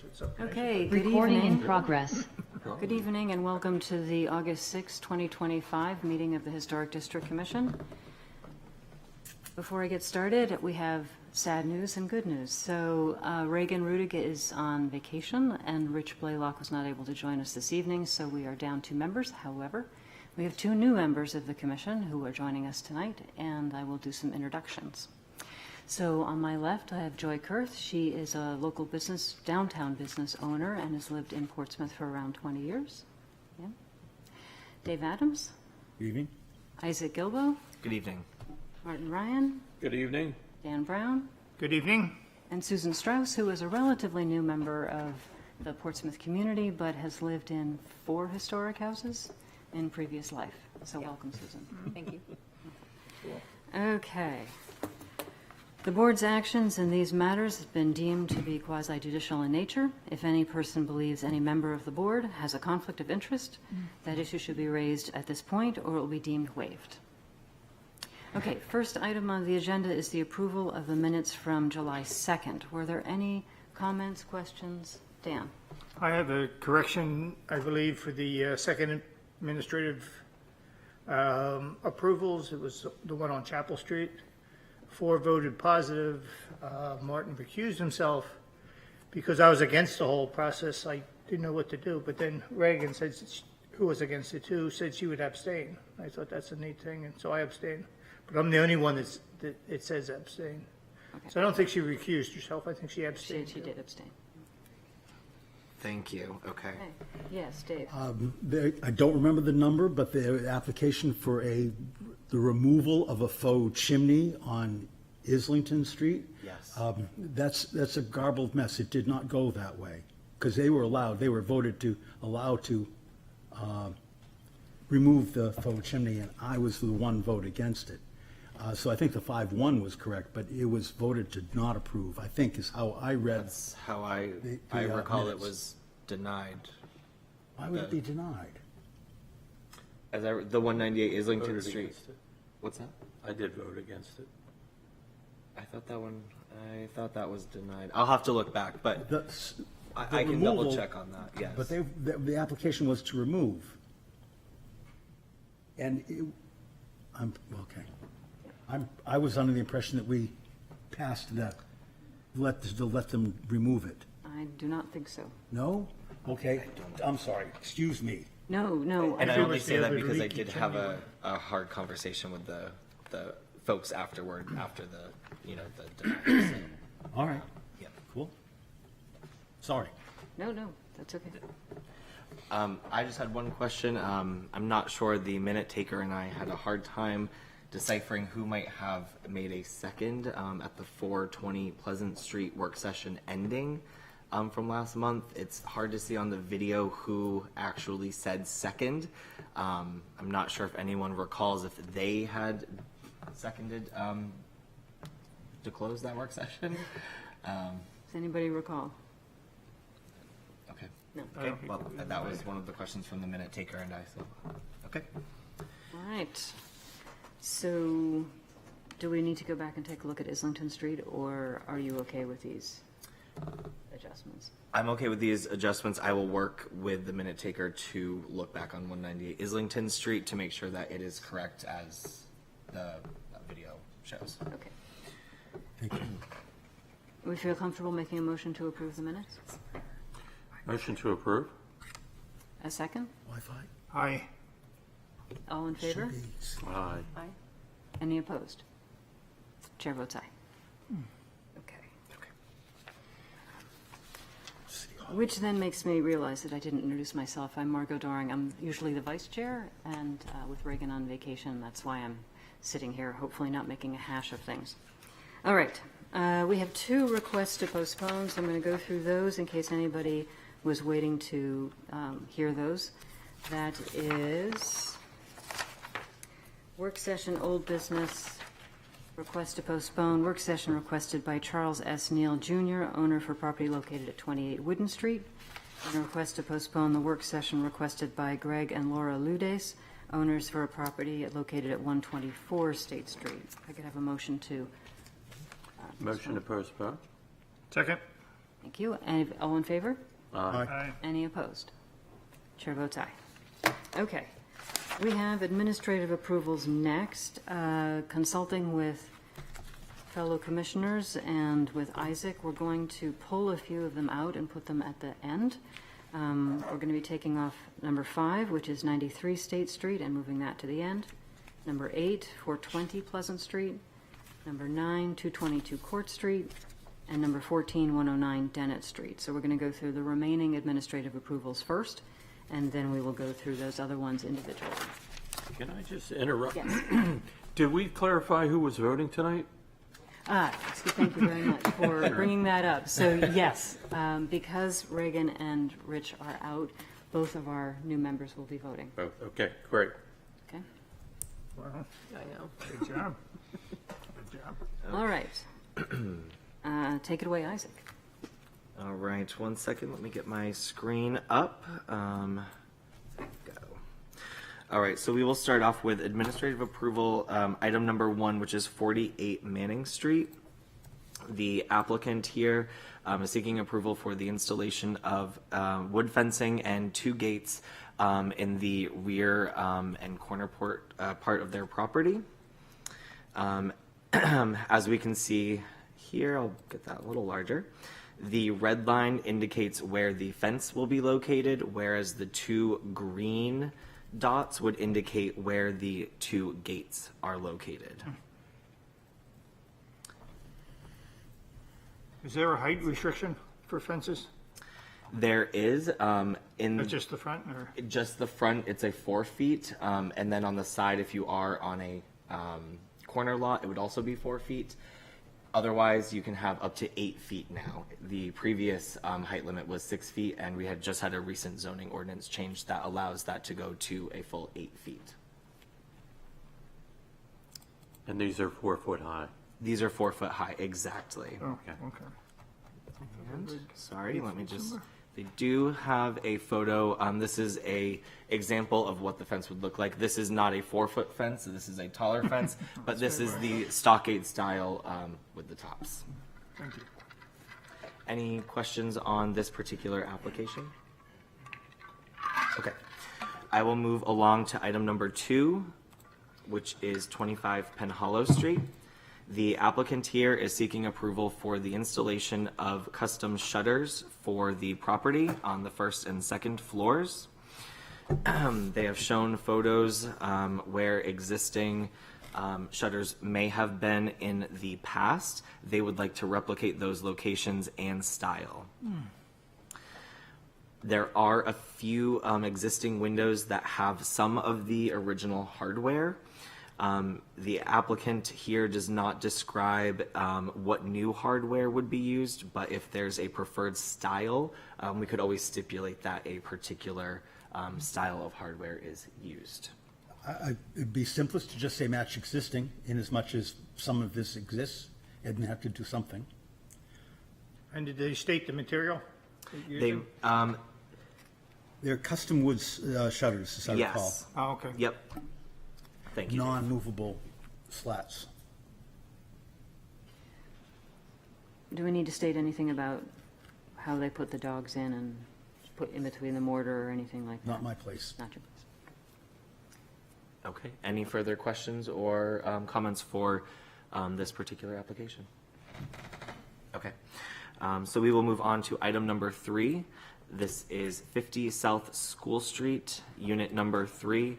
it's okay. Okay, good Recording in evening. progress. Good evening and welcome to the August 6, 2025 meeting of the Historic District Commission. Before I get started, we have sad news and good news. So Reagan Rudig is on vacation and Rich Blaylock was not able to join us this evening, so we are down 2 members. However, we have 2 new members of the commission who are joining us tonight, and I will do some introductions. So on my left, I have Joy Kurth. She is a local business, downtown business owner and has lived in Portsmouth for around 20 years. Yeah. Dave Adams. Good evening. Isaac Gilbo. Good evening. Martin Ryan. Good evening. Dan Brown. Good evening. And Susan Strauss, who is a relatively new member of the Portsmouth community, but has lived in 4 historic houses in previous life. So welcome, Susan. Thank you. Okay. The board's actions in these matters have been deemed to be quasi-judicial in nature. If any person believes any member of the board has a conflict of interest, that issue should be raised at this point or it will be deemed waived. Okay, first item on the agenda is the approval of the minutes from July 2nd. Were there any comments, questions? Dan? I have a correction, I believe, for the second administrative approvals. It was the one on Chapel Street. 4 voted positive. Martin recused himself because I was against the whole process. I didn't know what to do. But then Reagan said, who was against it too, said she would abstain. I thought that's a neat thing, and so I abstained. But I'm the only one that it says abstain. Okay. So I don't think she recused herself. I think she abstained. She did abstain. Thank you. Okay. Okay. Yes, Dave? I don't remember the number, but the application for the removal of a faux chimney on Islington Street. Yes. That's a garbled mess. It did not go that way because they were voted to allow to remove the faux chimney, and I was the one vote against it. So I think the 5-1 was correct, but it was voted to not approve, I think is how I read. That's how I the recall minutes. it was denied. Why would it be denied? As the 198 Islington Voted Street. against it. What's that? I did vote against it. I thought that was denied. I'll have to look back, but I can removal- double check on that. Yes. But the application was to remove. And I was under the impression that we passed that, to let them remove it. I do not think so. No? Okay, I'm sorry, excuse me. No. and I think it only was say the that other because I leaky did have chimney a hard conversation with the folks after the denial. So, All right, yeah. cool. Sorry. No, that's okay. I just had one question. I'm not sure the minute taker and I had a hard time deciphering who might have made a second at the 420 Pleasant Street work session ending from last month. It's hard to see on the video who actually said second. I'm not sure if anyone recalls if they had seconded to close that work session. Does anybody recall? Okay. No. Okay. Well, that was one of the questions from the minute taker and I. So, okay. All right. So do we need to go back and take a look at Islington Street, or are you okay with these adjustments? I'm okay with these adjustments. I will work with the minute taker to look back on 198 Islington Street to make sure that it is correct as the video shows. Okay. Thank you. We feel comfortable making a motion to approve the minutes? Motion to approve? A second? Wi-Fi? Aye. All in favor? Should be- Aye. Aye. Any opposed? Chair votes aye. Okay. Which then makes me realize that I didn't introduce myself. I'm Margot Doring. I'm usually the vice chair, and with Reagan on vacation, that's why I'm sitting here, hopefully not making a hash of things. All right. We have 2 requests to postpone, so I'm going to go through those in case anybody was waiting to hear those. That is work session, old business, request to postpone, work session requested by Charles S. Neal Jr., owner for property located at 28 Wooden Street, and a request to postpone the work session requested by Greg and Laura Ludes, owners for a property located at 124 State Street. If I could have a motion to Motion to postpone? Second? Thank you. And all in favor? Aye. Any opposed? Chair votes aye. Okay. We have administrative approvals next. Consulting with fellow commissioners and with Isaac, we're going to pull a few of them out and put them at the end. We're going to be taking off number 5, which is 93 State Street, and moving that to the end. Number 8, 420 Pleasant Street. Number 9, 222 Court Street. And number 14, 109 Dennett Street. So we're going to go through the remaining administrative approvals first, and then we will go through those other ones individually. Can I just interrupt? Yes. Did we clarify who was voting tonight? Thank you very much for bringing that up. So yes, because Reagan and Rich are out, both of our new members will be voting. Oh, okay, great. Okay? Well, I know. good job. Good job. All right. Take it away, Isaac. All right, 1 second. Let me get my screen up. Go. All right, so we will start off with administrative approval, item number 1, which is 48 Manning Street. The applicant here is seeking approval for the installation of wood fencing and 2 gates in the rear and corner part of their property. As we can see here, I'll get that a little larger. The red line indicates where the fence will be located, whereas the 2 green dots would indicate where the 2 gates are located. Is there a height restriction for fences? There is, in Not just the front, or? just the front, it's a 4 feet, and then on the side, if you are on a corner lot, it would also be 4 feet. Otherwise, you can have up to 8 feet now. The previous height limit was 6 feet, and we had just had a recent zoning ordinance change that allows that to go to a full 8 feet. And these are 4 foot high. These are 4 foot high, exactly. Oh, Okay. okay. And, sorry, let me just, they do have a photo. This is a example of what the fence would look like. This is not a 4 foot fence, this is a taller fence, but this is the stockade style with the tops. Thank you. Any questions on this particular application? Okay. I will move along to item number 2, which is 25 Penn Hollow Street. The applicant here is seeking approval for the installation of custom shutters for the property on the 1st and 2nd floors. They have shown photos where existing shutters may have been in the past. They would like to replicate those locations and style. There are a few existing windows that have some of the original hardware. The applicant here does not describe what new hardware would be used, but if there's a preferred style, we could always stipulate that a particular style of hardware is used. It'd be simplest to just say match existing, in as much as some of this exists, and have to do something. And did they state the material? they're They, using? They're custom wood shutters, as I recall. yes, Oh, okay. yep. Thank you. Non-movable slats. Do we need to state anything about how they put the dogs in and put in between the mortar or anything like that? Not my place. Not your place. Okay, any further questions or comments for this particular application? Okay, so we will move on to item number 3. This is 50 South School Street, unit number 3.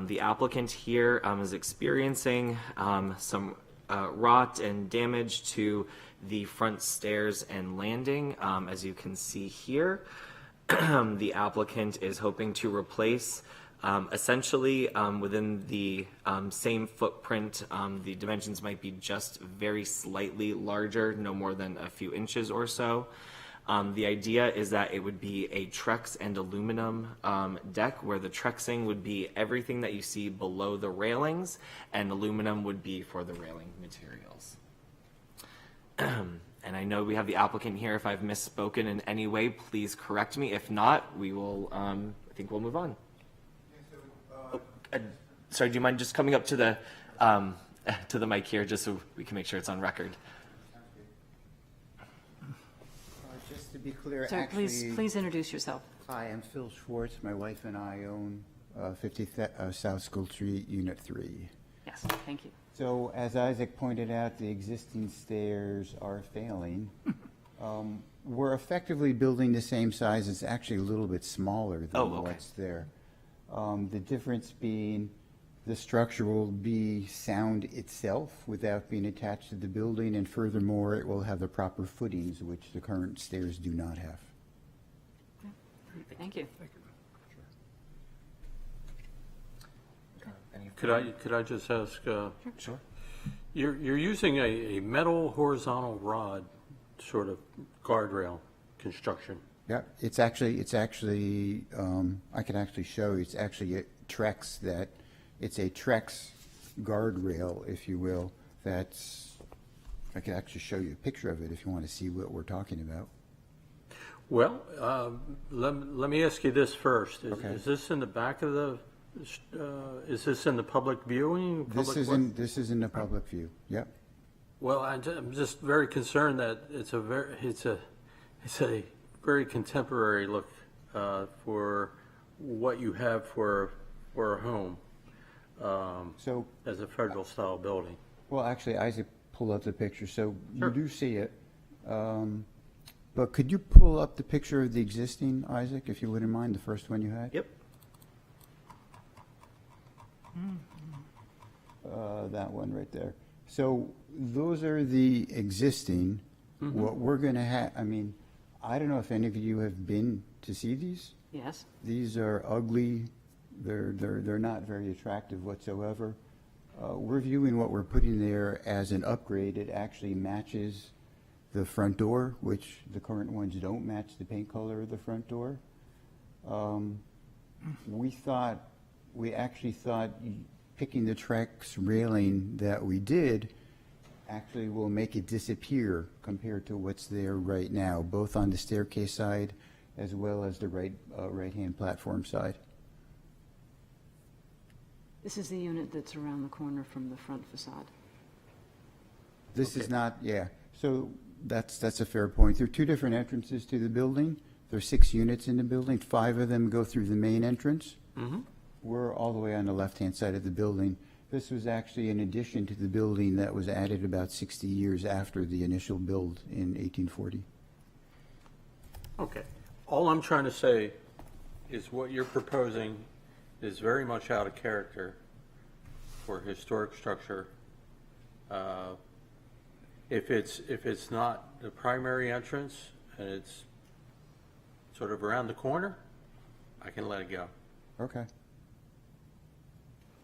The applicant here is experiencing some rot and damage to the front stairs and landing. As you can see here, the applicant is hoping to replace essentially within the same footprint. The dimensions might be just very slightly larger, no more than a few inches or so. The idea is that it would be a Trex and aluminum deck, where the Trexing would be everything that you see below the railings, and aluminum would be for the railing materials. And I know we have the applicant here. If I've misspoken in any way, please correct me. If not, we will, I think we'll move on. Sorry, do you mind just coming up to the mic here, just so we can make sure it's on record? Just be clear, Sir, actually. please introduce yourself. Hi, I'm Phil Schwartz. My wife and I own 50 South School Street, Unit 3. Yes, thank you. So as Isaac pointed out, the existing stairs are failing. We're effectively building the same size. It's actually a little bit smaller than Oh, okay. what's there. The difference being the structure will be sound itself without being attached to the building, and furthermore, it will have the proper footings, which the current stairs do not have. Thank you. Any Could I just ask, Sure. you're using a metal horizontal rod sort of guardrail construction. Yeah, it's actually, I can actually show you, it's actually a it's a Trex guardrail, if you will, I could actually show you a picture of it if you want to see what we're talking about. Well, let me ask you this first. Okay. Is this in the back of the, is this in the public viewing? This is in the public view, yep. Well, I'm just very concerned that it's a very contemporary look for what you have for a home So, as a federal style building. well, actually, Isaac pulled up the picture, so Sure. you do see it. But could you pull up the picture of the existing, Isaac, if you wouldn't mind, the first one you had? Yep. That one right there. So those are the existing. What we're going to have, I mean, I don't know if any of you have been to see these. Yes. These are ugly. They're not very attractive whatsoever. We're viewing what we're putting there as an upgrade. It actually matches the front door, which the current ones don't match the paint color of the front door. We actually thought picking the Trex railing that we did actually will make it disappear compared to what's there right now, both on the staircase side as well as the right-hand platform side. This is the unit that's around the corner from the front facade. This is not, yeah. So that's a fair point. There are two different entrances to the building. There are 6 units in the building. 5 of them go through the main entrance. We're all the way on the left-hand side of the building. This was actually an addition to the building that was added about 60 years after the initial build in 1840. Okay. All I'm trying to say is what you're proposing is very much out of character for historic structure. If it's not the primary entrance and it's sort of around the corner, I can let it go. Okay.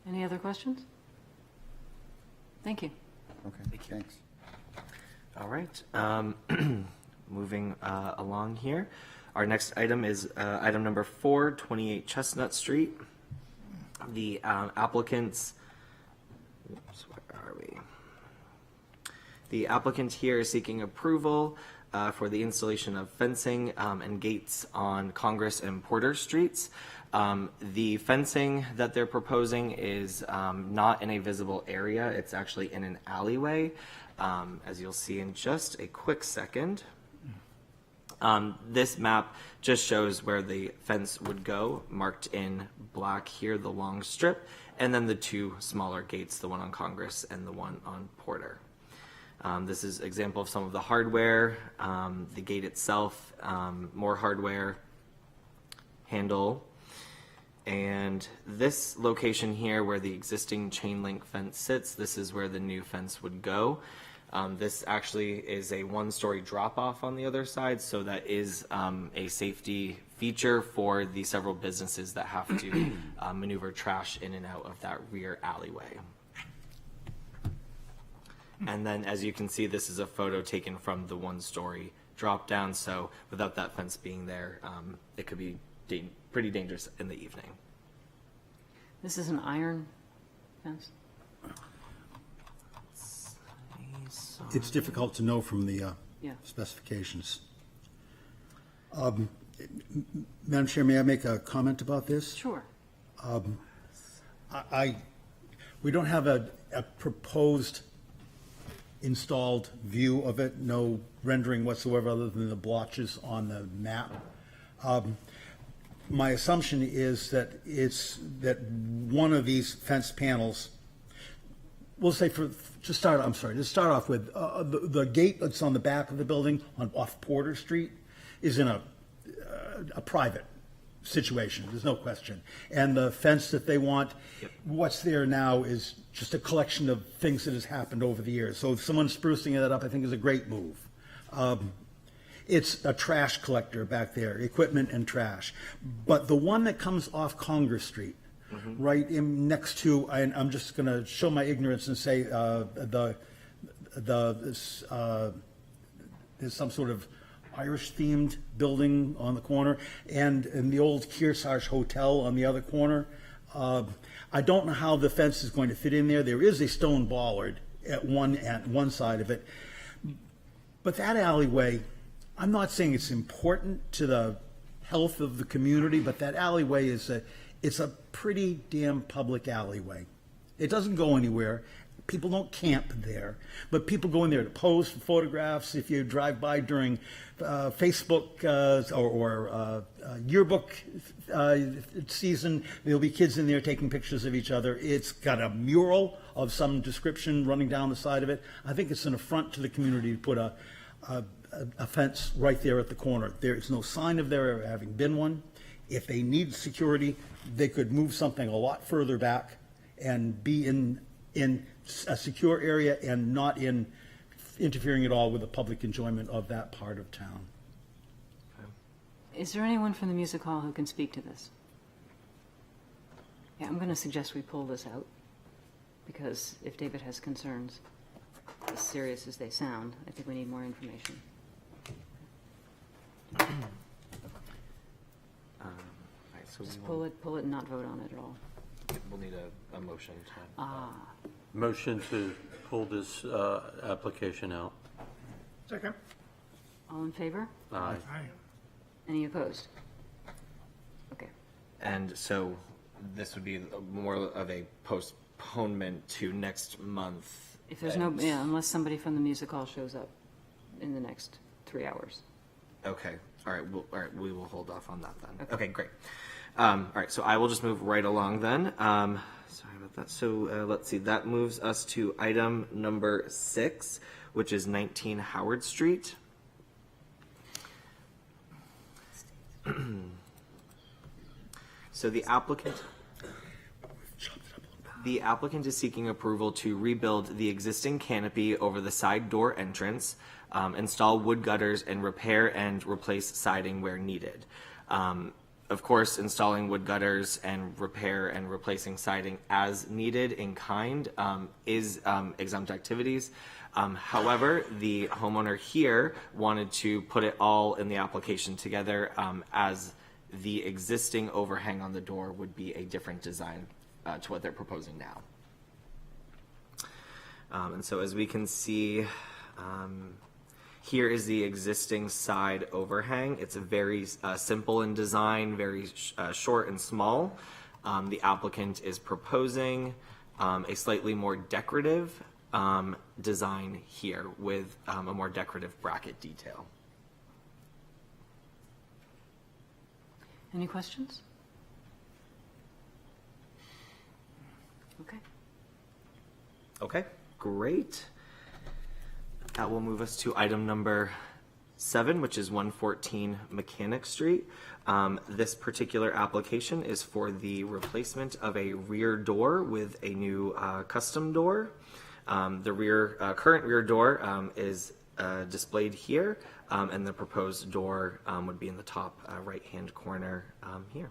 Any other questions? Thank you. Okay, thanks. All right. Moving along here. Our next item is item number 4, 28 Chestnut Street. The applicants, oops, where are we? The applicant here is seeking approval for the installation of fencing and gates on Congress and Porter Streets. The fencing that they're proposing is not in a visible area. It's actually in an alleyway, as you'll see in just a quick second. This map just shows where the fence would go, marked in black here, the long strip, and then the 2 smaller gates, the one on Congress and the one on Porter. This is an example of some of the hardware, the gate itself, more hardware, handle, and this location here where the existing chain link fence sits, this is where the new fence would go. This actually is a 1-story drop-off on the other side, so that is a safety feature for the several businesses that have to maneuver trash in and out of that rear alleyway. And then, as you can see, this is a photo taken from the 1-story drop-down, so without that fence being there, it could be pretty dangerous in the evening. This is an iron fence. It's difficult to know from the Yeah. specifications. Madam Chair, may I make a comment about this? Sure. We don't have a proposed installed view of it, no rendering whatsoever other than the blotches on the map. My assumption is that one of these fence panels, we'll say to start off with, the gate that's on the back of the building off Porter Street is in a private situation, there's no question. And the fence that they want, what's there now is just a collection of things that has happened over the years. So if someone's sprucing that up, I think is a great move. It's a trash collector back there, equipment and trash. But the one that comes off Congress Street, right in next to, and I'm just going to show my ignorance and say there's some sort of Irish-themed building on the corner, and the old Kearsarge Hotel on the other corner. I don't know how the fence is going to fit in there. There is a stone bollard at one side of it. But that alleyway, I'm not saying it's important to the health of the community, but that alleyway it's a pretty damn public alleyway. It doesn't go anywhere. People don't camp there, but people go in there to pose for photographs. If you drive by during Facebook or yearbook season, there'll be kids in there taking pictures of each other. It's got a mural of some description running down the side of it. I think it's an affront to the community to put a fence right there at the corner. There is no sign of there having been one. If they need security, they could move something a lot further back and be in a secure area and not interfering at all with the public enjoyment of that part of town. Is there anyone from the music hall who can speak to this? Yeah, I'm going to suggest we pull this out, because if David has concerns, as serious as they sound, I think we need more information. Right, so Just we pull will, it and not vote on it at all. we'll need a motion to. Motion to pull this application out. Second. All in favor? Aye. Any opposed? Okay. And so this would be more of a postponement to next month. If there's no, yeah, unless somebody from the music hall shows up in the next 3 hours. Okay, all right, we will hold off on that then. Okay. Okay, great. All right, so I will just move right along then. Sorry about that. So let's see, that moves us to item number 6, which is 19 Howard Street. So the applicant is seeking approval to rebuild the existing canopy over the side door entrance, install wood gutters, and repair and replace siding where needed. Of course, installing wood gutters and repair and replacing siding as needed in kind is exempt activities. However, the homeowner here wanted to put it all in the application together as the existing overhang on the door would be a different design to what they're proposing now. And so as we can see, here is the existing side overhang. It's a very simple in design, very short and small. The applicant is proposing a slightly more decorative design here with a more decorative bracket detail. Any questions? Okay. Okay, great. That will move us to item number 7, which is 114 Mechanic Street. This particular application is for the replacement of a rear door with a new custom door. The current rear door is displayed here, and the proposed door would be in the top right-hand corner here.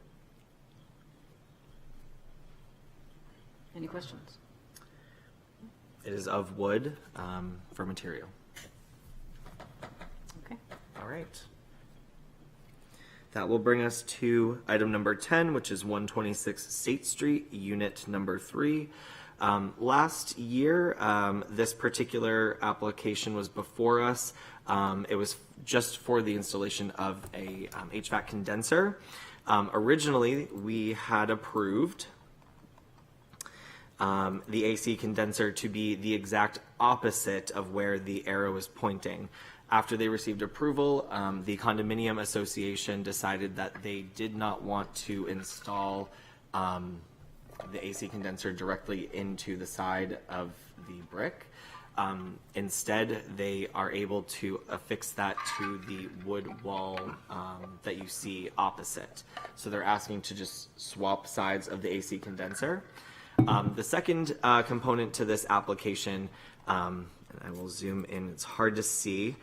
Any questions? It is of wood for material. Okay. All right. That will bring us to item number 10, which is 126 State Street, unit number 3. Last year, this particular application was before us. It was just for the installation of a HVAC condenser. Originally, we had approved the AC condenser to be the exact opposite of where the arrow is pointing. After they received approval, the condominium association decided that they did not want to install the AC condenser directly into the side of the brick. Instead, they are able to affix that to the wood wall that you see opposite. So they're asking to just swap sides of the AC condenser. The second component to this application, and I will zoom in, it's hard to see.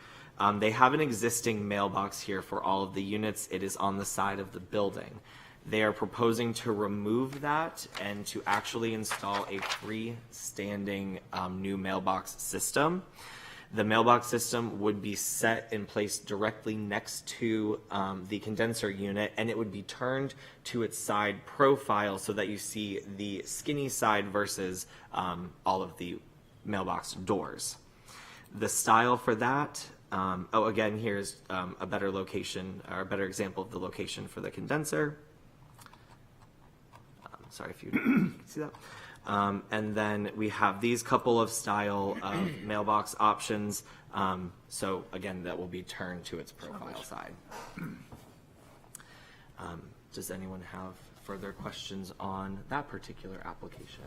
They have an existing mailbox here for all of the units. It is on the side of the building. They are proposing to remove that and to actually install a freestanding new mailbox system. The mailbox system would be set in place directly next to the condenser unit, and it would be turned to its side profile so that you see the skinny side versus all of the mailbox doors. The style for that, again, here's a better location, or a better example of the location for the condenser. Sorry if you can see that. And then we have these couple of style of mailbox options. So again, that will be turned to its profile side. Does anyone have further questions on that particular application?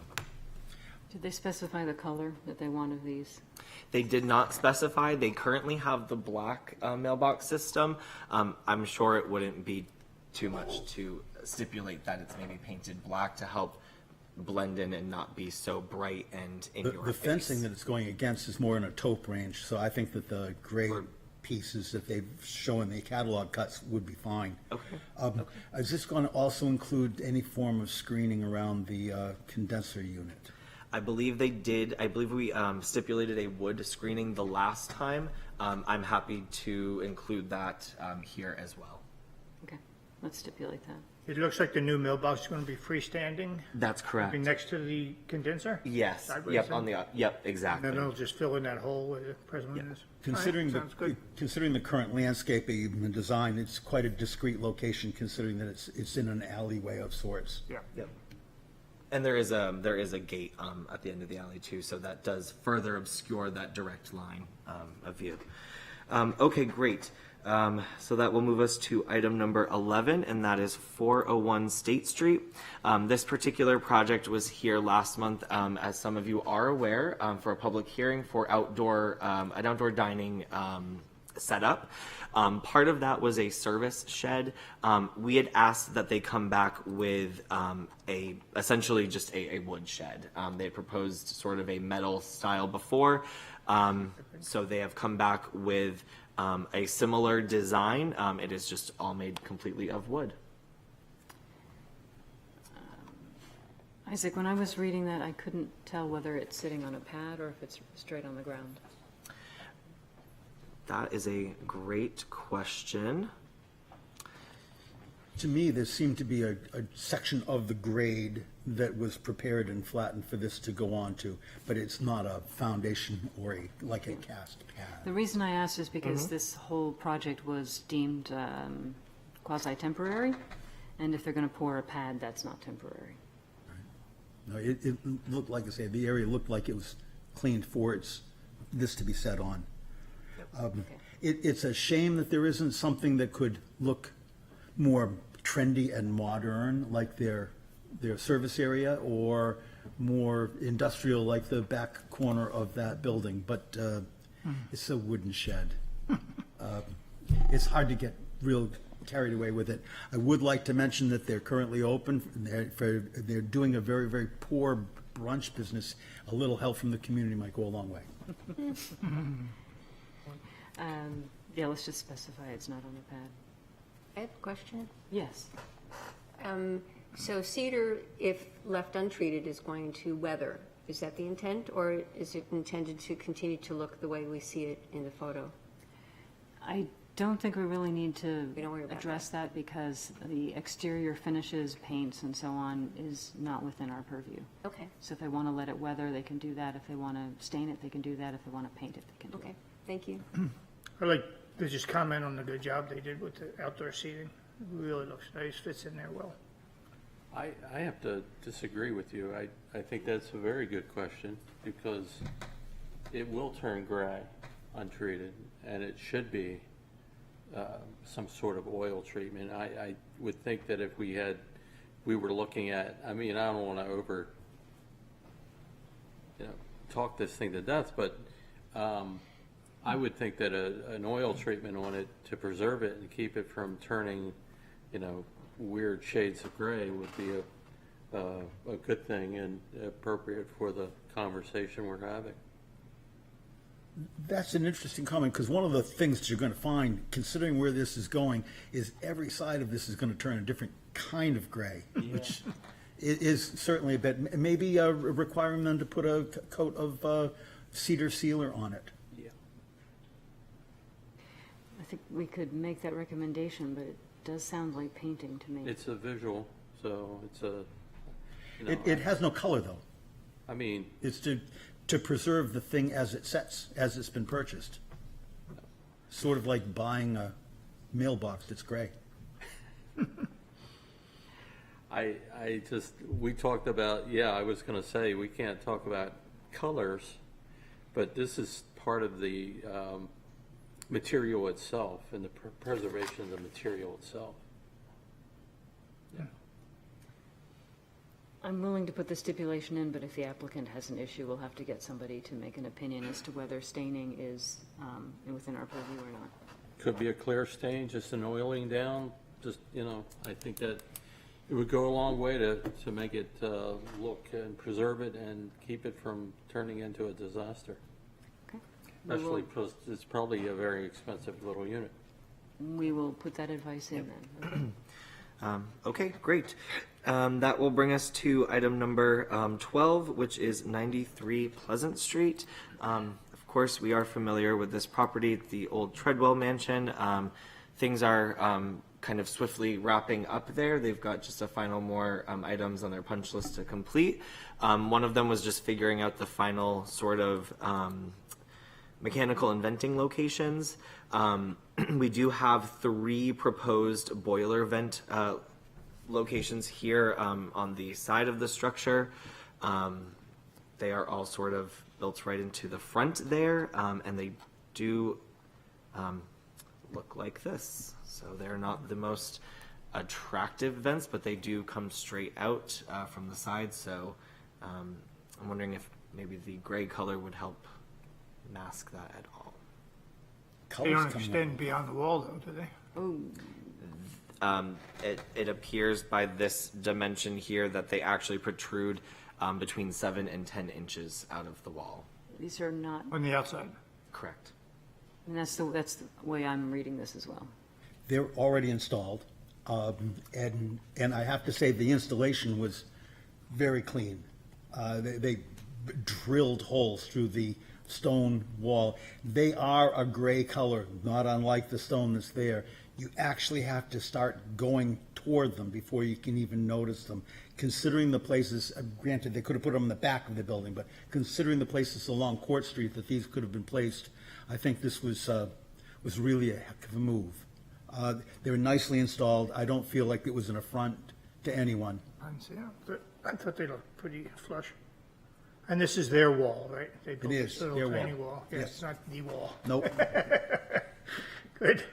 Did they specify the color that they want of these? They did not specify. They currently have the black mailbox system. I'm sure it wouldn't be too much to stipulate that it's maybe painted black to help blend in and not be so bright and in your The face. fencing that it's going against is more in a taupe range, so I think that the gray pieces that they've shown the catalog cuts would be fine. Okay. Is this going to also include any form of screening around the condenser unit? I believe they did. I believe we stipulated a wood screening the last time. I'm happy to include that here as well. Okay, let's stipulate that. It looks like the new mailbox is going to be freestanding, That's correct. be next to the condenser? Yes. Sideways Yep. in? On the yep. Exactly. And then it'll just fill in that hole where the present one is? Considering All right, sounds good. considering the current landscaping and design, it's quite a discreet location considering that it's in an alleyway of sorts. Yeah. Yep. And there is a gate at the end of the alley too, so that does further obscure that direct line of view. Okay, great. So that will move us to item number 11, and that is 401 State Street. This particular project was here last month, as some of you are aware, for a public hearing for an outdoor dining setup. Part of that was a service shed. We had asked that they come back with essentially just a wood shed. They had proposed sort of a metal style before, so they have come back with a similar design. It is just all made completely of wood. Isaac, when I was reading that, I couldn't tell whether it's sitting on a pad or if it's straight on the ground. That is a great question. To me, there seemed to be a section of the grade that was prepared and flattened for this to go on to, but it's not a foundation or like a cast pad. The reason I asked is because this whole project was deemed quasi-temporary, and if they're going to pour a pad, that's not temporary. No, it looked, like I say, the area looked like it was cleaned for this to be set on. It's a shame that there isn't something that could look more trendy and modern, like their service area, or more industrial, like the back corner of that building, but it's a wooden shed. It's hard to get real carried away with it. I would like to mention that they're currently open, and they're doing a very, very poor brunch business. A little help from the community might go a long way. Yeah, let's just specify it's not on the pad. I have a question. Yes. So cedar, if left untreated, is going to weather. Is that the intent, or is it intended to continue to look the way we see it in the photo? I don't think we really need to We don't worry about address that because the exterior finishes, paints, and so on is not within our purview. Okay, So if they want to let it weather, they can do that. If they want to stain it, they can do that. If they want to paint it, they can do okay, it. thank you. I'd like to just comment on the good job they did with the outdoor seating. It really looks nice, fits in there well. I have to disagree with you. I think that's a very good question because it will turn gray untreated, and it should be some sort of oil treatment. I would think that if we were looking at, I mean, I don't want to talk this thing to death, but I would think that an oil treatment on it to preserve it and keep it from turning, weird shades of gray would be a good thing and appropriate for the conversation we're having. That's an interesting comment, because one of the things that you're going to find, considering where this is going, is every side of this is going to turn a different kind of gray, which is certainly a bit, maybe requiring them to put a coat of cedar sealer on it. Yeah. I think we could make that recommendation, but it does sound like painting to me. It's a visual, so it's a, It has no color, though. I mean, It's to preserve the thing as it sets, as it's been purchased. Sort of like buying a mailbox that's gray. we talked about, I was going to say, we can't talk about colors, but this is part of the material itself and the preservation of the material itself. I'm willing to put the stipulation in, but if the applicant has an issue, we'll have to get somebody to make an opinion as to whether staining is within our purview or not. Could be a clear stain, just an oiling down, just, I think that it would go a long way to make it look and preserve it and keep it from turning into a disaster. Okay. We Especially will- because it's probably a very expensive little unit. We will put that advice in then. Okay. Okay, great. That will bring us to item number 12, which is 93 Pleasant Street. Of course, we are familiar with this property, the old Treadwell Mansion. Things are kind of swiftly wrapping up there. They've got just a final more items on their punch list to complete. One of them was just figuring out the final sort of mechanical and venting locations. We do have 3 proposed boiler vent locations here on the side of the structure. They are all sort of built right into the front there, and they do look like this. So they're not the most attractive vents, but they do come straight out from the side. So I'm wondering if maybe the gray color would help mask that at all. They Colors don't come out. extend beyond the wall, though, do they? It appears by this dimension here that they actually protrude between 7 and 10 inches out of the wall. These are not, On the outside. Correct. and that's the way I'm reading this as well. They're already installed, and I have to say, the installation was very clean. They drilled holes through the stone wall. They are a gray color, not unlike the stone that's there. You actually have to start going toward them before you can even notice them. Considering the places, granted, they could have put them in the back of the building, but considering the places along Court Street that these could have been placed, I think this was really a heck of a move. They were nicely installed. I don't feel like it was an affront to anyone. I thought they looked pretty flush. And this is their wall, right? They built is, this little their tiny wall. wall. Yes, Yes. it's not the wall. Nope. Good.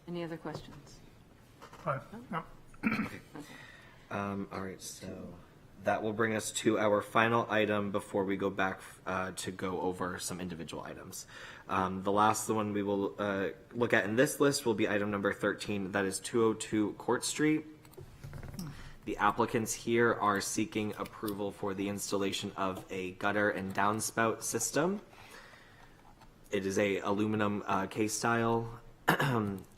Any other questions? Fine. No. All right, so that will bring us to our final item before we go back to go over some individual items. The last one we will look at in this list will be item number 13, that is 202 Court Street. The applicants here are seeking approval for the installation of a gutter and downspout system. It is a aluminum case style,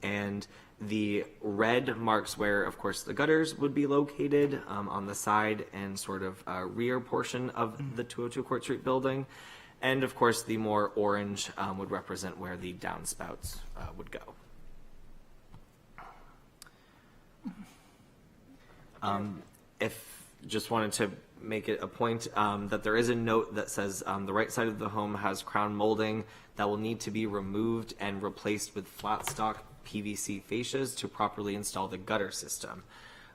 and the red marks where, of course, the gutters would be located on the side and sort of rear portion of the 202 Court Street building. And of course, the more orange would represent where the downspouts would go. If just wanted to make it a point that there is a note that says the right side of the home has crown molding that will need to be removed and replaced with flat stock PVC fascias to properly install the gutter system.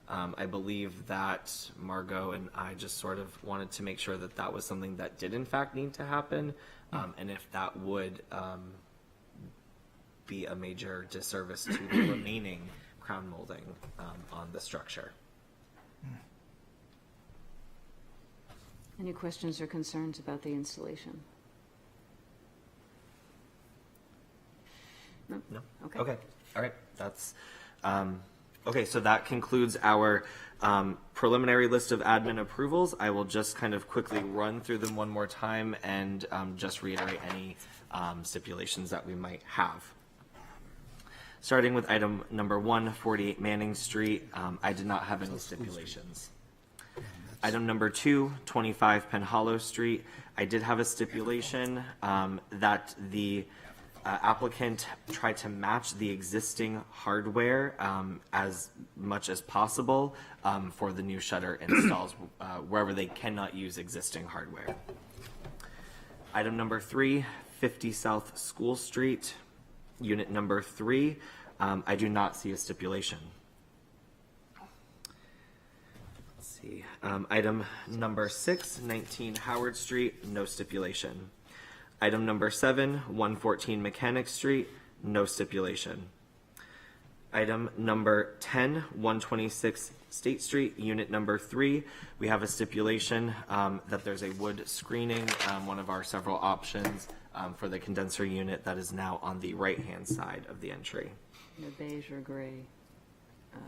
I believe that Margot and I just sort of wanted to make sure that that was something that did in fact need to happen, and if that would be a major disservice to the remaining crown molding on the structure. Any questions or concerns about the installation? No? No? Okay. Okay, all right, that's, okay, so that concludes our preliminary list of admin approvals. I will just kind of quickly run through them one more time and just reiterate any stipulations that we might have. Starting with item number 1, 48 Manning Street, I did not have any stipulations. Item number 2, 25 Penn Hollow Street, I did have a stipulation that the applicant try to match the existing hardware as much as possible for the new shutter installs wherever they cannot use existing hardware. Item number 3, 50 South School Street, unit number 3, I do not see a stipulation. Let's see. Item number 6, 19 Howard Street, no stipulation. Item number 7, 114 Mechanic Street, no stipulation. Item number 10, 126 State Street, unit number 3, we have a stipulation that there's a wood screening, one of our several options for the condenser unit that is now on the right-hand side of the entry. The beige or gray?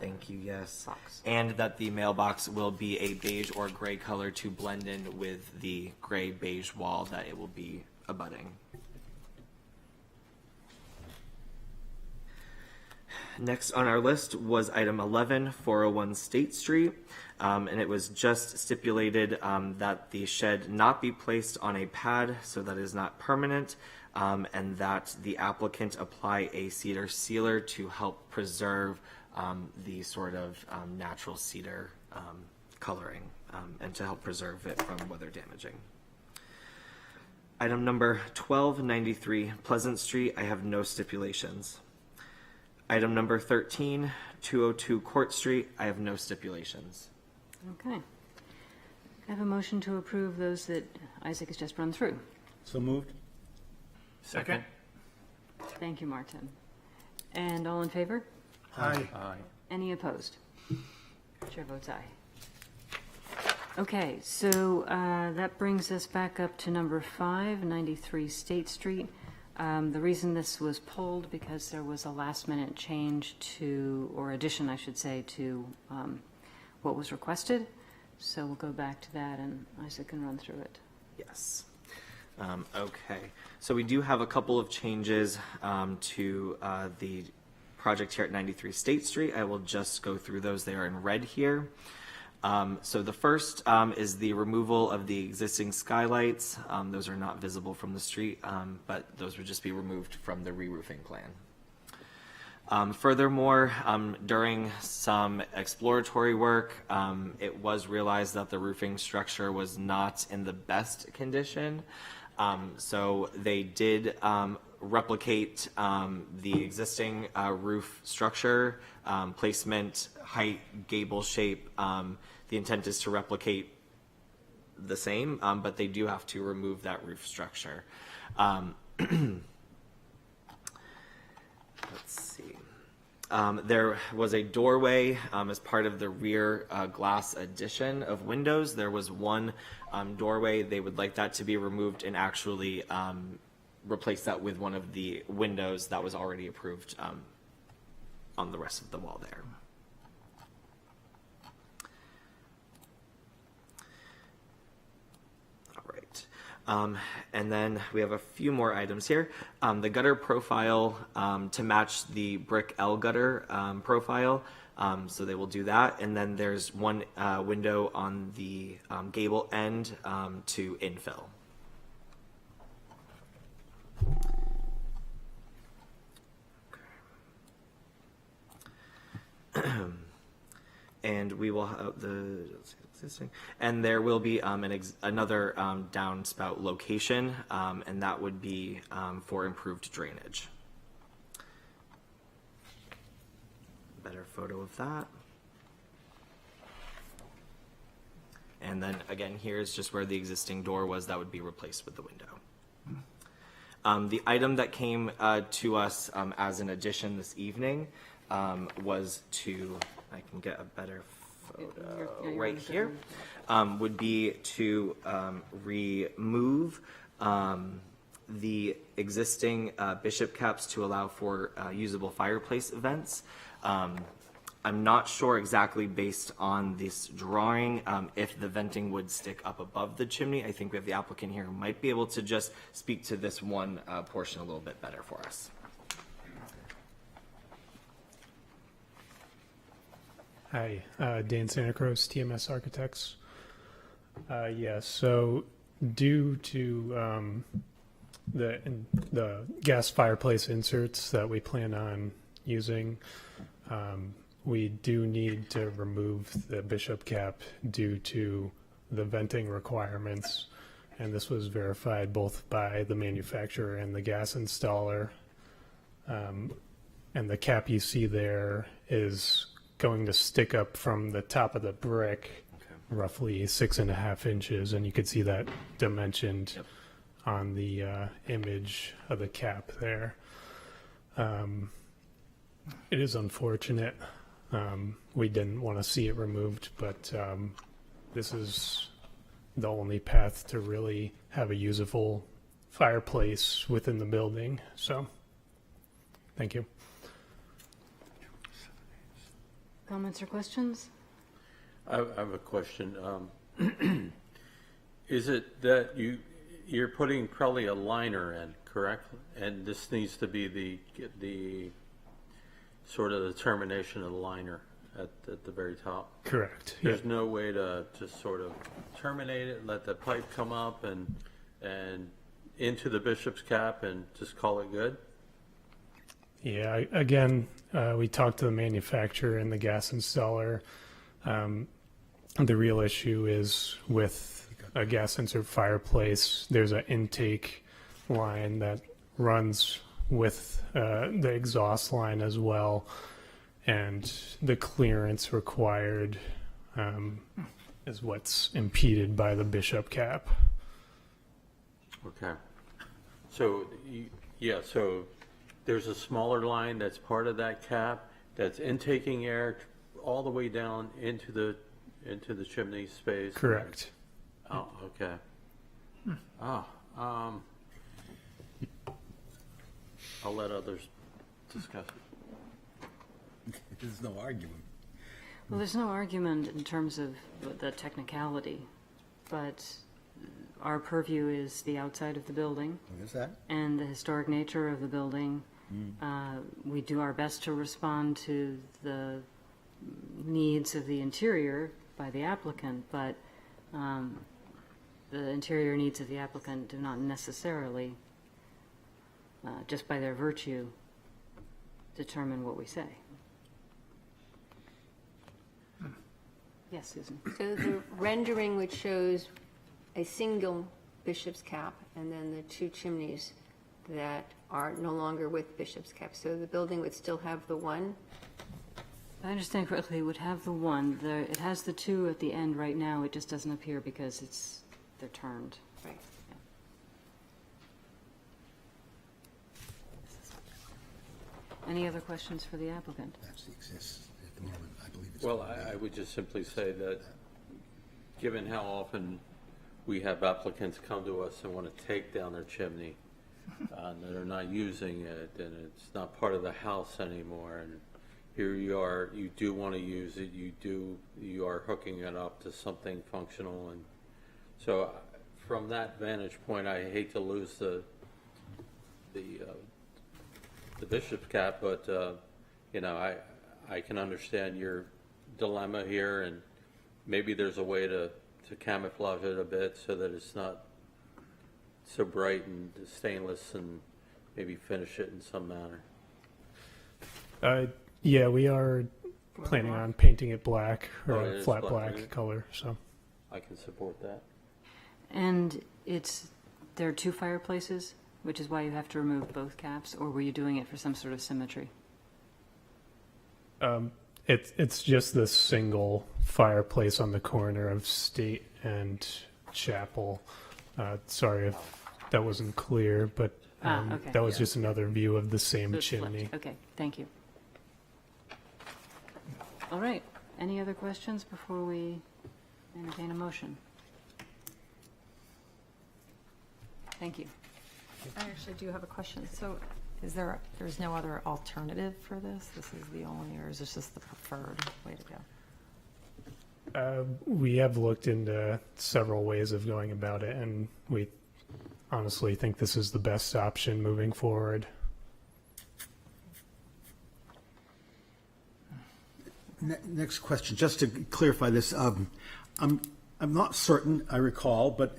Thank you, yes. Box. And that the mailbox will be a beige or gray color to blend in with the gray beige wall that it will be abutting. Next on our list was item 11, 401 State Street, and it was just stipulated that the shed not be placed on a pad, so that is not permanent, and that the applicant apply a cedar sealer to help preserve the sort of natural cedar coloring and to help preserve it from weather damaging. Item number 1293 Pleasant Street, I have no stipulations. Item number 13, 202 Court Street, I have no stipulations. Okay. I have a motion to approve those that Isaac has just run through. So moved? Second? Thank you, Martin. And all in favor? Aye. Aye. Any opposed? Chair votes aye. Okay, so that brings us back up to number 5, 93 State Street. The reason this was pulled because there was a last-minute change to, or addition, I should say, to what was requested. So we'll go back to that, and Isaac can run through it. Yes. Okay, so we do have a couple of changes to the project here at 93 State Street. I will just go through those. They are in red here. So the first is the removal of the existing skylights. Those are not visible from the street, but those would just be removed from the re-roofing plan. Furthermore, during some exploratory work, it was realized that the roofing structure was not in the best condition. So they did replicate the existing roof structure, placement, height, gable shape. The intent is to replicate the same, but they do have to remove that roof structure. Let's see. There was a doorway as part of the rear glass addition of windows. There was one doorway. They would like that to be removed and actually replace that with one of the windows that was already approved on the rest of the wall there. And then we have a few more items here. The gutter profile to match the brick L gutter profile, so they will do that. And then there's one window on the gable end to infill. And we will have the existing, and there will be another downspout location, and that would be for improved drainage. better photo of that. And then again, here's just where the existing door was that would be replaced with the window. The item that came to us as an addition this evening was to, I can get a better photo you're right on the here, would be to remove the existing bishop caps to allow for usable fireplace vents. I'm not sure exactly based on this drawing if the venting would stick up above the chimney. I think we have the applicant here who might be able to just speak to this one portion a little bit better for us. Hi, Dan Santacruz, TMS Architects. So due to the gas fireplace inserts that we plan on using, we do need to remove the bishop cap due to the venting requirements. And this was verified both by the manufacturer and the gas installer. And the cap you see there is going to stick up from the top of the brick, roughly 6.5 inches. And you could see that dimensioned on the image of the cap there. It is unfortunate. We didn't want to see it removed, but this is the only path to really have a usable fireplace within the building. So, thank you. Comments or questions? I have a question. Is it that you're putting probably a liner in, correct? And this needs to be the sort of the termination of the liner at the very top. Correct. Yeah. There's no way to just sort of terminate it, let the pipe come up and into the bishop's cap and just call it good? Yeah, again, we talked to the manufacturer and the gas installer. The real issue is with a gas insert fireplace, there's an intake line that runs with the exhaust line as well, and the clearance required is what's impeded by the bishop cap. Okay. So, so there's a smaller line that's part of that cap that's intaking air all the way down into the chimney space. Correct. Oh, okay. Oh, I'll let others discuss it. There's no argument. Well, there's no argument in terms of the technicality, but our purview is the outside of the building What is that? and the historic nature of the building. We do our best to respond to the needs of the interior by the applicant, but the interior needs of the applicant do not necessarily, just by their virtue, determine what we say. Yes, Susan? So the rendering which shows a single bishop's cap and then the two chimneys that are no longer with bishop's cap. So the building would still have the one? If I understand correctly, it would have the one. It has the two at the end right now. It just doesn't appear because they're turned. Right. Any other questions for the applicant? Actually exists at the moment, I believe it's. Well, I would just simply say that, given how often we have applicants come to us and want to take down their chimney, that are not using it, and it's not part of the house anymore, and here you are, you do want to use it, you are hooking it up to something functional, and so from that vantage point, I hate to lose the bishop's cap, but I can understand your dilemma here, and maybe there's a way to camouflage it a bit so that it's not so bright and stainless, and maybe finish it in some manner. Yeah, we are planning on painting it black or Oh, it a is flat black, black right? color. So I can support that. And there are two fireplaces, which is why you have to remove both caps, or were you doing it for some sort of symmetry? It's just this single fireplace on the corner of State and Chapel. Sorry if that wasn't clear, but Okay. that was just another view of the same So it's flipped. chimney. Okay, thank you. All right, any other questions before we entertain a motion? Thank you. I actually do have a question. So there's no other alternative for this? This is the only, or is this just the preferred way to go? We have looked into several ways of going about it, and we honestly think this is the best option moving forward. Next question, just to clarify this, I'm not certain, I recall, but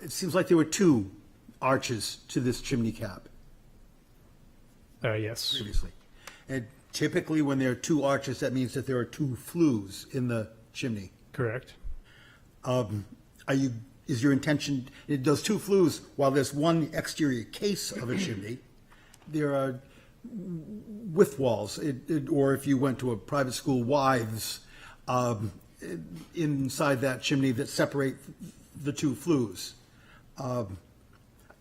it seems like there were 2 arches to this chimney cap Yes, previously. And typically, when there are 2 arches, that means that there are 2 flues in the chimney. correct. Is your intention, those 2 flues, while there's one exterior case of a chimney, there are width walls, or if you went to a private school, withes inside that chimney that separate the 2 flues.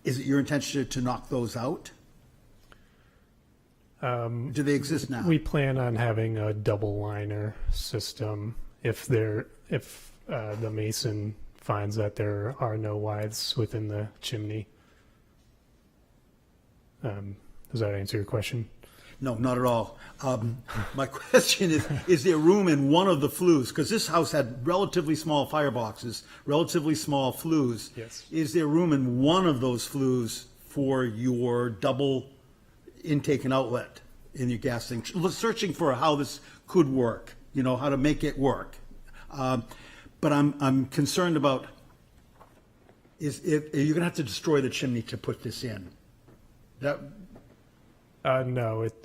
Is it your intention to knock those out? Do they exist now? We plan on having a double liner system if the mason finds that there are no withes within the chimney. Does that answer your question? No, not at all. My question is there room in one of the flues? Because this house had relatively small fireboxes, relatively small flues. Yes. Is there room in one of those flues for your double intake and outlet in your gas thing? Searching for how this could work, how to make it work. But I'm concerned about, are you going to have to destroy the chimney to put this in? No,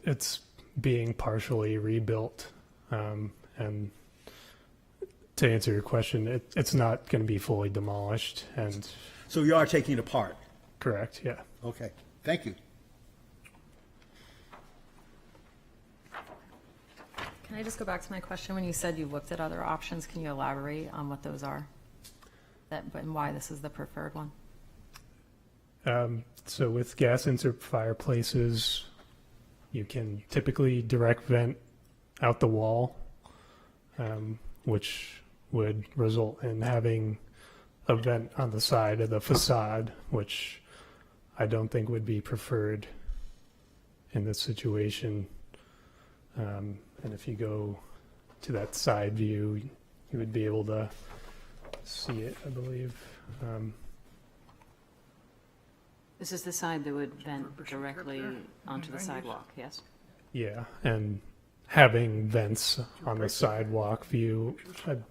it's being partially rebuilt. And to answer your question, it's not going to be fully demolished. And So you are taking it apart? correct, yeah. Okay, thank you. Can I just go back to my question? When you said you looked at other options, can you elaborate on what those are? And why this is the preferred one? So with gas insert fireplaces, you can typically direct vent out the wall, which would result in having a vent on the side of the facade, which I don't think would be preferred in this situation. And if you go to that side view, you would be able to see it, I believe. This is the side that would vent directly onto the sidewalk, yes? Yeah, and having vents on the sidewalk view, I'd,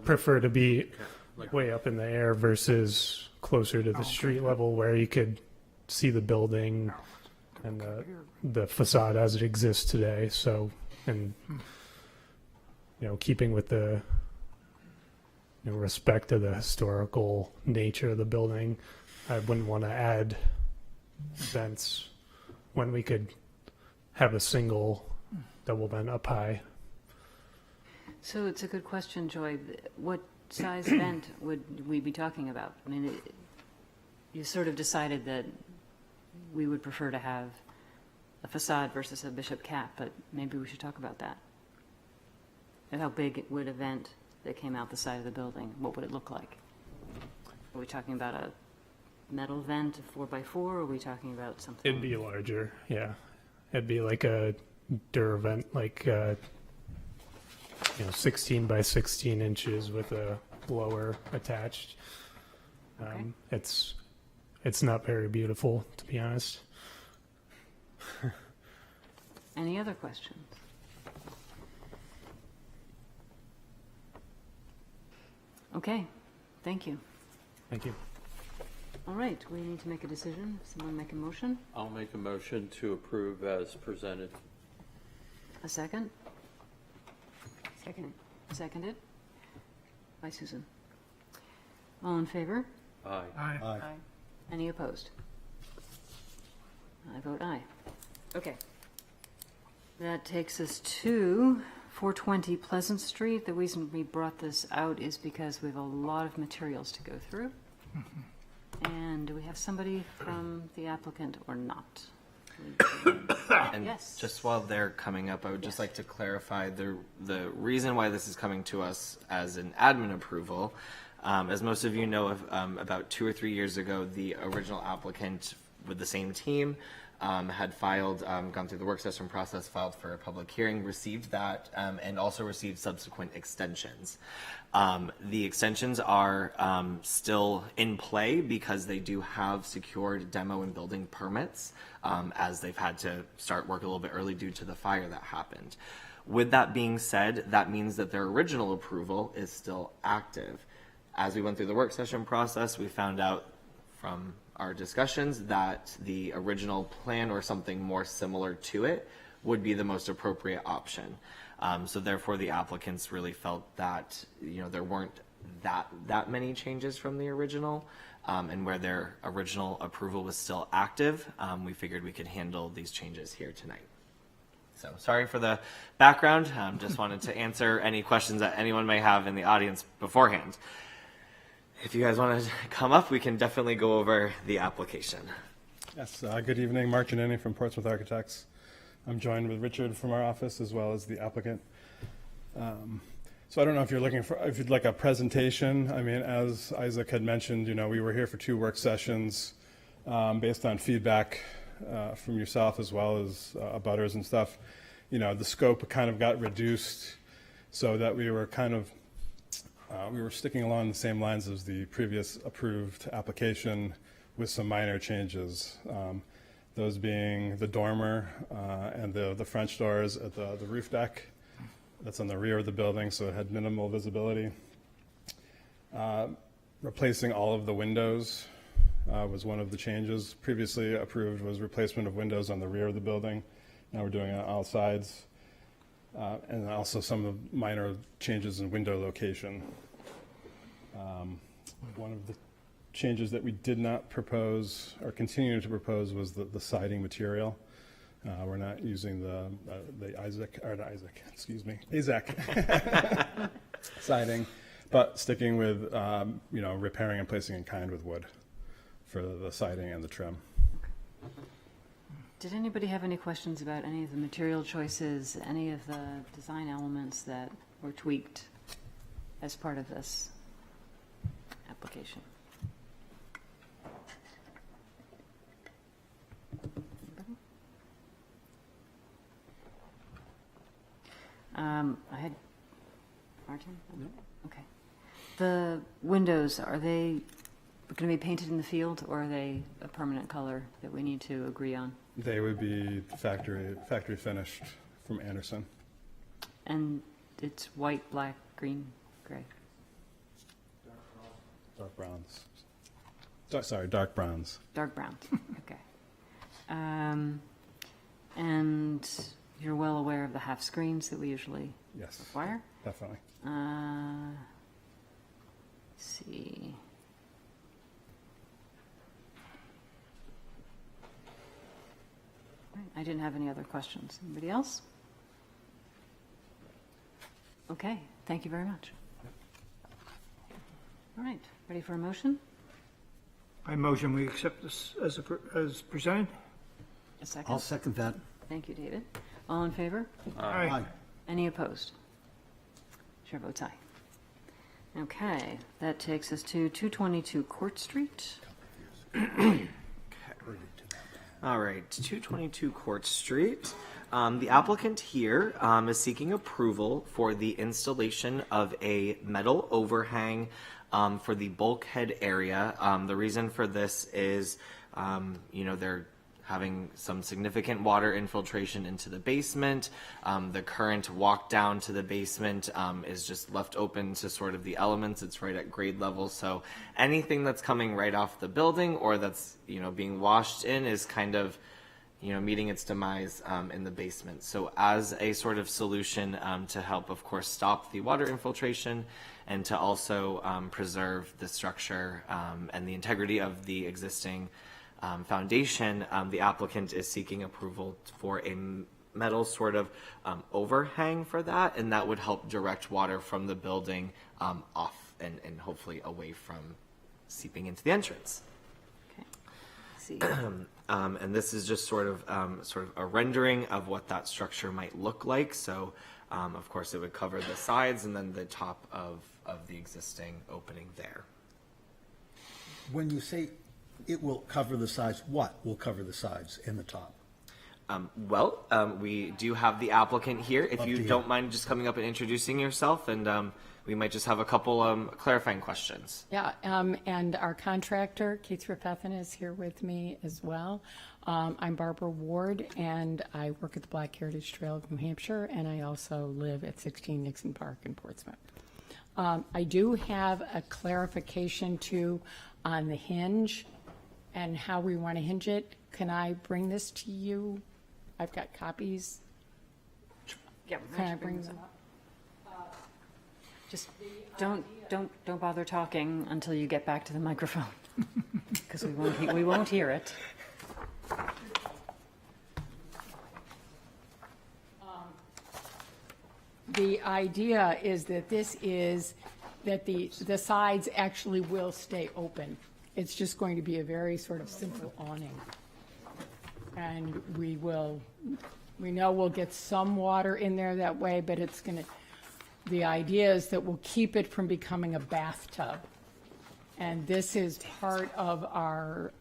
prefer to be way up in the air versus closer to the street level where you could see the building and the facade as it exists today. So, and, keeping with the respect to the historical nature of the building, I wouldn't want to add vents when we could have a single double vent up high. So it's a good question, Joy. What size vent would we be talking about? I mean, you sort of decided that we would prefer to have a facade versus a bishop cap, but maybe we should talk about that. And how big would a vent that came out the side of the building, what would it look like? Are we talking about a metal vent, a 4x4, or are we talking about something? It'd be larger, yeah. It'd be like a Dur vent, like 16 by 16 inches with a blower attached. Okay. It's not very beautiful, to be honest. Any other questions? Okay, thank you. Thank you. All right, we need to make a decision. Someone make a motion? I'll make a motion to approve as presented. A second? Second. Seconded? By Susan. All in favor? Aye. Aye. Any opposed? I vote aye. Okay. That takes us to 420 Pleasant Street. The reason we brought this out is because we have a lot of materials to go through. And do we have somebody from the applicant or not? And Yes. just while they're coming up, I would just like to clarify the reason why this is coming to us as an admin approval. As most of you know, about 2 or 3 years ago, the original applicant with the same team had filed, gone through the work session process, filed for a public hearing, received that, and also received subsequent extensions. The extensions are still in play because they do have secured demo and building permits, as they've had to start work a little bit early due to the fire that happened. With that being said, that means that their original approval is still active. As we went through the work session process, we found out from our discussions that the original plan or something more similar to it would be the most appropriate option. So therefore, the applicants really felt that, you know, there weren't that many changes from the original, and where their original approval was still active, we figured we could handle these changes here tonight. So sorry for the background. Just wanted to answer any questions that anyone may have in the audience beforehand. If you guys want to come up, we can definitely go over the application. Yes, good evening. Mark Giannini from Portsmouth Architects. I'm joined with Richard from our office as well as the applicant. So I don't know if if you'd like a presentation. I mean, as Isaac had mentioned, you know, we were here for 2 work sessions based on feedback from yourself as well as abutters and stuff. You know, the scope kind of got reduced so that we were kind of we were sticking along the same lines as the previous approved application with some minor changes. Those being the dormer and the French doors at the roof deck. That's on the rear of the building, so it had minimal visibility. Replacing all of the windows was one of the changes. Previously approved was replacement of windows on the rear of the building. Now we're doing it on all sides. And also some of the minor changes in window location. One of the changes that we did not propose or continue to propose was the siding material. We're not using the AZEK siding, but sticking with you know, repairing and placing in kind with wood for the siding and the trim. Did anybody have any questions about any of the material choices, any of the design elements that were tweaked as part of this application? Anybody? I had, Martin? No. Okay. The windows, are they going to be painted in the field, or are they a permanent color that we need to agree on? They would be factory finished from Anderson. And it's white, black, green, gray. Dark browns. Sorry, dark browns. Dark browns, okay. And you're well aware of the half screens that we usually Yes, require? definitely. Let's see. All right, I didn't have any other questions. Anybody else? Okay, thank you very much. All right, ready for a motion? I motion we accept this as presented. A second? I'll second that. Thank you, David. All in favor? Aye. Any opposed? Chair votes aye. Okay, that takes us to 222 Court Street. All right, 222 Court Street. The applicant here is seeking approval for the installation of a metal overhang for the bulkhead area. The reason for this is, you know, they're having some significant water infiltration into the basement. The current walk down to the basement is just left open to sort of the elements. It's right at grade level, so anything that's coming right off the building or that's, you know, being washed in is kind of, you know, meeting its demise in the basement. So as a sort of solution to help, of course, stop the water infiltration and to also preserve the structure and the integrity of the existing foundation, the applicant is seeking approval for a metal sort of overhang for that, and that would help direct water from the building off and hopefully away from seeping into the entrance. Okay. See. And this is just sort of a rendering of what that structure might look like. So, of course, it would cover the sides and then the top of the existing opening there. When you say it will cover the sides, what will cover the sides and the top? We do have the applicant here. If Love to you hear. don't mind just coming up and introducing yourself, and we might just have a couple clarifying questions. Yeah, and our contractor, Keith Rafethin, is here with me as well. I'm Barbara Ward, and I work at the Black Heritage Trail of New Hampshire, and I also live at 16 Nixon Park in Portsmouth. I do have a clarification too on the hinge and how we want to hinge it. Can I bring this to you? I've got copies. Yeah, Can I bring them up? Just don't bother talking until you get back to the microphone, because we won't hear it. The idea is that the sides actually will stay open. It's just going to be a very sort of simple awning. And we know we'll get some water in there that way, but the idea is that we'll keep it from becoming a bathtub. And this is part of our,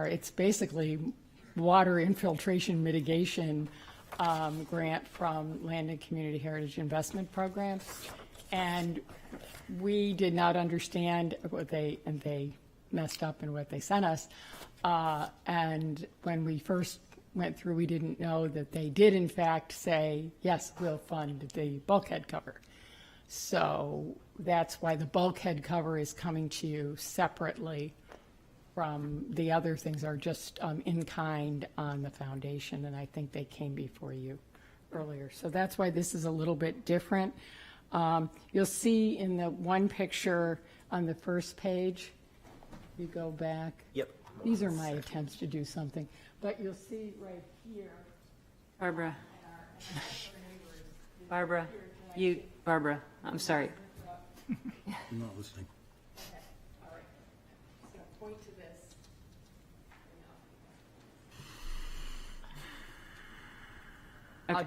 it's basically water infiltration mitigation grant from Land and Community Heritage Investment Program. And we did not understand and they messed up in what they sent us. And when we first went through, we didn't know that they did in fact say, yes, we'll fund the bulkhead cover. So that's why the bulkhead cover is coming to you separately from the other things are just in kind on the foundation, and I think they came before you earlier. So that's why this is a little bit different. You'll see in the one picture on the first page, you go back. Yep. These are my attempts to do something, but you'll see right here. Barbara, I'm sorry. I'm not listening. All right. So point to this.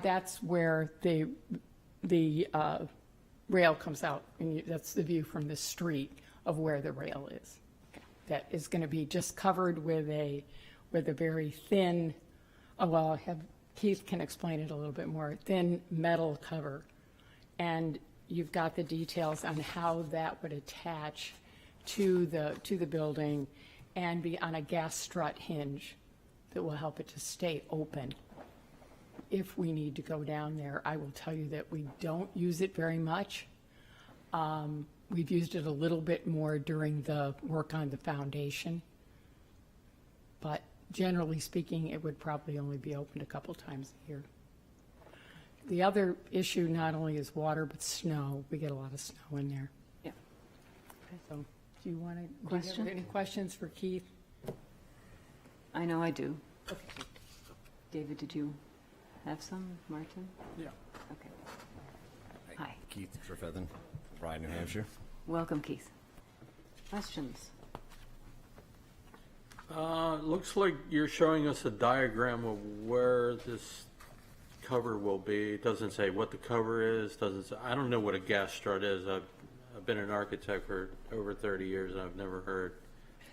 That's where the rail comes out, and that's the view from the street of where the rail is. That is going to be just covered with a very thin, Keith can explain it a little bit more, thin metal cover. And you've got the details on how that would attach to the building and be on a gas strut hinge that will help it to stay open. If we need to go down there, I will tell you that we don't use it very much. We've used it a little bit more during the work on the foundation. But generally speaking, it would probably only be opened a couple times a year. The other issue not only is water, but snow. We get a lot of snow in there. Yeah. So do you want to, Question? any questions for Keith? I know I do. Okay. David, did you have some? Martin? Yeah. Okay. Hi. Keith Trefethen, Bryan, New Hampshire. Welcome, Keith. Questions? Looks like you're showing us a diagram of where this cover will be. It doesn't say what the cover is, doesn't say, I don't know what a gas strut is. I've been an architect for over 30 years and I've never heard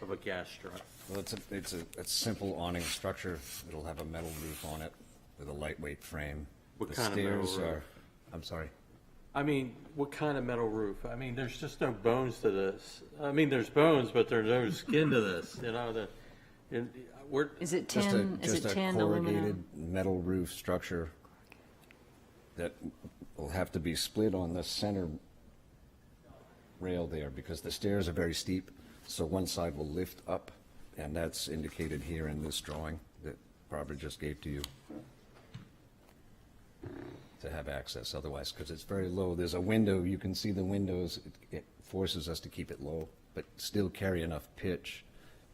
of a gas strut. Well, it's a simple awning structure. It'll have a metal roof on it with a lightweight frame. What The kind of metal stairs roof? are, I'm sorry. I mean, what kind of metal roof? I mean, there's just no bones to this. I mean, there's bones, but there's no skin to this, you know, Is it Just tin? Is it just a tin, corrugated aluminum? metal roof structure that will have to be split on the center rail there because the stairs are very steep. So one side will lift up, and that's indicated here in this drawing that Barbara just gave to you to have access otherwise, because it's very low. There's a window, you can see the windows. It forces us to keep it low, but still carry enough pitch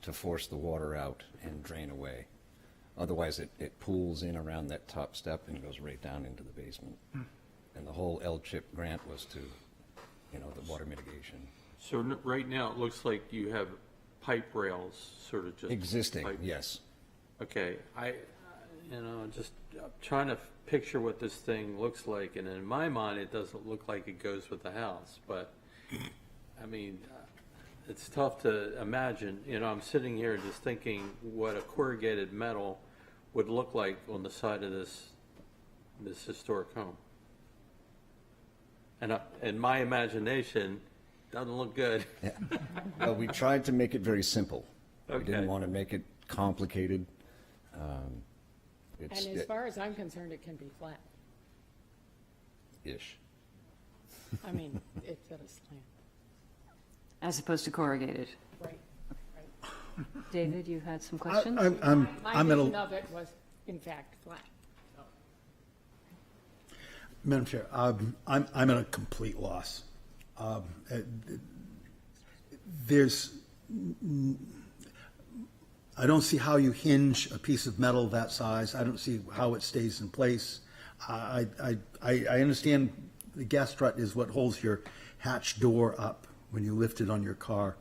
to force the water out and drain away. Otherwise, it pools in around that top step and goes right down into the basement. And the whole L-chip grant was to, you know, the water mitigation. So right now, it looks like you have pipe rails, sort of just. Existing, pipe- yes. Okay, just trying to picture what this thing looks like, and in my mind, it doesn't look like it goes with the house, but, I mean, it's tough to imagine, I'm sitting here just thinking what a corrugated metal would look like on the side of this historic home. And in my imagination, doesn't look good. Yeah. Well, we tried to make it very simple. We Okay. didn't want to make it complicated. And It's as far as I'm concerned, it can be flat. ish. I mean, it's at a slant. As opposed to corrugated. Right. David, you had some questions? My I'm at vision a, of it was, in fact, flat. Madam Chair, I'm at a complete loss. I don't see how you hinge a piece of metal that size. I don't see how it stays in place. I understand the gas strut is what holds your hatch door up when you lift it on your car,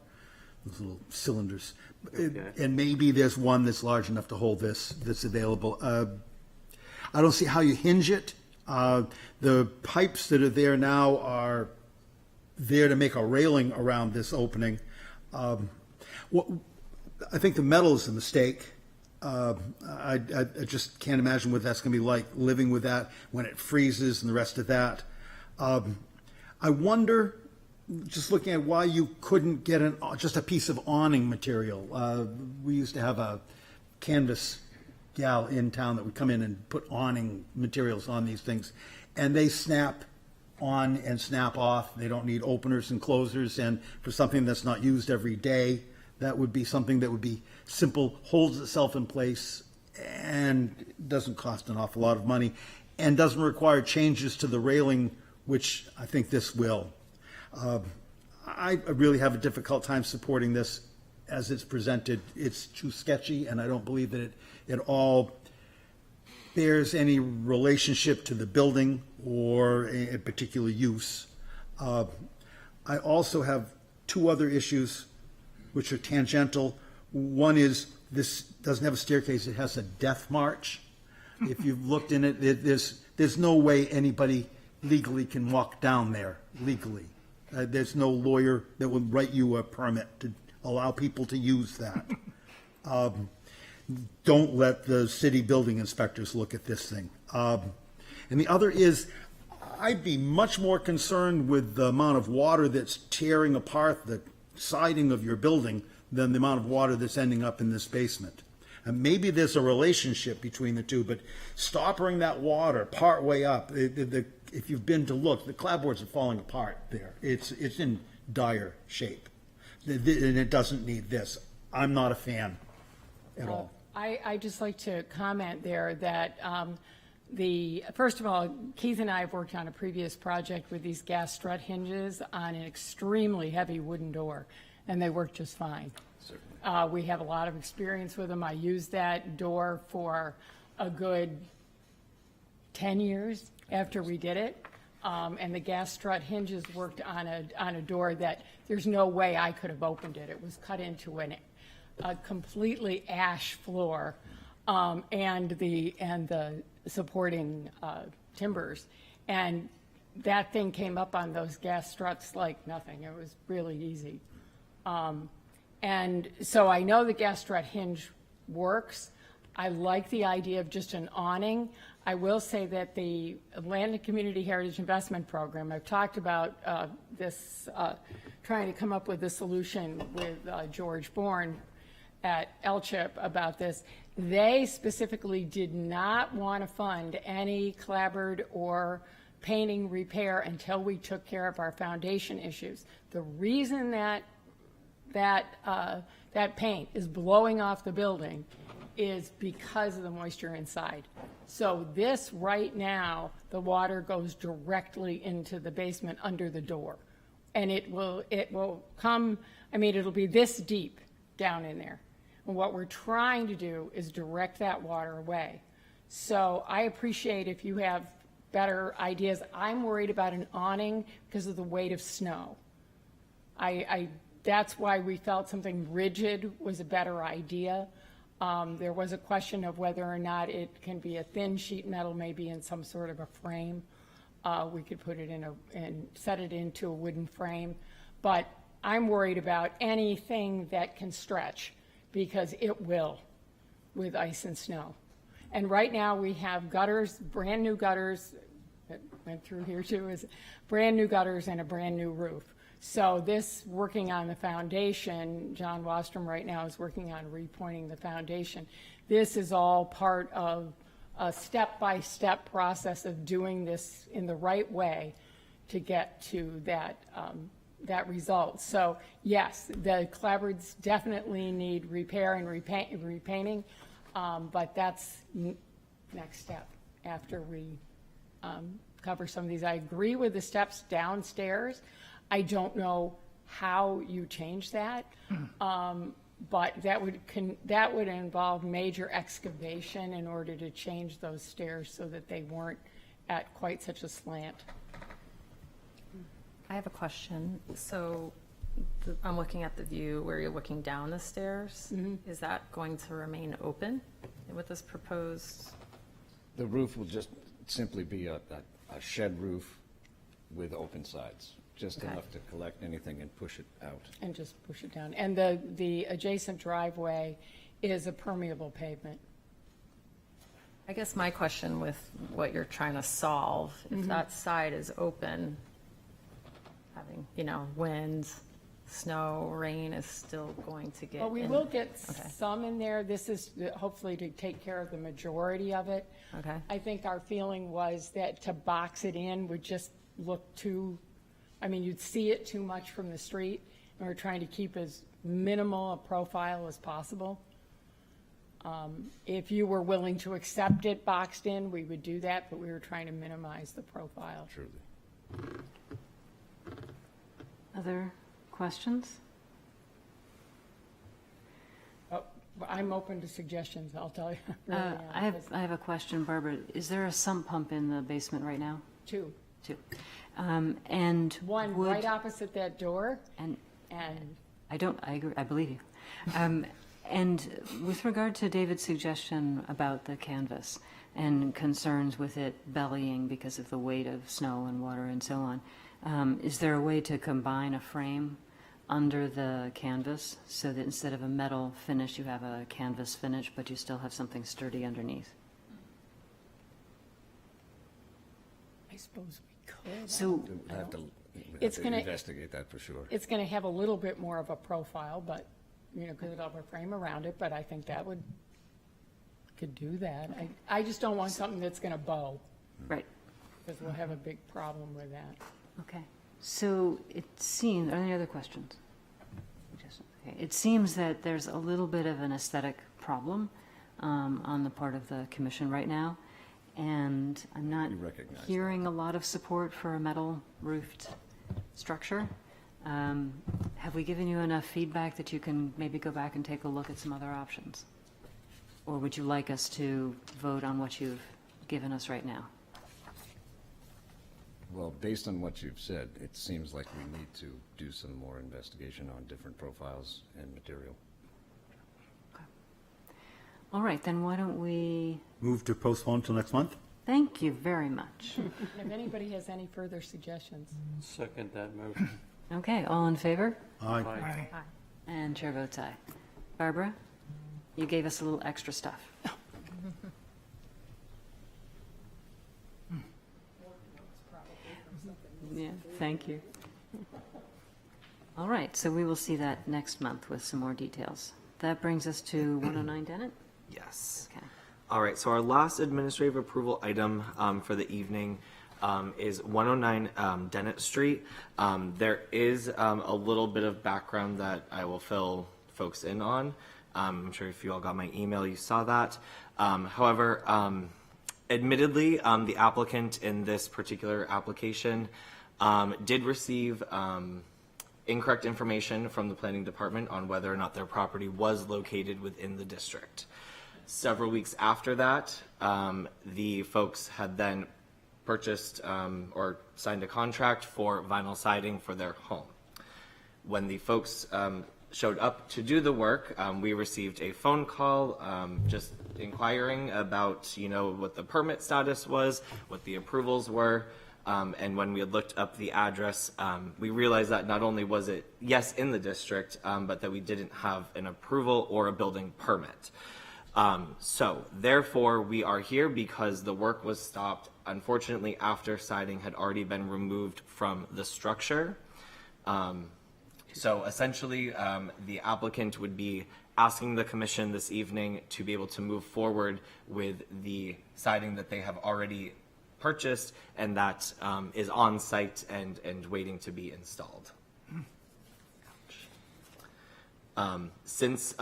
those little cylinders. Okay. And maybe there's one that's large enough to hold this that's available. I don't see how you hinge it. The pipes that are there now are there to make a railing around this opening. I think the metal is a mistake. I just can't imagine what that's going to be like, living with that when it freezes and the rest of that. I wonder, just looking at why you couldn't get just a piece of awning material. We used to have a canvas gal in town that would come in and put awning materials on these things, and they snap on and snap off. They don't need openers and closers, and for something that's not used every day, that would be something that would be simple, holds itself in place, and doesn't cost an awful lot of money, and doesn't require changes to the railing, which I think this will. I really have a difficult time supporting this as it's presented. It's too sketchy, and I don't believe that it all bears any relationship to the building or a particular use. I also have two other issues which are tangential. One is this doesn't have a staircase, it has a death march. If you've looked in it, there's no way anybody legally can walk down there legally. There's no lawyer that would write you a permit to allow people to use that. Don't let the city building inspectors look at this thing. And the other is, I'd be much more concerned with the amount of water that's tearing apart the siding of your building than the amount of water that's ending up in this basement. And maybe there's a relationship between the two, but stopping that water part way up, if you've been to look, the clapboards are falling apart there. It's in dire shape. And it doesn't need this. I'm not a fan at all. I just like to comment there that first of all, Keith and I have worked on a previous project with these gas strut hinges on an extremely heavy wooden door, and they work just fine. We have a lot of experience with them. I used that door for a good 10 years after we did it. And the gas strut hinges worked on a door that there's no way I could have opened it. It was cut into a completely ash floor, and the supporting timbers, and that thing came up on those gas struts like nothing. It was really easy. And so I know the gas strut hinge works. I like the idea of just an awning. I will say that the Land and Community Heritage Investment Program, I've talked about this, trying to come up with a solution with George Bourne at LCHIP about this. They specifically did not want to fund any clapboard or painting repair until we took care of our foundation issues. The reason that paint is blowing off the building is because of the moisture inside. So this right now, the water goes directly into the basement under the door. And it will come, I mean, it'll be this deep down in there. And what we're trying to do is direct that water away. So I appreciate if you have better ideas. I'm worried about an awning because of the weight of snow. That's why we felt something rigid was a better idea. There was a question of whether or not it can be a thin sheet metal, maybe in some sort of a frame. We could put it and set it into a wooden frame. But I'm worried about anything that can stretch, because it will with ice and snow. And right now we have gutters, brand new gutters, that went through here too, is brand new gutters and a brand new roof. So this, working on the foundation, John Wostrom right now is working on repointing the foundation. This is all part of a step-by-step process of doing this in the right way to get to that, that result. So yes, the clapboards definitely need repair and repainting, but that's next step after we cover some of these. I agree with the steps downstairs. I don't know how you change that, but that would involve major excavation in order to change those stairs so that they weren't at quite such a slant. I have a question. So I'm looking at the view where you're looking down the stairs. Is that going to remain open with this proposed? The roof will just simply be a shed roof with open sides, just Okay. enough to collect anything and push it out. And just push it down. And the adjacent driveway is a permeable pavement. I guess my question with what you're trying to solve, if that side is open, having, winds, snow, rain is still going to get Well, we in. will get Okay. some in there. This is hopefully to take care of the majority of it. Okay. I think our feeling was that to box it in would just look too, you'd see it too much from the street, and we're trying to keep as minimal a profile as possible. If you were willing to accept it boxed in, we would do that, but we were trying to minimize the profile. Truly. Other questions? Oh, but I'm open to suggestions, I'll tell you. Really am, because I have a question, Barbara. Is there a sump pump in the basement right now? Two. Two. And One would- right opposite that door, And and I agree, I believe you. And with regard to David's suggestion about the canvas and concerns with it bellying because of the weight of snow and water and so on, is there a way to combine a frame under the canvas so that instead of a metal finish, you have a canvas finish, but you still have something sturdy underneath? I suppose we could. So, We'll have to It's gonna- investigate that for sure. It's going to have a little bit more of a profile, but, because it'll have a frame around it, but I think that could do that. I just don't want something that's going to bow, right. because we'll have a big problem with that. Okay, so are there any other questions? Okay. It seems that there's a little bit of an aesthetic problem on the part of the commission right now, and I'm not We recognize that. hearing a lot of support for a metal roofed structure. Have we given you enough feedback that you can maybe go back and take a look at some other options? Or would you like us to vote on what you've given us right now? Well, based on what you've said, it seems like we need to do some more investigation on different profiles and material. All right, then why don't we, Move to postpone till next month? thank you very much. And if anybody has any further suggestions. Second that motion. Okay, all in favor? Aye. Aye. And chair votes aye. Barbara, you gave us a little extra stuff. Yeah, thank you. All right, so we will see that next month with some more details. That brings us to 109 Dennett? Yes. Okay. All right, so our last administrative approval item for the evening is 109 Dennett Street. There is a little bit of background that I will fill folks in on. I'm sure if you all got my email, you saw that. However, admittedly, the applicant in this particular application did receive incorrect information from the planning department on whether or not their property was located within the district. Several weeks after that, the folks had then purchased or signed a contract for vinyl siding for their home. When the folks showed up to do the work, we received a phone call just inquiring about, what the permit status was, what the approvals were. And when we had looked up the address, we realized that not only was it, yes, in the district, but that we didn't have an approval or a building permit. So therefore, we are here because the work was stopped, unfortunately, after siding had already been removed from the structure. So essentially, the applicant would be asking the commission this evening to be able to move forward with the siding that they have already purchased and that is on site and waiting to be installed. Since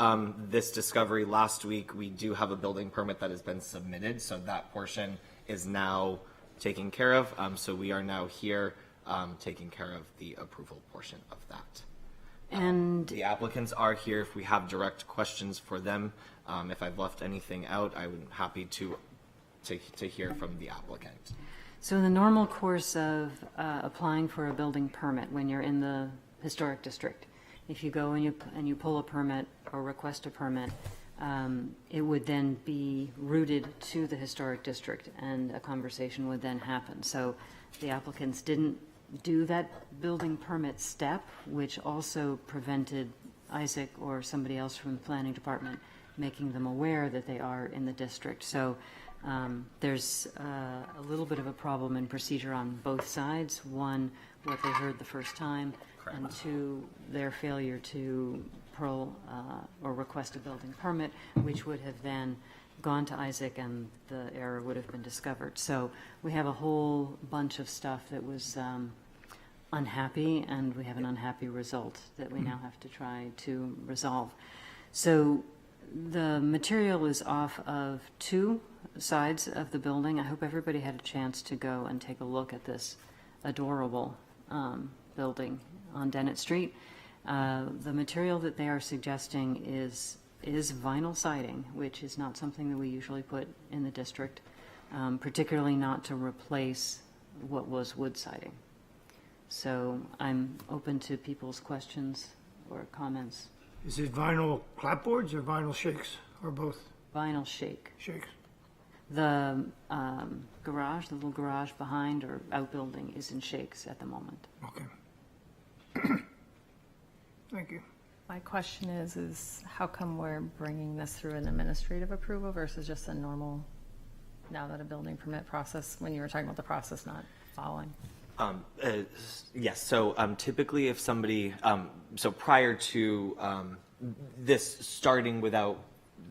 this discovery last week, we do have a building permit that has been submitted, so that portion is now taken care of. So we are now here taking care of the approval portion of that. And The applicants are here if we have direct questions for them. If I've left anything out, I would be happy to hear from the applicant. so the normal course of applying for a building permit when you're in the historic district, if you go and you pull a permit or request a permit, it would then be routed to the historic district and a conversation would then happen. So the applicants didn't do that building permit step, which also prevented Isaac or somebody else from the planning department making them aware that they are in the district. So there's a little bit of a problem in procedure on both sides. One, what they heard the first time, and two, their failure to pull or request a building permit, which would have then gone to Isaac and the error would have been discovered. So we have a whole bunch of stuff that was unhappy, and we have an unhappy result that we now have to try to resolve. So the material is off of two sides of the building. I hope everybody had a chance to go and take a look at this adorable building on Dennett Street. The material that they are suggesting is vinyl siding, which is not something that we usually put in the district, particularly not to replace what was wood siding. So I'm open to people's questions or comments. Is it vinyl clapboards or vinyl shakes, or both Vinyl shake. shakes? The garage, the little garage behind or outbuilding is in shakes at the moment. Okay. Thank you. My question is how come we're bringing this through an administrative approval versus just a normal, now that a building permit process, when you were talking about the process not following? Yes, so typically if somebody, so prior to this starting without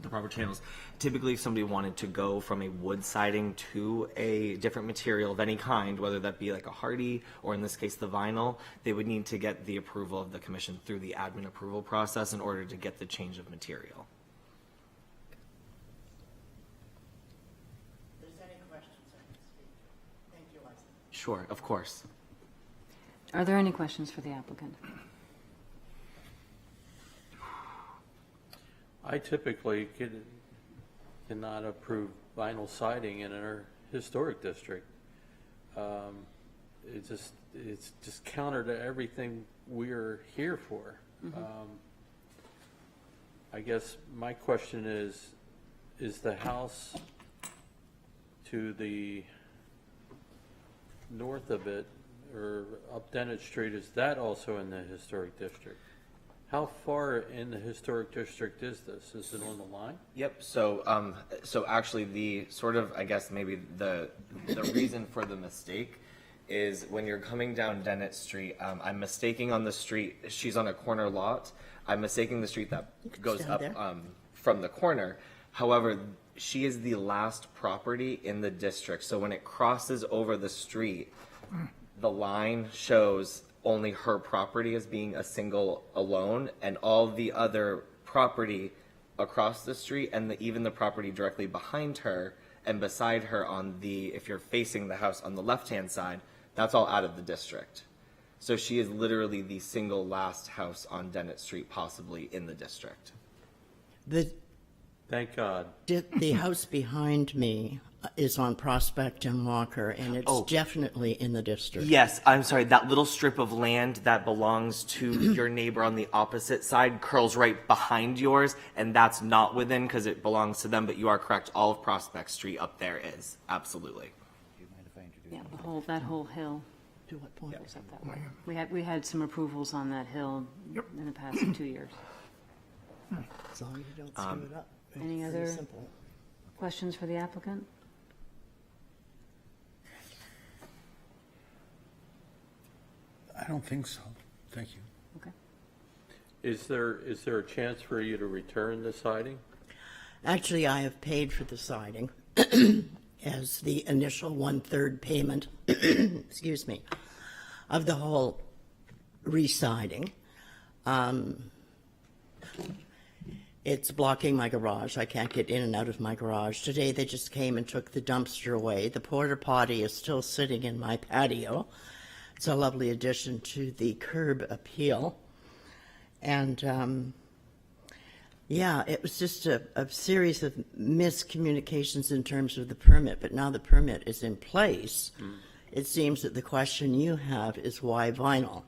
the proper channels, typically if somebody wanted to go from a wood siding to a different material of any kind, whether that be like a hardy or in this case the vinyl, they would need to get the approval of the commission through the admin approval process in order to get the change of material. If there's any questions, I can speak. Thank you, Isaac. Sure, of course. Are there any questions for the applicant? I typically cannot approve vinyl siding in our historic district. It's just counter to everything we're here for. I guess my question is the house to the north of it, or up Dennett Street, is that also in the historic district? How far in the historic district is this? Is it on the line? Yep. So, so actually, the sort of, I guess, maybe the reason for the mistake is when you're coming down Dennett Street. I'm mistaking on the street. She's on a corner lot. I'm mistaking the street that goes up from the corner. However, she is the last property in the district. So when it crosses over the street, the line shows only her property as being a single alone, and all the other property across the street and even the property directly behind her and beside her on the, if you're facing the house on the left-hand side, that's all out of the district. So she is literally the single last house on Dennett Street possibly in the district. Thank God. The house behind me is on Prospect and Walker, and it's definitely in the district. Yes, I'm sorry, that little strip of land that belongs to your neighbor on the opposite side curls right behind yours, and that's not within because it belongs to them, but you are correct, all of Prospect Street up there is, absolutely. Yeah, that whole hill. To what point? Goes up that way. We had some approvals on that hill in the past 2 years. As long as you don't screw it up. Any It's other pretty simple. questions for the applicant? I don't think so. Thank you. Okay. Is there a chance for you to return the siding? Actually, I have paid for the siding as the initial 1/3 payment, excuse me, of the whole re-siding. It's blocking my garage. I can't get in and out of my garage. Today, they just came and took the dumpster away. The porta potty is still sitting in my patio. It's a lovely addition to the curb appeal. And, yeah, it was just a series of miscommunications in terms of the permit, but now the permit is in place. It seems that the question you have is why vinyl?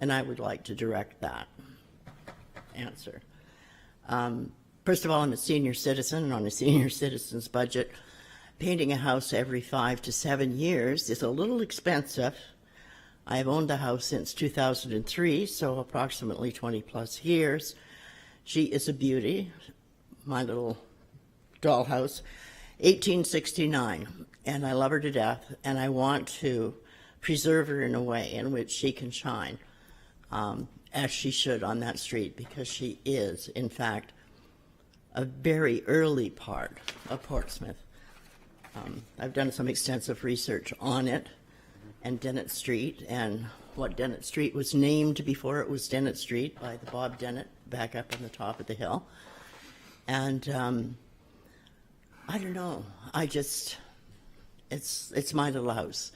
And I would like to direct that answer. First of all, I'm a senior citizen, and on a senior citizen's budget, painting a house every 5 to 7 years is a little expensive. I have owned the house since 2003, so approximately 20 plus years. She is a beauty, my little dollhouse, 1869, and I love her to death, and I want to preserve her in a way in which she can shine, as she should on that street, because she is, in fact, a very early part of Portsmouth. I've done some extensive research on it and Dennett Street and what Dennett Street was named before it was Dennett Street by the Bob Dennett back up on the top of the hill. And I don't know, it's my little house.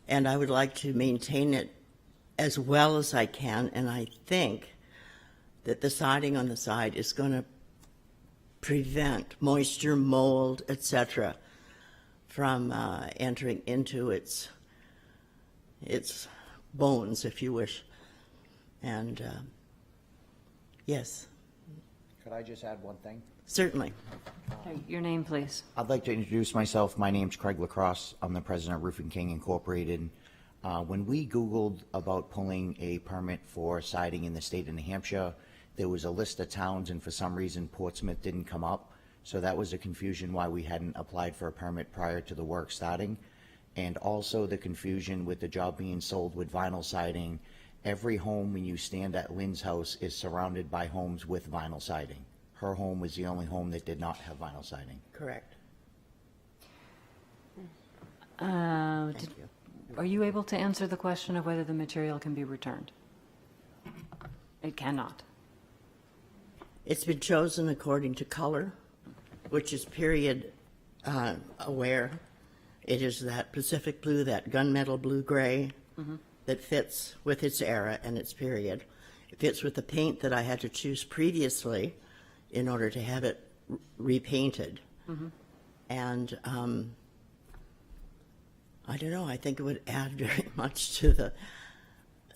And I would like to maintain it as well as I can, and I think that the siding on the side is going to prevent moisture, mold, etc., from entering into its bones, if you wish. And yes, Could I just add one thing? certainly. Okay, your name, please. I'd like to introduce myself. My name's Craig Lacrosse. I'm the president of Roofing King Incorporated. When we Googled about pulling a permit for siding in the state of New Hampshire, there was a list of towns, and for some reason Portsmouth didn't come up. So that was the confusion why we hadn't applied for a permit prior to the work starting. And also the confusion with the job being sold with vinyl siding. Every home when you stand at Lynn's house is surrounded by homes with vinyl siding. Her home was the only home that did not have vinyl siding. Correct. Are you able to answer the question of whether the material can be returned? It cannot. It's been chosen according to color, which is period aware. It is that Pacific blue, that gunmetal blue-gray that fits with its era and its period. It fits with the paint that I had to choose previously in order to have it repainted. And I don't know, I think it would add very much to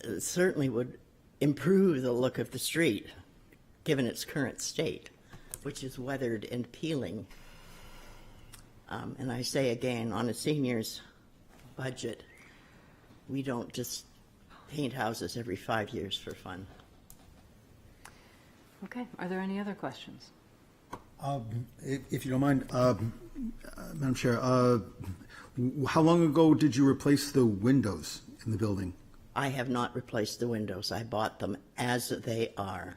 it certainly would improve the look of the street, given its current state, which is weathered and peeling. And I say again, on a senior's budget, we don't just paint houses every 5 years for fun. Okay, are there any other questions? If you don't mind, Madam Chair, how long ago did you replace the windows in the building? I have not replaced the windows. I bought them as they are.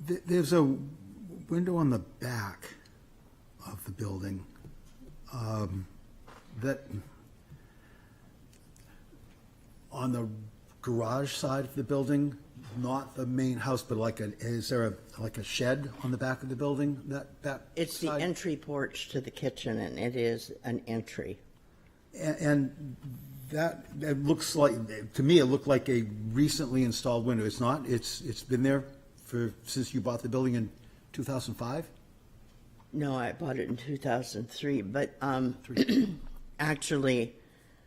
There's a window on the back of the building that on the garage side of the building, not the main house, but is there a shed on the back of the building? It's the entry porch to the kitchen, and it is an entry. And that looks like, to me, it looked like a recently installed window. It's not. It's been there since you bought the building in 2005? No, I bought it in 2003, but actually,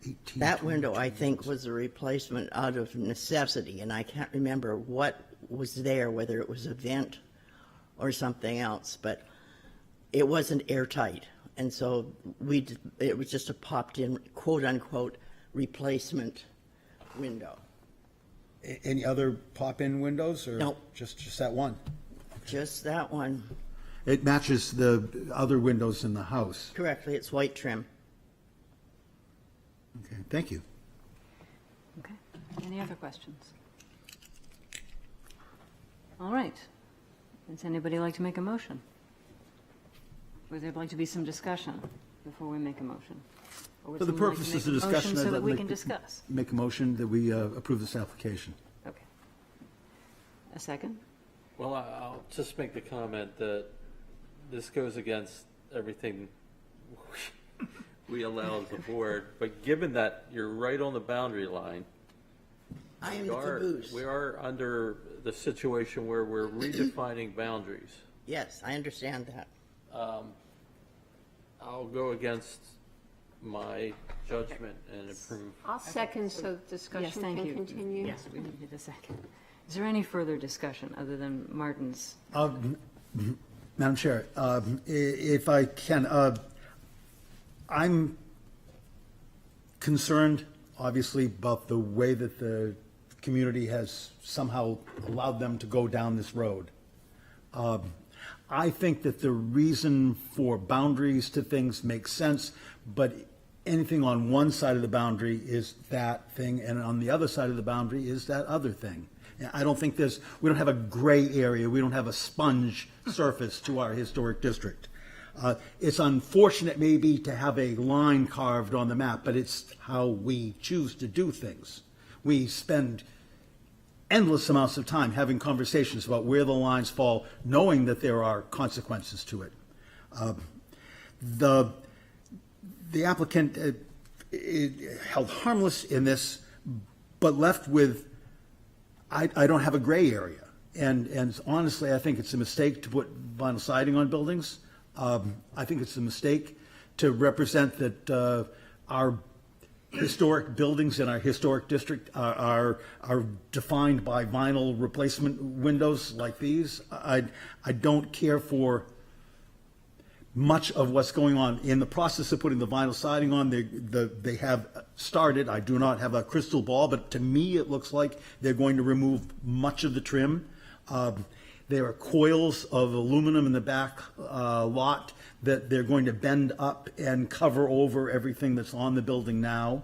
18, that window, 22 I think, was a replacement out of necessity, and I can't remember what was there, whether it was a vent or something else, but it wasn't airtight. And so it was just a popped-in, quote-unquote, replacement window. Any other pop-in windows, or Nope. just that one? Just that one. It matches the other windows in the house. Correctly, it's white trim. Okay, thank you. Okay. Any other questions? All right. Does anybody like to make a motion? Would there like to be some discussion before we make a motion? Or would For the someone like to purposes make of a motion discussion, so I'd that like we to can discuss? Make a motion that we approve this application. Okay. A second? Well, I'll just make the comment that this goes against everything we allow as a board, but given that you're right on the boundary line, I am the caboose. we are under the situation where we're redefining boundaries. Yes, I understand that. I'll go against my judgment and approve. I'll second so Yes, discussion thank can you. continue. Yes, we need a second. Is there any further discussion other than Martin's? Madam Chair, if I can, I'm concerned, obviously, about the way that the community has somehow allowed them to go down this road. I think that the reason for boundaries to things makes sense, but anything on one side of the boundary is that thing, and on the other side of the boundary is that other thing. I don't think we don't have a gray area, we don't have a sponge surface to our historic district. It's unfortunate maybe to have a line carved on the map, but it's how we choose to do things. We spend endless amounts of time having conversations about where the lines fall, knowing that there are consequences to it. The applicant held harmless in this, but left with, I don't have a gray area. And honestly, I think it's a mistake to put vinyl siding on buildings. I think it's a mistake to represent that our historic buildings in our historic district are defined by vinyl replacement windows like these. I don't care for much of what's going on in the process of putting the vinyl siding on. They have started. I do not have a crystal ball, but to me it looks like they're going to remove much of the trim. There are coils of aluminum in the back lot that they're going to bend up and cover over everything that's on the building now.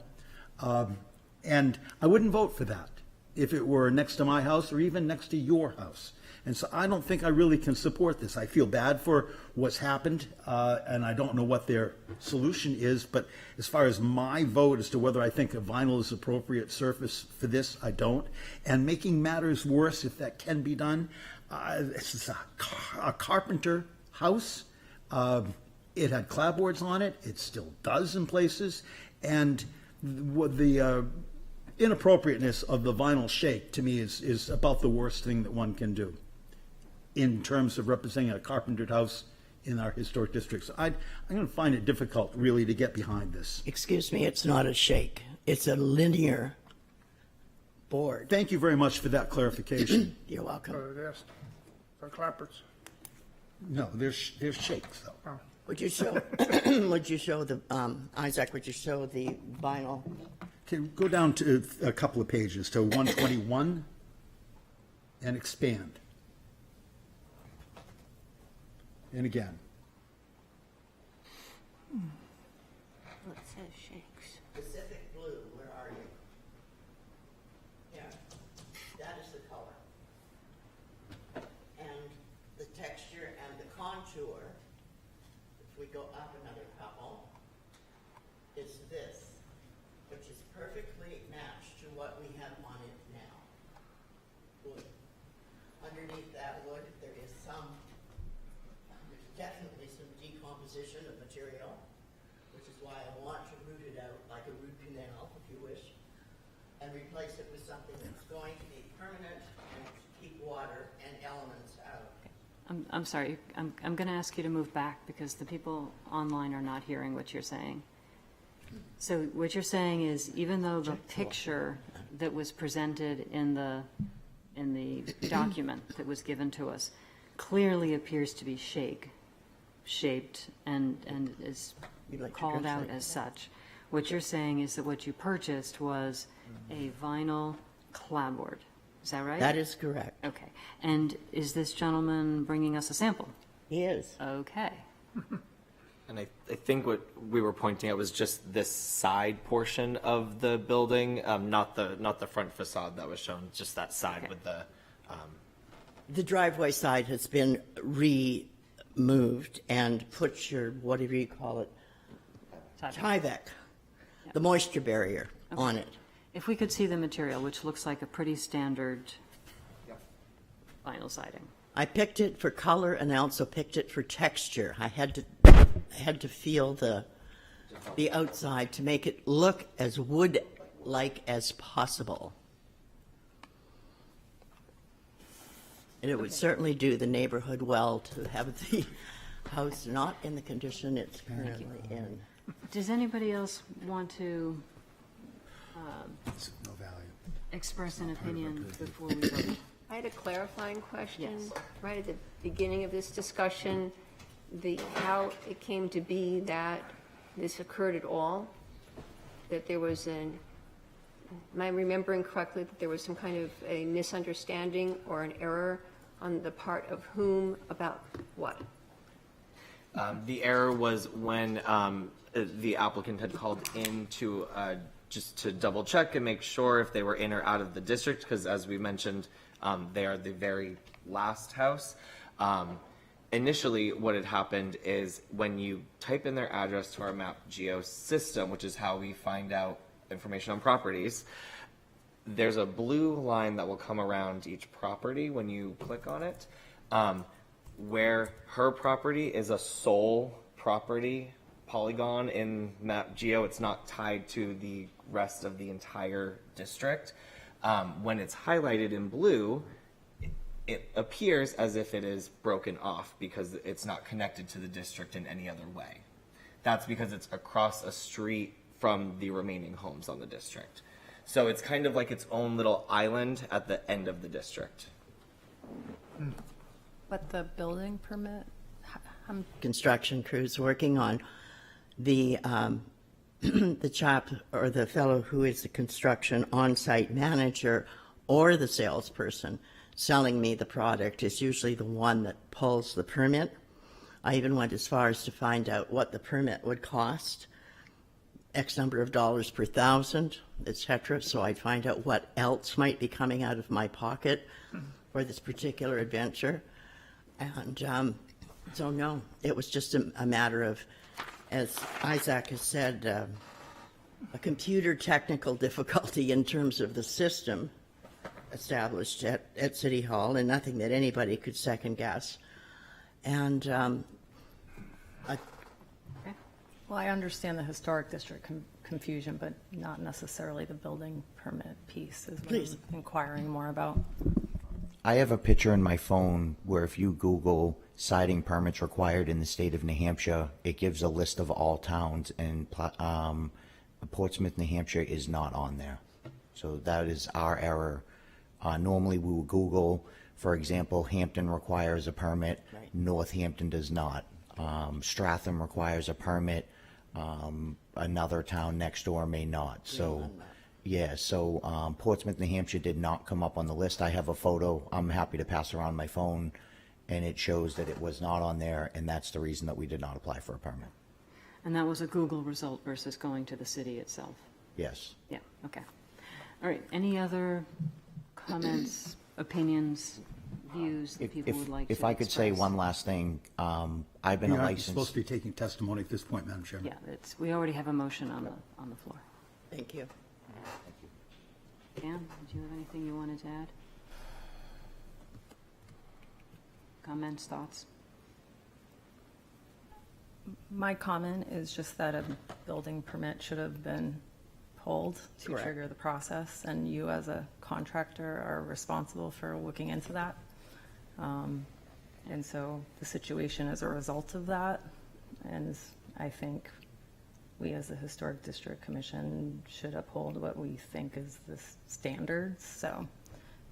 And I wouldn't vote for that if it were next to my house or even next to your house. And so I don't think I really can support this. I feel bad for what's happened, and I don't know what their solution is. But as far as my vote as to whether I think a vinyl is appropriate surface for this, I don't. And making matters worse, if that can be done, this is a carpenter house. It had clapboards on it. It still does in places. And the inappropriateness of the vinyl shake, to me, is about the worst thing that one can do in terms of representing a carpentered house in our historic districts. I'm going to find it difficult, really, to get behind this. Excuse me, it's not a shake. It's a linear board. Thank you very much for that clarification. You're welcome. For clappers. No, there's shakes, though. Would you show, would you show the, Isaac, would you show the vinyl? Okay, go down to a couple of pages to 121 and expand. And again. Well, it says shakes. Pacific blue, where are you? Yeah, that is the color. And the texture and the contour, if we go up another couple, is this, which is perfectly matched to what we have on it now. Wood. Underneath that wood, there is definitely some decomposition of material, which is why I want to root it out like if you wish, and replace it with something that's going to be permanent and keep water and elements out. I'm sorry, I'm going to ask you to move back because the people online are not hearing what you're saying. So what you're saying is even though the picture that was presented in the document that was given to us clearly appears to be shaped and is You'd like to called dress out like as that? such, what you're saying is that what you purchased was a vinyl clapboard. Is that right? That is correct. Okay. And is this gentleman bringing us a sample? He is. Okay. And I think what we were pointing at was just this side portion of the building, not the front facade that was shown, just that side with the, The driveway side has been removed and put your, whatever you call it, Tyvek, the moisture barrier on it. If we could see the material, which looks like a pretty standard vinyl siding. I picked it for color and I also picked it for texture. I had to feel the outside to make it look as wood-like as possible. And it would certainly do the neighborhood well to have the house not in the condition it's currently in. Does anybody else want to No value. express an opinion before we vote? I had a clarifying question. Yes. Right at the beginning of this discussion, how it came to be that this occurred at all, that there was am I remembering correctly that there was some kind of a misunderstanding or an error on the part of whom about what? the error was when the applicant had called in to just to double check and make sure if they were in or out of the district, because as we mentioned, they are the very last house. Initially, what had happened is when you type in their address to our MapGeo system, which is how we find out information on properties, there's a blue line that will come around each property when you click on it, where her property is a sole property polygon in MapGeo. It's not tied to the rest of the entire district. When it's highlighted in blue, it appears as if it is broken off because it's not connected to the district in any other way. That's because it's across a street from the remaining homes on the district. So it's kind of like its own little island at the end of the district. But the building permit, Construction crews working on the the chap or the fellow who is the construction on-site manager or the salesperson selling me the product is usually the one that pulls the permit. I even went as far as to find out what the permit would cost, X number of dollars per thousand, etc. So I'd find out what else might be coming out of my pocket for this particular adventure. And so no, it was just a matter of, as Isaac has said, a computer technical difficulty in terms of the system established at City Hall, and nothing that anybody could second guess. And well, I understand the historic district confusion, but not necessarily the building permit piece is what Please. I'm inquiring more about. I have a picture in my phone where if you Google siding permits required in the state of New Hampshire, it gives a list of all towns, and Portsmouth, New Hampshire is not on there. So that is our error. Normally we would Google, for example, Hampton requires a permit, Right. Northampton does not. Stratham requires a permit, another town next door may not. So, yeah, so Portsmouth, New Hampshire did not come up on the list. I have a photo, I'm happy to pass around my phone, and it shows that it was not on there, and that's the reason that we did not apply for a permit. And that was a Google result versus going to the city itself? Yes. Yeah, okay. All right, any other comments, opinions, views that people would like to If I could say express? one last thing, I've been a You're not licensed. supposed to be taking testimony at this point, Madam Chairman. Yeah, we already have a motion on the floor. thank you. Dan, did you have anything you wanted to add? Comments, thoughts? My comment is just that a building permit should have been hold to Correct. trigger the process, and you as a contractor are responsible for looking into that. And so the situation as a result of that, and I think we as the Historic District Commission should uphold what we think is the standards. So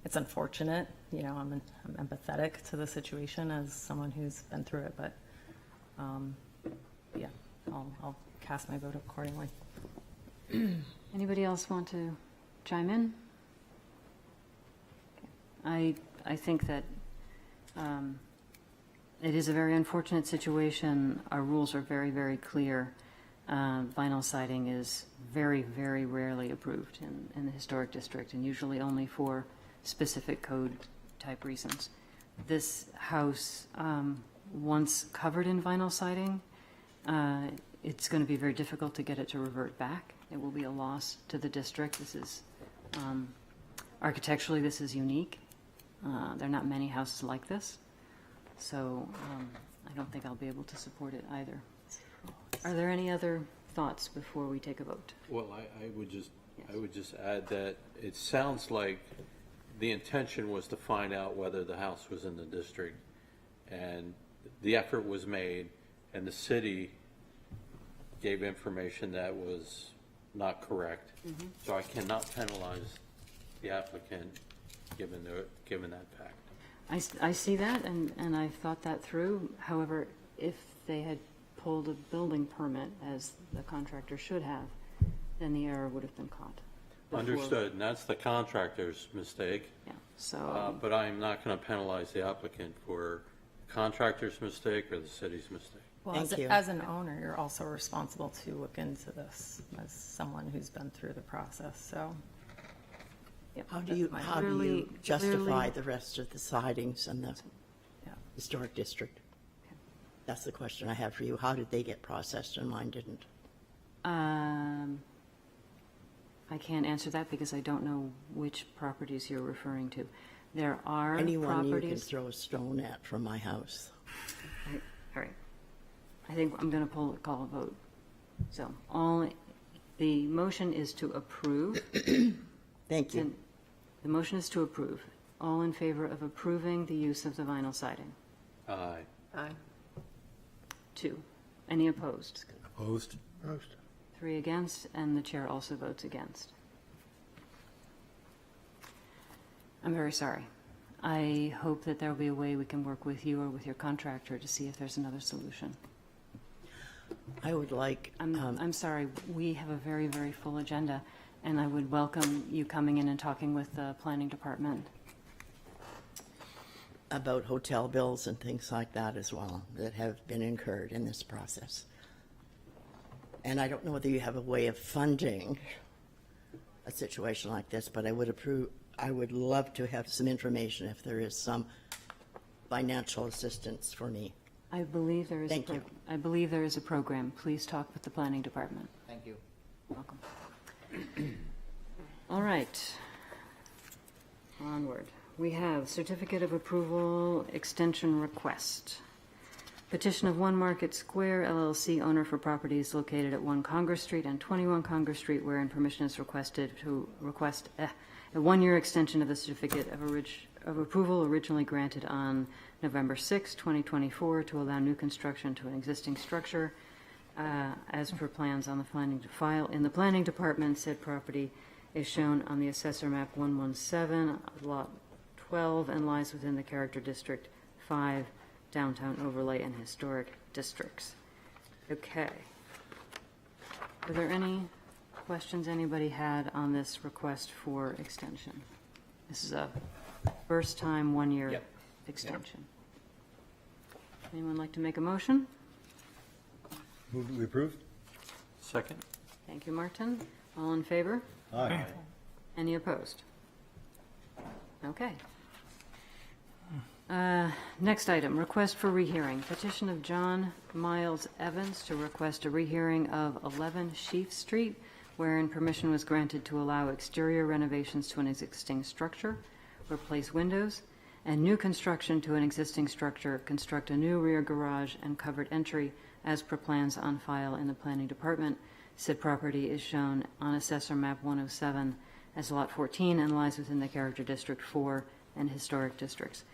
it's unfortunate, you know, I'm empathetic to the situation as someone who's been through it, but yeah, I'll cast my vote accordingly. Anybody else want to chime in? Okay. I think that it is a very unfortunate situation. Our rules are very, very clear. Vinyl siding is very, very rarely approved in the historic district, and usually only for specific code type reasons. This house, once covered in vinyl siding, it's going to be very difficult to get it to revert back. It will be a loss to the district. This is, architecturally, this is unique. There are not many houses like this. So I don't think I'll be able to support it either. Are there any other thoughts before we take a vote? Well, I would just add that it sounds like the intention was to find out whether the house was in the district, and the effort was made, and the city gave information that was not correct. So I cannot penalize the applicant given that fact. I see that, and I've thought that through. However, if they had pulled a building permit, as the contractor should have, then the error would have been caught. before- Understood, and that's the contractor's mistake. Yeah, so, But I'm not going to penalize the applicant for contractor's mistake or the city's mistake. Well, Thank you. as an owner, you're also responsible to look into this as someone who's been through the process, so. yep. How do you Clearly- justify clearly- the rest of the sidings in the Yeah. historic district? That's the question I have for you. How did they get processed and mine didn't? I can't answer that because I don't know which properties you're referring to. There are Anyone you can properties. throw a stone at from my house. All right. I think I'm going to call a vote. So the motion is to approve. Thank you. And the motion is to approve. All in favor of approving the use of the vinyl siding? Aye. Aye. 2. Any opposed? Opposed? 3 against, and the chair also votes against. I'm very sorry. I hope that there will be a way we can work with you or with your contractor to see if there's another solution. I would like, I'm sorry, we have a very, very full agenda, and I would welcome you coming in and talking with the planning department. about hotel bills and things like that as well that have been incurred in this process. And I don't know whether you have a way of funding a situation like this, but I would love to have some information if there is some financial assistance for me. I believe there is Thank you. I believe there is a program. Please talk with the planning department. Thank you. Welcome. All right. Onward. We have certificate of approval extension request. Petition of One Market Square LLC, owner for properties located at 1 Congress Street and 21 Congress Street, wherein permission is requested to request a 1-year extension of the certificate of approval originally granted on November 6, 2024, to allow new construction to an existing structure. As per plans on the file in the planning department, said property is shown on the assessor map 117, lot 12, and lies within the character district 5, downtown overlay and historic districts. Okay. Are there any questions anybody had on this request for extension? This is a first time 1-year extension. Anyone like to make a motion? Move that we approve? Second? Thank you, Martin. All in favor? Aye. Any opposed? Okay. Next item, request for rehearing. Petition of John Miles Evans to request a rehearing of 11 Sheath Street, wherein permission was granted to allow exterior renovations to an existing structure, replace windows, and new construction to an existing structure, construct a new rear garage and covered entry as per plans on file in the planning department Said property is shown on Assessor Map 107 as Lot 14 and lies within the Character District 4 and Historic Districts.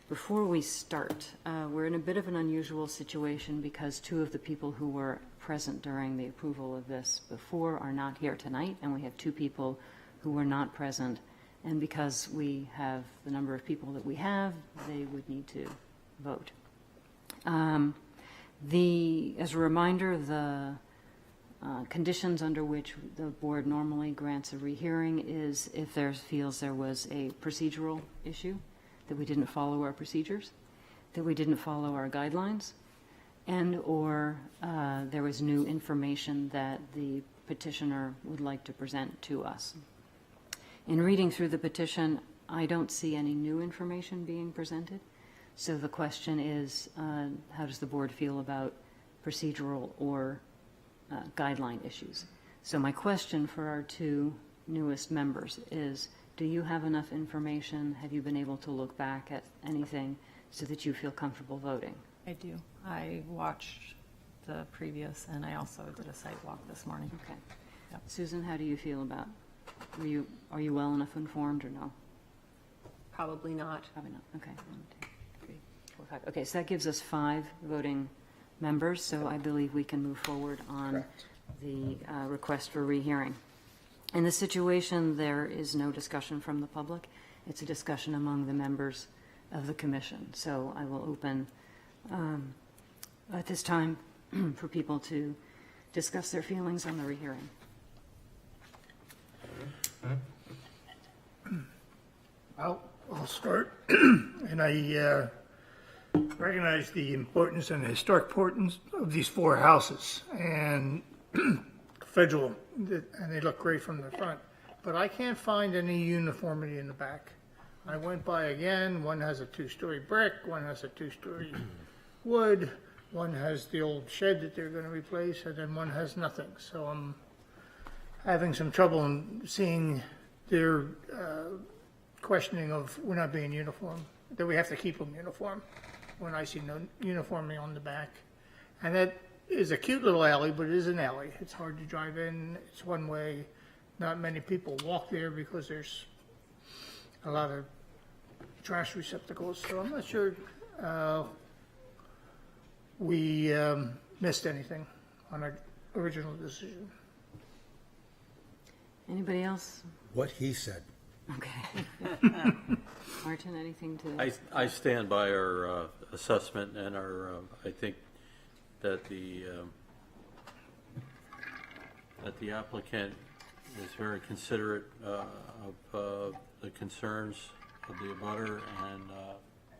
Before we start, we're in a bit of an unusual situation because two of the people who were present during the approval of this before are not here tonight, and we have two people who were not present. And because we have the number of people that we have, they would need to vote. As a reminder, the conditions under which the board normally grants a rehearing is if there feels there was a procedural issue, that we didn't follow our procedures, that we didn't follow our guidelines, and/or there was new information that the petitioner would like to present to us. In reading through the petition, I don't see any new information being presented. So the question is, how does the board feel about procedural or guideline issues? So my question for our two newest members is, do you have enough information? Have you been able to look back at anything so that you feel comfortable voting? I do. I watched the previous, and I also did a site walk this morning. Okay. Yep. Susan, how do you feel about, are you well enough informed or no? Probably not. Probably not. Okay. 1, 2, 3, 4, 5. Okay, so that gives us 5 voting members, so I believe we can move forward on the request for rehearing. In this situation, there is no discussion from the public. It's a discussion among the members of the commission. So I will open at this time for people to discuss their feelings on the rehearing. I'll start, and I recognize the importance and the historic importance of these 4 houses, and federal, and they look great from the front, but I can't find any uniformity in the back. I went by again, one has a 2-story brick, one has a 2-story wood, one has the old shed that they're gonna replace, and then one has nothing, so I'm having some trouble in seeing their questioning of we're not being uniform, that we have to keep them uniform, when I see no uniformity on the back. And that is a cute little alley, but it is an alley. It's hard to drive in, it's one way. Not many people walk there because there's a lot of trash receptacles, so I'm not sure we missed anything on our original decision. Anybody else? What he said. Okay. Martin, anything to? I stand by our assessment and our, I think that the applicant is very considerate of the concerns of the abutter, and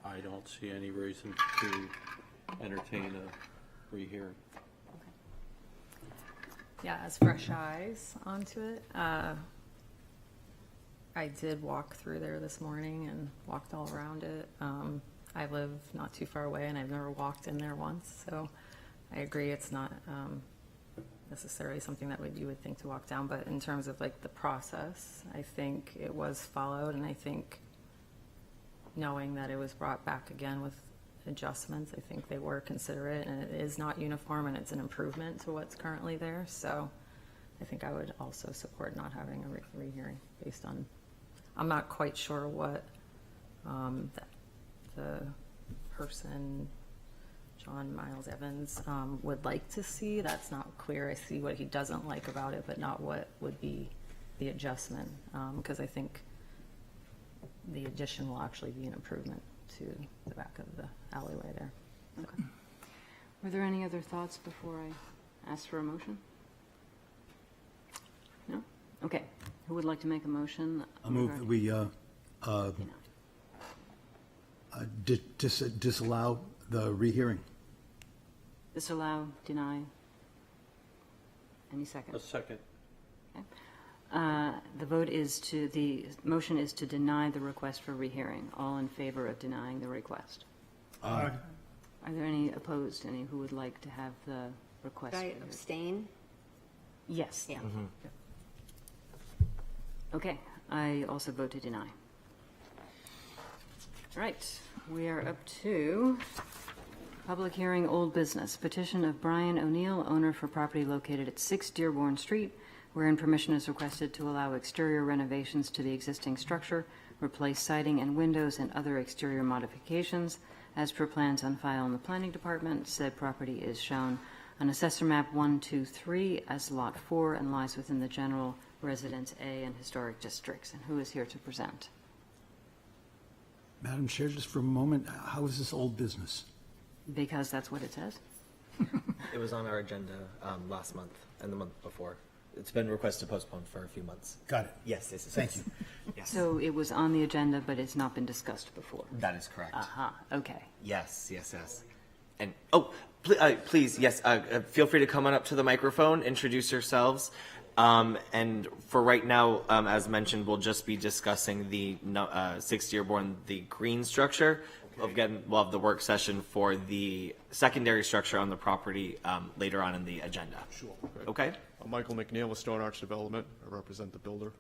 I don't see any reason to entertain a rehearing. Yeah, as fresh eyes onto it, I did walk through there this morning and walked all around it. I live not too far away, and I've never walked in there once, so I agree it's not necessarily something that you would think to walk down, but in terms of like the process, I think it was followed, and I think knowing that it was brought back again with adjustments, I think they were considerate, and it is not uniform, and it's an improvement to what's currently there, so I think I would also support not having a rehearing based on, I'm not quite sure what the person, John Miles Evans, would like to see. That's not clear. I see what he doesn't like about it, but not what would be the adjustment, because I think the addition will actually be an improvement to the back of the alleyway there. Okay. Were there any other thoughts before I ask for a motion? No? Okay. Who would like to make a motion? I move that we disallow the rehearing. Disallow, deny? Any second? A second. Okay. The motion is to deny the request for rehearing. All in favor of denying the request? Aye. Are there any opposed? Any who would like to have the request? Should I reheard? abstain? Yes. Yeah. Okay, I also vote to deny. All right, we are up to Public hearing, old business. Petition of Brian O'Neill, owner for property located at 6 Dearborn Street, wherein permission is requested to allow exterior renovations to the existing structure, replace siding and windows, and other exterior modifications. As per plans on file in the planning department, said property is shown on Assessor Map 123 as Lot 4 and lies within the general residence A and historic districts. And who is here to present? Madam Chair, just for a moment, how is this old business? Because that's what it says. It was on our agenda last month and the month before. It's been requested postponed for a few months. Got it. Yes, yes, yes. Thank you. Yes. So it was on the agenda, but it's not been discussed before. That is correct. Okay. Yes, yes, yes. And, please, yes, feel free to come on up to the microphone, introduce yourselves. And for right now, as mentioned, we'll just be discussing the 6 Dearborn, the green structure. Again, we'll have the work session for the secondary structure on the property later on in the agenda. Sure. Okay? I'm Michael McNeil with Stone Arch Development. I represent the builder.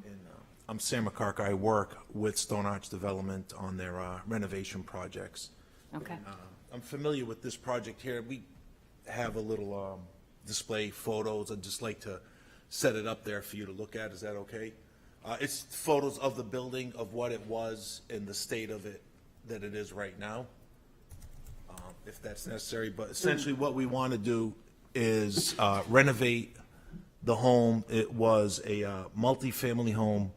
And I'm Sam McCark. I work with Stone Arch Development on their renovation projects. Okay. I'm familiar with this project here. We have a little display photos. I'd just like to set it up there for you to look at. Is that okay? It's photos of the building, of what it was, and the state of it that it is right now, if that's necessary. But essentially what we want to do is renovate the home. It was a multifamily home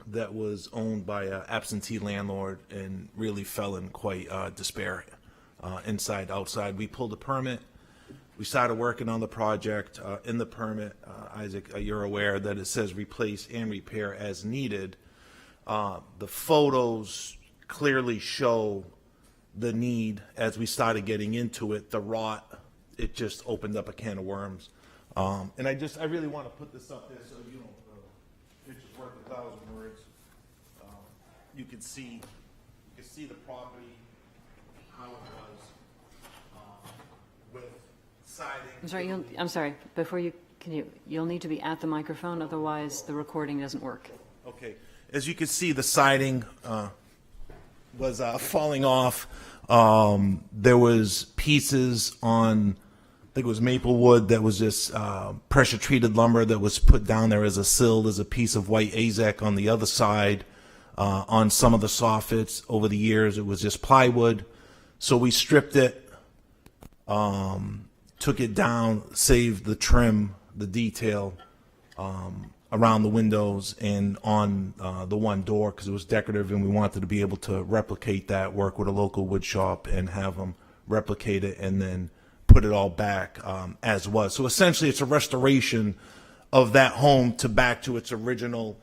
that was owned by an absentee landlord and really fell in quite despair, inside, outside. We pulled a permit. We started working on the project. In the permit, Isaac, you're aware that it says replace and repair as needed. The photos clearly show the need. As we started getting into it, the rot, it just opened up a can of worms. And I really want to put this up there so you don't, picture's worth 1,000 words. You can see the property, how it was, with siding. I'm sorry, before you'll need to be at the microphone, otherwise the recording doesn't work. Okay, as you can see, the siding was falling off. There was pieces on, I think it was maple wood, that was just pressure treated lumber that was put down there as a sill. There's a piece of white AZEK on the other side. On some of the soffits over the years, it was just plywood. So we stripped it, took it down, saved the trim, the detail around the windows and on the one door, because it was decorative and we wanted to be able to replicate that, work with a local wood shop and have them replicate it and then put it all back as was. So essentially it's a restoration of that home to back to its original.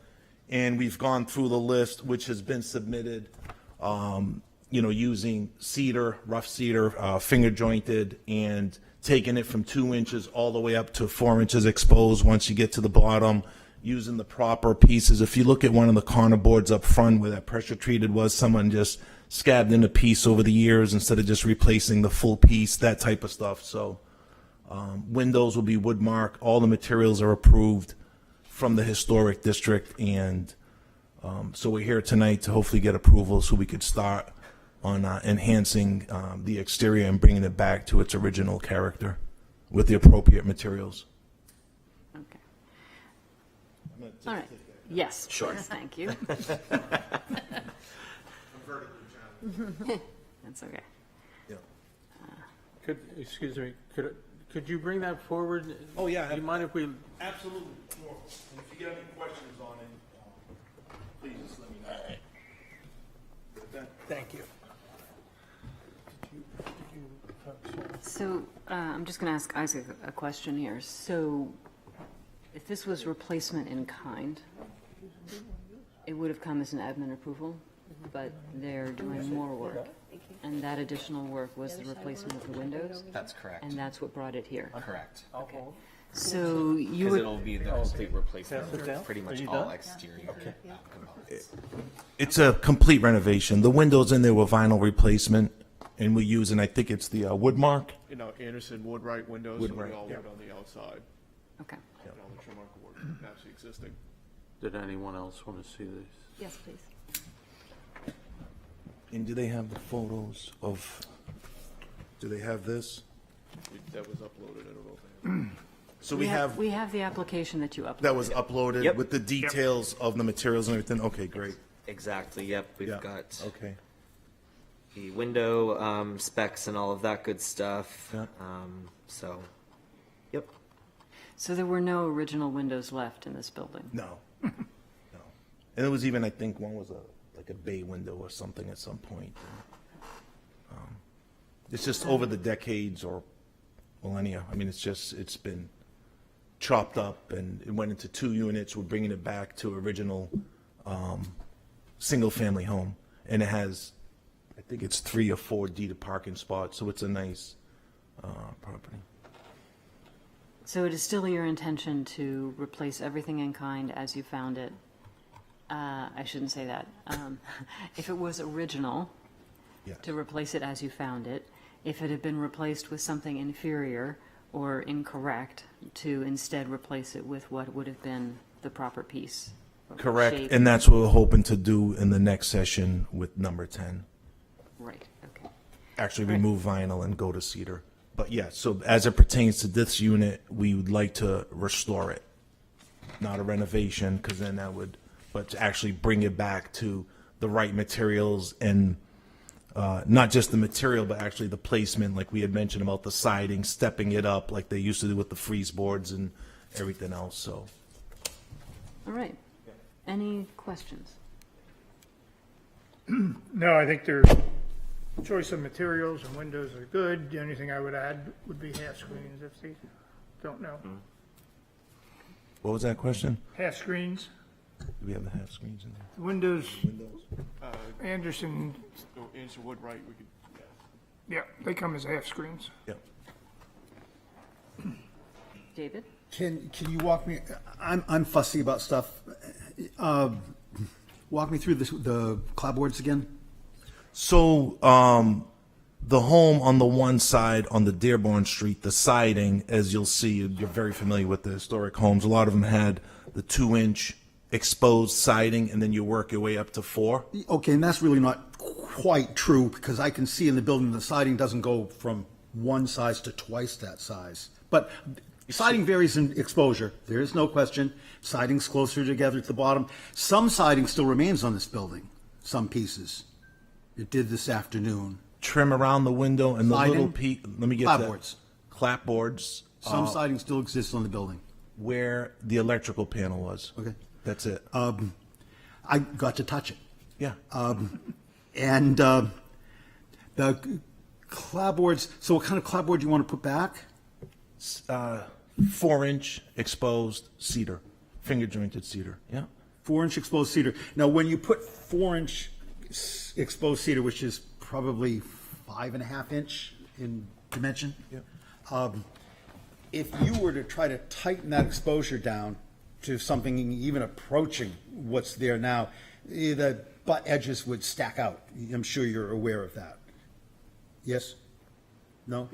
And we've gone through the list, which has been submitted, using cedar, rough cedar, finger jointed, and taking it from 2 inches all the way up to 4 inches exposed once you get to the bottom, using the proper pieces. If you look at one of the corner boards up front where that pressure treated was, someone just scabbed in a piece over the years instead of just replacing the full piece, that type of stuff. So windows will be woodmark. All the materials are approved from the historic district, and so we're here tonight to hopefully get approval so we could start on enhancing the exterior and bringing it back to its original character with the appropriate materials. Okay. All right. Yes. Sure. Thank you. That's okay. Excuse me, could you bring that forward? Oh, yeah. Do you mind if we? Absolutely. If you get any questions on it, please just let me know. Thank you. So I'm just going to ask Isaac a question here. So if this was replacement in kind, it would have come as an admin approval, but they're doing more work. And that additional work was the replacement of the windows? That's correct. And that's what brought it here? Correct. Okay. So you Because would, it'll be the complete replacement of pretty much all exterior components. It's a complete renovation. The windows in there were vinyl replacement, and we're using, I think it's the Woodmark. Anderson Woodwright windows, so we all wood on the outside. okay. And all the trim work wood, actually existing. Did anyone else want to see these? Yes, please. And do they have the photos of Do they have this? That was uploaded, I don't know if they have. So we have, We have the application that you uploaded. that was uploaded Yep. with the details of the materials and everything? Okay, great. Exactly, yep, we've Yeah. got Okay. the window specs and all of that good stuff. Yeah. So, yep. So there were no original windows left in this building? No. No. And it was even, I think one was like a bay window or something at some point. It's just over the decades or millennia. I mean, it's been chopped up and it went into 2 units. We're bringing it back to original single-family home. And it has, I think it's 3 or 4 deeded parking spots, so it's a nice property. So it is still your intention to replace everything in kind as you found it? I shouldn't say that. If it was original, Yes. to replace it as you found it. If it had been replaced with something inferior or incorrect, to instead replace it with what would have been the proper piece. Correct, shape. and that's what we're hoping to do in the next session with number 10. Right, okay. Actually Right. remove vinyl and go to cedar. But yeah, so as it pertains to this unit, we would like to restore it. Not a renovation, because then that would, but to actually bring it back to the right materials and not just the material, but actually the placement, like we had mentioned about the siding, stepping it up like they used to do with the freeze boards and everything else, so. All right. Any questions? No, I think their choice of materials and windows are good. The only thing I would add would be half screens if they don't know. What was that question? Half screens, Do we have the half screens in there? windows, Windows? Anderson, No, Anderson Wood, right, we could, yeah, they come as half screens. Yeah. David? Can you walk me, I'm fussy about stuff. Walk me through the clapboards again? So, the home on the one side on the Dearborn Street, the siding, as you'll see, you're very familiar with the historic homes. A lot of them had the 2-inch exposed siding, and then you work your way up to 4. Okay, and that's really not quite true, because I can see in the building the siding doesn't go from one size to twice that size. But siding varies in exposure, there is no question. Siding's closer together at the bottom. Some siding still remains on this building, some pieces. It did this afternoon. Trim around the window and the little Siding? let me get Clapboards. that. Clapboards. Some siding still exists on the building. Where the electrical panel was. Okay. That's it. I got to touch it. Yeah. And the clapboards, so what kind of clapboard do you want to put back? 4-inch exposed cedar, finger jointed cedar. Yeah. 4-inch exposed cedar. Now, when you put 4-inch exposed cedar, which is probably 5.5 inch in dimension, if you were to try to tighten that exposure down to something even approaching what's there now, the butt edges would stack out. I'm sure you're aware of that. Yes? No?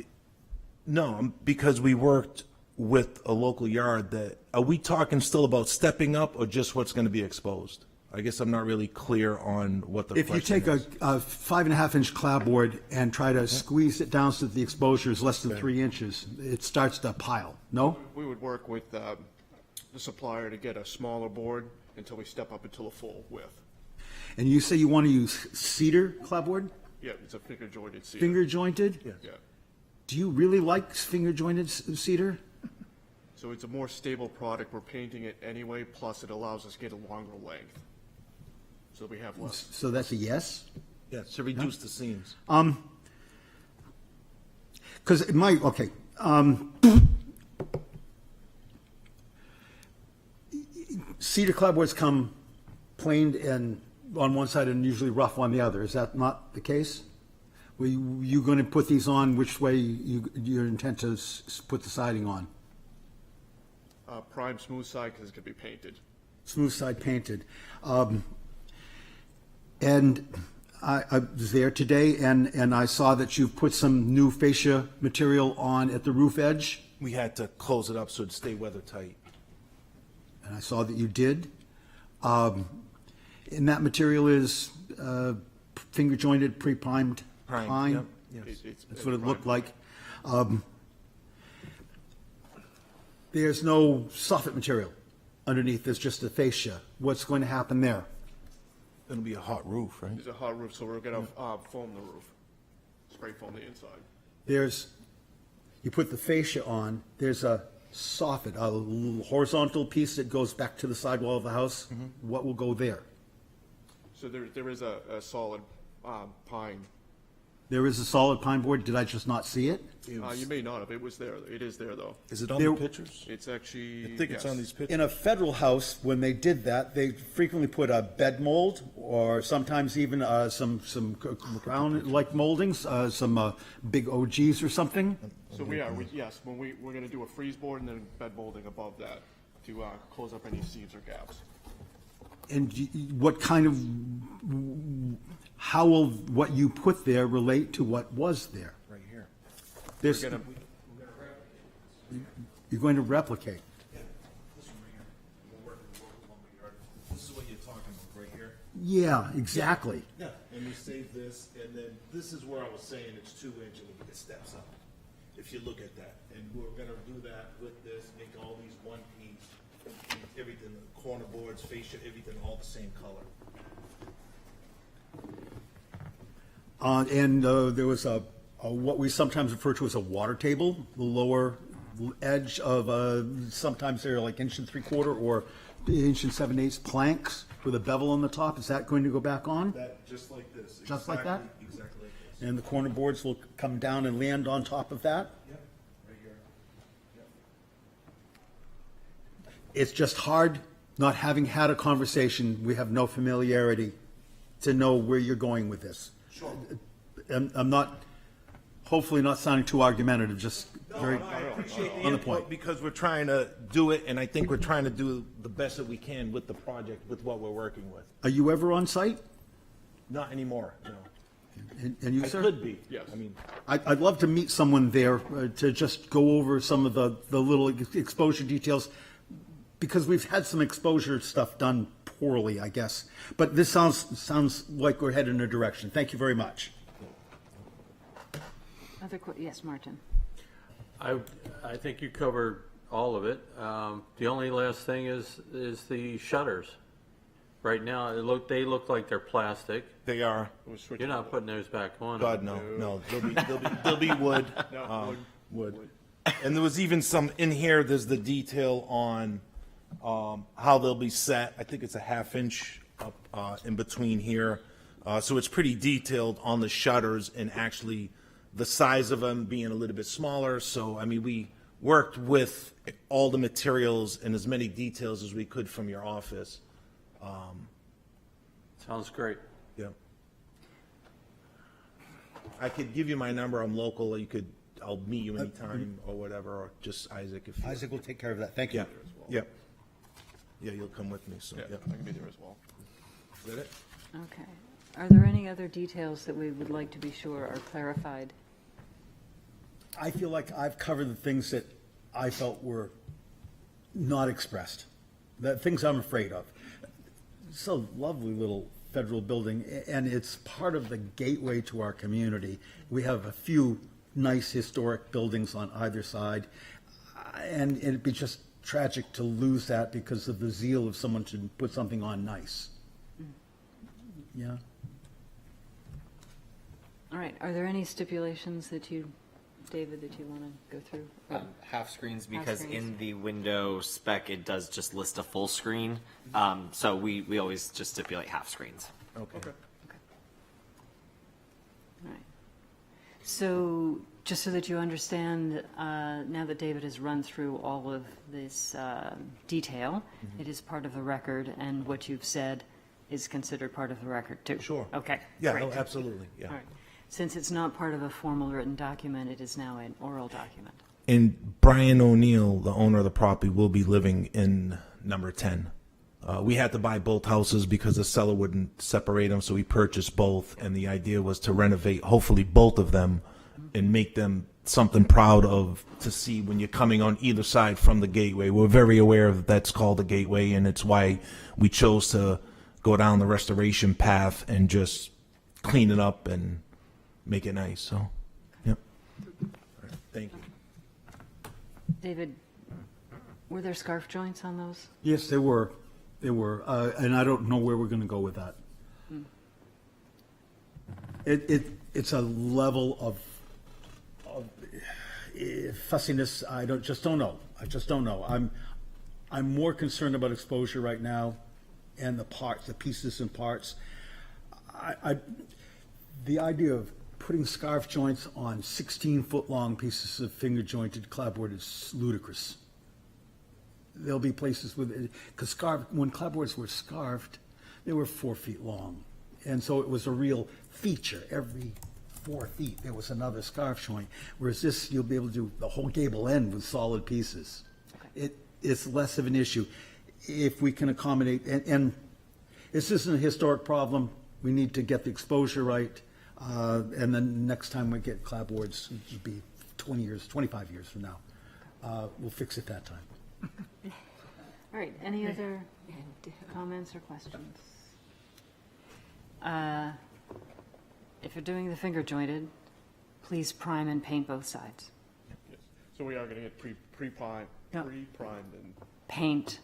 No, because we worked with a local yard that, are we talking still about stepping up or just what's going to be exposed? I guess I'm not really clear on what the If you question take a is. 5.5 inch clapboard and try to squeeze it down so that the exposure is less than 3 inches, it starts to pile. No? we would work with the supplier to get a smaller board until we step up until a full width. And you say you want to use cedar clapboard? Yeah, it's a finger jointed cedar. Finger jointed? Yeah. Do you really like finger jointed cedar? So it's a more stable product. We're painting it anyway, plus it allows us to get a longer length. So we have less. So that's a yes? Yeah, to reduce the seams. Because it might, okay. Cedar clapboards come planed and on one side and usually rough on the other. Is that not the case? Were you going to put these on, which way your intent to put the siding on? Prime smooth side because it's going to be painted. Smooth side painted. And I was there today, and I saw that you've put some new fascia material on at the roof edge, We had to close it up so it'd stay weather tight. and I saw that you did. And that material is finger jointed, pre-primed Primed, pine. yep, That's what it looked like. There's no soffit material underneath, there's just a fascia. What's going to happen there? It'll be a hot roof, right? It's a hot roof, so we're gonna foam the roof, spray foam the inside. You put the fascia on, there's a soffit, a little horizontal piece that goes back to the sidewall of the house. What will go there? So there is a solid pine. There is a solid pine board, did I just not see it? You may not have, it was there, it is there though. Is it on There- the pictures? It's actually. I think it's yes. on these pictures. In a federal house, when they did that, they frequently put a bed mold, or sometimes even some crown-like moldings, some big OGs or something. So yes, we're gonna do a freeze board and then bed molding above that to close up any seams or gaps. And what kind of, how will what you put there relate to what was there? Right here. There's, We're gonna- you're going to replicate. Yeah, this one right here. We're working with local lumberyard. This is what you're talking about, right here. Yeah, exactly. Yeah, and we save this, and then this is where I was saying it's 2 inch and it steps up. If you look at that, and we're gonna do that with this, make all these one piece, everything, the corner boards, fascia, everything, all the same color. And there was a what we sometimes refer to as a water table, the lower edge of sometimes they're like 1 3/4 or 1 7/8 planks with a bevel on the top. Is that going to go back on? That, just like this. Just like that? Exactly like this. And the corner boards will come down and land on top of that? Yep, right here. Yep. It's just hard, not having had a conversation, we have no familiarity to know where you're going with this. Sure. I'm not, hopefully not sounding too argumentative, just very I appreciate the on the input point. because we're trying to do it, and I think we're trying to do the best that we can with the project, with what we're working with. Are you ever on site? Not anymore, no. And you, I sir? could be. Yes. I mean, I'd love to meet someone there to just go over some of the little exposure details, because we've had some exposure stuff done poorly, I guess. But this sounds like we're headed in a direction. Thank you very much. Yes, Martin. I think you covered all of it. The only last thing is the shutters. Right now, they look like they're plastic. they are. You're not putting those back on. God, no, no. They'll be wood. Wood. And there was even some in here. There's the detail on how they'll be set. I think it's a 1/2 inch up in between here, so it's pretty detailed on the shutters and actually the size of them being a little bit smaller. So I mean, we worked with all the materials and as many details as we could from your office. Sounds great. Yeah. I could give you my number. I'm local. I'll meet you anytime or whatever, or just Isaac if you. Isaac will take care of that. Thank you. Yeah, yeah. Yeah, you'll come with me, so, Yeah, yeah. I can be there as well. Is that it? Okay. Are there any other details that we would like to be sure are clarified? I feel like I've covered the things that I felt were not expressed, the things I'm afraid of. It's a lovely little federal building, and it's part of the gateway to our community. We have a few nice historic buildings on either side, and it'd be just tragic to lose that because of the zeal of someone to put something on nice. Yeah. All right. Are there any stipulations that you, David, that you want to go through? Half screens, because screens. in the window spec, it does just list a full screen. So we always just stipulate half screens. Okay. All right. So, just so that you understand, now that David has run through all of this detail, it is part of the record, and what you've said is considered part of the record, too? Sure. Okay, Yeah, great. no, absolutely, yeah. All right. Since it's not part of a formal written document, it is now an oral document. And Brian O'Neill, the owner of the property, will be living in number 10. We had to buy both houses because the seller wouldn't separate them, so we purchased both. And the idea was to renovate, hopefully, both of them and make them something proud of to see when you're coming on either side from the gateway. We're very aware of that's called the gateway, and it's why we chose to go down the restoration path and just clean it up and make it nice. So Thank you. David, were there scarf joints on those? Yes, there were. And I don't know where we're going to go with that. It's a level of fussiness. I just don't know. I just don't know. I'm more concerned about exposure right now, and the parts, the pieces and parts. The idea of putting scarf joints on 16-foot-long pieces of finger-jointed clapboard is ludicrous. There'll be places with, because when clapboards were scarfed, they were 4 feet long. And so it was a real feature. Every 4 feet, there was another scarf joint. Whereas this, you'll be able to do the whole gable end with solid pieces. It's less of an issue if we can accommodate, and this isn't a historic problem. We need to get the exposure right. And then next time we get clapboards, it'll be 20 years, 25 years from now. We'll fix it that time. All right, any other comments or questions? If you're doing the finger jointed, please prime and paint both sides. Yes. So we are going to get pre-primed and Paint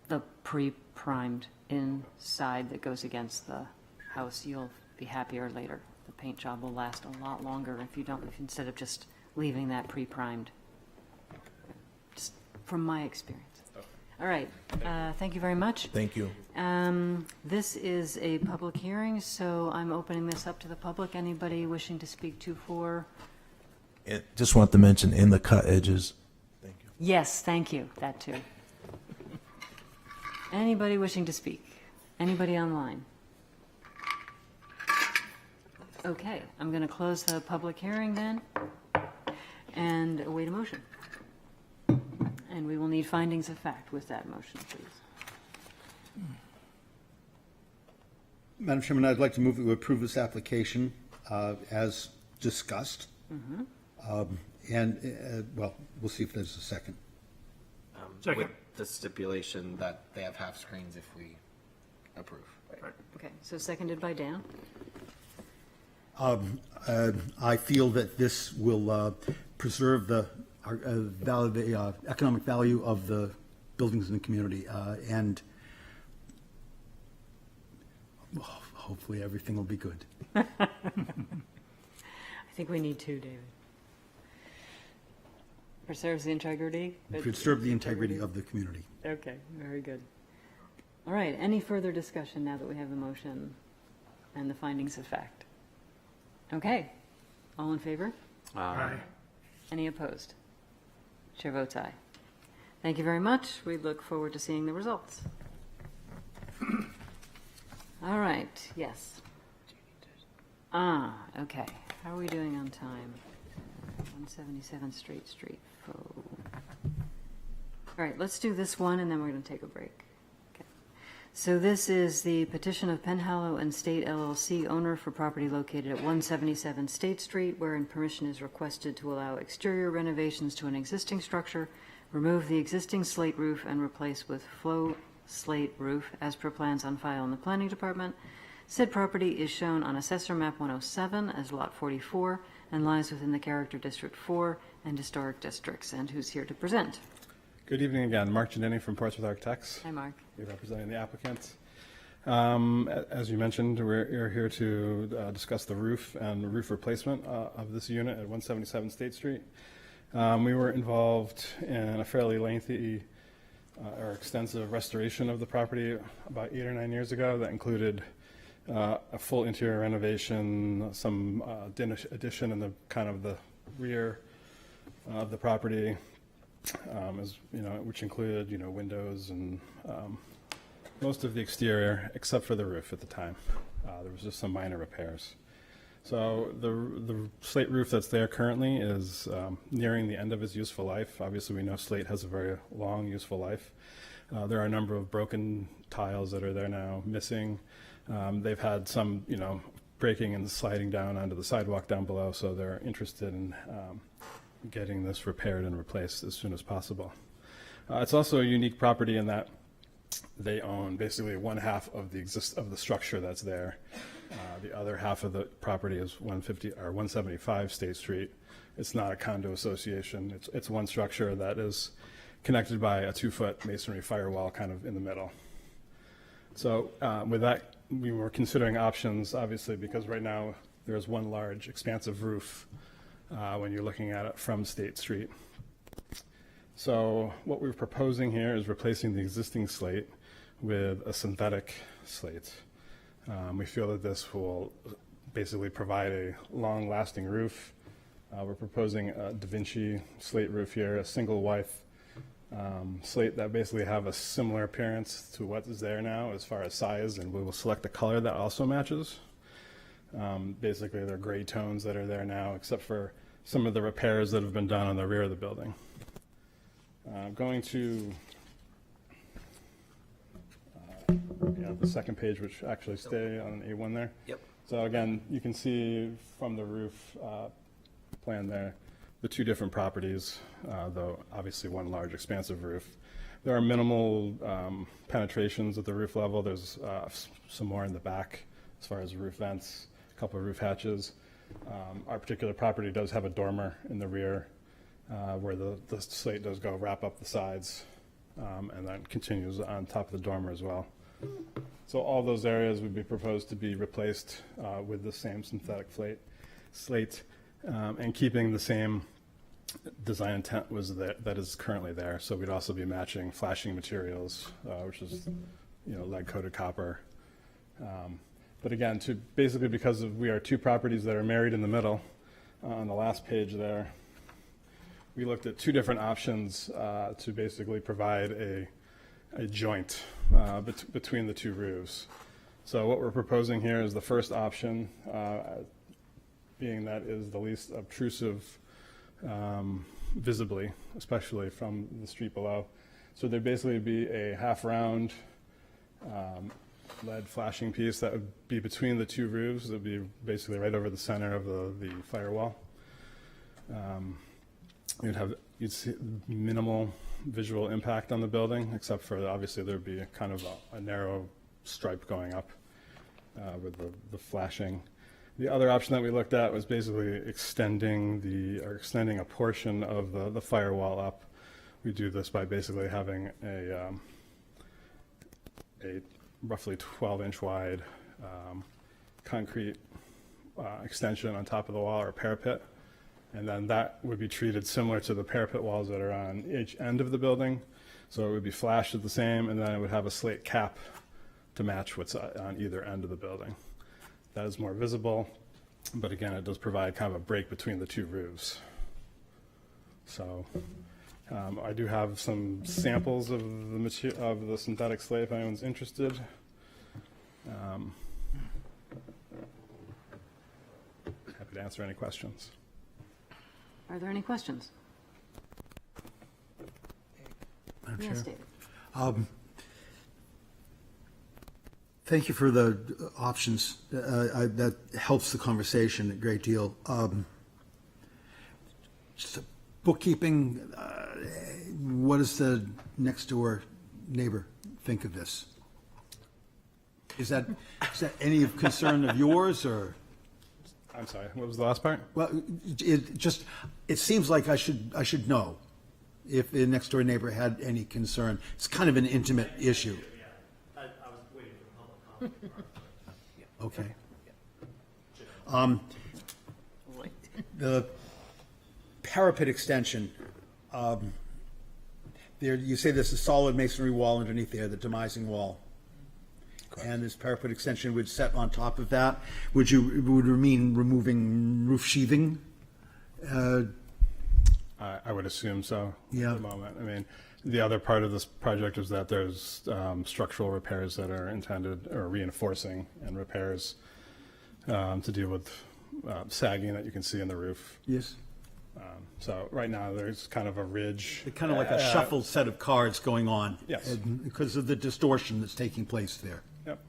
the pre-primed inside that goes against the house. You'll be happier later. The paint job will last a lot longer if you don't, instead of just leaving that pre-primed. Just from my experience. All right, thank you very much. Thank you. This is a public hearing, so I'm opening this up to the public. Anybody wishing to speak to for? And just want to mention in the cut edges. Thank you. Yes, thank you, that too. Anybody wishing to speak? Anybody online? Okay, I'm going to close the public hearing then and await a motion. And we will need findings of fact with that motion, please. Madam Chairman, I'd like to move that we approve this application as discussed. Well, we'll see if there's a second. Second. With the stipulation that they have half screens if we approve. Okay, so seconded by Dan. I feel that this will preserve the economic value of the buildings in the community, and hopefully everything will be good. I think we need two, David. Preserves the integrity? Preserve the integrity of the community. Okay, very good. All right, any further discussion now that we have the motion and the findings of fact? Okay, all in favor? Aye. Any opposed? Chair votes aye. Thank you very much. We look forward to seeing the results. All right, yes. Okay. How are we doing on time? 177 Straight Street. All right, let's do this one and then we're going to take a break. Okay. So this is the petition of Penhallow and State LLC, owner for property located at 177 State Street, wherein permission is requested to allow exterior renovations to an existing structure, remove the existing slate roof and replace with flow slate roof as per plans on file in the Planning Department. Said property is shown on Assessor Map 107 as Lot 44 and lies within the Character District 4 and Historic Districts. And who's here to present? Good evening again. Mark Giannini from Portsmouth Architects. Hi, Mark. We're representing the applicant. As you mentioned, we're here to discuss the roof and roof replacement of this unit at 177 State Street. We were involved in a fairly lengthy or extensive restoration of the property about 8 or 9 years ago that included a full interior renovation, some addition in the kind of the rear of the property, which included windows and most of the exterior except for the roof at the time. There was just some minor repairs. So the slate roof that's there currently is nearing the end of its useful life. Obviously, we know slate has a very long useful life. There are a number of broken tiles that are there now missing. They've had some, breaking and sliding down onto the sidewalk down below, so they're interested in getting this repaired and replaced as soon as possible. It's also a unique property in that they own basically one half of the structure that's there. The other half of the property is 175 State Street. It's not a condo association. It's one structure that is connected by a 2-foot masonry firewall kind of in the middle. So with that, we were considering options, obviously, because right now there's one large expansive roof when you're looking at it from State Street. So what we're proposing here is replacing the existing slate with a synthetic slate. We feel that this will basically provide a long-lasting roof. We're proposing a Da Vinci slate roof here, a single width slate that basically have a similar appearance to what is there now as far as size, and we will select a color that also matches. Basically, they're gray tones that are there now, except for some of the repairs that have been done on the rear of the building. Going to the second page, which actually stay on A1 there. Yep. So again, you can see from the roof plan there, the two different properties, though obviously one large expansive roof. There are minimal penetrations at the roof level. There's some more in the back as far as roof vents, a couple of roof hatches. Our particular property does have a dormer in the rear where the slate does go wrap up the sides and then continues on top of the dormer as well. So all those areas would be proposed to be replaced with the same synthetic slate and keeping the same design intent that is currently there. So we'd also be matching flashing materials, which is lead coated copper. But again, basically because we are two properties that are married in the middle, on the last page there, we looked at two different options to basically provide a joint between the two roofs. So what we're proposing here is the first option, being that is the least obtrusive visibly, especially from the street below. So there'd basically be a half-round lead flashing piece that would be between the two roofs. It would be basically right over the center of the firewall. You'd see minimal visual impact on the building, except for obviously there'd be a kind of a narrow stripe going up with the flashing. The other option that we looked at was basically extending a portion of the firewall up. We do this by basically having a roughly 12-inch wide concrete extension on top of the wall, or parapet. And then that would be treated similar to the parapet walls that are on each end of the building. So it would be flashed at the same, and then it would have a slate cap to match what's on either end of the building. That is more visible, but again, it does provide kind of a break between the two roofs. So I do have some samples of the synthetic slate if anyone's interested. Happy to answer any questions. Are there any questions? Madam Yes, Chair. David. Thank you for the options. That helps the conversation a great deal. Just bookkeeping, what does the next door neighbor think of this? Is that any of concern of yours, or? I'm sorry, what was the last part? Well, it seems like I should know if the next door neighbor had any concern. It's kind of an intimate issue. I was waiting for the public comment. Okay. The parapet extension, there, you say there's a solid masonry wall underneath there, the demising wall. And this parapet extension would set on top of that. Would mean removing roof sheathing? I would assume so Yeah. at the moment. I mean, the other part of this project is that there's structural repairs that are intended, or reinforcing and repairs to deal with sagging that you can see in the roof. Yes. So right now there's kind of a ridge. Kind of like a shuffled set of cards going on. Yes. Because of the distortion that's taking place there. Yep.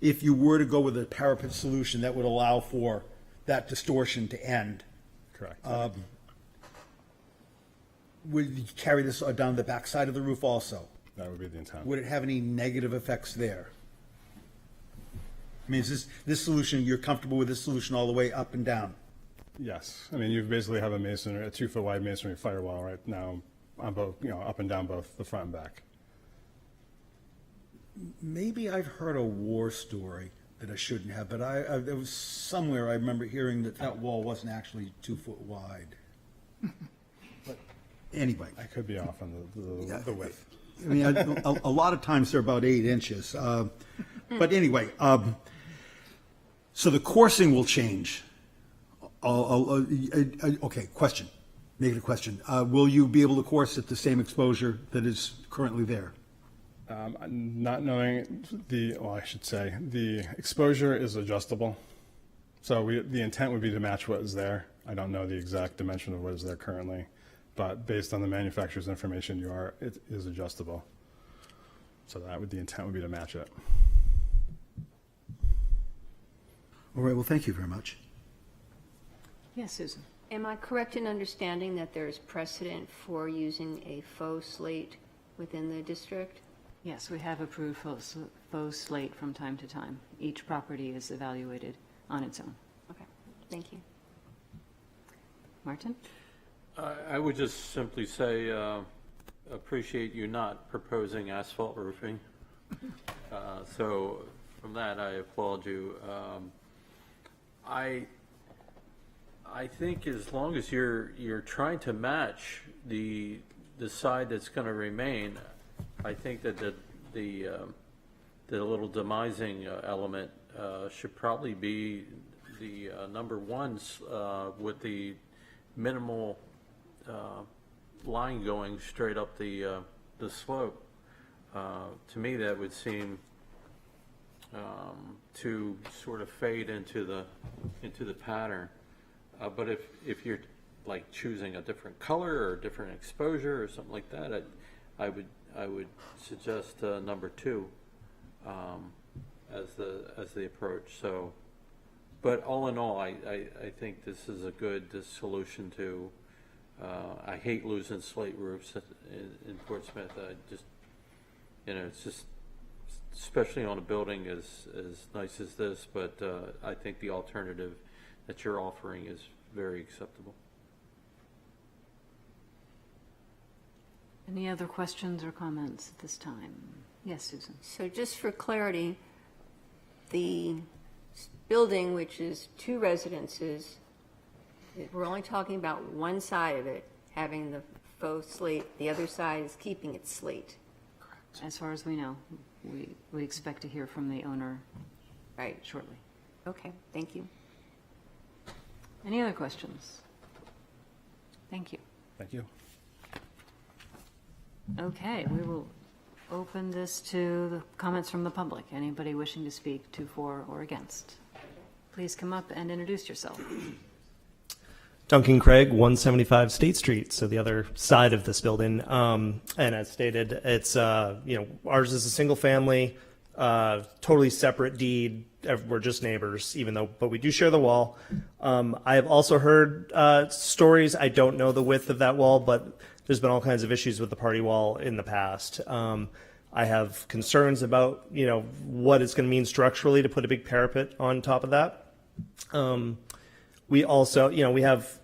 If you were to go with a parapet solution, that would allow for that distortion to end. Correct. Would you carry this down the back side of the roof also? That would be the intent. Would it have any negative effects there? I mean, is this solution, you're comfortable with this solution all the way up and down? Yes, I mean, you basically have a 2-foot wide masonry firewall right now on both, up and down both the front and back. Maybe I've heard a war story that I shouldn't have, but there was somewhere I remember hearing that wall wasn't actually 2 foot wide. But anyway. I could be off on the width. I mean, a lot of times they're about 8 inches. But anyway, so the coursing will change. Okay, question. Make it a question. Will you be able to course at the same exposure that is currently there? Not knowing I should say, the exposure is adjustable. So the intent would be to match what is there. I don't know the exact dimension of what is there currently, but based on the manufacturer's information, it is adjustable. So the intent would be to match it. All right, well, thank you very much. Yes, Susan. Am I correct in understanding that there's precedent for using a faux slate within the district? Yes, we have approved faux slate from time to time. Each property is evaluated on its own. Okay, thank you. Martin? I would just simply say, appreciate you not proposing asphalt roofing. So from that, I applaud you. I think as long as you're trying to match the side that's going to remain, I think that the little demising element should probably be the number ones with the minimal line going straight up the slope. To me, that would seem to sort of fade into the pattern. But if you're like choosing a different color or a different exposure or something like that, I would suggest number 2 as the approach. So, but all in all, I think this is a good solution to. I hate losing slate roofs in Portsmouth. It's just, especially on a building as nice as this. But I think the alternative that you're offering is very acceptable. Any other questions or comments at this time? Yes, Susan. So just for clarity, the building, which is 2 residences, we're only talking about one side of it having the faux slate. The other side is keeping its slate. Correct. As far as we know, we expect to hear from the owner shortly. Okay, thank you. Any other questions? Thank you. Thank you. Okay, we will open this to the comments from the public. Anybody wishing to speak to, for, or against? Please come up and introduce yourself. Duncan Craig, 175 State Street, so the other side of this building. And as stated, it's ours is a single family, totally separate deed. We're just neighbors, but we do share the wall. I have also heard stories. I don't know the width of that wall, but there's been all kinds of issues with the party wall in the past. I have concerns about what it's going to mean structurally to put a big parapet on top of that. We also, we have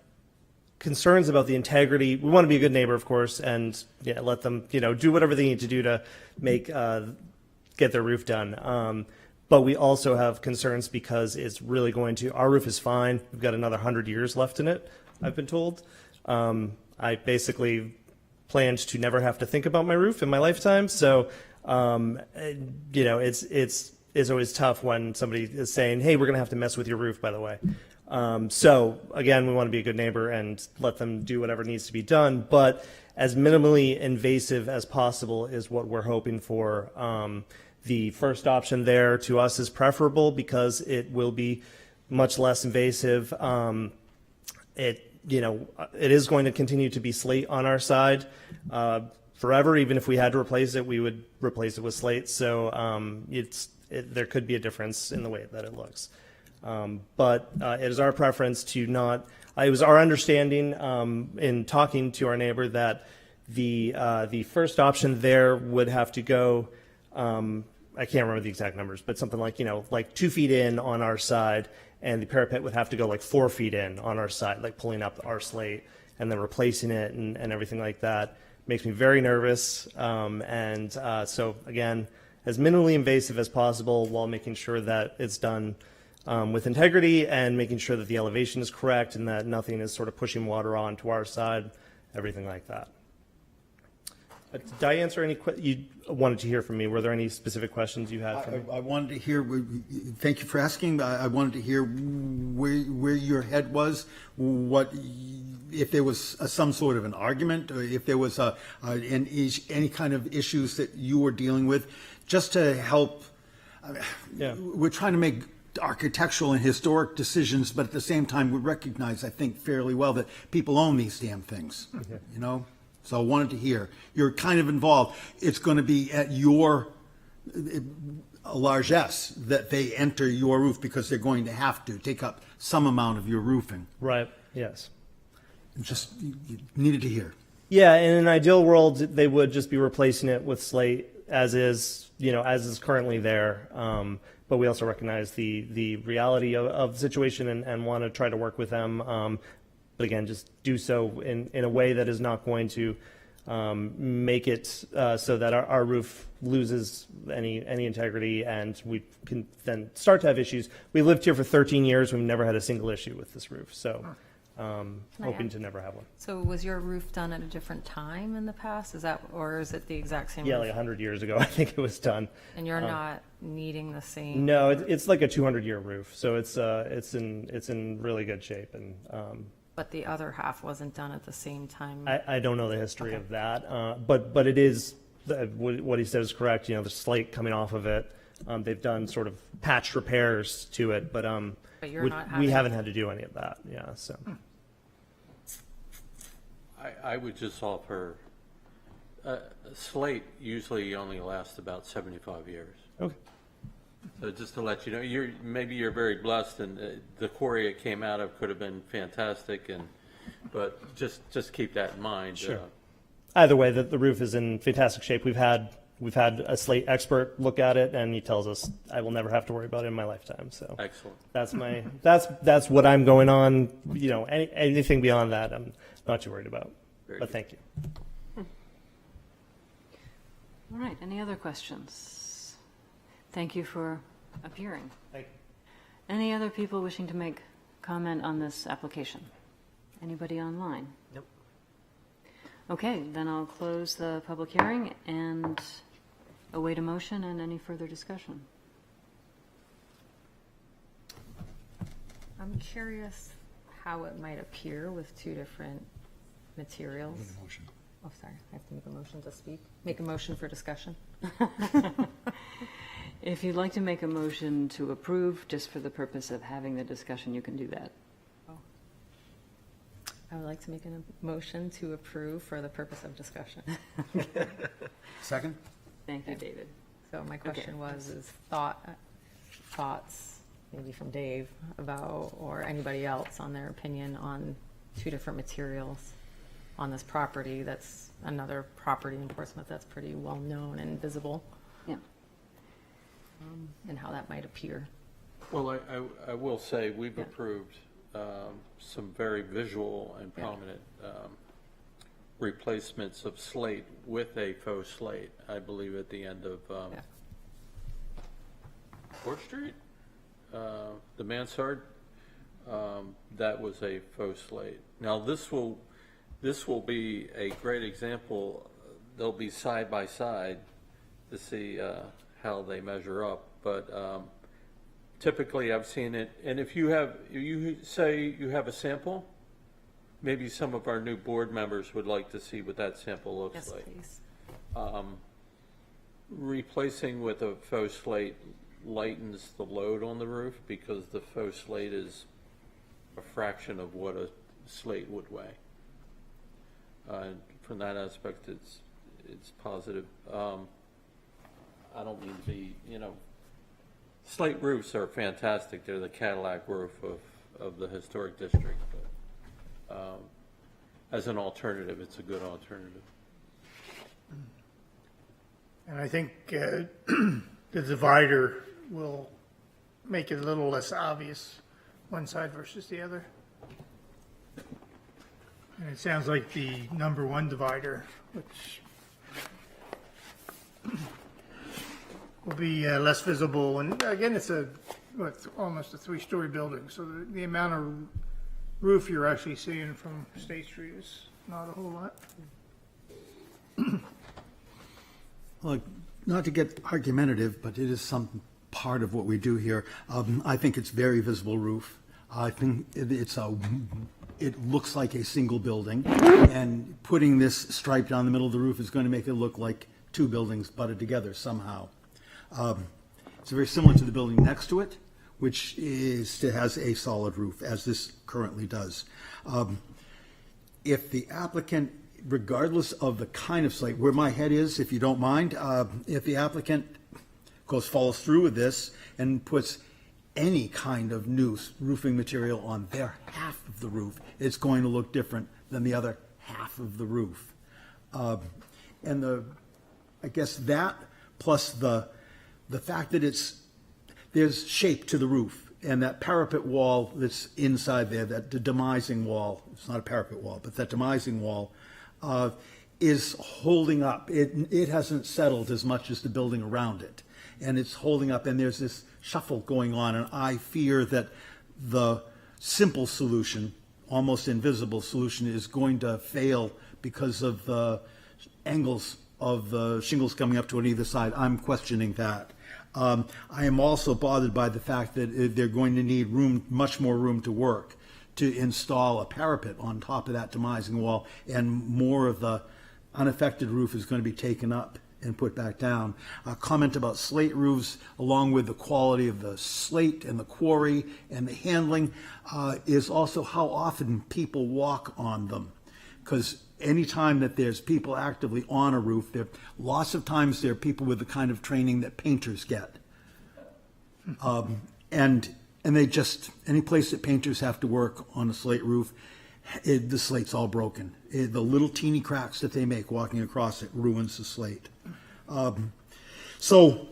concerns about the integrity. We want to be a good neighbor, of course, and let them, do whatever they need to do to get their roof done. But we also have concerns because it's really our roof is fine. We've got another 100 years left in it, I've been told. I basically planned to never have to think about my roof in my lifetime. So, it's always tough when somebody is saying, hey, we're going to have to mess with your roof, by the way. So again, we want to be a good neighbor and let them do whatever needs to be done, but as minimally invasive as possible is what we're hoping for. The first option there to us is preferable because it will be much less invasive. It is going to continue to be slate on our side forever. Even if we had to replace it, we would replace it with slate. So there could be a difference in the way that it looks. But it is our preference to not. It was our understanding in talking to our neighbor that the first option there would have to go I can't remember the exact numbers, but something like, like 2 feet in on our side, and the parapet would have to go like 4 feet in on our side, like pulling up our slate and then replacing it and everything like that. Makes me very nervous. So again, as minimally invasive as possible while making sure that it's done with integrity and making sure that the elevation is correct and that nothing is sort of pushing water onto our side, everything like that. Did I answer any you wanted to hear from me? Were there any specific questions you had for me? I wanted to hear, thank you for asking, I wanted to hear where your head was, what, if there was some sort of an argument, or if there was any kind of issues that you were dealing with, just to help. Yeah. We're trying to make architectural and historic decisions, but at the same time, we recognize, I think, fairly well that people own these damn things, So I wanted to hear. You're kind of involved. It's going to be at your largesse that they enter your roof because they're going to have to take up some amount of your roofing. Right, yes. Just you needed to hear. Yeah, in an ideal world, they would just be replacing it with slate as is, as is currently there. But we also recognize the reality of the situation and want to try to work with them. But again, just do so in a way that is not going to make it so that our roof loses any integrity and we can then start to have issues. We lived here for 13 years. We've never had a single issue with this roof. So hoping to never have one. So was your roof done at a different time in the past? Or is it the exact same? Yeah, roof? like 100 years ago, I think it was done. And you're not needing the same? No, it's like a 200-year roof. So it's in really good shape. And but the other half wasn't done at the same time? I don't know the history of that, but it is, what he said is correct, the slate coming off of it. They've done sort of patch repairs to it, but you're not we haven't had to do any of that, so. I would just offer, slate usually only lasts about 75 years. Okay. So just to let you know, maybe you're very blessed, and the quarry it came out of could have been fantastic, but just keep that in mind. Sure. Either way, the roof is in fantastic shape. We've had a slate expert look at it, and he tells us I will never have to worry about it in my lifetime. So excellent. That's what I'm going on. Anything beyond that, I'm not too worried about. But thank you. All right, any other questions? Thank you for appearing. Thank you. Any other people wishing to make comment on this application? Anybody online? Nope. Okay, then I'll close the public hearing and await a motion and any further discussion. I'm curious how it might appear with two different materials. Oh, sorry, I have to make a motion to speak. Make a motion for discussion. If you'd like to make a motion to approve, just for the purpose of having the discussion, you can do that. I would like to make a motion to approve for the purpose of discussion. Second? Thank you, David. So my question is thoughts, maybe from Dave, about, or anybody else, on their opinion on two different materials on this property. That's another property in Portsmouth that's pretty well known and visible. Yeah. And how that might appear. Well, I will say we've approved some very visual and prominent replacements of slate with a faux slate, I believe, at the end of 4th Street, the mansard. That was a faux slate. Now this will be a great example. They'll be side by side to see how they measure up, but typically I've seen it. And if you say you have a sample, maybe some of our new board members would like to see what that sample looks like. Yes, please. Replacing with a faux slate lightens the load on the roof because the faux slate is a fraction of what a slate would weigh. From that aspect, it's positive. I don't mean to be, slate roofs are fantastic. They're the Cadillac roof of the historic district. But as an alternative, it's a good alternative. And I think the divider will make it a little less obvious, one side versus the other. And it sounds like the number one divider, which will be less visible. And again, it's almost a 3-story building, so the amount of roof you're actually seeing from State Street is not a whole lot. Look, not to get argumentative, but it is some part of what we do here. I think it's very visible roof. I think it looks like a single building, and putting this stripe down the middle of the roof is going to make it look like two buildings butted together somehow. It's very similar to the building next to it, which has a solid roof, as this currently does. If the applicant, regardless of the kind of site, where my head is, if you don't mind, if the applicant follows through with this and puts any kind of new roofing material on their half of the roof, it's going to look different than the other half of the roof. And I guess that plus the fact that there's shape to the roof, and that parapet wall that's inside there, the demising wall, it's not a parapet wall, but that demising wall is holding up. It hasn't settled as much as the building around it, and it's holding up, and there's this shuffle going on, and I fear that the simple solution, almost invisible solution, is going to fail because of the angles of the shingles coming up to on either side. I'm questioning that. I am also bothered by the fact that they're going to need much more room to work to install a parapet on top of that demising wall, and more of the unaffected roof is going to be taken up and put back down. A comment about slate roofs, along with the quality of the slate and the quarry and the handling, is also how often people walk on them. Because anytime that there's people actively on a roof, lots of times there are people with the kind of training that painters get. And they just, any place that painters have to work on a slate roof, the slate's all broken. The little teeny cracks that they make walking across it ruins the slate. So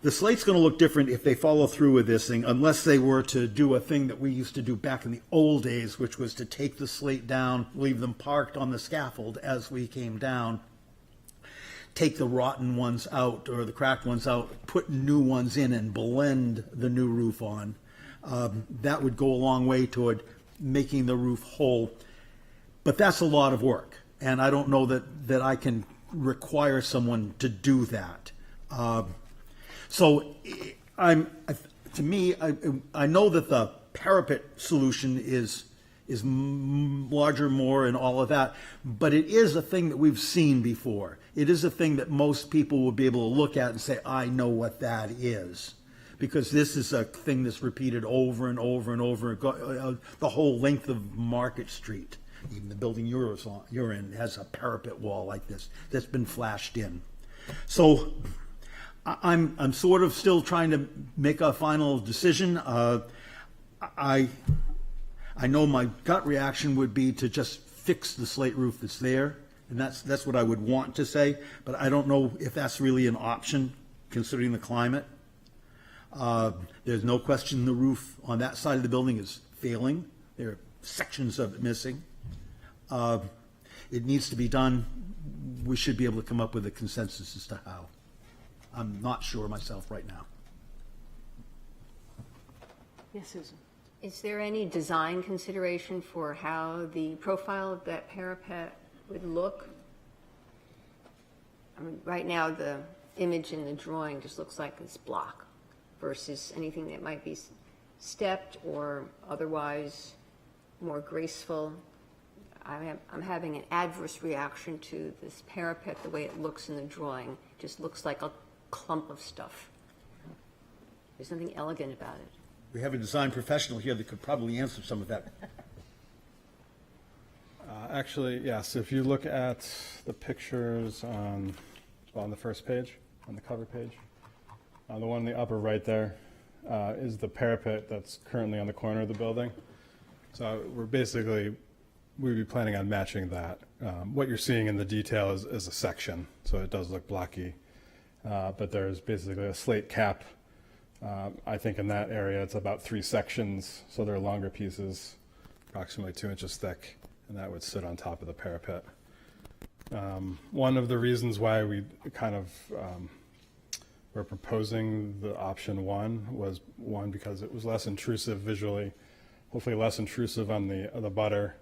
the slate's going to look different if they follow through with this thing, unless they were to do a thing that we used to do back in the old days, which was to take the slate down, leave them parked on the scaffold as we came down, take the rotten ones out or the cracked ones out, put new ones in and blend the new roof on. That would go a long way toward making the roof whole. But that's a lot of work, and I don't know that I can require someone to do that. So I know that the parapet solution is larger, more, and all of that, but it is a thing that we've seen before. It is a thing that most people will be able to look at and say, I know what that is. Because this is a thing that's repeated over and over and over, the whole length of Market Street. Even the building you're in has a parapet wall like this that's been flashed in. So I'm sort of still trying to make a final decision. I know my gut reaction would be to just fix the slate roof that's there, and that's what I would want to say, but I don't know if that's really an option considering the climate. There's no question the roof on that side of the building is failing. There are sections of it missing. It needs to be done. We should be able to come up with a consensus as to how. I'm not sure myself right now. Yes, Susan. Is there any design consideration for how the profile of that parapet would look? I mean, right now, the image in the drawing just looks like this block versus anything that might be stepped or otherwise more graceful. I'm having an adverse reaction to this parapet, the way it looks in the drawing. It just looks like a clump of stuff. There's nothing elegant about it. We have a design professional here that could probably answer some of that. Actually, yes, if you look at the pictures on the first page, on the cover page, the one in the upper right there is the parapet that's currently on the corner of the building. So we'd be planning on matching that. What you're seeing in the detail is a section, so it does look blocky. but there's basically a slate cap. I think in that area, it's about 3 sections, so they're longer pieces, approximately 2 inches thick, and that would sit on top of the parapet. One of the reasons why we kind of were proposing the option 1 was, one, because it was less intrusive visually, hopefully less intrusive on the butter,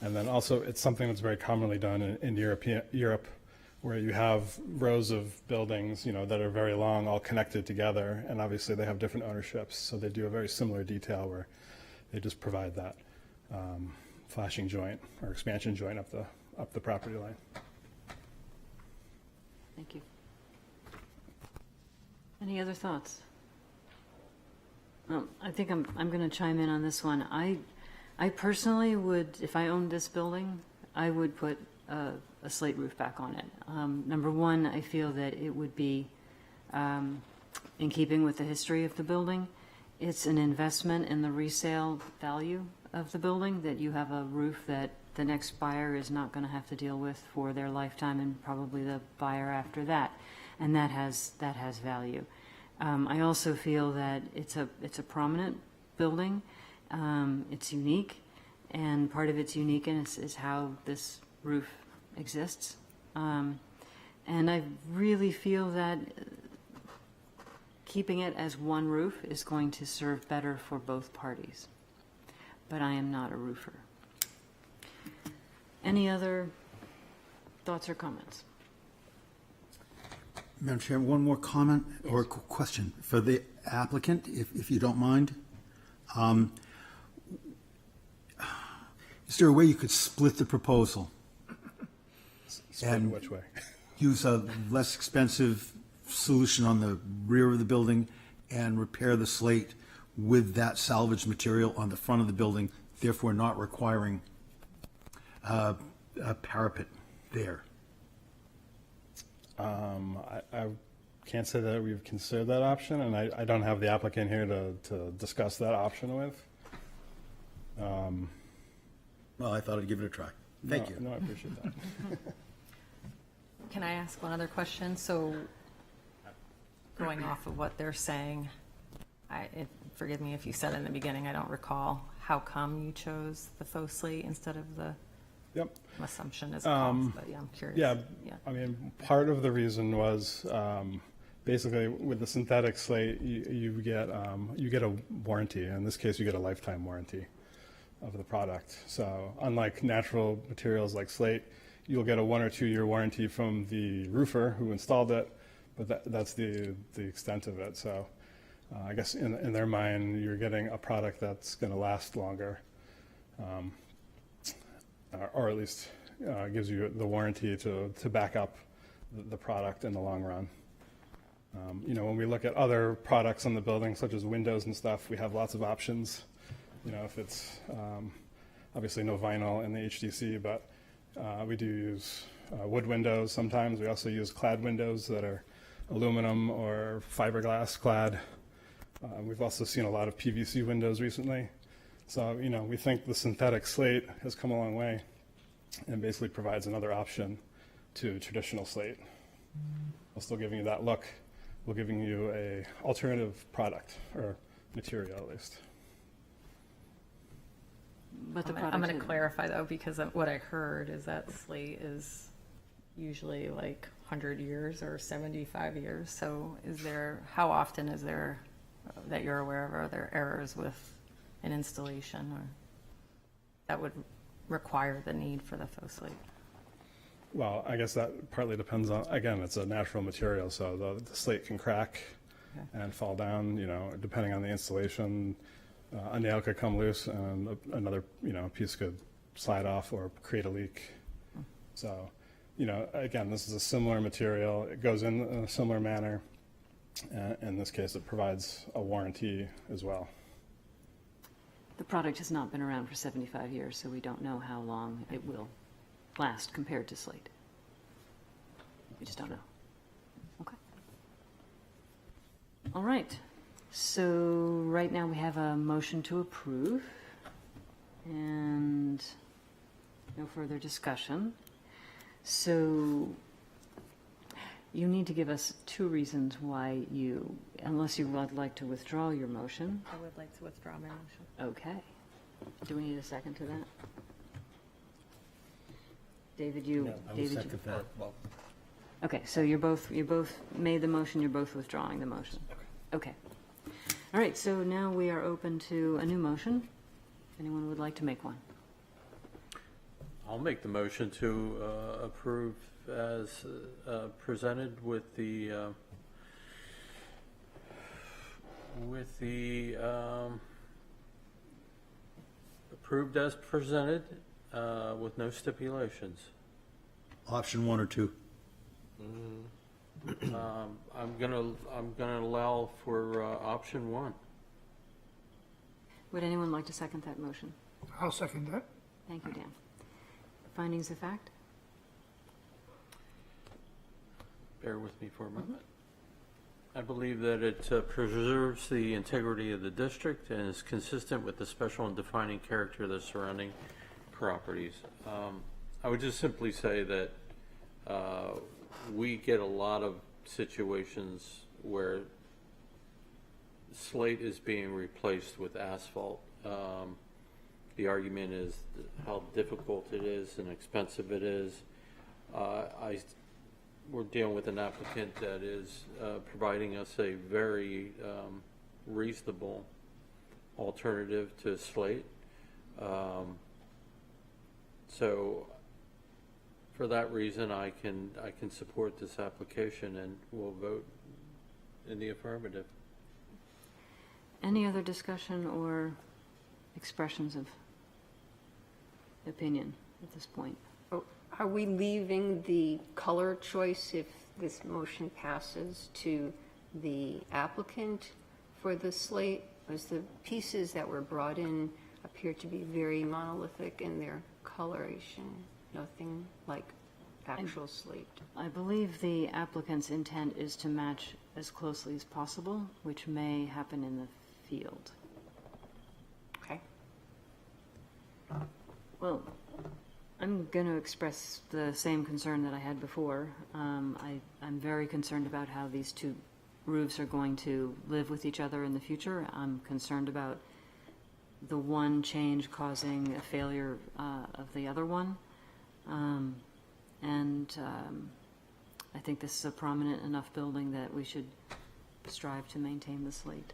and then also it's something that's very commonly done in Europe, where you have rows of buildings, that are very long, all connected together, and obviously they have different ownerships, so they do a very similar detail where they just provide that flashing joint or expansion joint up the property line. Thank you. Any other thoughts? I think I'm going to chime in on this one. I personally would, if I owned this building, I would put a slate roof back on it. Number one, I feel that it would be in keeping with the history of the building. It's an investment in the resale value of the building, that you have a roof that the next buyer is not going to have to deal with for their lifetime, and probably the buyer after that, and that has value. I also feel that it's a prominent building. It's unique, and part of its uniqueness is how this roof exists. And I really feel that keeping it as one roof is going to serve better for both parties. But I am not a roofer. Any other thoughts or comments? Madam Chair, one more comment or question for the applicant, if you don't mind. Is there a way you could split the proposal? Split in which way? Use a less expensive solution on the rear of the building and repair the slate with that salvage material on the front of the building, therefore not requiring a parapet there? I can't say that we've considered that option, and I don't have the applicant here to discuss that option with. Well, I thought I'd give it a try. Thank you. No, I appreciate that. Can I ask one other question? So, going off of what they're saying, forgive me if you said in the beginning, I don't recall, how come you chose the faux slate instead of the assumption as cost, but yeah, I'm curious. Yeah, I mean, part of the reason was basically with the synthetic slate, you get a warranty. In this case, you get a lifetime warranty of the product. So unlike natural materials like slate, you'll get a 1 or 2 year warranty from the roofer who installed it, but that's the extent of it. So I guess in their mind, you're getting a product that's going to last longer, or at least gives you the warranty to back up the product in the long run. When we look at other products on the building, such as windows and stuff, we have lots of options. If it's obviously no vinyl in the HDC, but we do use wood windows sometimes. We also use clad windows that are aluminum or fiberglass clad. We've also seen a lot of PVC windows recently. So, we think the synthetic slate has come a long way and basically provides another option to traditional slate. While still giving you that look, we're giving you a alternative product, or material at least. But I'm going to clarify though, because what I heard is that slate is usually like 100 years or 75 years. So how often is there that you're aware of, are there errors with an installation or that would require the need for the faux slate? Well, I guess that partly depends on, again, it's a natural material, so the slate can crack and fall down, depending on the installation. A nail could come loose and another, piece could slide off or create a leak. So, again, this is a similar material. It goes in a similar manner. In this case, it provides a warranty as well. The product has not been around for 75 years, so we don't know how long it will last compared to slate. We just don't know. Okay. All right. So right now we have a motion to approve and no further discussion. So You need to give us 2 reasons why you, unless you would like to withdraw your motion. I would like to withdraw my motion. Okay. Do we need a second to that? David, you. I will David, you- second that. Okay, so you're both made the motion, you're both withdrawing the motion. Okay. All right, so now we are open to a new motion. If anyone would like to make one. I'll make the motion to approve as presented with the approved as presented with no stipulations. Option 1 or 2. I'm gonna allow for option 1. Would anyone like to second that motion? I'll second that. Thank you, Dan. Findings of fact? Bear with me for a moment. I believe that it preserves the integrity of the district and is consistent with the special and defining character of the surrounding properties. I would just simply say that we get a lot of situations where slate is being replaced with asphalt. The argument is how difficult it is and expensive it is. We're dealing with an applicant that is providing us a very reasonable alternative to slate. So for that reason, I can support this application and will vote in the affirmative. Any other discussion or expressions of opinion at this point? Are we leaving the color choice, if this motion passes, to the applicant for the slate? As the pieces that were brought in appear to be very monolithic in their coloration, nothing like actual slate. I believe the applicant's intent is to match as closely as possible, which may happen in the field. Okay. Well, I'm going to express the same concern that I had before. I'm very concerned about how these 2 roofs are going to live with each other in the future. I'm concerned about the one change causing a failure of the other one. I think this is a prominent enough building that we should strive to maintain the slate.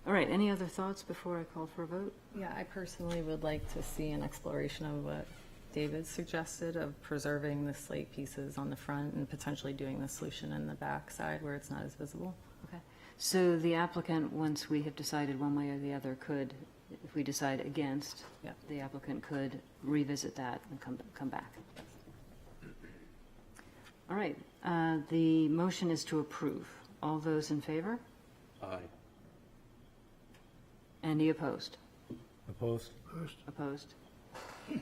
All right, any other thoughts before I call for a vote? Yeah, I personally would like to see an exploration of what David suggested of preserving the slate pieces on the front and potentially doing the solution in the back side where it's not as visible. Okay. So the applicant, once we have decided one way or the other, could, if we decide against, Yeah. the applicant could revisit that and come back. All right, the motion is to approve. All those in favor? Aye. Any opposed? Opposed? Opposed?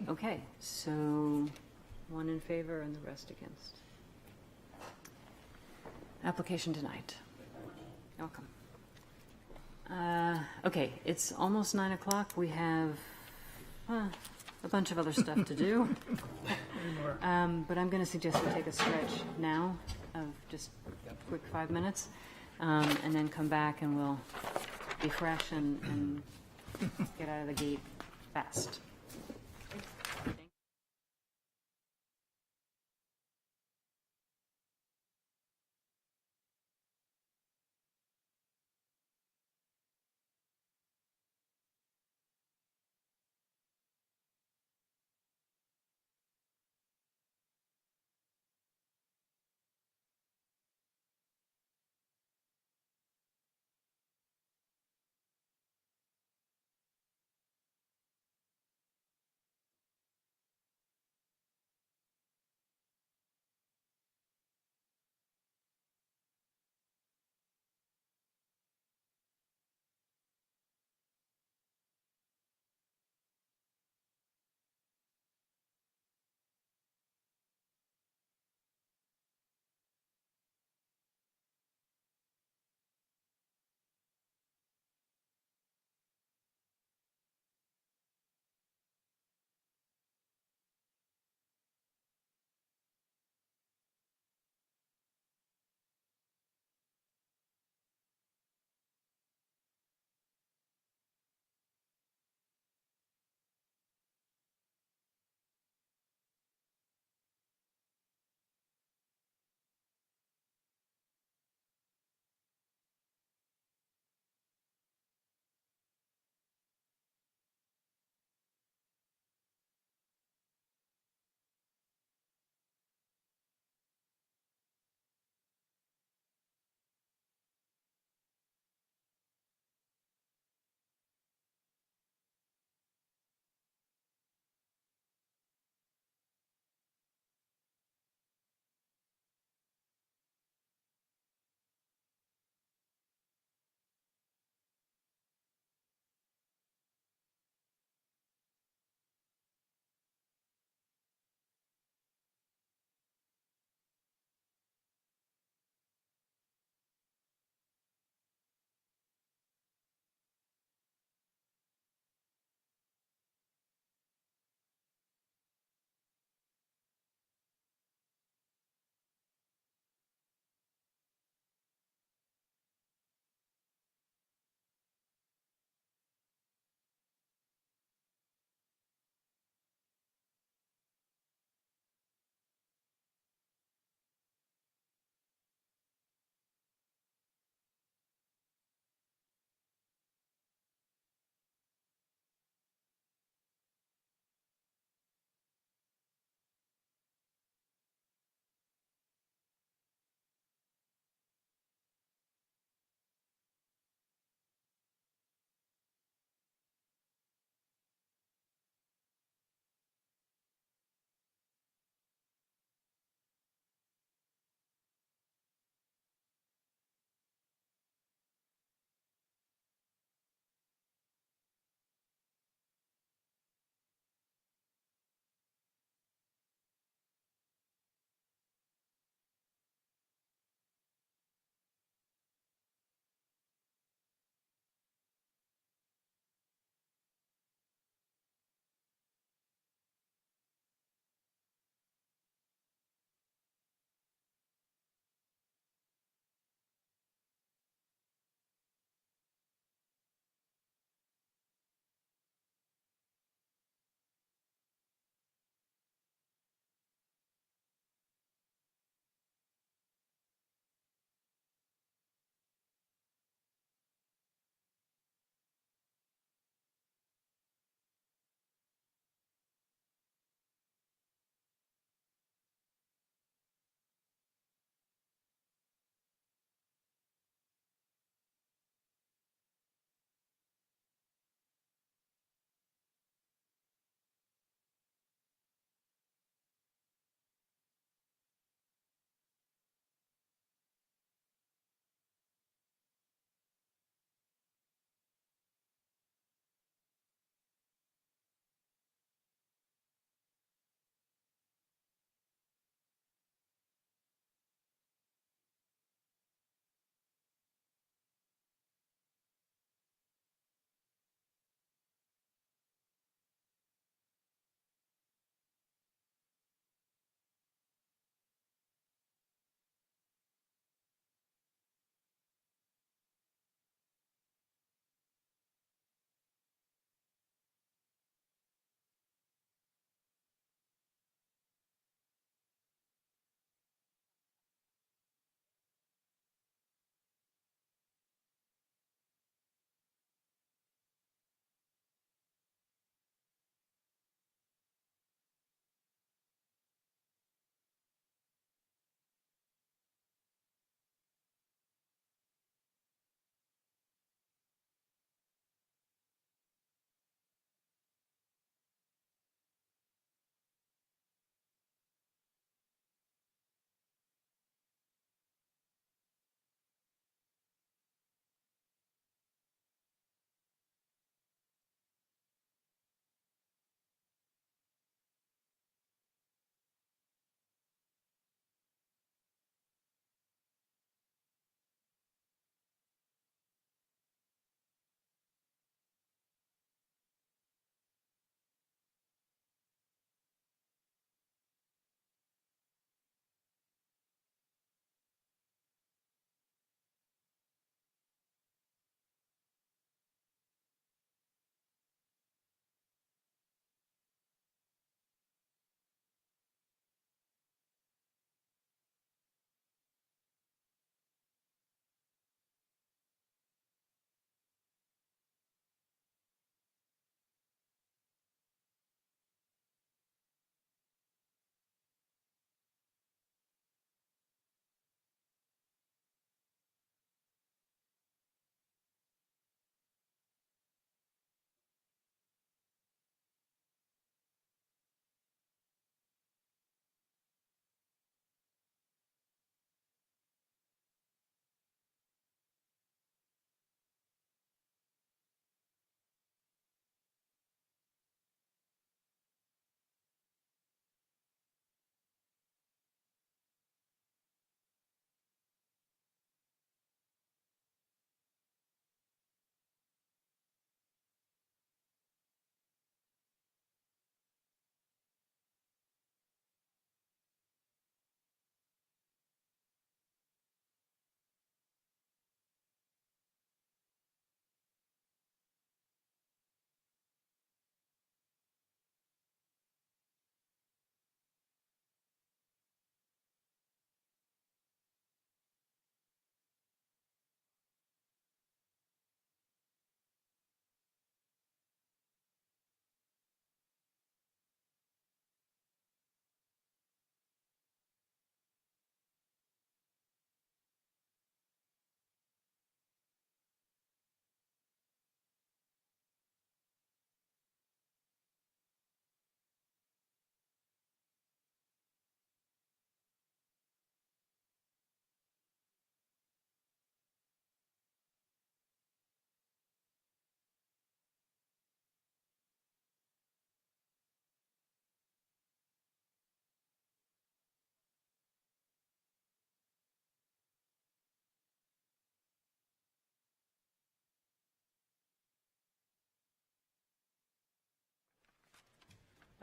Okay, so 1 in favor and the rest against. Application denied. Welcome. Okay, it's almost 9 o'clock. We have a bunch of other stuff to do. But I'm going to suggest we take a stretch now of just a quick 5 minutes, and then come back and we'll be fresh and get out of the gate fast.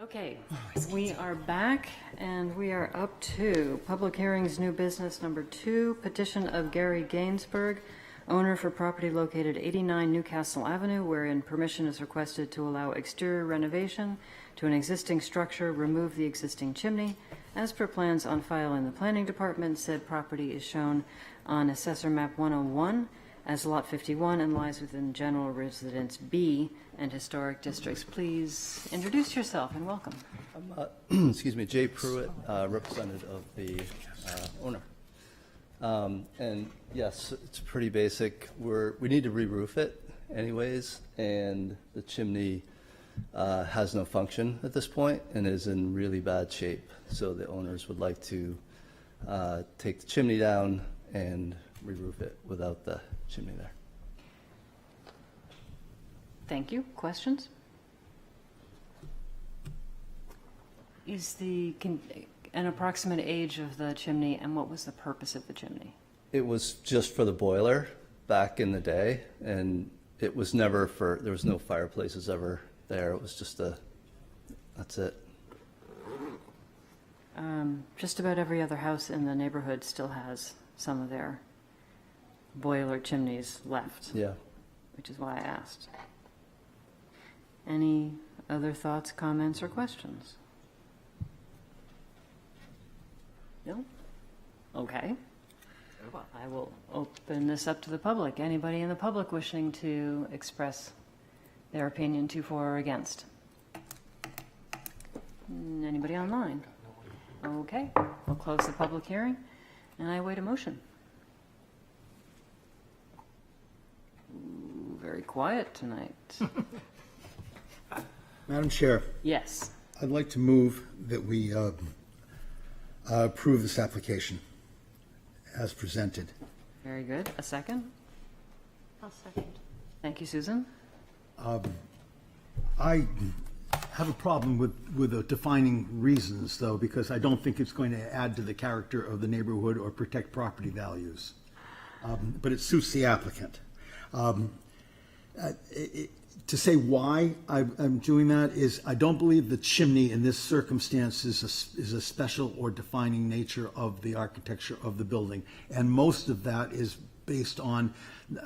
Okay, we are back, and we are up to public hearings, new business number 2, petition of Gary Gainsberg, owner for property located 89 Newcastle Avenue, wherein permission is requested to allow exterior renovation to an existing structure, remove the existing chimney. As per plans on file in the planning department, said property is shown on Assessor Map 101 as Lot 51 and lies within General Residence B and Historic Districts. Please introduce yourself and welcome. Excuse me, Jay Pruitt, representative of the owner. And yes, it's pretty basic. We need to re-roof it anyways, and the chimney has no function at this point and is in really bad shape. So the owners would like to take the chimney down and re-roof it without the chimney there. Thank you. Questions? Is an approximate age of the chimney, and what was the purpose of the chimney? It was just for the boiler back in the day, and it was never there was no fireplaces ever there. It was just that's it. Just about every other house in the neighborhood still has some of their boiler chimneys left. Yeah. Which is why I asked. Any other thoughts, comments, or questions? No? Okay. Well, I will open this up to the public. Anybody in the public wishing to express their opinion to, for, or against? Anybody online? Okay, we'll close the public hearing, and I await a motion. Ooh, very quiet tonight. Madam Chair, Yes. I'd like to move that we approve this application as presented. Very good. A second? I'll second. Thank you, Susan. I have a problem with the defining reasons, though, because I don't think it's going to add to the character of the neighborhood or protect property values. But it suits the applicant. To say why I'm doing that is I don't believe the chimney in this circumstance is a special or defining nature of the architecture of the building. And most of that is based on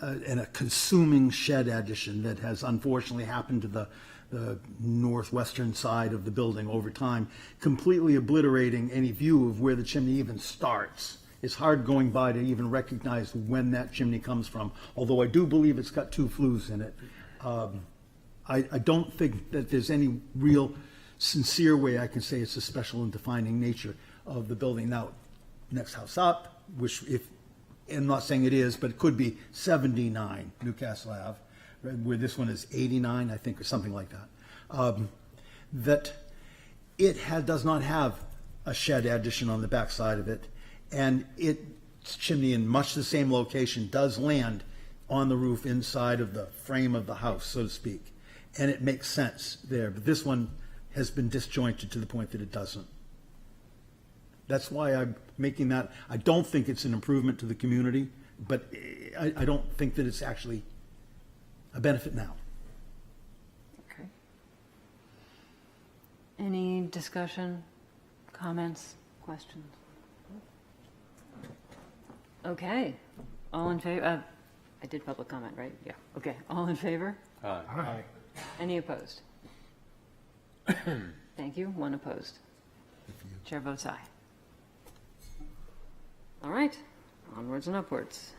a consuming shed addition that has unfortunately happened to the northwestern side of the building over time, completely obliterating any view of where the chimney even starts. It's hard going by to even recognize when that chimney comes from, although I do believe it's got 2 flues in it. I don't think that there's any real sincere way I can say it's a special and defining nature of the building. Now, next house up, which I'm not saying it is, but it could be 79 Newcastle Ave, where this one is 89, I think, or something like that, that it does not have a shed addition on the back side of it, and its chimney in much the same location does land on the roof inside of the frame of the house, so to speak, and it makes sense there. But this one has been disjointed to the point that it doesn't. That's why I'm making that. I don't think it's an improvement to the community, but I don't think that it's actually a benefit now. Okay. Any discussion, comments, questions? Okay. All in favor? I did public comment, right? Yeah. Okay. All in favor? Aye. Any opposed? Thank you. 1 opposed. Chair votes aye. All right. Onwards and upwards.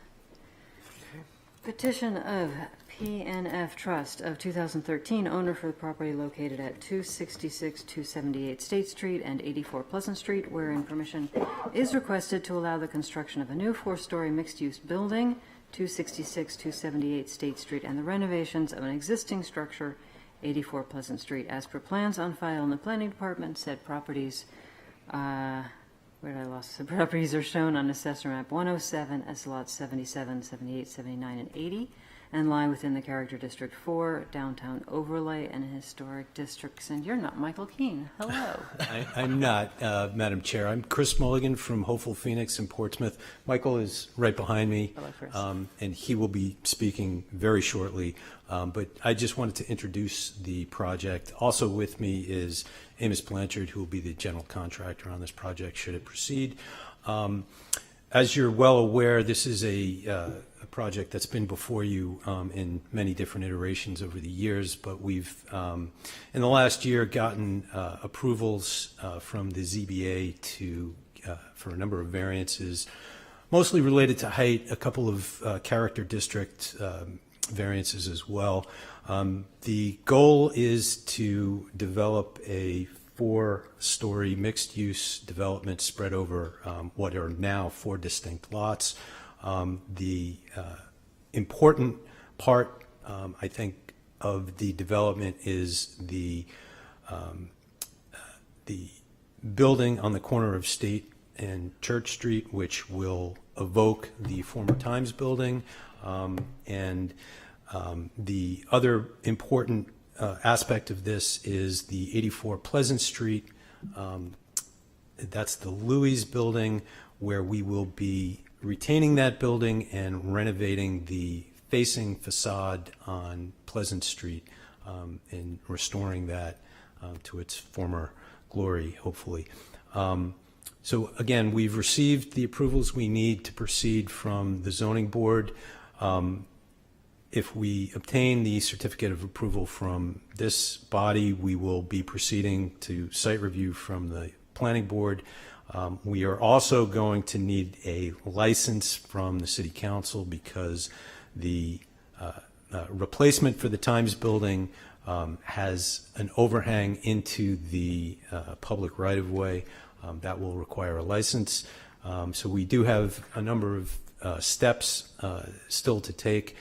Petition of PNF Trust of 2013, owner for the property located at 266-278 State Street and 84 Pleasant Street, wherein permission is requested to allow the construction of a new 4-story mixed-use building, 266-278 State Street, and the renovations of an existing structure, 84 Pleasant Street, as per plans on file in the planning department. Said properties where did I lost? The properties are shown on Assessor Map 107 as lots 77, 78, 79, and 80, and lie within the Character District 4, Downtown Overlay, and Historic Districts. And you're not Michael Keene. Hello. I'm not, Madam Chair. I'm Chris Mulligan from Hopeful Phoenix in Portsmouth. Michael is right behind me. Hello, Chris. And he will be speaking very shortly. But I just wanted to introduce the project. Also with me is Amos Blanchard, who will be the general contractor on this project should it proceed. As you're well aware, this is a project that's been before you in many different iterations over the years, but we've, in the last year, gotten approvals from the ZBA for a number of variances, mostly related to height, a couple of character district variances as well. The goal is to develop a 4-story mixed-use development spread over what are now 4 distinct lots. The important part, I think, of the development is the building on the corner of State and Church Street, which will evoke the former Times building. And the other important aspect of this is the 84 Pleasant Street. That's the Louis building, where we will be retaining that building and renovating the facing facade on Pleasant Street and restoring that to its former glory, hopefully. So again, we've received the approvals we need to proceed from the zoning board. If we obtain the certificate of approval from this body, we will be proceeding to site review from the planning board. We are also going to need a license from the city council because the replacement for the Times building has an overhang into the public right-of-way. That will require a license. So we do have a number of steps still to take,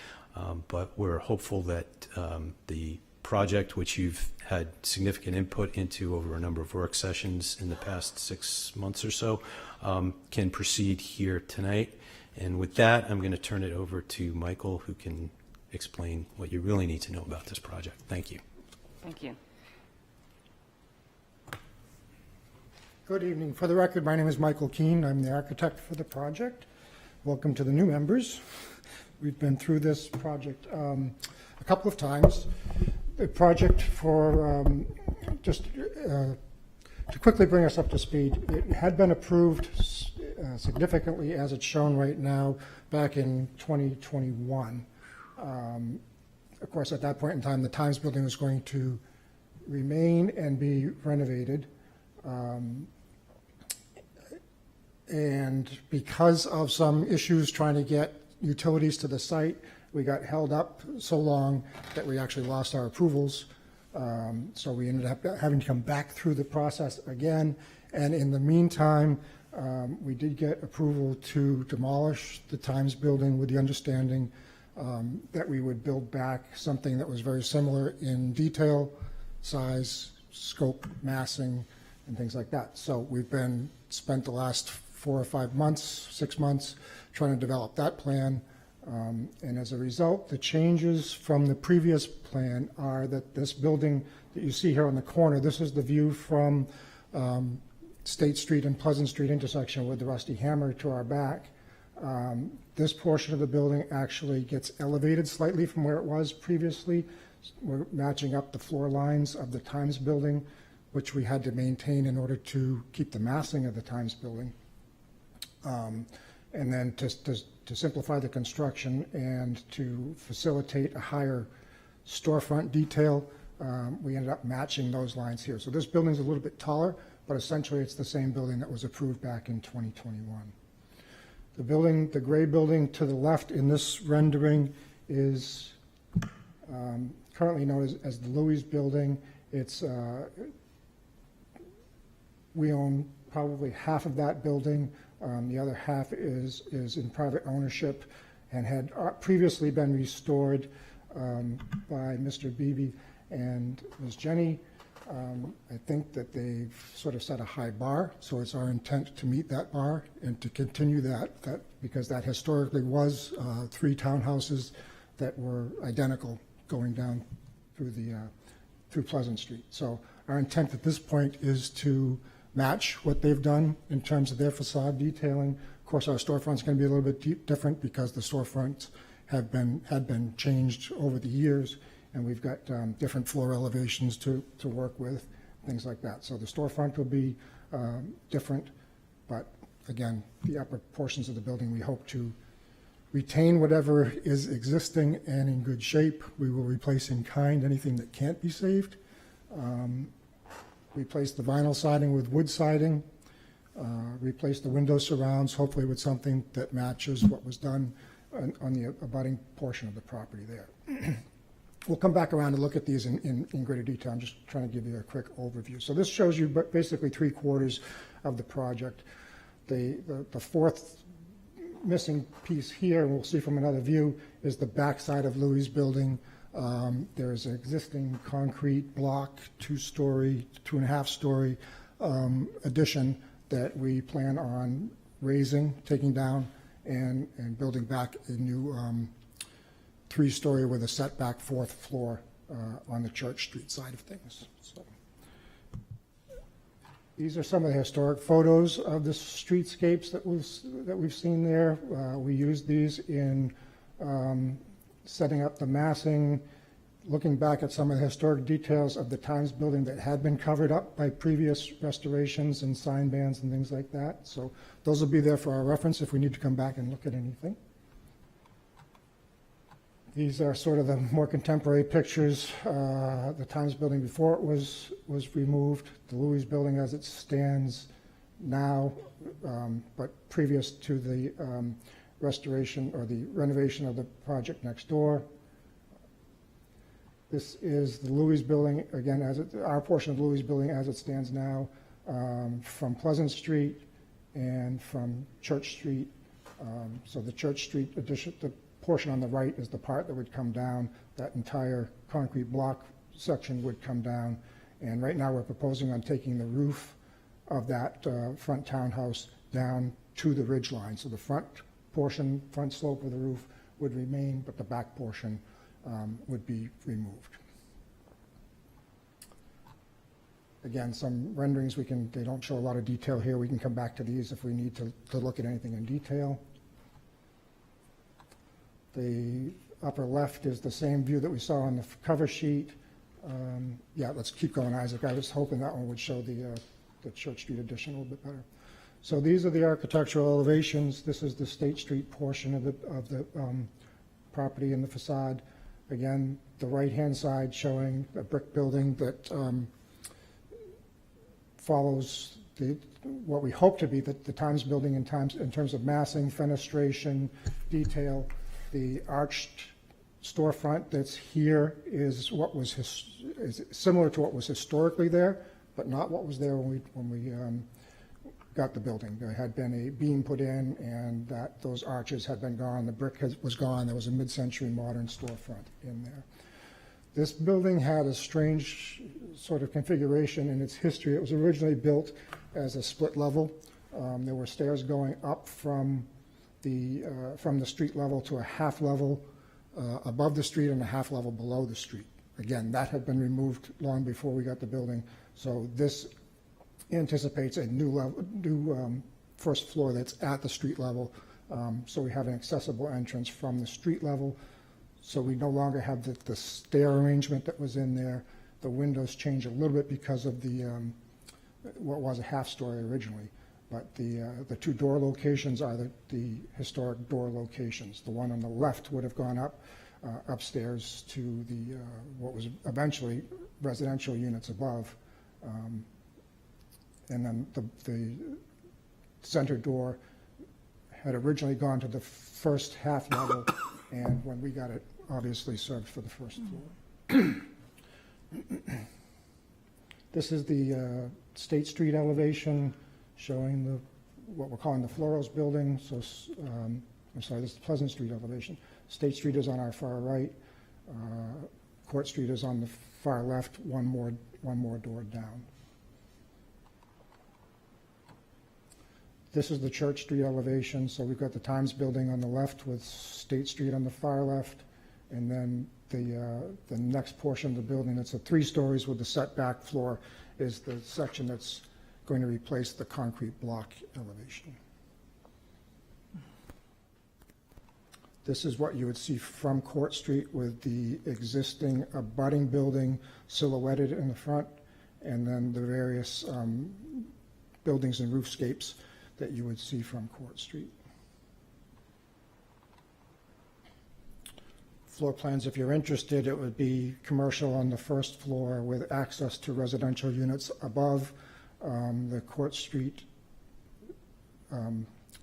but we're hopeful that the project, which you've had significant input into over a number of work sessions in the past 6 months or so, can proceed here tonight. And with that, I'm going to turn it over to Michael, who can explain what you really need to know about this project. Thank you. Thank you. Good evening. For the record, my name is Michael Keene. I'm the architect for the project. Welcome to the new members. We've been through this project a couple of times. The project for, just to quickly bring us up to speed, it had been approved significantly as it's shown right now back in 2021. Of course, at that point in time, the Times building was going to remain and be renovated. And because of some issues trying to get utilities to the site, we got held up so long that we actually lost our approvals. So we ended up having to come back through the process again. And in the meantime, we did get approval to demolish the Times building with the understanding that we would build back something that was very similar in detail, size, scope, massing, and things like that. So we've spent the last 4 or 5 months, 6 months, trying to develop that plan. And as a result, the changes from the previous plan are that this building that you see here on the corner, this is the view from State Street and Pleasant Street intersection with the Rusty Hammer to our back. This portion of the building actually gets elevated slightly from where it was previously. We're matching up the floor lines of the Times building, which we had to maintain in order to keep the massing of the Times building. And then to simplify the construction and to facilitate a higher storefront detail, we ended up matching those lines here. So this building's a little bit taller, but essentially it's the same building that was approved back in 2021. The building, the gray building to the left in this rendering is currently known as the Louis building. It's we own probably half of that building. The other half is in private ownership and had previously been restored by Mr. Beebe and Ms. Jenny. I think that they've sort of set a high bar, so it's our intent to meet that bar and to continue that because that historically was 3 townhouses that were identical going down through Pleasant Street. So our intent at this point is to match what they've done in terms of their facade detailing. Of course, our storefront's going to be a little bit different because the storefronts had been changed over the years, and we've got different floor elevations to work with, things like that. So the storefront will be different, but again, the upper portions of the building, we hope to retain whatever is existing and in good shape. We will replace in kind anything that can't be saved. Replace the vinyl siding with wood siding. Replace the window surrounds, hopefully with something that matches what was done on the abutting portion of the property there. We'll come back around and look at these in greater detail. I'm just trying to give you a quick overview. So this shows you basically 3/4 of the project. The fourth missing piece here, and we'll see from another view, is the backside of Louis' building. There's an existing concrete block, 2-story, 2.5-story addition that we plan on raising, taking down, and building back a new 3-story with a setback 4th floor on the Church Street side of things. So these are some of the historic photos of the streetscapes that we've seen there. We used these in setting up the massing, looking back at some of the historic details of the Times building that had been covered up by previous restorations and sign bands and things like that. So those will be there for our reference if we need to come back and look at anything. These are sort of the more contemporary pictures. The Times building before it was removed, the Louis building as it stands now, but previous to the restoration or the renovation of the project next door. This is the Louis building, again, our portion of the Louis building as it stands now, from Pleasant Street and from Church Street. So the Church Street addition, the portion on the right is the part that would come down. That entire concrete block section would come down. And right now we're proposing on taking the roof of that front townhouse down to the ridge line. So the front portion, front slope of the roof would remain, but the back portion would be removed. Again, some renderings they don't show a lot of detail here. We can come back to these if we need to look at anything in detail. The upper left is the same view that we saw on the cover sheet. Yeah, let's keep going, Isaac. I was hoping that one would show the Church Street addition a little bit better. So these are the architectural elevations. This is the State Street portion of the property and the facade. Again, the right-hand side showing a brick building that follows what we hope to be the Times building in terms of massing, fenestration, detail. The arched storefront that's here is what was is similar to what was historically there, but not what was there when we got the building. There had been a beam put in, and those arches had been gone. The brick was gone. There was a mid-century modern storefront in there. This building had a strange sort of configuration in its history. It was originally built as a split level. There were stairs going up from the street level to a half level above the street and a half level below the street. Again, that had been removed long before we got the building. So this anticipates a new first floor that's at the street level. So we have an accessible entrance from the street level. So we no longer have the stair arrangement that was in there. The windows change a little bit because of the what was a half-story originally. But the two door locations are the historic door locations. The one on the left would have gone up upstairs to the what was eventually residential units above. And then the center door had originally gone to the first half level, and when we got it, obviously served for the first floor. This is the State Street elevation showing what we're calling the Florals building. So, I'm sorry, this is the Pleasant Street elevation. State Street is on our far right. Court Street is on the far left, one more door down. This is the Church Street elevation, so we've got the Times Building on the left with State Street on the far left, and then the next portion of the building, it's a 3 stories with the setback floor, is the section that's going to replace the concrete block elevation. This is what you would see from Court Street with the existing abutting building silhouetted in the front, and then the various buildings and roofscapes that you would see from Court Street. Floor plans, if you're interested, it would be commercial on the first floor with access to residential units above. The Court Street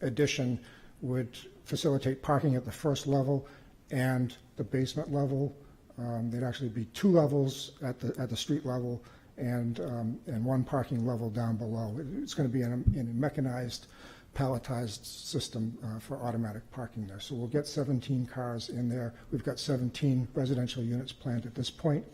addition would facilitate parking at the first level and the basement level. There'd actually be 2 levels at the street level and 1 parking level down below. It's going to be in a mechanized, palletized system for automatic parking there. So we'll get 17 cars in there. We've got 17 residential units planned at this point.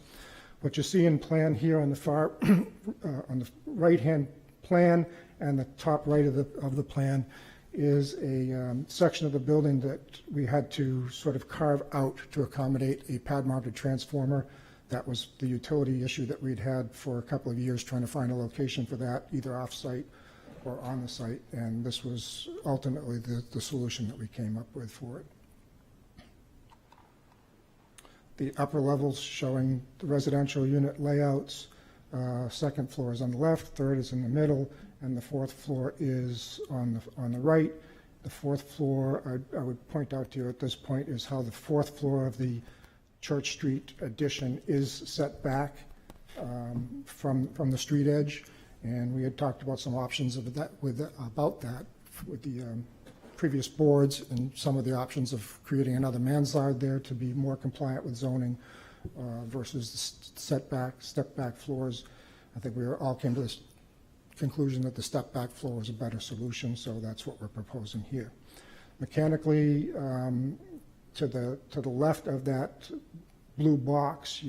What you see in plan here on the far, on the right-hand plan and the top right of the plan is a section of the building that we had to sort of carve out to accommodate a pad-mounted transformer. That was the utility issue that we'd had for a couple of years, trying to find a location for that, either off-site or on the site, and this was ultimately the solution that we came up with for it. The upper levels showing the residential unit layouts. Second floor is on the left, third is in the middle, and the 4th floor is on the right. The 4th floor, I would point out to you at this point, is how the 4th floor of the Church Street addition is set back from the street edge, and we had talked about some options of that with the previous boards, and some of the options of creating another mansard there to be more compliant with zoning versus the step back floors. I think we all came to this conclusion that the step back floor was a better solution, so that's what we're proposing here. Mechanically, to the left of that blue box,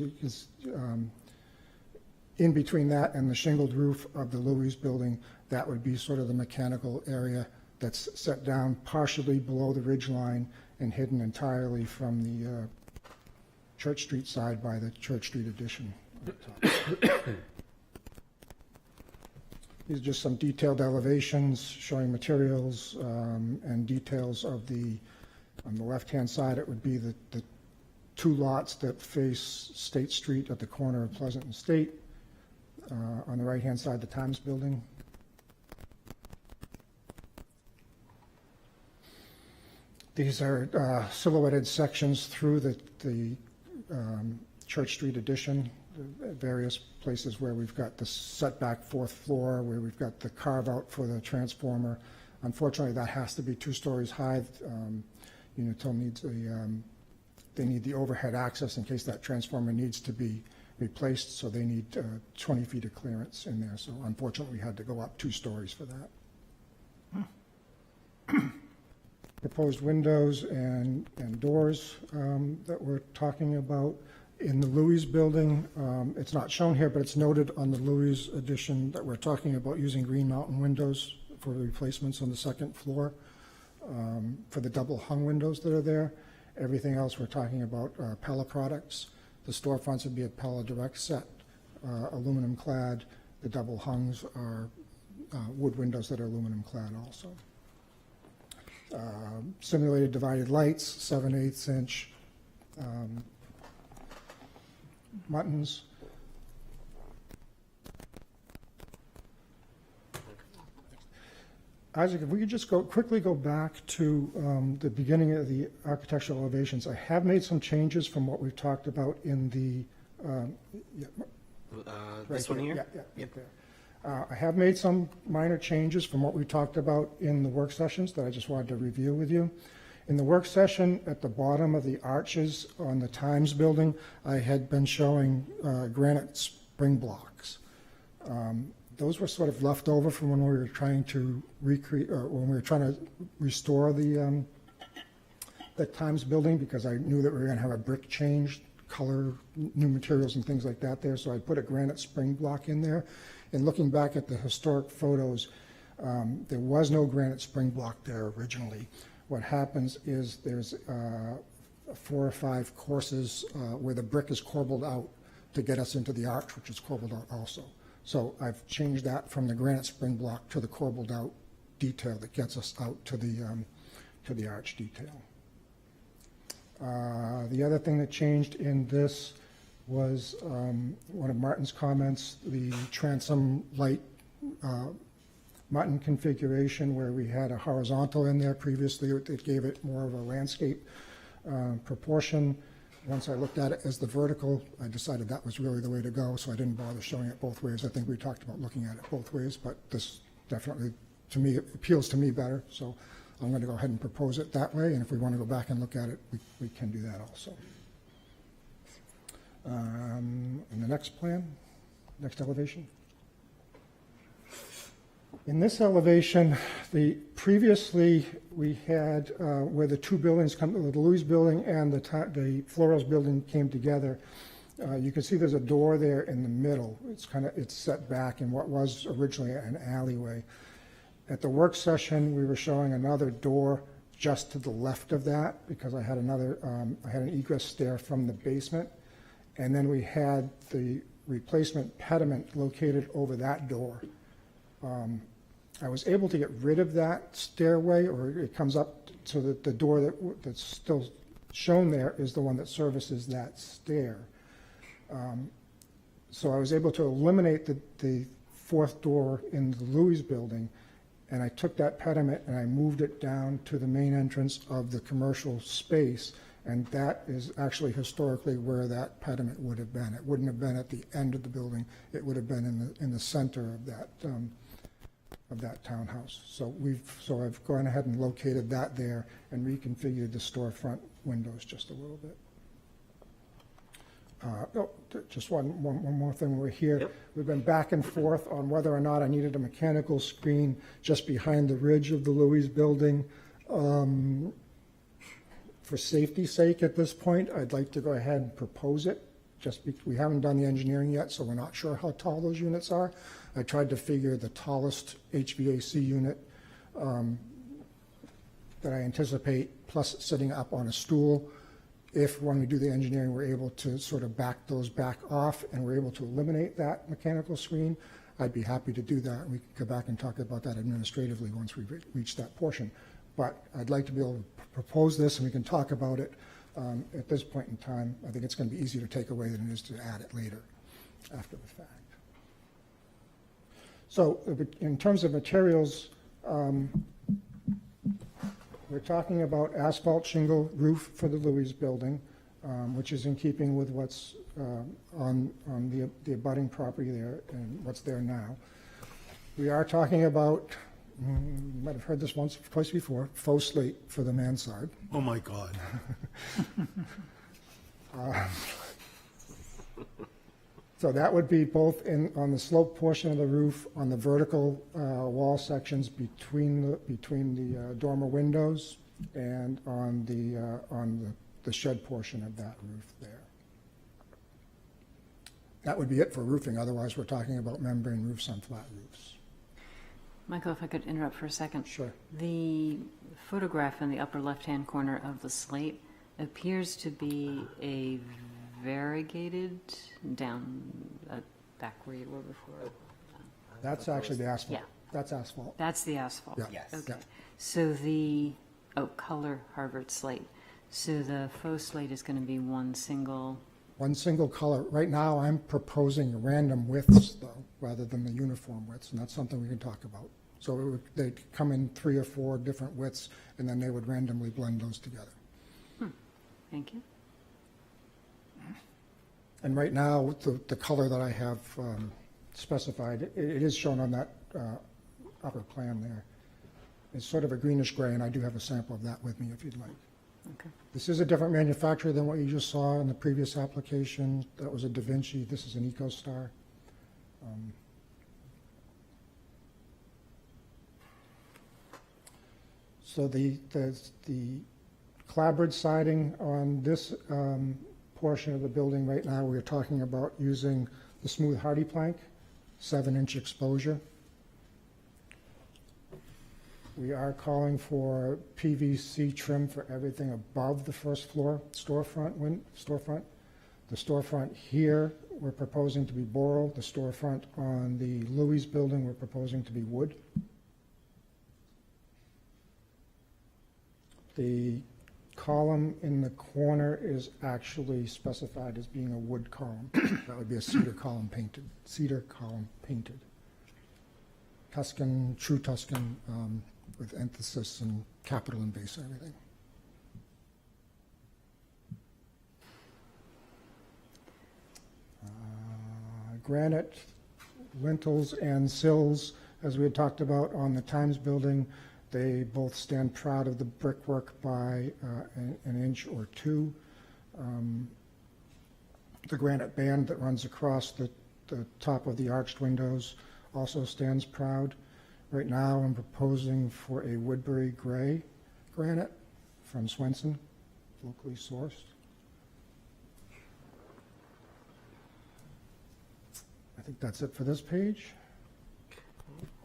in between that and the shingled roof of the Louis building, that would be sort of the mechanical area that's set down partially below the ridge line and hidden entirely from the Church Street side by the Church Street addition. These are just some detailed elevations showing materials and details of on the left-hand side, it would be the 2 lots that face State Street at the corner of Pleasant and State. On the right-hand side, the Times Building. These are silhouetted sections through the Church Street addition, various places where we've got the setback 4th floor, where we've got the carve-out for the transformer. Unfortunately, that has to be 2 stories high. Unitil needs they need the overhead access in case that transformer needs to be replaced, so they need 20 feet of clearance in there. So unfortunately, we had to go up 2 stories for that. Proposed windows and doors that we're talking about in the Louis building. It's not shown here, but it's noted on the Louis addition that we're talking about using Green Mountain windows for replacements on the 2nd floor for the double hung windows that are there. Everything else we're talking about Pella products. The storefronts would be a Pella Direct set, aluminum clad. The double hungs are wood windows that are aluminum clad also. Simulated divided lights, 7/8 inch buttons. Isaac, if we could just quickly go back to the beginning of the architectural elevations. I have made some changes from what we've talked about in the this one here? Yeah, right there. I have made some minor changes from what we talked about in the work sessions that I just wanted to review with you. In the work session, at the bottom of the arches on the Times building, I had been showing granite spring blocks. Those were sort of left over from when we were trying to recreate, when we were trying to restore the Times building, because I knew that we were going to have a brick change color, new materials and things like that there, so I put a granite spring block in there. And looking back at the historic photos, there was no granite spring block there originally. What happens is there's 4 or 5 courses where the brick is corbelled out to get us into the arch, which is corbelled out also. So I've changed that from the granite spring block to the corbelled out detail that gets us out to the arch detail. The other thing that changed in this was one of Martin's comments, the transom light Martin configuration where we had a horizontal in there previously. It gave it more of a landscape proportion. Once I looked at it as the vertical, I decided that was really the way to go, so I didn't bother showing it both ways. I think we talked about looking at it both ways, but this definitely, to me, it appeals to me better, so I'm going to go ahead and propose it that way, and if we want to go back and look at it, we can do that also. In the next plan, next elevation. In this elevation, previously we had where the two buildings come, the Louis building and the Florals building came together. You can see there's a door there in the middle. It's set back in what was originally an alleyway. At the work session, we were showing another door just to the left of that because I had an egress stair from the basement, and then we had the replacement pediment located over that door. I was able to get rid of that stairway, or it comes up so that the door that's still shown there is the one that services that stair. So I was able to eliminate the fourth door in the Louis building, and I took that pediment and I moved it down to the main entrance of the commercial space, and that is actually historically where that pediment would have been. It wouldn't have been at the end of the building. It would have been in the center of that townhouse. So I've gone ahead and located that there and reconfigured the storefront windows just a little bit. Just one more thing. We're here. Yep. We've been back and forth on whether or not I needed a mechanical screen just behind the ridge of the Louis building. For safety's sake at this point, I'd like to go ahead and propose it. We haven't done the engineering yet, so we're not sure how tall those units are. I tried to figure the tallest HVAC unit that I anticipate, plus sitting up on a stool. If when we do the engineering, we're able to sort of back those back off and we're able to eliminate that mechanical screen, I'd be happy to do that. We can go back and talk about that administratively once we reach that portion. But I'd like to be able to propose this and we can talk about it at this point in time. I think it's going to be easier to take away than it is to add it later after the fact. So in terms of materials, we're talking about asphalt shingle roof for the Louis building, which is in keeping with what's on the abutting property there and what's there now. We are talking about, you might have heard this once or twice before, faux slate for the mansard. Oh my God. So that would be both on the slope portion of the roof, on the vertical wall sections between the dormer windows, and on the shed portion of that roof there. That would be it for roofing. Otherwise, we're talking about membrane roofs on flat roofs. Michael, if I could interrupt for a second. Sure. The photograph in the upper left-hand corner of the slate appears to be a variegated down back where you were before. That's actually the asphalt. Yeah. That's asphalt. That's the asphalt. Yeah. Yes. Okay. Yeah. So color Harvard slate. So the faux slate is going to be one single. One single color. Right now, I'm proposing random widths, though, rather than the uniform widths, and that's something we can talk about. So they'd come in 3 or 4 different widths, and then they would randomly blend those together. Thank you. And right now, the color that I have specified, it is shown on that upper plan there. It's sort of a greenish gray, and I do have a sample of that with me if you'd like. Okay. This is a different manufacturer than what you just saw in the previous application. That was a Da Vinci. This is an EcoStar. So the clapboard siding on this portion of the building right now, we're talking about using the smooth hardy plank, 7-inch exposure. We are calling for PVC trim for everything above the first floor storefront. The storefront here, we're proposing to be Boral. The storefront on the Louis building, we're proposing to be wood. The column in the corner is actually specified as being a wood column. That would be a cedar column painted. Tuscan, true Tuscan, with emphasis and capital and base and everything. Granite lintels and sills, as we had talked about on the Times building, they both stand proud of the brickwork by an inch or two. The granite band that runs across the top of the arched windows also stands proud. Right now, I'm proposing for a Woodbury gray granite from Swenson, locally sourced. I think that's it for this page.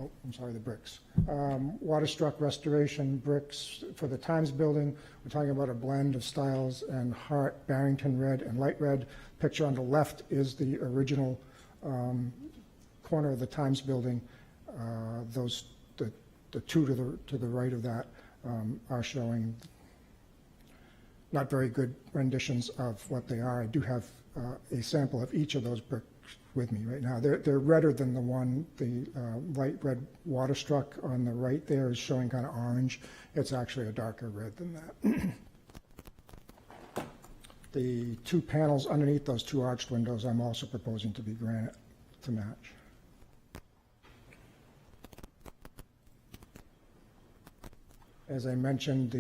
Oh, I'm sorry, the bricks. Waterstruck restoration bricks for the Times building. We're talking about a blend of styles and heart, Barrington red and light red. Picture on the left is the original corner of the Times building. The two to the right of that are showing not very good renditions of what they are. I do have a sample of each of those bricks with me right now. They're redder than the one, the light red Waterstruck on the right there is showing kind of orange. It's actually a darker red than that. The two panels underneath those two arched windows, I'm also proposing to be granite to match. As I mentioned,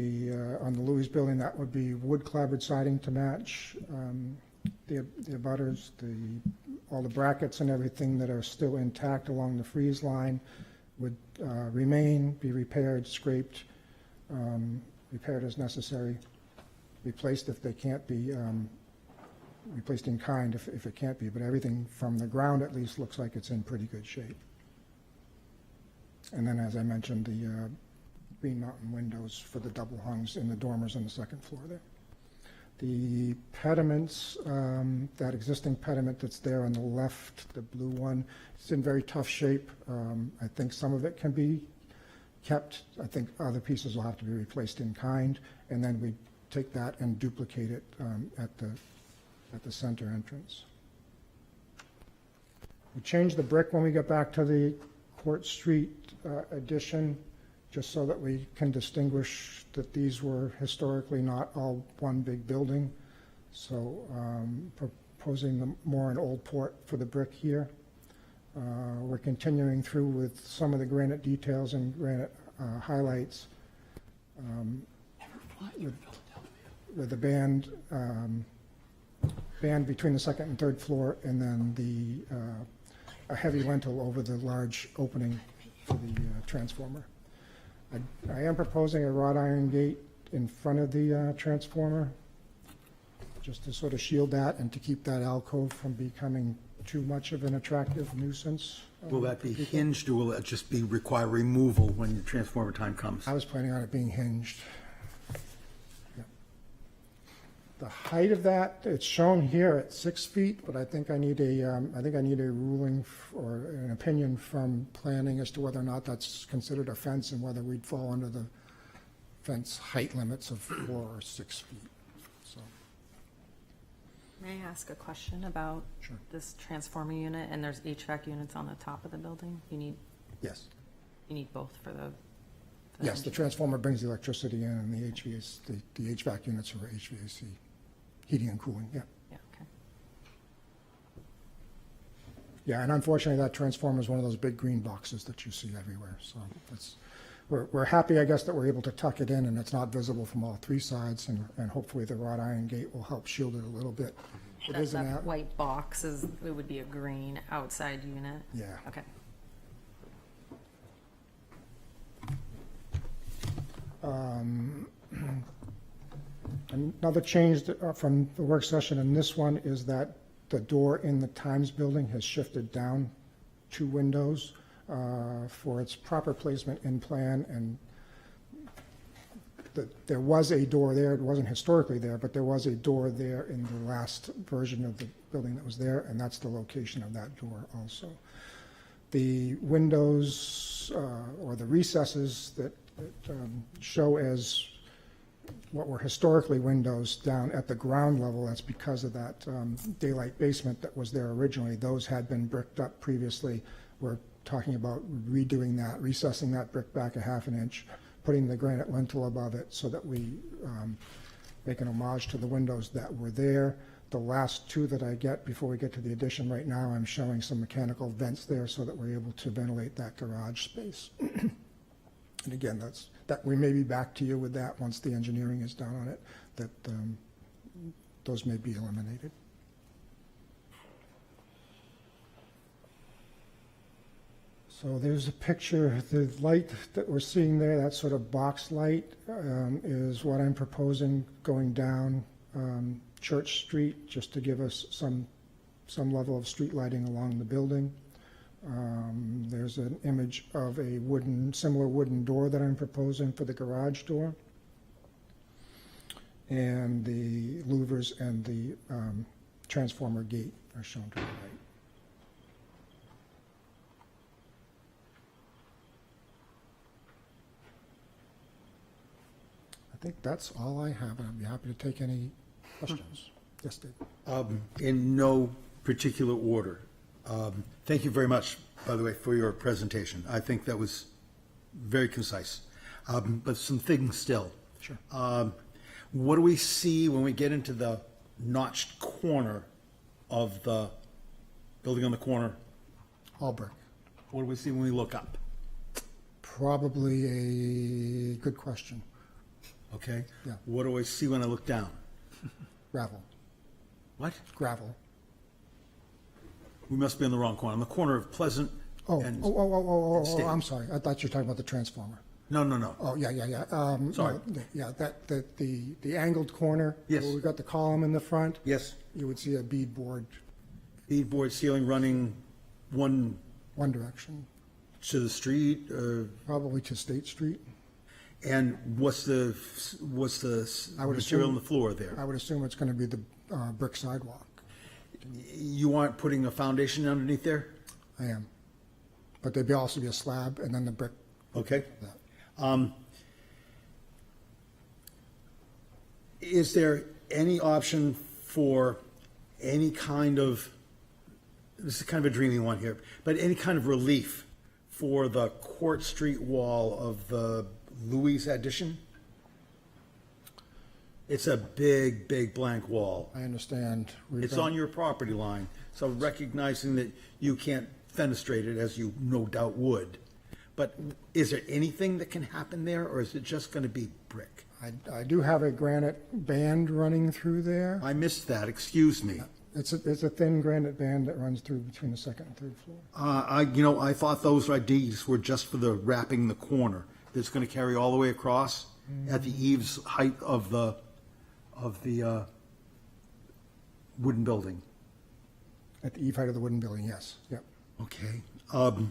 on the Louis building, that would be wood clapboard siding to match the abutters, all the brackets and everything that are still intact along the frieze line would remain, be repaired, scraped, repaired as necessary, replaced if they can't be, replaced in kind if it can't be, but everything from the ground at least looks like it's in pretty good shape. And then, as I mentioned, the Green Mountain windows for the double hungs in the dormers on the second floor there. The pediments, that existing pediment that's there on the left, the blue one, it's in very tough shape. I think some of it can be kept. I think other pieces will have to be replaced in kind, and then we take that and duplicate it at the center entrance. We changed the brick when we get back to the Court Street addition, just so that we can distinguish that these were historically not all one big building. So proposing more an old port for the brick here. We're continuing through with some of the granite details and granite highlights with the band between the second and third floor, and then a heavy lintel over the large opening for the transformer. I am proposing a wrought iron gate in front of the transformer, just to sort of shield that and to keep that alcove from becoming too much of an attractive nuisance. Will that be hinged, or will it just require removal when the transformer time comes? I was planning on it being hinged. Yeah. The height of that, it's shown here at 6 feet, but I think I need a ruling or an opinion from planning as to whether or not that's considered a fence and whether we'd fall under the fence height limits of 4 or 6 feet. So. May I ask a question about this transformer unit? And there's HVAC units on the top of the building. Yes. You need both for the. Yes, the transformer brings the electricity in, and the HVAC units are HVAC, heating and cooling. Yeah. Yeah. Okay. Yeah, and unfortunately, that transformer is one of those big green boxes that you see everywhere. So we're happy, I guess, that we're able to tuck it in and it's not visible from all three sides, and hopefully the wrought iron gate will help shield it a little bit. It is that white box it would be a green outside unit? Yeah. Okay. Another change from the work session in this one is that the door in the Times building has shifted down 2 windows for its proper placement in plan, and there was a door there. It wasn't historically there, but there was a door there in the last version of the building that was there, and that's the location of that door also. The windows or the recesses that show as what were historically windows down at the ground level, that's because of that daylight basement that was there originally. Those had been bricked up previously. We're talking about redoing that, recessing that brick back a half an inch, putting the granite lintel above it so that we make an homage to the windows that were there. The last 2 that I get before we get to the addition right now, I'm showing some mechanical vents there so that we're able to ventilate that garage space. And again, that we may be back to you with that once the engineering is done on it, that those may be eliminated. So there's a picture. The light that we're seeing there, that sort of box light, is what I'm proposing going down Church Street, just to give us some level of street lighting along the building. There's an image of a similar wooden door that I'm proposing for the garage door. And the louvers and the transformer gate are shown to the right. I think that's all I have, and I'd be happy to take any questions. Yes, Dave. In no particular order. Thank you very much, by the way, for your presentation. I think that was very concise. But some things still. Sure. What do we see when we get into the notched corner of the building on the corner? All brick. What do we see when we look up? Probably a good question. Okay. Yeah. What do I see when I look down? Gravel. What? Gravel. We must be in the wrong corner. On the corner of Pleasant and State. I'm sorry. I thought you were talking about the transformer. No. Oh, yeah. Sorry. No, yeah, the angled corner. Yes. Where we've got the column in the front. Yes. You would see a beadboard. Beadboard ceiling running one direction. To the street? Probably to State Street. And what's the material on the floor there? I would assume it's going to be the brick sidewalk. You aren't putting a foundation underneath there? I am. But there'd also be a slab and then the brick. Okay. Is there any option for any kind of, this is kind of a dreamy one here, but any kind of relief for the Court Street wall of the Louis addition? It's a big blank wall. I understand. It's on your property line, so recognizing that you can't fenestrate it, as you no doubt would. But is there anything that can happen there, or is it just going to be brick? I do have a granite band running through there. I missed that, excuse me. It's a thin granite band that runs through between the second and third floor. I thought those IDs were just for the wrapping the corner. That's going to carry all the way across at the eaves height of the wooden building. At the eave height of the wooden building, yes. Yep. Okay. And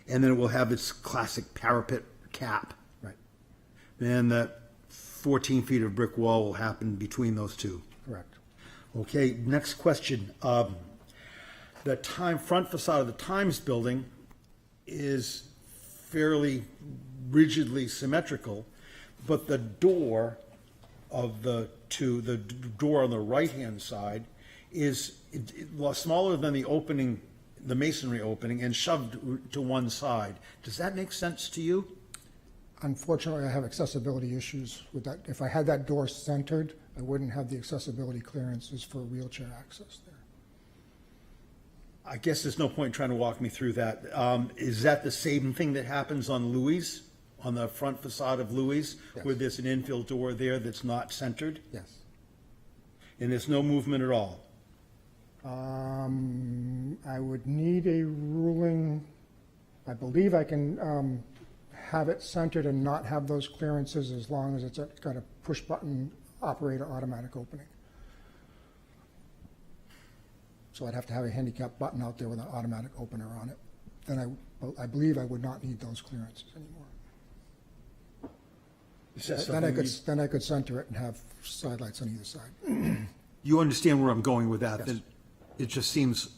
then it will have its classic parapet cap. Right. Then that 14 feet of brick wall will happen between those two. Correct. Okay, next question. The front facade of the Times building is fairly rigidly symmetrical, but the door of the door on the right-hand side is smaller than the opening, the masonry opening, and shoved to one side. Does that make sense to you? Unfortunately, I have accessibility issues with that. If I had that door centered, I wouldn't have the accessibility clearances for wheelchair access there. I guess there's no point trying to walk me through that. Is that the same thing that happens on Louis, on the front facade of Louis, Yes. where there's an infill door there that's not centered? Yes. And there's no movement at all? I would need a ruling. I believe I can have it centered and not have those clearances as long as it's got a push button operator automatic opening. So I'd have to have a handicap button out there with an automatic opener on it. Then I believe I would not need those clearances anymore. Is that Then I could center it and have side lights on either side. You understand where I'm going with that? Yes. That it just seems,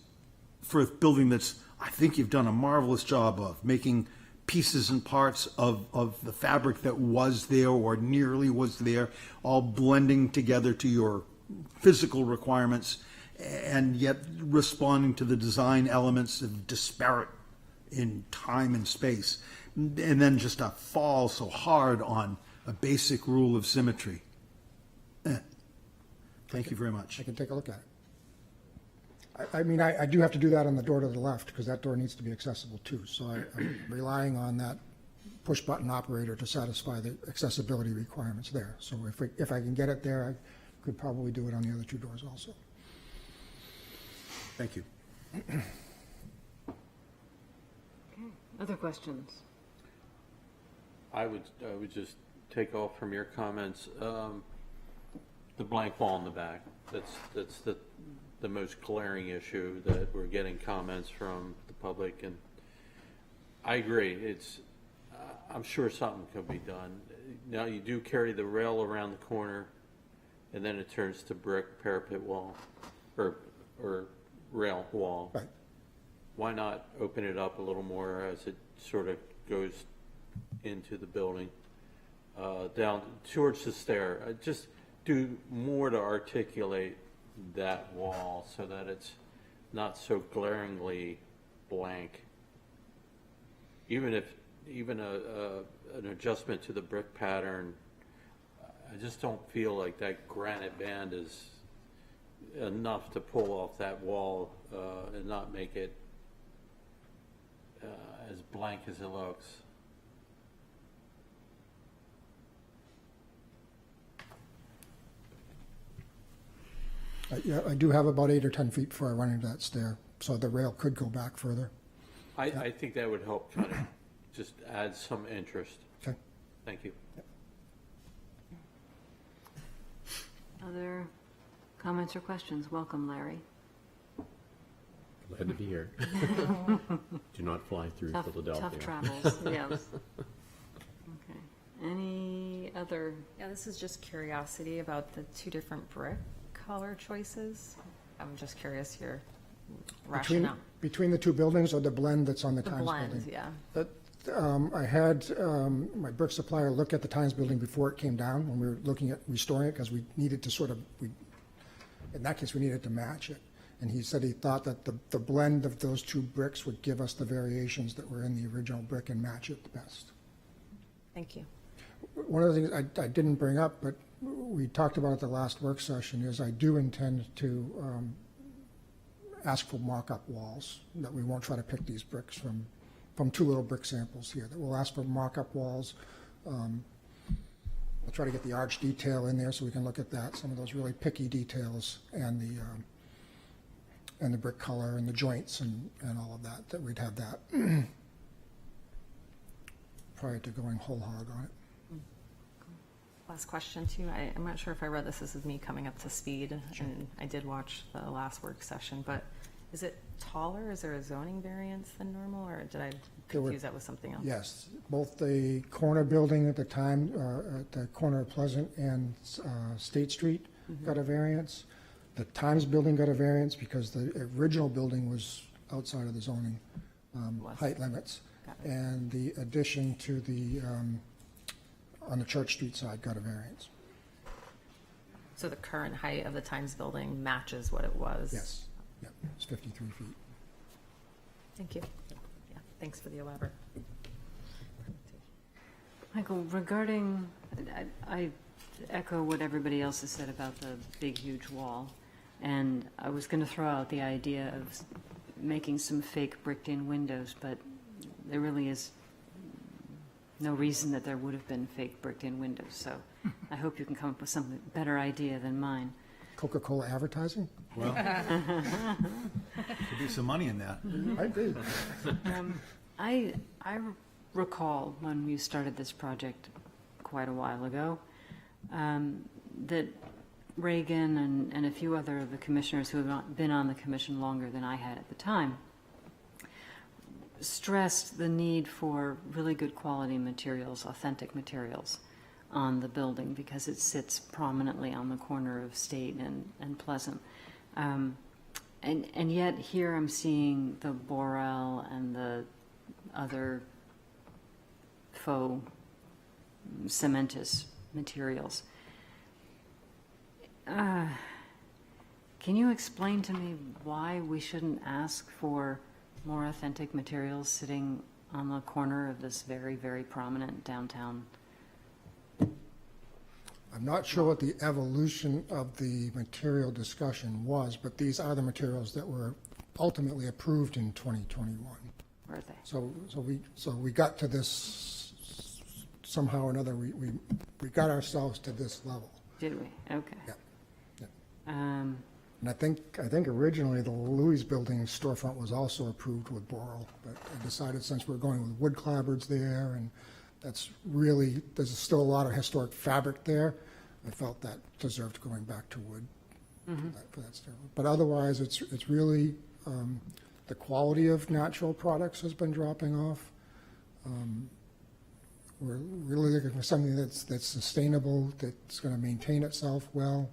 for a building that's, I think you've done a marvelous job of making pieces and parts of the fabric that was there or nearly was there, all blending together to your physical requirements, and yet responding to the design elements of disparate in time and space, and then just to fall so hard on a basic rule of symmetry. Thank you very much. I can take a look at it. I mean, I do have to do that on the door to the left, because that door needs to be accessible too. So I'm relying on that push-button operator to satisfy the accessibility requirements there. So if I can get it there, I could probably do it on the other two doors also. Thank you. Okay. Other questions? I would just take off from your comments, the blank wall in the back. That's the most glaring issue that we're getting comments from the public, and I agree. It's I'm sure something could be done. Now you do carry the rail around the corner, and then it turns to brick parapet wall, or rail wall. Right. Why not open it up a little more as it sort of goes into the building, down towards the stair? Just do more to articulate that wall so that it's not so glaringly blank. Even an adjustment to the brick pattern, I just don't feel like that granite band is enough to pull off that wall and not make it as blank as it looks. Yeah, I do have about 8 or 10 feet before I run into that stair, so the rail could go back further. I think that would help kind of just add some interest. Okay. Thank you. Other comments or questions? Welcome, Larry. Glad to be here. Do not fly through Philadelphia. Tough travels, yes. Okay. Any other? Yeah, this is just curiosity about the two different brick color choices. I'm just curious your rationale. Between the two buildings, or the blend that's on the Times blend, building? yeah. I had my brick supplier look at the Times building before it came down when we were looking at restoring it, because we needed to in that case, we needed to match it. And he said he thought that the blend of those two bricks would give us the variations that were in the original brick and match it the best. Thank you. One of the things I didn't bring up, but we talked about at the last work session, is I do intend to ask for mock-up walls, that we won't try to pick these bricks from two little brick samples here, that we'll ask for mock-up walls. We'll try to get the arch detail in there so we can look at that, some of those really picky details, and the brick color and the joints and all of that we'd have that prior to going whole hog on it. Last question too. I'm not sure if I read this. This is me coming up to speed, and I did watch the last work session, but is it taller? Is there a zoning variance than normal, or did I confuse that with something else? Yes, both the corner building at the time, at the corner of Pleasant and State Street got a variance. The Times building got a variance because the original building was outside of the zoning height limits. And the addition to the, on the Church Street side got a variance. So the current height of the Times building matches what it was? Yes, yep, it's 53 feet. Thank you. Yeah, thanks for the elaborate. Michael, regarding, I echo what everybody else has said about the big, huge wall. And I was going to throw out the idea of making some fake bricked-in windows, but there really is no reason that there would have been fake bricked-in windows. So I hope you can come up with some better idea than mine. Coca-Cola advertising? Well, could be some money in that. I agree. I recall when we started this project quite a while ago, that Reagan and a few other of the commissioners who have been on the commission longer than I had at the time stressed the need for really good quality materials, authentic materials on the building because it sits prominently on the corner of State and Pleasant. And yet here I'm seeing the Borel and the other faux cementous materials. Can you explain to me why we shouldn't ask for more authentic materials sitting on the corner of this very, very prominent downtown? I'm not sure what the evolution of the material discussion was, but these are the materials that were ultimately approved in 2021. Were they? So we got to this somehow or another. We got ourselves to this level. Did we? Okay. Yeah. Um, And I think originally the Louis Building storefront was also approved with Boral, but I decided since we're going with wood clapboards there, and that's really, there's still a lot of historic fabric there, I felt that deserved going back to wood for that stairwell. But otherwise, it's really, the quality of natural products has been dropping off. We're really looking for something that's sustainable, that's going to maintain itself well.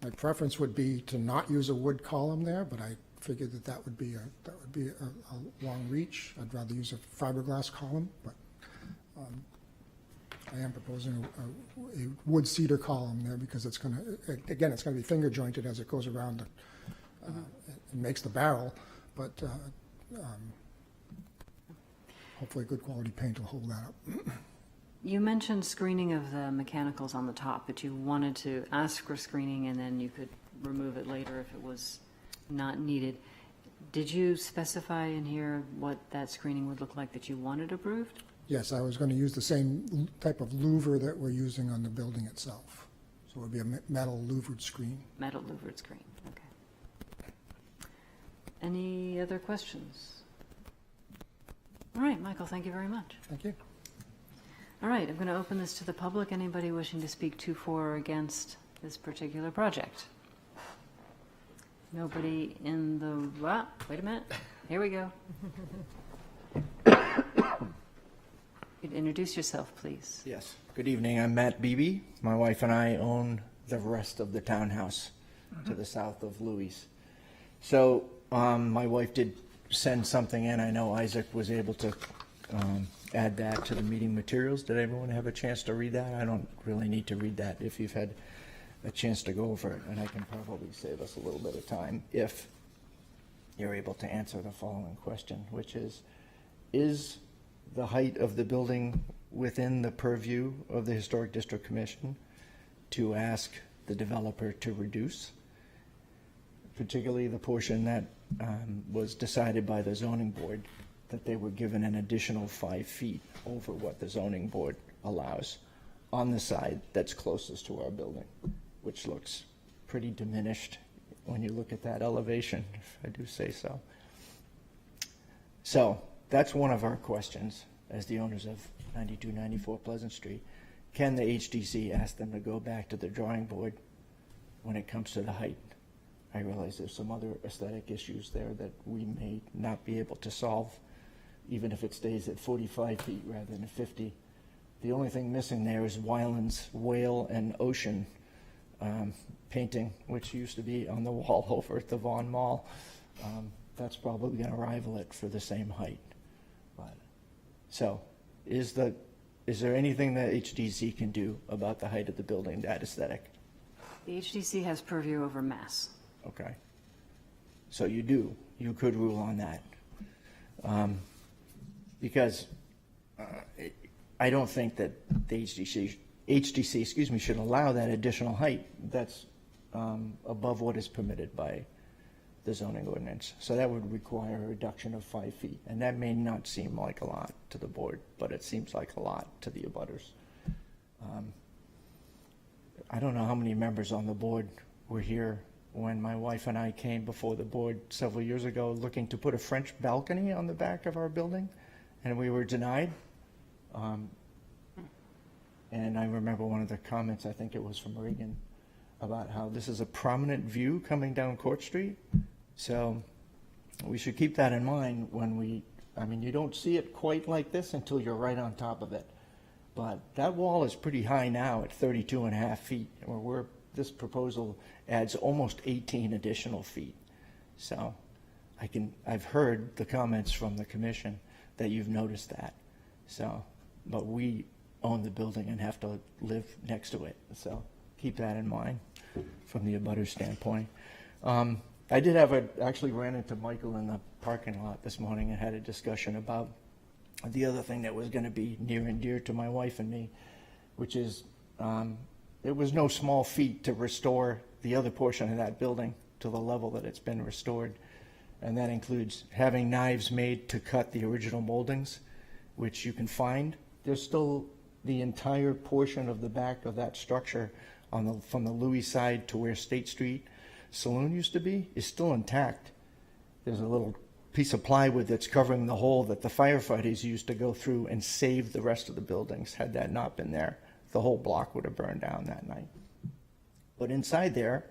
My preference would be to not use a wood column there, but I figured that would be a long reach. I'd rather use a fiberglass column, but I am proposing a wood cedar column there because it's going to, again, it's going to be finger jointed as it goes around and makes the barrel, but hopefully good quality paint will hold that up. You mentioned screening of the mechanicals on the top, but you wanted to ask for screening and then you could remove it later if it was not needed. Did you specify in here what that screening would look like that you wanted approved? Yes, I was going to use the same type of louver that we're using on the building itself. So it would be a metal louvered screen. Metal louvered screen, okay. Any other questions? All right, Michael, thank you very much. Thank you. All right, I'm going to open this to the public. Anybody wishing to speak to, for, or against this particular project? Nobody in the, wait a minute. Here we go. You'd introduce yourself, please. Yes. Good evening. I'm Matt Beebe. My wife and I own the rest of the townhouse to the south of Louis. So my wife did send something in. I know Isaac was able to add that to the meeting materials. Did everyone have a chance to read that? I don't really need to read that if you've had a chance to go over it, and I can probably save us a little bit of time if you're able to answer the following question, which is the height of the building within the purview of the Historic District Commission to ask the developer to reduce, particularly the portion that was decided by the zoning board, that they were given an additional 5 feet over what the zoning board allows on the side that's closest to our building, which looks pretty diminished when you look at that elevation, if I do say so. So that's one of our questions as the owners of 9294 Pleasant Street. Can the HDC ask them to go back to the drawing board when it comes to the height? I realize there's some other aesthetic issues there that we may not be able to solve, even if it stays at 45 feet rather than 50. The only thing missing there is Weiland's whale and ocean painting, which used to be on the wall over at the Vaughan Mall. That's probably going to rival it for the same height. So is there anything that HDC can do about the height of the building, that aesthetic? The HDC has purview over mass. Okay. So you could rule on that. Because I don't think that the HDC, should allow that additional height that's above what is permitted by the zoning ordinance. So that would require a reduction of 5 feet. And that may not seem like a lot to the board, but it seems like a lot to the abutters. I don't know how many members on the board were here when my wife and I came before the board several years ago looking to put a French balcony on the back of our building, and we were denied. And I remember one of the comments, I think it was from Reagan, about how this is a prominent view coming down Court Street. So we should keep that in mind when you don't see it quite like this until you're right on top of it. But that wall is pretty high now at 32.5 feet, this proposal adds almost 18 additional feet. So I've heard the comments from the commission that you've noticed that. So, but we own the building and have to live next to it. So keep that in mind from the abutter standpoint. I did actually ran into Michael in the parking lot this morning and had a discussion about the other thing that was going to be near and dear to my wife and me, which is it was no small feat to restore the other portion of that building to the level that it's been restored. And that includes having knives made to cut the original moldings, which you can find. There's still the entire portion of the back of that structure from the Louis side to where State Street Saloon used to be is still intact. There's a little piece of plywood that's covering the hole that the firefighters used to go through and save the rest of the buildings. Had that not been there, the whole block would have burned down that night. But inside there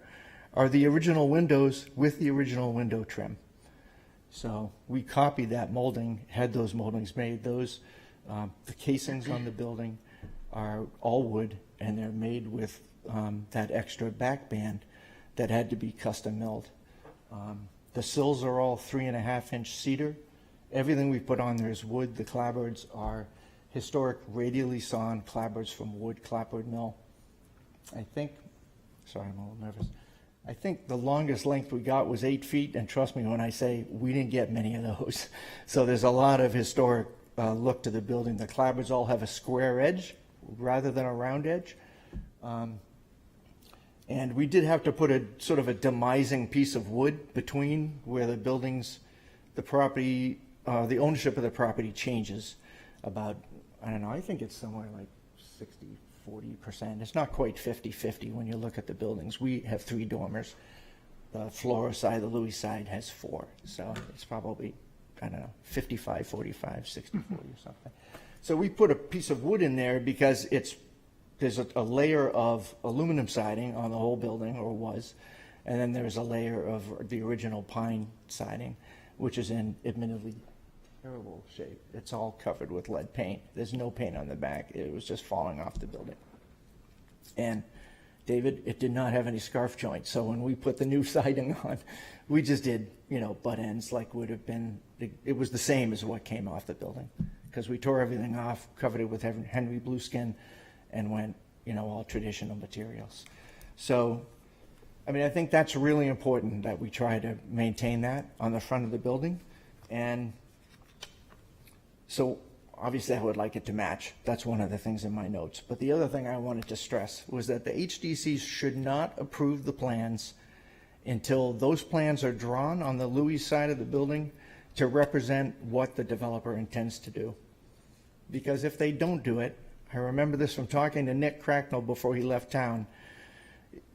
are the original windows with the original window trim. So we copied that molding, had those moldings made. Those, the casings on the building are all wood, and they're made with that extra back band that had to be custom milled. The sills are all 3.5-inch cedar. Everything we put on there is wood. The clapboards are historic radially sawn clapboards from Wood Clapboard Mill. I'm a little nervous. I think the longest length we got was 8 feet, and trust me when I say we didn't get many of those. So there's a lot of historic look to the building. The clapboards all have a square edge rather than a round edge. And we did have to put a sort of a demising piece of wood between where the buildings, the property, the ownership of the property changes about, I don't know, I think it's somewhere like 60-40%. It's not quite 50-50 when you look at the buildings. We have 3 dormers. The Flora side, the Louis side has 4. So it's probably, I don't know, 55-45, 60-40 or something. So we put a piece of wood in there because there's a layer of aluminum siding on the whole building, or was, and then there's a layer of the original pine siding, which is in admittedly terrible shape. It's all covered with lead paint. There's no paint on the back. It was just falling off the building. And David, it did not have any scarf joints. So when we put the new siding on, we just did, butt ends like would have been, it was the same as what came off the building. Because we tore everything off, covered it with Henry Blueskin, and went, all traditional materials. So, I think that's really important that we try to maintain that on the front of the building. And so obviously I would like it to match. That's one of the things in my notes. But the other thing I wanted to stress was that the HDCs should not approve the plans until those plans are drawn on the Louis side of the building to represent what the developer intends to do. Because if they don't do it, I remember this from talking to Nick Cracknell before he left town,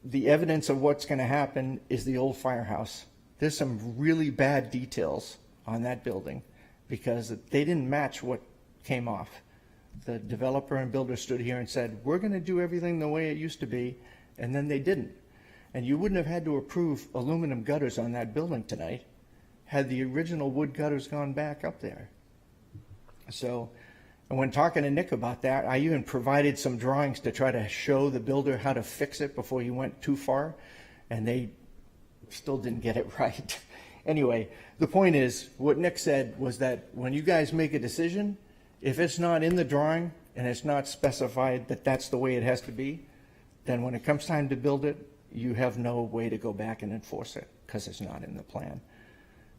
the evidence of what's going to happen is the old firehouse. There's some really bad details on that building because they didn't match what came off. The developer and builder stood here and said, we're going to do everything the way it used to be, and then they didn't. And you wouldn't have had to approve aluminum gutters on that building tonight had the original wood gutters gone back up there. So, and when talking to Nick about that, I even provided some drawings to try to show the builder how to fix it before he went too far, and they still didn't get it right. Anyway, the point is, what Nick said was that when you guys make a decision, if it's not in the drawing and it's not specified that that's the way it has to be, then when it comes time to build it, you have no way to go back and enforce it because it's not in the plan.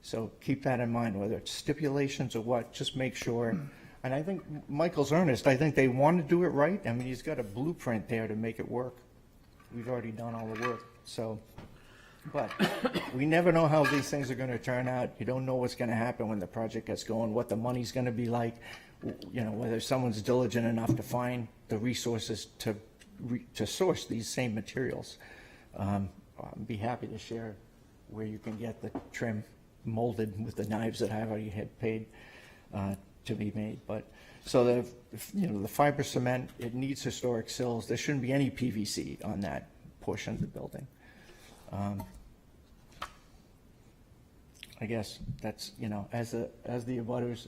So keep that in mind, whether it's stipulations or what, just make sure. And I think Michael's earnest. I think they want to do it right. I mean, he's got a blueprint there to make it work. We've already done all the work. So, but we never know how these things are going to turn out. You don't know what's going to happen when the project gets going, what the money's going to be like, whether someone's diligent enough to find the resources to source these same materials. I'd be happy to share where you can get the trim molded with the knives that I already had paid to be made, but, so the fiber cement, it needs historic sills. There shouldn't be any PVC on that portion of the building. I guess that's, as the abutters,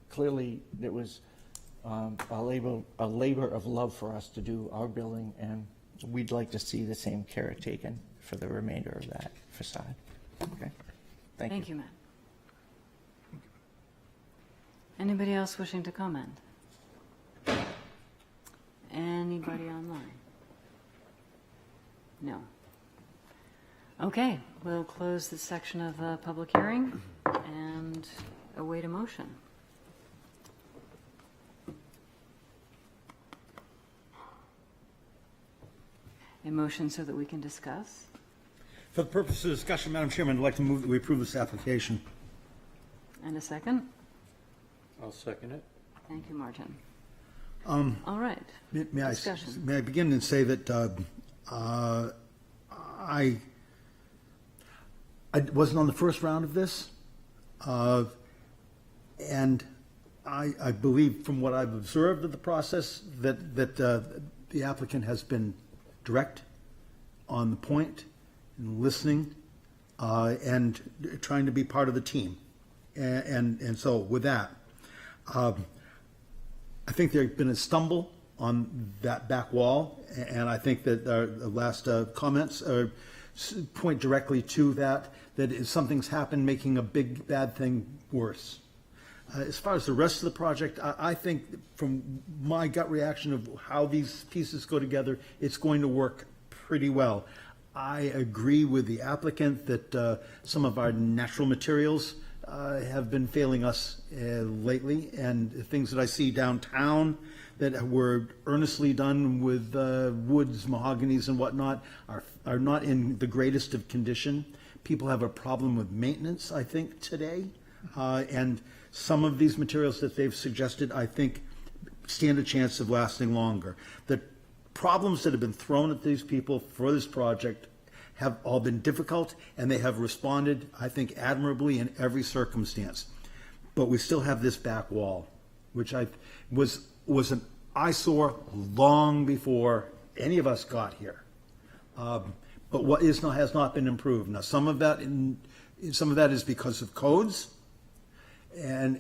clearly it was a labor of love for us to do our building, and we'd like to see the same care taken for the remainder of that facade. Okay, thank you. Matt. Anybody else wishing to comment? Anybody online? No. Okay, we'll close this section of the public hearing and await a motion. A motion so that we can discuss. For the purpose of discussion, Madam Chairman, I'd like to move that we approve this application. And a second? I'll second it. Thank you, Martin. All right. Discussion. May I begin and say that I wasn't on the first round of this, and I believe from what I've observed of the process that the applicant has been direct, on the point, and listening, and trying to be part of the team. And so with that, I think there's been a stumble on that back wall, and I think that the last comments point directly to that if something's happened making a big bad thing worse. As far as the rest of the project, I think from my gut reaction of how these pieces go together, it's going to work pretty well. I agree with the applicant that some of our natural materials have been failing us lately, and things that I see downtown that were earnestly done with woods, mahoganies, and whatnot are not in the greatest of condition. People have a problem with maintenance, I think, today, and some of these materials that they've suggested, I think, stand a chance of lasting longer. The problems that have been thrown at these people for this project have all been difficult, and they have responded, I think, admirably in every circumstance. But we still have this back wall, which was an eyesore long before any of us got here. But what has not been improved. Now, some of that is because of codes, and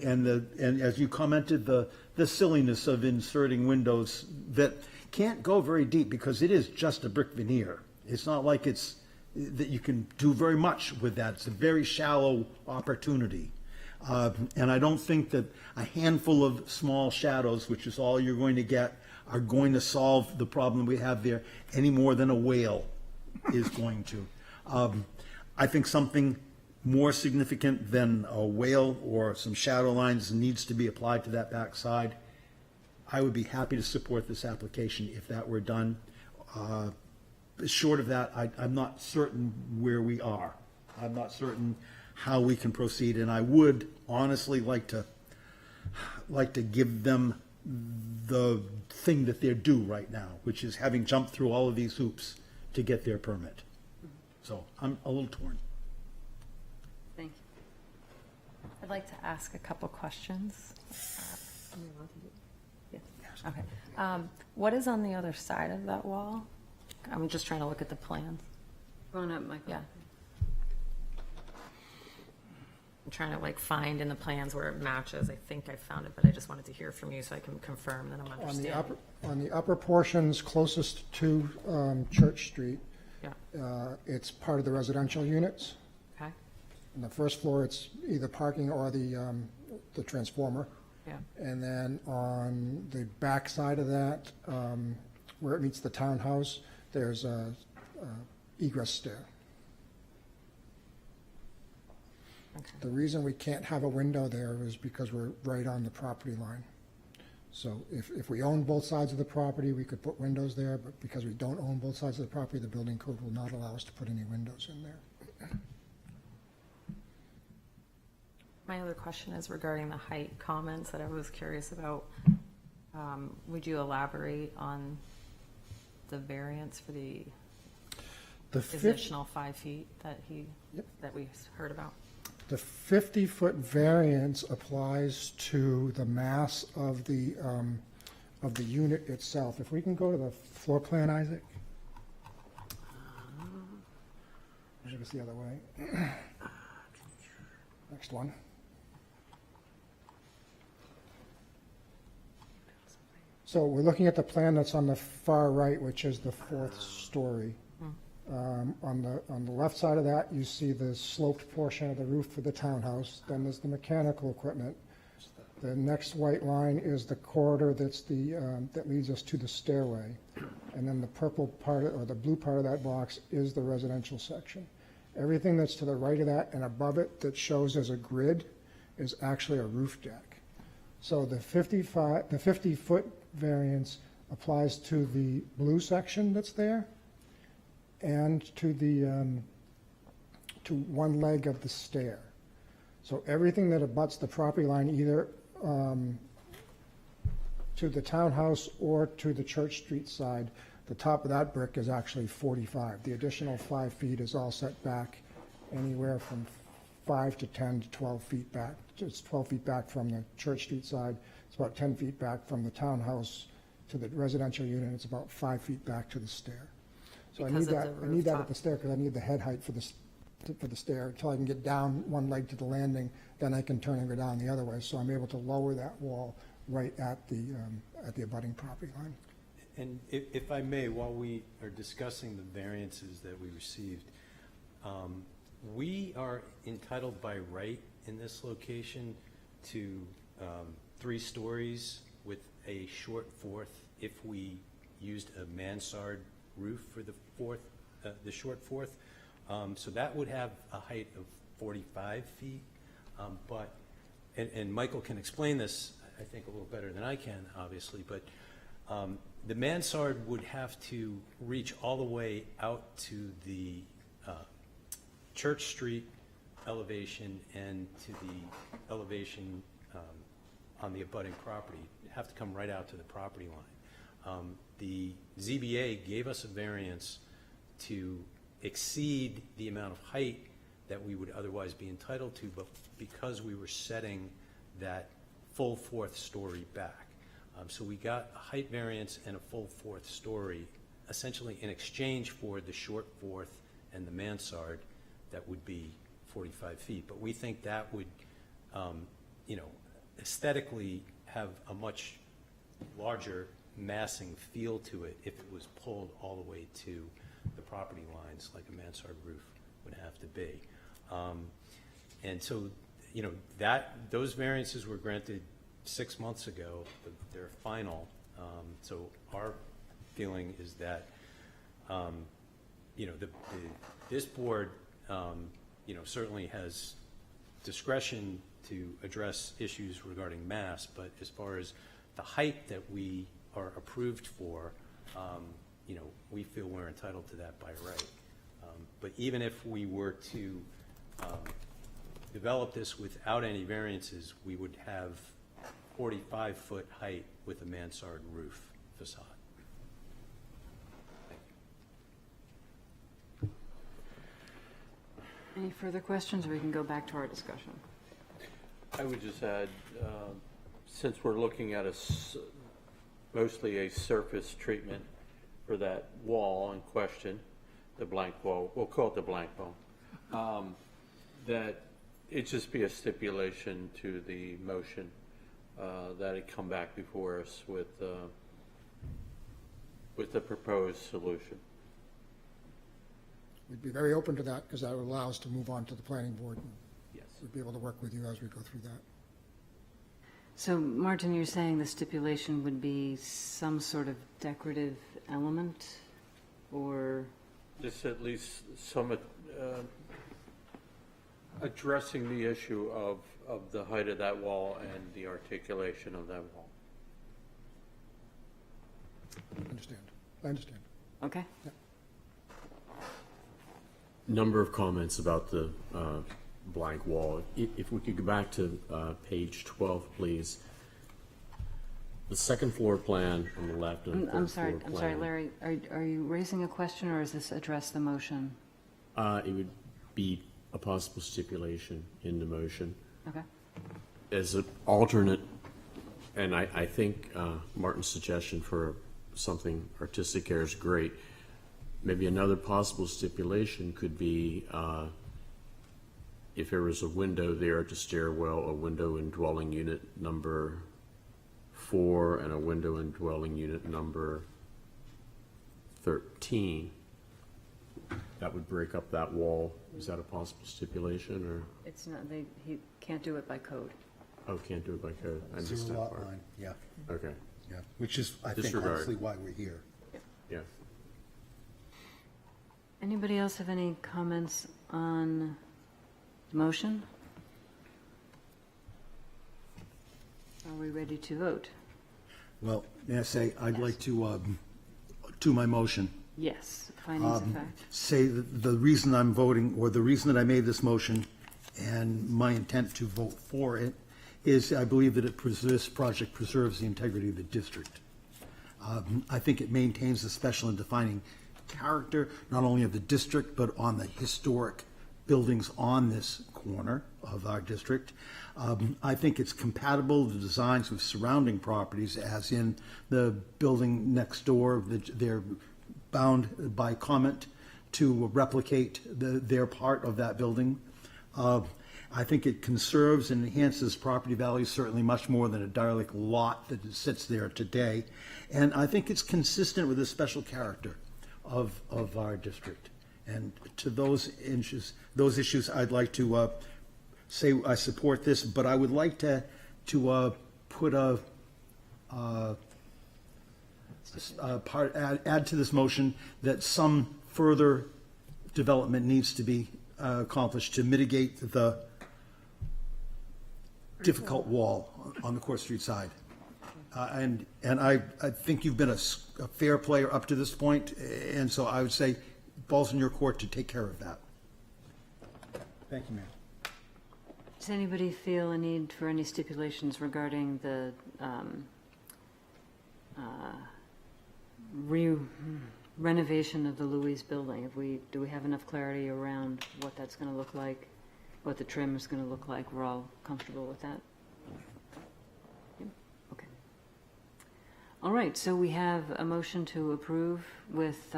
as you commented, the silliness of inserting windows that can't go very deep because it is just a brick veneer. It's not like that you can do very much with that. It's a very shallow opportunity. And I don't think that a handful of small shadows, which is all you're going to get, are going to solve the problem we have there any more than a whale is going to. I think something more significant than a whale or some shadow lines needs to be applied to that backside. I would be happy to support this application if that were done. Short of that, I'm not certain where we are. I'm not certain how we can proceed, and I would honestly like to give them the thing that they're due right now, which is having jumped through all of these hoops to get their permit. So I'm a little torn. Thank you. I'd like to ask a couple questions. Okay. What is on the other side of that wall? I'm just trying to look at the plans. Going up, Michael. Yeah. I'm trying to find in the plans where it matches. I think I found it, but I just wanted to hear from you so I can confirm that I'm understanding. On the upper portions closest to Church Street, Yeah. It's part of the residential units. Okay. On the first floor, it's either parking or the transformer. Yeah. And then on the back side of that, where it meets the townhouse, there's a egress stair. Okay. The reason we can't have a window there is because we're right on the property line. So if we own both sides of the property, we could put windows there, but because we don't own both sides of the property, the building code will not allow us to put any windows in there. My other question is regarding the height comments that I was curious about. Would you elaborate on the variance for the additional 5 feet that we heard about? The 50-foot variance applies to the mass of the unit itself. If we can go to the floor plan, Isaac? I should go the other way. Next one. So we're looking at the plan that's on the far right, which is the fourth story. On the left side of that, you see the sloped portion of the roof for the townhouse. Then there's the mechanical equipment. The next white line is the corridor that leads us to the stairway. And then the purple part, or the blue part of that box, is the residential section. Everything that's to the right of that and above it that shows as a grid is actually a roof deck. So the 50-foot variance applies to the blue section that's there and to one leg of the stair. So everything that abuts the property line, either to the townhouse or to the Church Street side, the top of that brick is actually 45. The additional 5 feet is all set back anywhere from 5 to 10 to 12 feet back. It's 12 feet back from the Church Street side. It's about 10 feet back from the townhouse to the residential unit. It's about 5 feet back to the stair. So I need that at the stair because I need the head height for the stair until I can get down one leg to the landing. Then I can turn and go down the other way. So I'm able to lower that wall right at the abutting property line. And if I may, while we are discussing the variances that we received, we are entitled by right in this location to 3 stories with a short fourth if we used a mansard roof for the short fourth. So that would have a height of 45 feet. And Michael can explain this, I think, a little better than I can, obviously, but the mansard would have to reach all the way out to the Church Street elevation and to the elevation on the abutting property. It'd have to come right out to the property line. The ZBA gave us a variance to exceed the amount of height that we would otherwise be entitled to, but because we were setting that full 4th story back. So we got a height variance and a full 4th story, essentially in exchange for the short 4th and the mansard that would be 45 feet. But we think that would, aesthetically have a much larger massing feel to it if it was pulled all the way to the property lines like a mansard roof would have to be. And so, those variances were granted 6 months ago. They're final. So our feeling is that, this board, certainly has discretion to address issues regarding mass, but as far as the height that we are approved for, we feel we're entitled to that by right. But even if we were to develop this without any variances, we would have 45-foot height with a mansard roof facade. Any further questions, or we can go back to our discussion? I would just add, since we're looking at mostly a surface treatment for that wall in question, the blank wall, we'll call it the blank wall, that it just be a stipulation to the motion that it come back before us with the proposed solution. We'd be very open to that because that would allow us to move on to the planning board. Yes. We'd be able to work with you as we go through that. So, Martin, you're saying the stipulation would be some sort of decorative element, or? Just at least some addressing the issue of the height of that wall and the articulation of that wall. I understand. Okay. Yeah. Number of comments about the blank wall. If we could go back to page 12, please. The second floor plan on the left and the third floor plan. I'm sorry, Larry. Are you raising a question, or is this address the motion? It would be a possible stipulation in the motion. Okay. As an alternate, and I think Martin's suggestion for something artistic here is great. Maybe another possible stipulation could be if there was a window there at the stairwell, a window in dwelling unit number 4 and a window in dwelling unit number 13, that would break up that wall. Is that a possible stipulation, or? It's not, he can't do it by code. Oh, can't do it by code. I missed Zero that lot part. line, yeah, Okay, yeah, which is, I think, Disregard. honestly why we're here. yeah. Anybody else have any comments on the motion? Are we ready to vote? Well, may I say, I'd like to my motion, Yes, findings of fact. say that the reason I'm voting, or the reason that I made this motion, and my intent to vote for it, is I believe that this project preserves the integrity of the district. I think it maintains the special and defining character, not only of the district, but on the historic buildings on this corner of our district. I think it's compatible, the designs with surrounding properties, as in the building next door, they're bound by comment to replicate their part of that building. I think it conserves and enhances property values certainly much more than a derelict lot that sits there today. And I think it's consistent with the special character of our district. And to those issues, I'd like to say I support this, but I would like to put add to this motion that some further development needs to be accomplished to mitigate the difficult wall on the Court Street side. And I think you've been a fair player up to this point, and so I would say ball's in your court to take care of that. Thank you, Mayor. Does anybody feel a need for any stipulations regarding the renovation of the Louise building? Do we have enough clarity around what that's going to look like, what the trim is going to look like? We're all comfortable with that? Yeah? Okay. All right, so we have a motion to approve with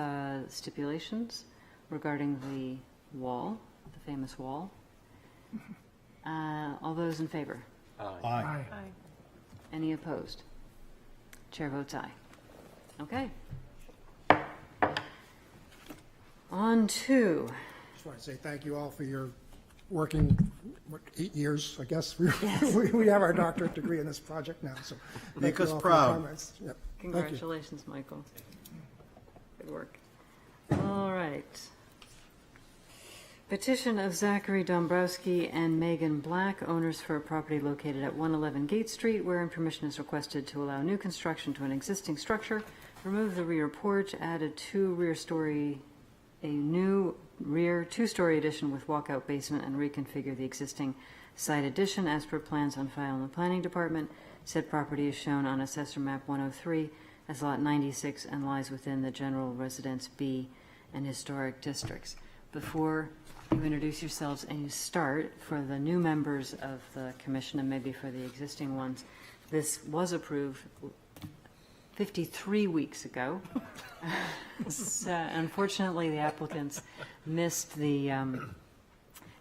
stipulations regarding the wall, the famous wall. All those in favor? Aye. Any opposed? Chair votes aye. Okay. On to, Just want to say thank you all for your working, 8 years, I guess. We have our doctorate degree in this project now, so. thank Make you us all for your proud. comments. Yep. Thank you. congratulations, Michael. Good work. All right. Petition of Zachary Dombrowski and Megan Black, owners for a property located at 111 Gate Street, wherein permission is requested to allow new construction to an existing structure, remove the rear porch, add a new rear two-story addition with walkout basement, and reconfigure the existing side addition as per plans on file in the Planning Department. Said property is shown on Assessor Map 103 as Lot 96 and lies within the General Residence B and Historic Districts. Before you introduce yourselves and you start, for the new members of the commission and maybe for the existing ones, this was approved 53 weeks ago. So, unfortunately, the applicants missed the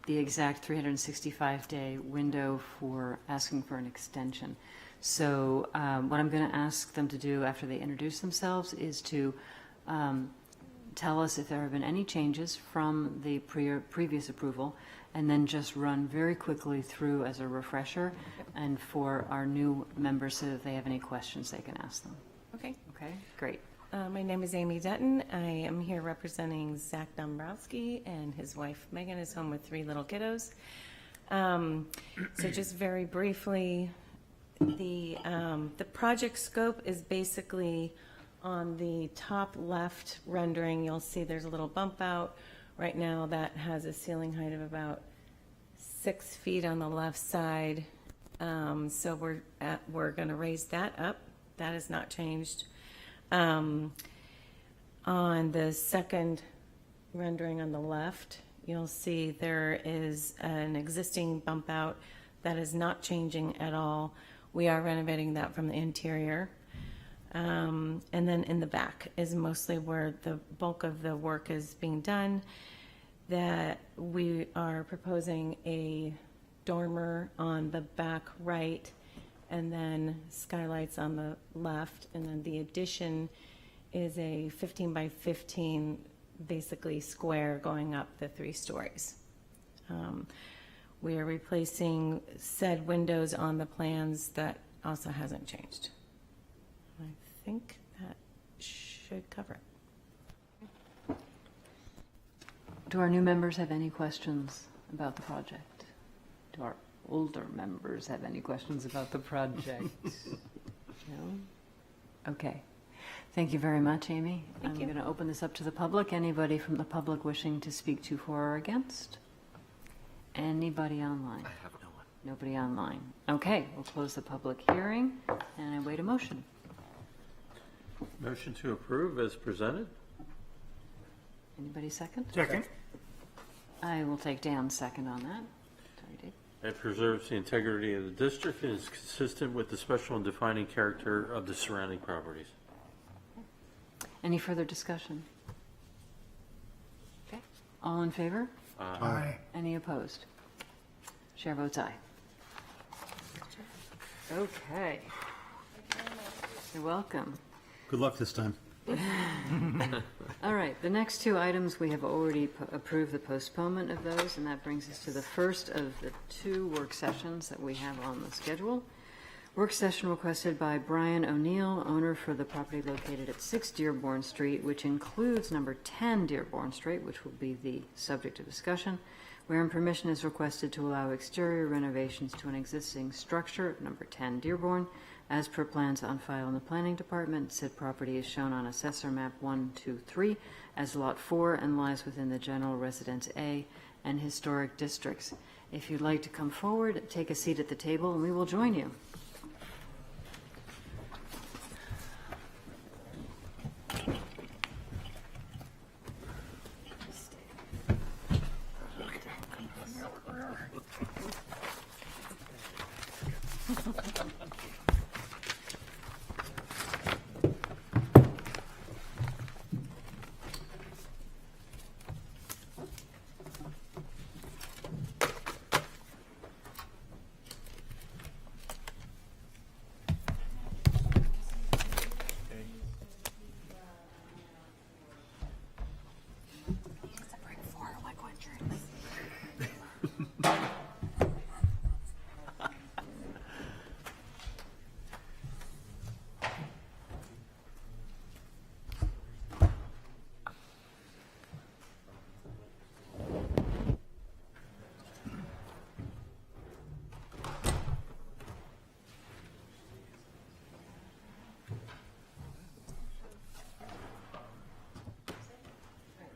exact 365-day window for asking for an extension. So what I'm going to ask them to do after they introduce themselves is to tell us if there have been any changes from the previous approval, and then just run very quickly through as a refresher, and for our new members, so that if they have any questions, they can ask them. Okay. Okay, great. My name is Amy Dutton. I am here representing Zach Dombrowski, and his wife Megan is home with 3 little kiddos. So just very briefly, the project scope is basically on the top left rendering. You'll see there's a little bump out right now that has a ceiling height of about 6 feet on the left side. So we're going to raise that up. That has not changed. On the second rendering on the left, you'll see there is an existing bump out that is not changing at all. We are renovating that from the interior. And then in the back is mostly where the bulk of the work is being done. That we are proposing a dormer on the back right, and then skylights on the left, and then the addition is a 15 by 15, basically square, going up the 3 stories. We are replacing said windows on the plans. That also hasn't changed. I think that should cover it. Do our new members have any questions about the project? Do our older members have any questions about the project? No? Okay. Thank you very much, Amy. I'm going to open this up to the public. Anybody from the public wishing to speak to, for, or against? Anybody online? I have no one. Nobody online. Okay, we'll close the public hearing, and I wait a motion. Motion to approve as presented? Anybody second? Second. I will take Dan's second on that. Sorry, Dave. It preserves the integrity of the district and is consistent with the special and defining character of the surrounding properties. Any further discussion? Okay. All in favor? Aye. Any opposed? Chair votes aye. Okay. You're welcome. Good luck this time. All right, the next 2 items, we have already approved the postponement of those, and that brings us to the first of the 2 work sessions that we have on the schedule. Work session requested by Brian O'Neill, owner for the property located at 6 Dearborn Street, which includes number 10 Dearborn Street, which will be the subject of discussion, wherein permission is requested to allow exterior renovations to an existing structure at number 10 Dearborn. As per plans on file in the planning department, said property is shown on Assessor Map 123 as Lot 4 and lies within the General Residence A and Historic Districts. If you'd like to come forward, take a seat at the table, and we will join you.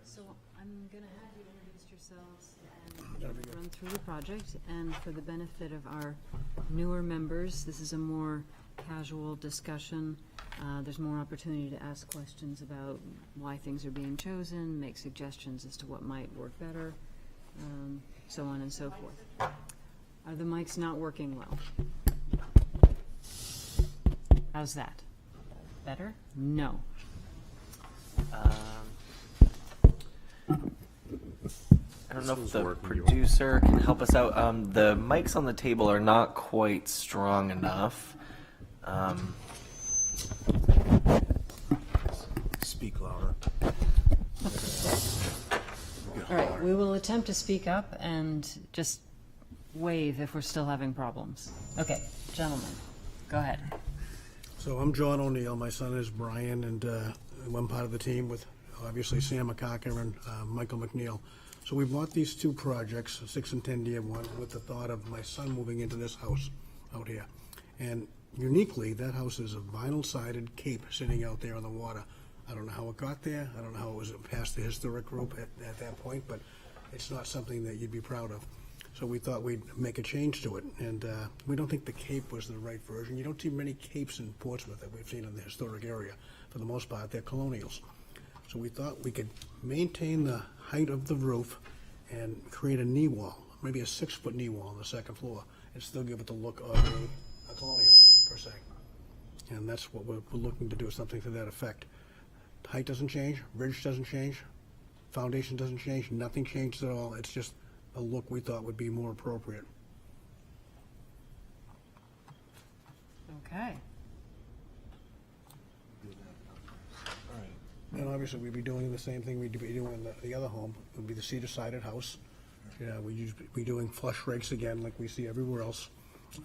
So I'm going to have you introduce yourselves and run through the project. And for the benefit of our newer members, this is a more casual discussion. There's more opportunity to ask questions about why things are being chosen, make suggestions as to what might work better, so on and so forth. Are the mics not working well? How's that? Better? No. I don't know if the producer can help us out. The mics on the table are not quite strong enough. Speak louder. All right, we will attempt to speak up and just wave if we're still having problems. Okay, gentlemen, go ahead. So I'm John O'Neill. My son is Brian, and I'm part of the team with obviously Sam McCarker and Michael McNeil. So we bought these 2 projects, 6 and 10 Dearborn, with the thought of my son moving into this house out here. And uniquely, that house is a vinyl-sided cape sitting out there on the water. I don't know how it got there. I don't know how it was past the historic group at that point, but it's not something that you'd be proud of. So we thought we'd make a change to it, and we don't think the cape was the right version. You don't see many capes in Portsmouth that we've seen in the historic area. For the most part, they're colonials. So we thought we could maintain the height of the roof and create a knee wall, maybe a 6-foot knee wall on the second floor, and still give it the look of a colonial, per se. And that's what we're looking to do, something to that effect. Height doesn't change, ridge doesn't change, foundation doesn't change, nothing changes at all. It's just a look we thought would be more appropriate. Okay. And obviously, we'd be doing the same thing we'd be doing in the other home. It would be the cedar-sided house. Yeah, we'd be doing flush rakes again, like we see everywhere else.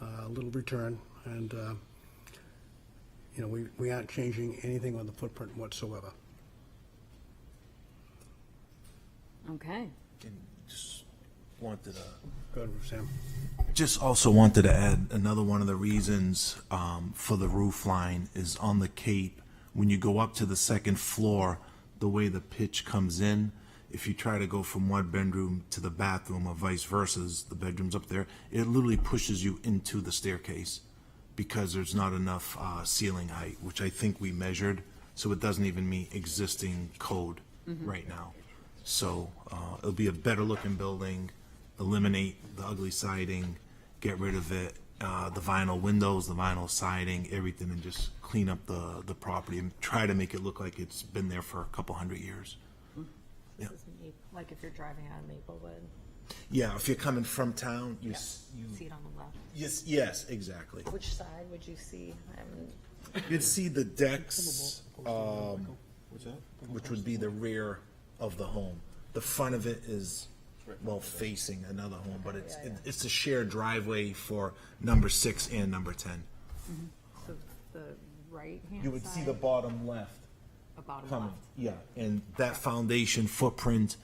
A little return, and, you know, we aren't changing anything on the footprint whatsoever. Okay. And just wanted to. Go ahead, Sam. Just also wanted to add another one of the reasons for the roof line is on the Cape. When you go up to the second floor, the way the pitch comes in, if you try to go from one bedroom to the bathroom or vice versa, the bedroom's up there, it literally pushes you into the staircase because there's not enough ceiling height, which I think we measured, so it doesn't even meet existing code right now. So it'll be a better looking building, eliminate the ugly siding, get rid of it, the vinyl windows, the vinyl siding, everything, and just clean up the property and try to make it look like it's been there for a couple 100 years. Yeah. Like if you're driving out of Maplewood. Yeah, if you're coming from town, you See it on the left. yes, exactly. Which side would you see? You'd see the decks, which would be the rear of the home. The front of it is, well, facing another home, but it's a shared driveway for number 6 and number 10. So the right hand side? You would see the bottom left A bottom coming. left. Yeah, and that foundation footprint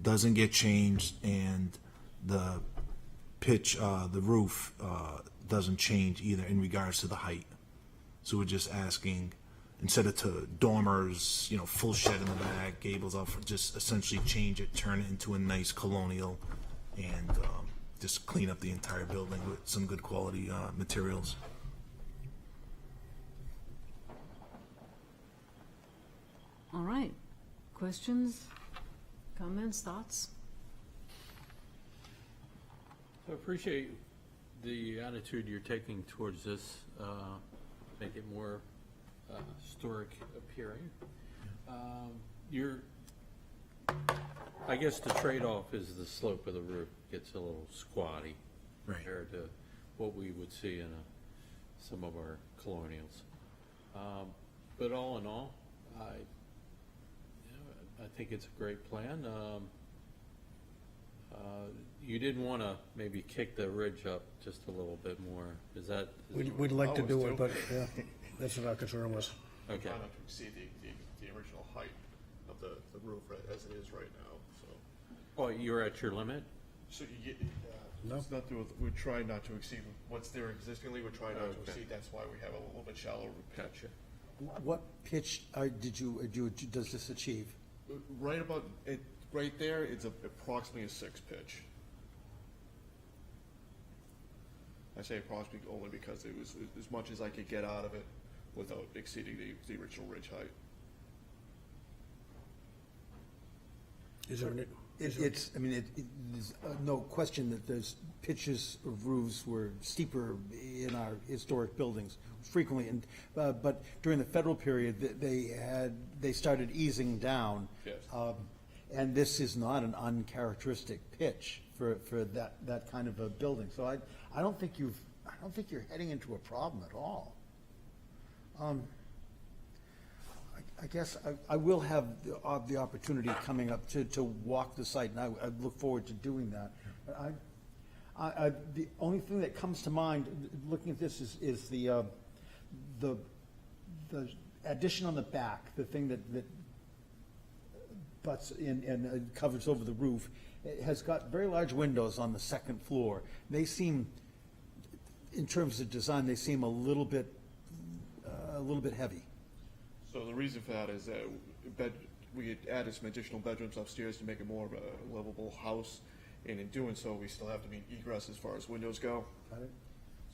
doesn't get changed, and the pitch, the roof doesn't change either in regards to the height. So we're just asking, instead of to dormers, you know, full shed in the back, gables off, just essentially change it, turn it into a nice colonial, and just clean up the entire building with some good quality materials. All right. Questions, comments, thoughts? I appreciate the attitude you're taking towards this, make it more historic appearing. I guess the trade-off is the slope of the roof gets a little squatty compared to what we would see in some of our colonials. But all in all, I think it's a great plan. You didn't want to maybe kick the ridge up just a little bit more. Is that? We'd like to do it, but yeah, that's what our concern was. Okay. Try not to exceed the original height of the roof as it is right now, so. Oh, you're at your limit? So you get, it's not we try not to exceed what's there existingly, we're trying not to Okay. exceed, that's why we have a little bit shallower pitch. Gotcha. What pitch does this achieve? Right about, right there, it's approximately a 6 pitch. I say approximately only because it was as much as I could get out of it without exceeding the original ridge height. Is there any? There's no question that those pitches of roofs were steeper in our historic buildings frequently, and but during the federal period, they started easing down. Yes. And this is not an uncharacteristic pitch for that kind of a building. So I don't think you're heading into a problem at all. I guess I will have the opportunity coming up to walk the site, and I look forward to doing that. But the only thing that comes to mind, looking at this, is the addition on the back, the thing that butts in and covers over the roof. It has got very large windows on the second floor. They seem, in terms of design, they seem a little bit heavy. So the reason for that is that we had added some additional bedrooms upstairs to make it more of a livable house, and in doing so, we still have to meet egress as far as windows go. Got it.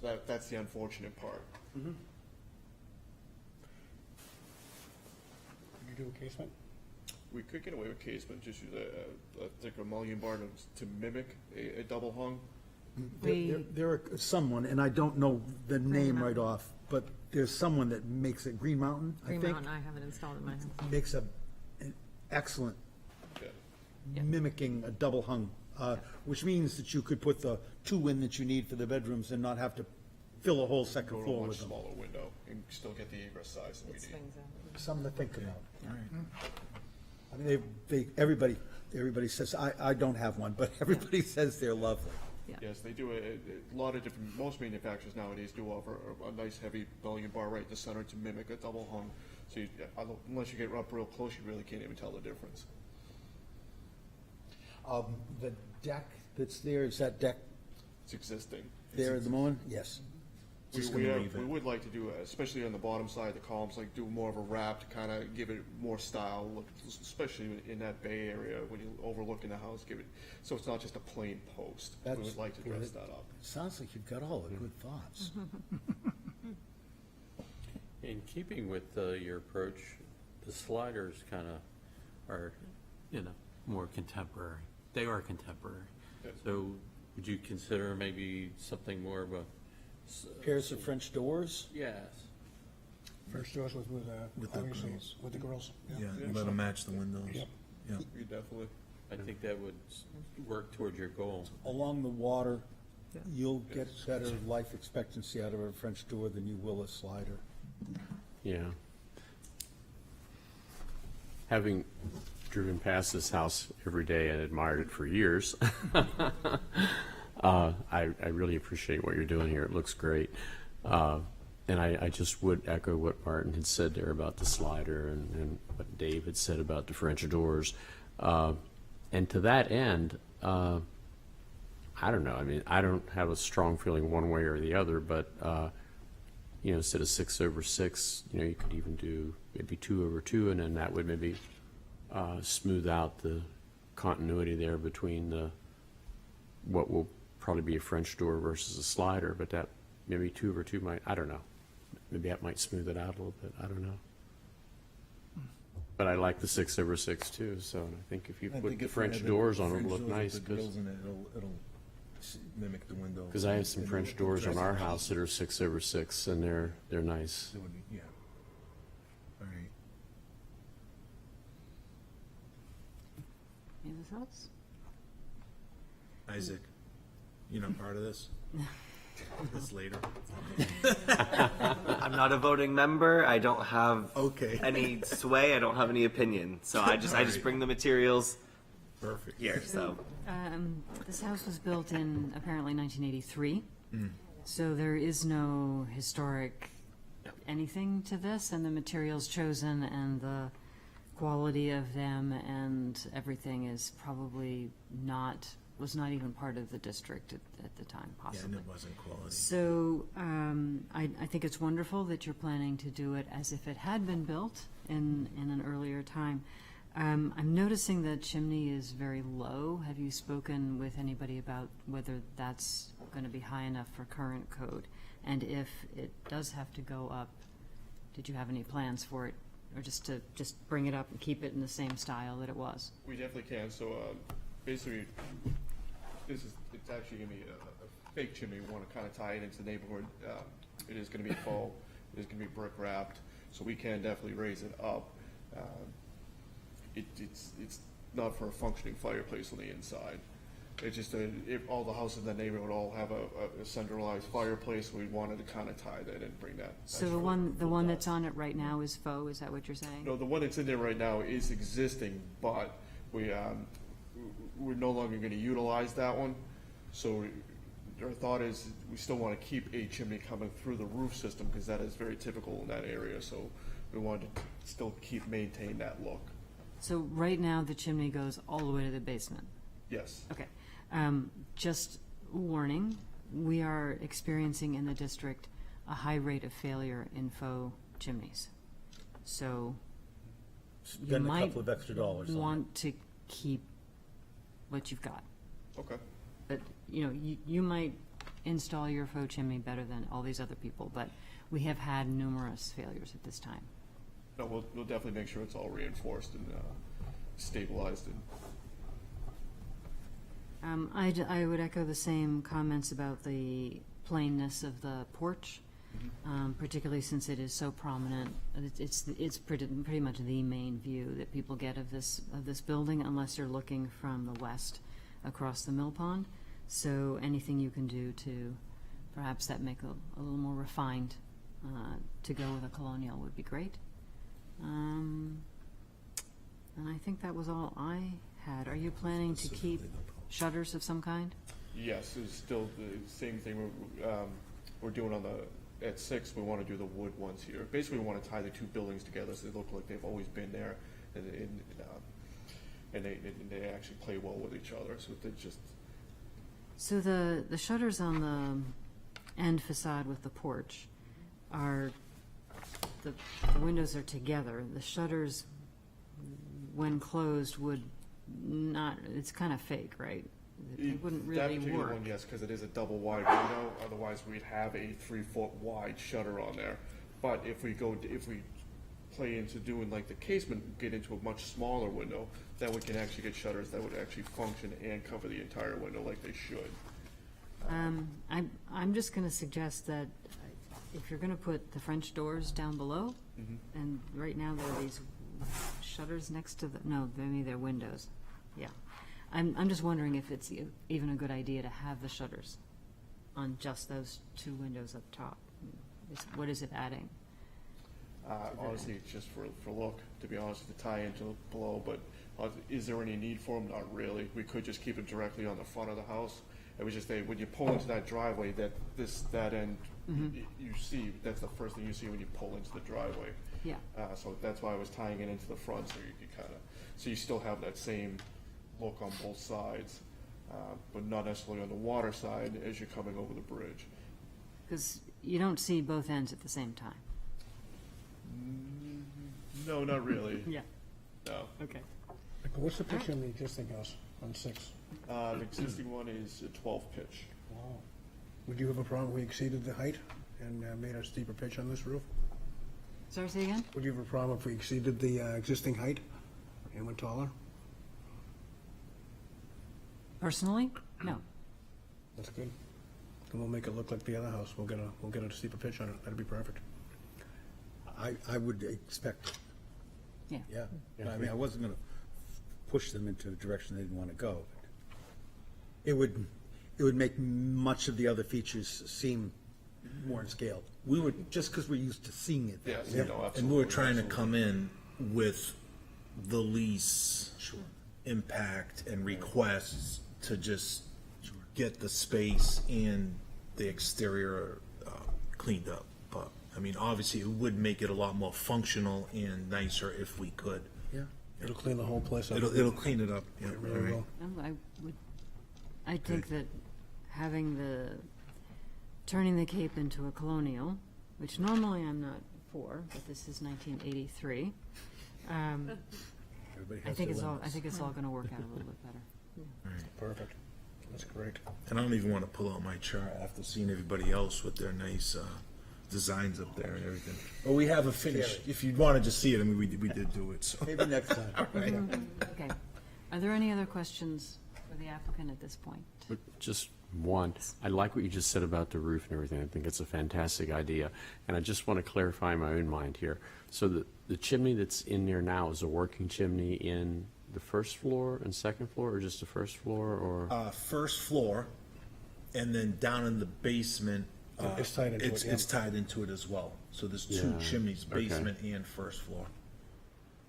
So that's the unfortunate part. Mm-hmm. You do a casement? we could get away with casement, just use a thicker mullion bar to mimic a double hung. There are someone, and I don't know the name right off, but there's someone that makes it, Green Mountain, I Green think. Mountain, I have it installed in my house. Makes an excellent mimicking a double hung, which means that you could put the two in that you need for the bedrooms and not have to fill a whole second Go to a floor much with them. smaller window and still get the egress size that we need. Something to think about. I mean, everybody says, I don't have one, but everybody says they're lovely. Yes, they do a lot of different, most manufacturers nowadays do offer a nice heavy mullion bar right in the center to mimic a double hung. So unless you get up real close, you really can't even tell the difference. The deck that's there, is that deck It's existing. there at the moment? Yes. We would like to do, especially on the bottom side, the columns, like do more of a wrap to kind of give it more style, look, especially in that bay area when you're overlooking the house, give it, so it's not just a plain post. We would like to dress that up. Sounds like you've got all the good thoughts. In keeping with your approach, the sliders kind of are, more contemporary. They are contemporary. So would you consider maybe something more of a Pairs of French doors? Yes. First doors with With the obviously, grills. with the grills. Yeah, let them match the windows. Yep. Yeah. You definitely. I think that would work towards your goal. Along the water, you'll get better life expectancy out of a French door than you will a slider. Yeah. Having driven past this house every day and admired it for years, I really appreciate what you're doing here. It looks great. And I just would echo what Martin had said there about the slider and what Dave had said about the French doors. And to that end, I don't know. I mean, I don't have a strong feeling one way or the other, but, instead of 6/6, you could even do maybe 2/2, and then that would maybe smooth out the continuity there between what will probably be a French door versus a slider, but that maybe 2/2 might, I don't know. Maybe that might smooth it out a little bit. I don't know. But I like the 6/6 too, so I think if you put the French doors on, it'll look nice. It'll mimic the window. Because I have some French doors on our house that are 6/6, and they're nice. It would be, yeah. All right. Any other thoughts? Isaac, you're not part of this? This later. I'm not a voting member. I don't have Okay. any sway. I don't have any opinion. So I just bring the materials Perfect. here. So This house was built in apparently 1983, so there is no historic anything to this, and the materials chosen and the quality of them and everything is probably was not even part of the district at the time, Yeah, possibly. and it wasn't quality. So I think it's wonderful that you're planning to do it as if it had been built in an earlier time. I'm noticing that chimney is very low. Have you spoken with anybody about whether that's going to be high enough for current code? And if it does have to go up, did you have any plans for it? Or just bring it up and keep it in the same style that it was? We definitely can. So basically, it's actually going to be a fake chimney. We want to kind of tie it into the neighborhood. It is going to be faux. It is going to be brick wrapped. So we can definitely raise it up. It's not for a functioning fireplace on the inside. It's just if all the houses in the neighborhood all have a centralized fireplace, we wanted to kind of tie that and bring that. So the one that's on it right now is faux, is that what you're saying? No, the one that's in there right now is existing, but we're no longer going to utilize that one. So our thought is we still want to keep a chimney coming through the roof system because that is very typical in that area. So we wanted to still maintain that look. So right now, the chimney goes all the way to the basement? Yes. Okay. Just warning, we are experiencing in the district a high rate of failure in faux chimneys. So you Spend a might couple of extra dollars on it. want to keep what you've got. Okay. But, you might install your faux chimney better than all these other people, but we have had numerous failures at this time. No, we'll definitely make sure it's all reinforced and stabilized and I would echo the same comments about the plainness of the porch, particularly since it is so prominent. It's pretty much the main view that people get of this building, unless you're looking from the west across the mill pond. So anything you can do to perhaps that make a little more refined to go with a colonial would be great. And I think that was all I had. Are you planning to keep shutters of some kind? yes, it's still the same thing we're doing on at 6. We want to do the wood ones here. Basically, we want to tie the two buildings together so they look like they've always been there, and they actually play well with each other. So they just So the shutters on the end facade with the porch are, the windows are together. The shutters, when closed, would not, it's kind of fake, right? They wouldn't that really particular work. one, yes, because it is a double wide window. Otherwise, we'd have a 3-foot wide shutter on there. But if we play into doing like the casement, get into a much smaller window, then we can actually get shutters that would actually function and cover the entire window like they should. I'm just going to suggest that if you're going to put the French doors down below, and right now there are these shutters next to maybe they're windows. Yeah. I'm just wondering if it's even a good idea to have the shutters on just those two windows up top. What is it adding? Honestly, it's just for look, to be honest, to tie into below, but is there any need for them? Not really. We could just keep it directly on the front of the house. It was just when you pull into that driveway, that end, you see, that's the first thing you see when you pull into the driveway. Yeah. So that's why I was tying it into the front, so you kind of, so you still have that same look on both sides, but not necessarily on the water side as you're coming over the bridge. Because you don't see both ends at the same time. No, not really. Yeah. No. Okay. What's the picture in the existing house on 6? The existing one is a 12 pitch. Wow. Would you have a problem if we exceeded the height and made a steeper pitch on this roof? Sorry, say again? Would you have a problem if we exceeded the existing height and went taller? Personally, no. That's good. Then we'll make it look like the other house. We'll get a steeper pitch on it. That'd be perfect. I would expect, Yeah. I mean, I wasn't gonna push them into a direction they didn't want to go. It would make much of the other features seem more in scale. We would, just because we're used to seeing it. Yes, Yep. no, absolutely. And we were trying to come in with the least impact and requests to just get the space and the exterior cleaned up. But, I mean, obviously, it would make it a lot more functional and nicer if we could. Yeah. It'll clean the whole place up. It'll clean it up, yeah, It all really right. will. I think that having turning the Cape into a colonial, which normally I'm not for, but this is 1983. Everybody I has think their it's all. limits. I think it's all going to work out a little bit better. Perfect. That's great. And I don't even want to pull out my chart after seeing everybody else with their nice designs up there and everything. But we have a finish. If you want to just see it, I mean, we did do it, so. Maybe next time. Right. Okay. Are there any other questions for the applicant at this point? But just one, I like what you just said about the roof and everything. I think it's a fantastic idea. And I just want to clarify my own mind here. So the chimney that's in there now is a working chimney in the first floor and second floor, or just the first floor, or? First floor, and then down in the basement. It's tied into it, yeah. It's tied into it as well. So there's two Yeah, chimneys, okay. basement and first floor.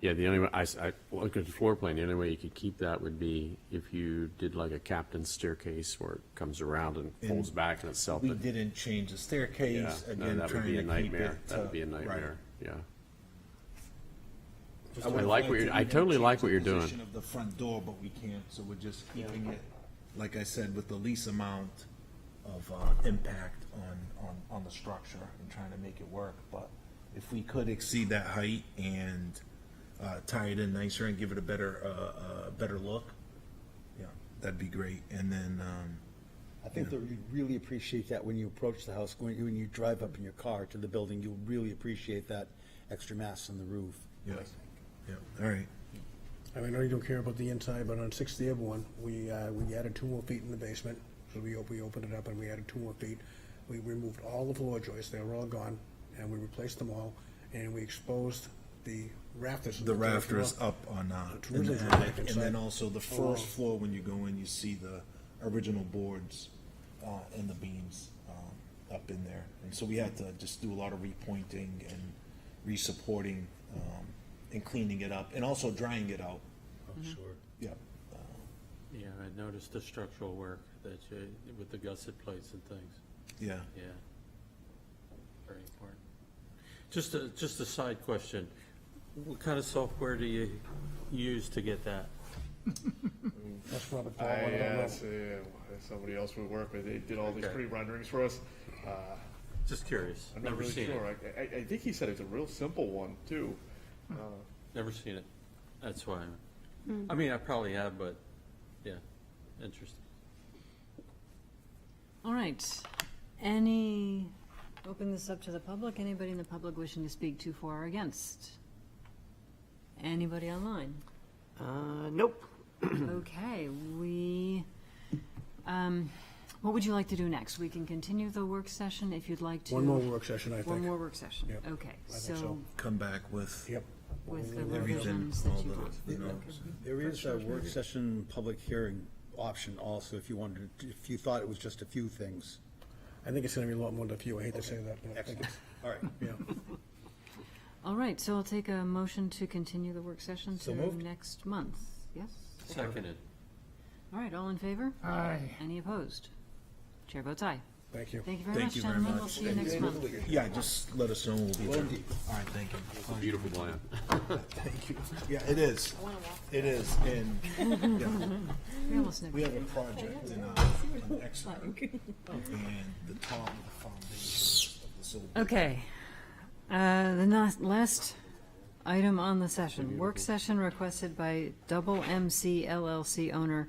Yeah, the only way, I look at the floor plan, the only way you could keep that would be if you did like a captain's staircase where it comes around and folds back in itself. We but- didn't change the staircase, Yeah, no, again, that would trying be to a keep nightmare. it. That would be a right. nightmare, yeah. I I would like like what to you're, I even totally change like the what you're doing. position of the front door, but we can't, so we're just keeping it, like I said, with the least amount of impact on the structure and trying to make it work. But if we could exceed that height and tie it in nicer and give it a better look, yeah, that'd be great. And then, I think that you'd really appreciate that when you approach the house, when you drive up in your car to the building, you'll really appreciate that extra mass on the roof. yeah, yeah, all right. I mean, I know you don't care about the inside, but on 6th Dearborn, we added 2 more feet in the basement. So we opened it up and we added 2 more feet. We removed all the floor joists, they were all gone, and we replaced them all, and we exposed the rafters. The rafters up on, It's in really the dramatic attic, and then inside. also the first floor, when you go in, you see the original boards, and the beams, up in there. And so we had to just do a lot of repointing and re-supporting, and cleaning it up, and also drying it out. Sure. Yeah. Yeah, I noticed the structural work that you, with the gusset plates and things. Yeah. Yeah. Very important. Just a side question. What kind of software do you use to get that? That's Robert Paul. I don't know. Somebody else we work with, they did all these Okay. pre-renderings for us. Just curious. I'm not Never really seen sure. it. I think he said it's a real simple one, too. Never seen it. That's why. I mean, I probably have, but yeah, interesting. All right. Open this up to the public. Anybody in the public wishing to speak to, for, or against? Anybody online? Nope. Okay, what would you like to do next? We can continue the work session if you'd like to. One more work session, I think. One more work session. Yep, Okay, I think so so. Come back with. Yep. with the Everything, revisions that all you the- want. you know. There is a work session public hearing option also, if you wanted, if you thought it was just a few things. I think it's gonna be a lot more than a few, I hate to say that, but I think it's, All right. yeah. All right, so I'll take a motion to continue the work session So to moved. next month. Yes? Seconded. All right, all in favor? Aye. Any opposed? Chair votes aye. Thank you. Thank you very Thank much, you very gentlemen. We'll much. see you next month. Yeah, just let us know, we'll be there. All right, thank you. It's a beautiful plan. Thank you. Yeah, it is. It is, and, yeah. We almost never We have a do. project in, an Exeter, and the top of the foundation of this old. Okay. Last item on the session, work session requested by Double MC LLC owner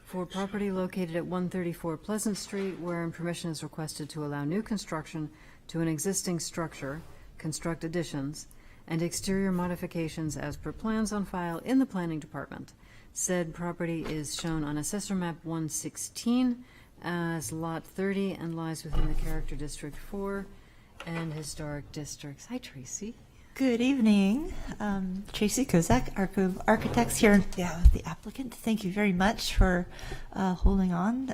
for property located at 134 Pleasant Street, wherein permission is requested to allow new construction to an existing structure, construct additions, and exterior modifications as per plans on file in the planning department. Said property is shown on Assessor Map 116 as Lot 30 and lies within the Character District 4 and Historic Districts. Hi, Tracy. Good evening. Tracy Kozak, Architects here, the applicant. Thank you very much for holding on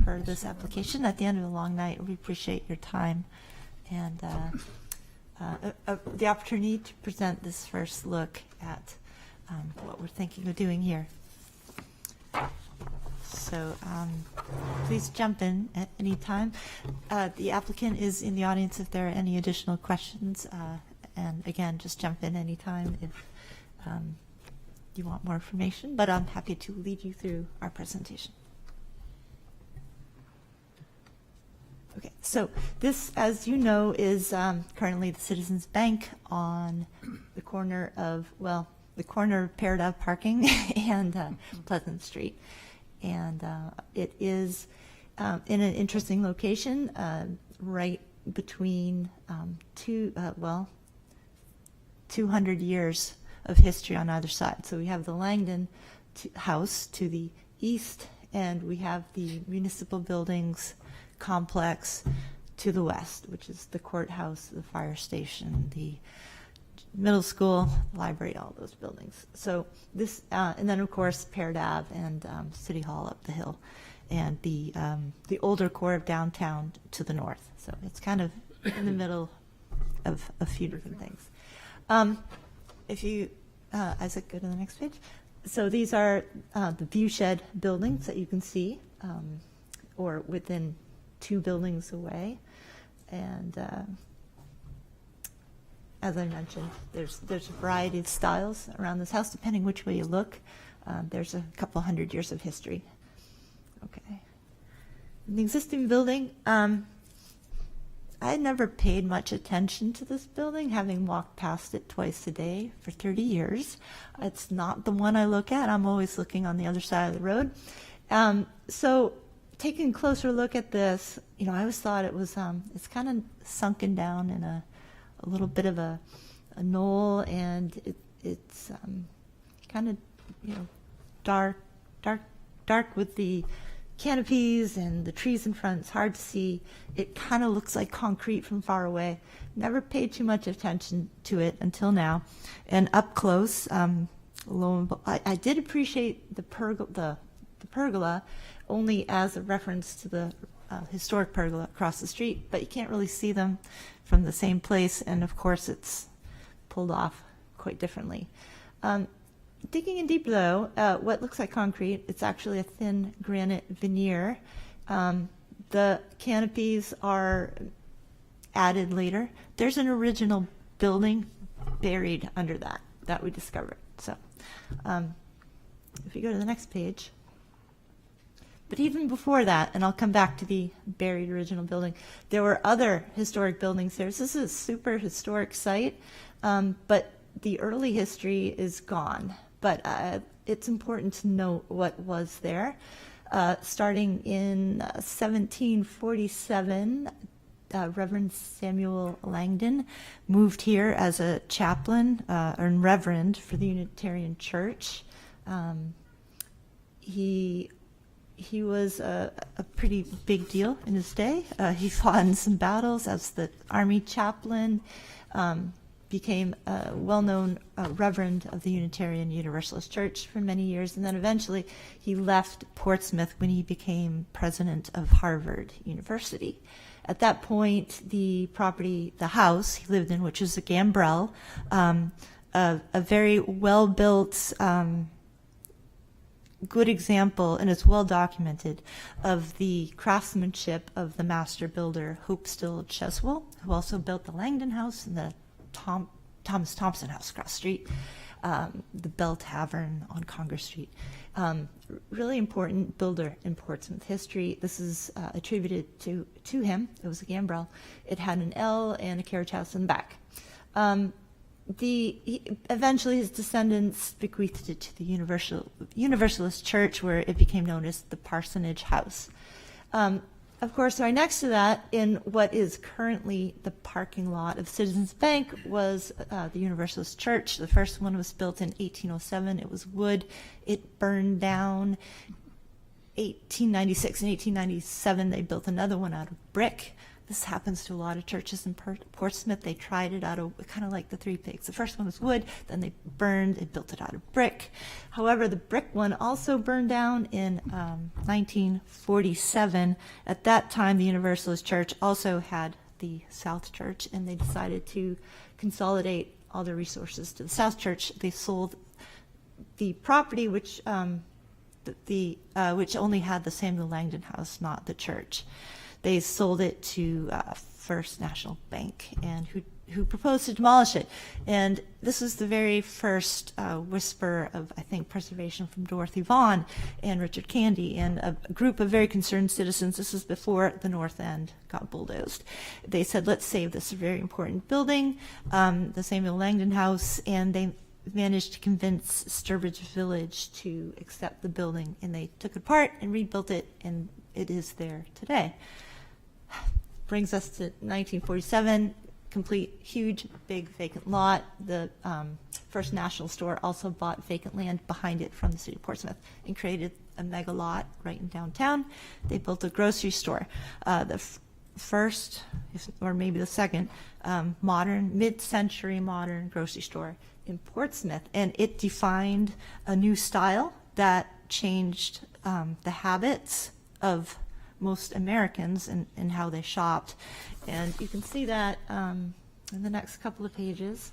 for this application at the end of a long night. We appreciate your time and the opportunity to present this first look at what we're thinking of doing here. So please jump in at any time. The applicant is in the audience if there are any additional questions. And again, just jump in anytime if you want more information, but I'm happy to lead you through our presentation. Okay, so this, as you know, is currently the Citizens Bank on the corner of, the corner of Paired Up Parking and Pleasant Street. And it is in an interesting location, right between 200 years of history on either side. So we have the Langdon House to the east, and we have the municipal buildings complex to the west, which is the courthouse, the fire station, the middle school, library, all those buildings. So this, and then of course Paired Ave and City Hall up the hill, and the older core of downtown to the north. So it's kind of in the middle of a few different things. If you, Isaac, go to the next page. So these are the view shed buildings that you can see, or within 2 buildings away. And as I mentioned, there's a variety of styles around this house, depending which way you look. There's a couple hundred years of history. Okay. The existing building, I never paid much attention to this building, having walked past it twice a day for 30 years. It's not the one I look at. I'm always looking on the other side of the road. So taking a closer look at this, I always thought it was, it's kind of sunken down in a little bit of a knoll, and it's kind of dark with the canopies and the trees in front. It's hard to see. It kind of looks like concrete from far away. Never paid too much attention to it until now. And up close, I did appreciate the pergola only as a reference to the historic pergola across the street, but you can't really see them from the same place. And of course, it's pulled off quite differently. Digging in deeper, though, what looks like concrete, it's actually a thin granite veneer. The canopies are added later. There's an original building buried under that we discovered. So if you go to the next page. But even before that, and I'll come back to the buried original building, there were other historic buildings there. This is a super historic site, but the early history is gone. But it's important to note what was there. Starting in 1747, Reverend Samuel Langdon moved here as a chaplain or reverend for the Unitarian Church. He was a pretty big deal in his day. He fought in some battles as the army chaplain, became a well-known reverend of the Unitarian Universalist Church for many years, and then eventually he left Portsmouth when he became president of Harvard University. At that point, the property, the house he lived in, which was a gambrel, a very well-built, good example, and it's well documented, of the craftsmanship of the master builder Hope Still Cheswell, who also built the Langdon House and the Thomas Thompson House across the street, the Bell Tavern on Congress Street. Really important builder in Portsmouth history. This is attributed to him. It was a gambrel. It had an L and a carriage house in the back. Eventually his descendants bequeathed it to the Universalist Church, where it became known as the Parsonage House. Of course, right next to that, in what is currently the parking lot of Citizens Bank, was the Universalist Church. The first one was built in 1807. It was wood. It burned down 1896. In 1897, they built another one out of brick. This happens to a lot of churches in Portsmouth. They tried it out of, kind of like the Three Pigs. The first one was wood, then they built it out of brick. However, the brick one also burned down in 1947. At that time, the Universalist Church also had the South Church, and they decided to consolidate all their resources to the South Church. They sold the property, which only had the Samuel Langdon House, not the church. They sold it to First National Bank, and who proposed to demolish it. And this was the very first whisper of, I think, preservation from Dorothy Vaughan and Richard Candy and a group of very concerned citizens. This was before the North End got bulldozed. They said, let's save this very important building, the Samuel Langdon House, and they managed to convince Sturbridge Village to accept the building, and they took it apart and rebuilt it, and it is there today. Brings us to 1947, complete, huge, big vacant lot. The First National Store also bought vacant land behind it from the city of Portsmouth and created a mega lot right in downtown. They built a grocery store. The first, or maybe the second, modern, mid-century modern grocery store in Portsmouth. And it defined a new style that changed the habits of most Americans and how they shopped. And you can see that in the next couple of pages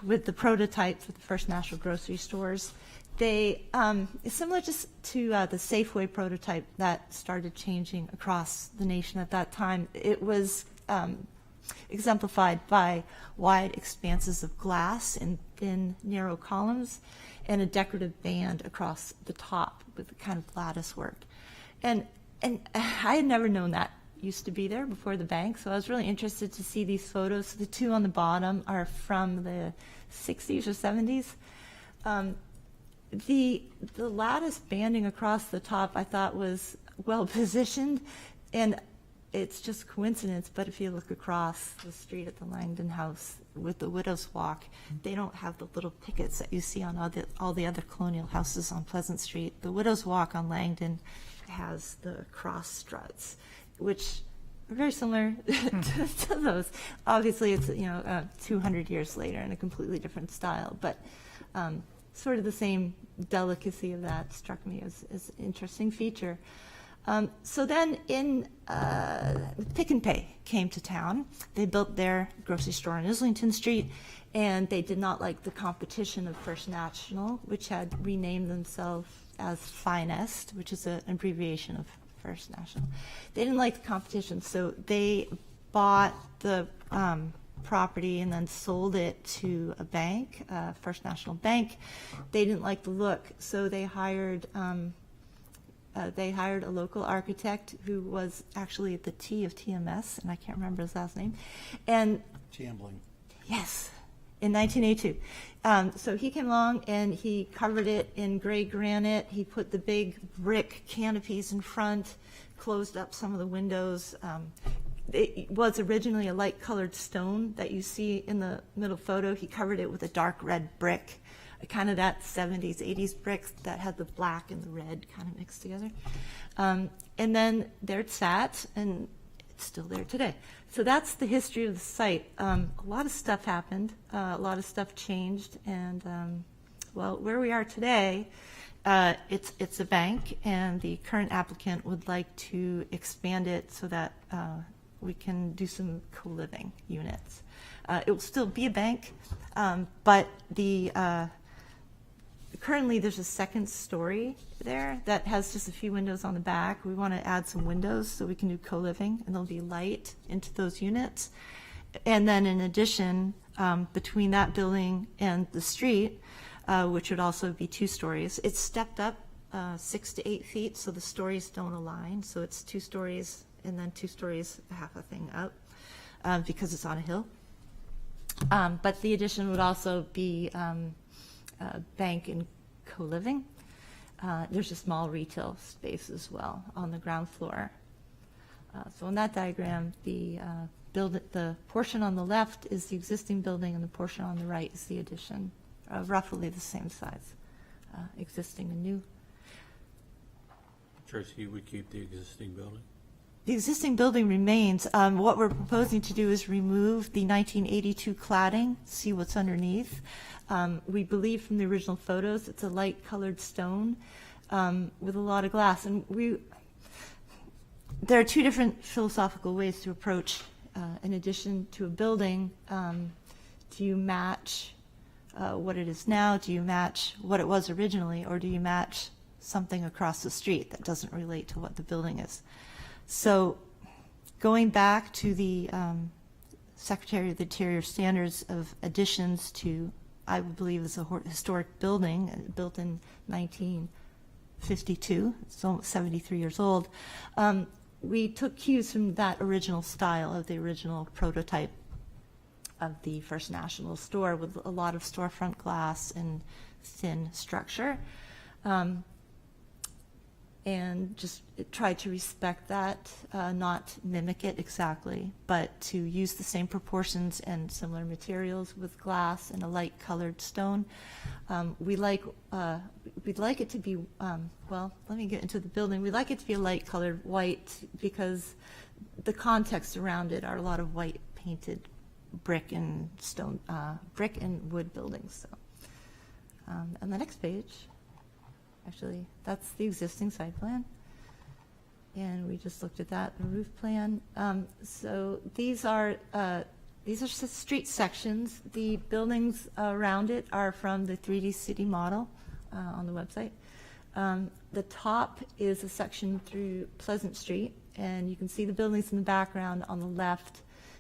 with the prototype for the First National grocery stores. It's similar just to the Safeway prototype that started changing across the nation at that time. It was exemplified by wide expanses of glass and thin, narrow columns and a decorative band across the top with kind of lattice work. And I had never known that used to be there before the bank, so I was really interested to see these photos. The two on the bottom are from the 60s or 70s. The lattice banding across the top I thought was well positioned, and it's just coincidence, but if you look across the street at the Langdon House with the Widow's Walk, they don't have the little pickets that you see on all the other colonial houses on Pleasant Street. The Widow's Walk on Langdon has the cross struts, which are very similar to those. Obviously, it's 200 years later in a completely different style, but sort of the same delicacy of that struck me as an interesting feature. So then Pick and Pay came to town. They built their grocery store on Islington Street, and they did not like the competition of First National, which had renamed themselves as Finest, which is an abbreviation of First National. They didn't like the competition, so they bought the property and then sold it to a bank, First National Bank. They didn't like the look, so they hired a local architect who was actually at the T of TMS, and I can't remember his last name. And Chambling. Yes, in 1982. So he came along and he covered it in gray granite. He put the big brick canopies in front, closed up some of the windows. It was originally a light-colored stone that you see in the middle photo. He covered it with a dark red brick, kind of that 70s, 80s brick that had the black and the red kind of mixed together. And then there it sat, and it's still there today. So that's the history of the site. A lot of stuff happened. A lot of stuff changed. And, well, where we are today, it's a bank, and the current applicant would like to expand it so that we can do some co-living units. It will still be a bank, but currently there's a second story there that has just a few windows on the back. We want to add some windows so we can do co-living, and there'll be light into those units. And then in addition, between that building and the street, which would also be 2 stories, it's stepped up 6 to 8 feet, so the stories don't align. So it's 2 stories and then 2 stories, half a thing up, because it's on a hill. But the addition would also be bank and co-living. There's a small retail space as well on the ground floor. So in that diagram, the portion on the left is the existing building, and the portion on the right is the addition, roughly the same size, existing and new. Tracy, would keep the existing building? The existing building remains. What we're proposing to do is remove the 1982 cladding, see what's underneath. We believe from the original photos it's a light-colored stone with a lot of glass. And there are 2 different philosophical ways to approach an addition to a building. Do you match what it is now? Do you match what it was originally? Or do you match something across the street that doesn't relate to what the building is? So going back to the Secretary of the Interior standards of additions to, I would believe, is a historic building built in 1952, it's almost 73 years old, we took cues from that original style of the original prototype of the First National store with a lot of storefront glass and thin structure. And just try to respect that, not mimic it exactly, but to use the same proportions and similar materials with glass and a light-colored stone. We'd like it to be, well, let me get into the building. We'd like it to be a light-colored white because the context around it are a lot of white painted brick and stone, brick and wood buildings. So, and the next page. Actually, that's the existing site plan. And we just looked at that, the roof plan. So these are street sections. The buildings around it are from the 3D city model on the website. The top is a section through Pleasant Street, and you can see the buildings in the background. On the left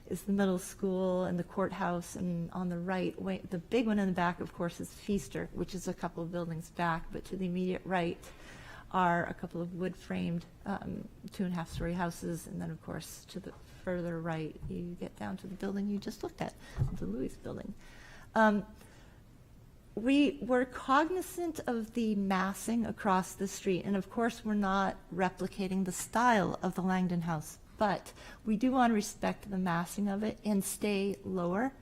is the middle school and the courthouse, and on the right, the big one in the back, of course, is Feaster, which is a couple of buildings back, but to the immediate right are a couple of wood-framed 2.5-story houses, and then, of course, to the further right, you get down to the building you just looked at, the Louis building. We were cognizant of the massing across the street, and of course, we're not replicating the style of the Langdon House, but we do want to respect the massing of it and stay lower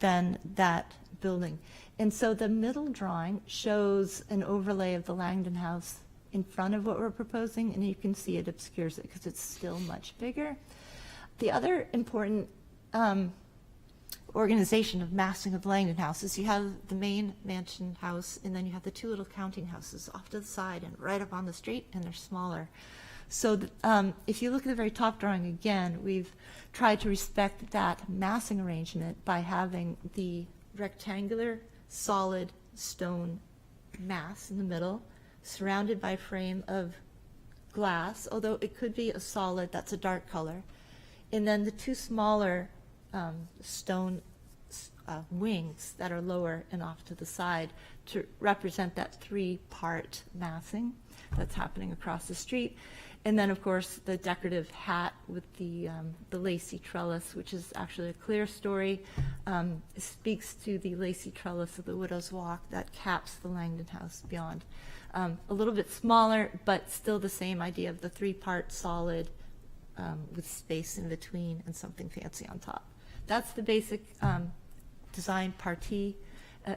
than that building. And so the middle drawing shows an overlay of the Langdon House in front of what we're proposing, and you can see it obscures it because it's still much bigger. The other important organization of massing of Langdon House is you have the main mansion house, and then you have the two little counting houses off to the side and right up on the street, and they're smaller. So if you look at the very top drawing again, we've tried to respect that massing arrangement by having the rectangular solid stone mass in the middle, surrounded by a frame of glass, although it could be a solid that's a dark color. And then the two smaller stone wings that are lower and off to the side to represent that three-part massing that's happening across the street. And then, of course, the decorative hat with the lacy trellis, which is actually a clear story, speaks to the lacy trellis of the Widow's Walk that caps the Langdon House beyond. A little bit smaller, but still the same idea of the three-part solid with space in between and something fancy on top. That's the basic design partie.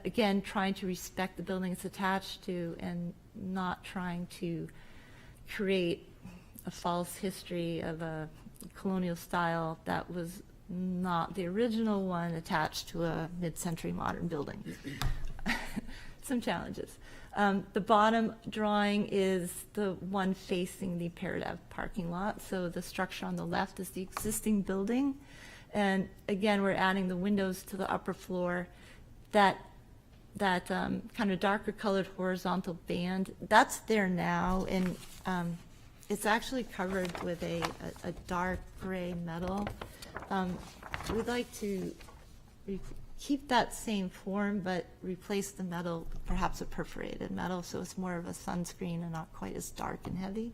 Again, trying to respect the building it's attached to and not trying to create a false history of a colonial style that was not the original one attached to a mid-century modern building. Some challenges. The bottom drawing is the one facing the Parrot Ave parking lot. So the structure on the left is the existing building. And again, we're adding the windows to the upper floor. That kind of darker colored horizontal band, that's there now. And it's actually covered with a dark gray metal. We'd like to keep that same form, but replace the metal, perhaps a perforated metal, so it's more of a sunscreen and not quite as dark and heavy.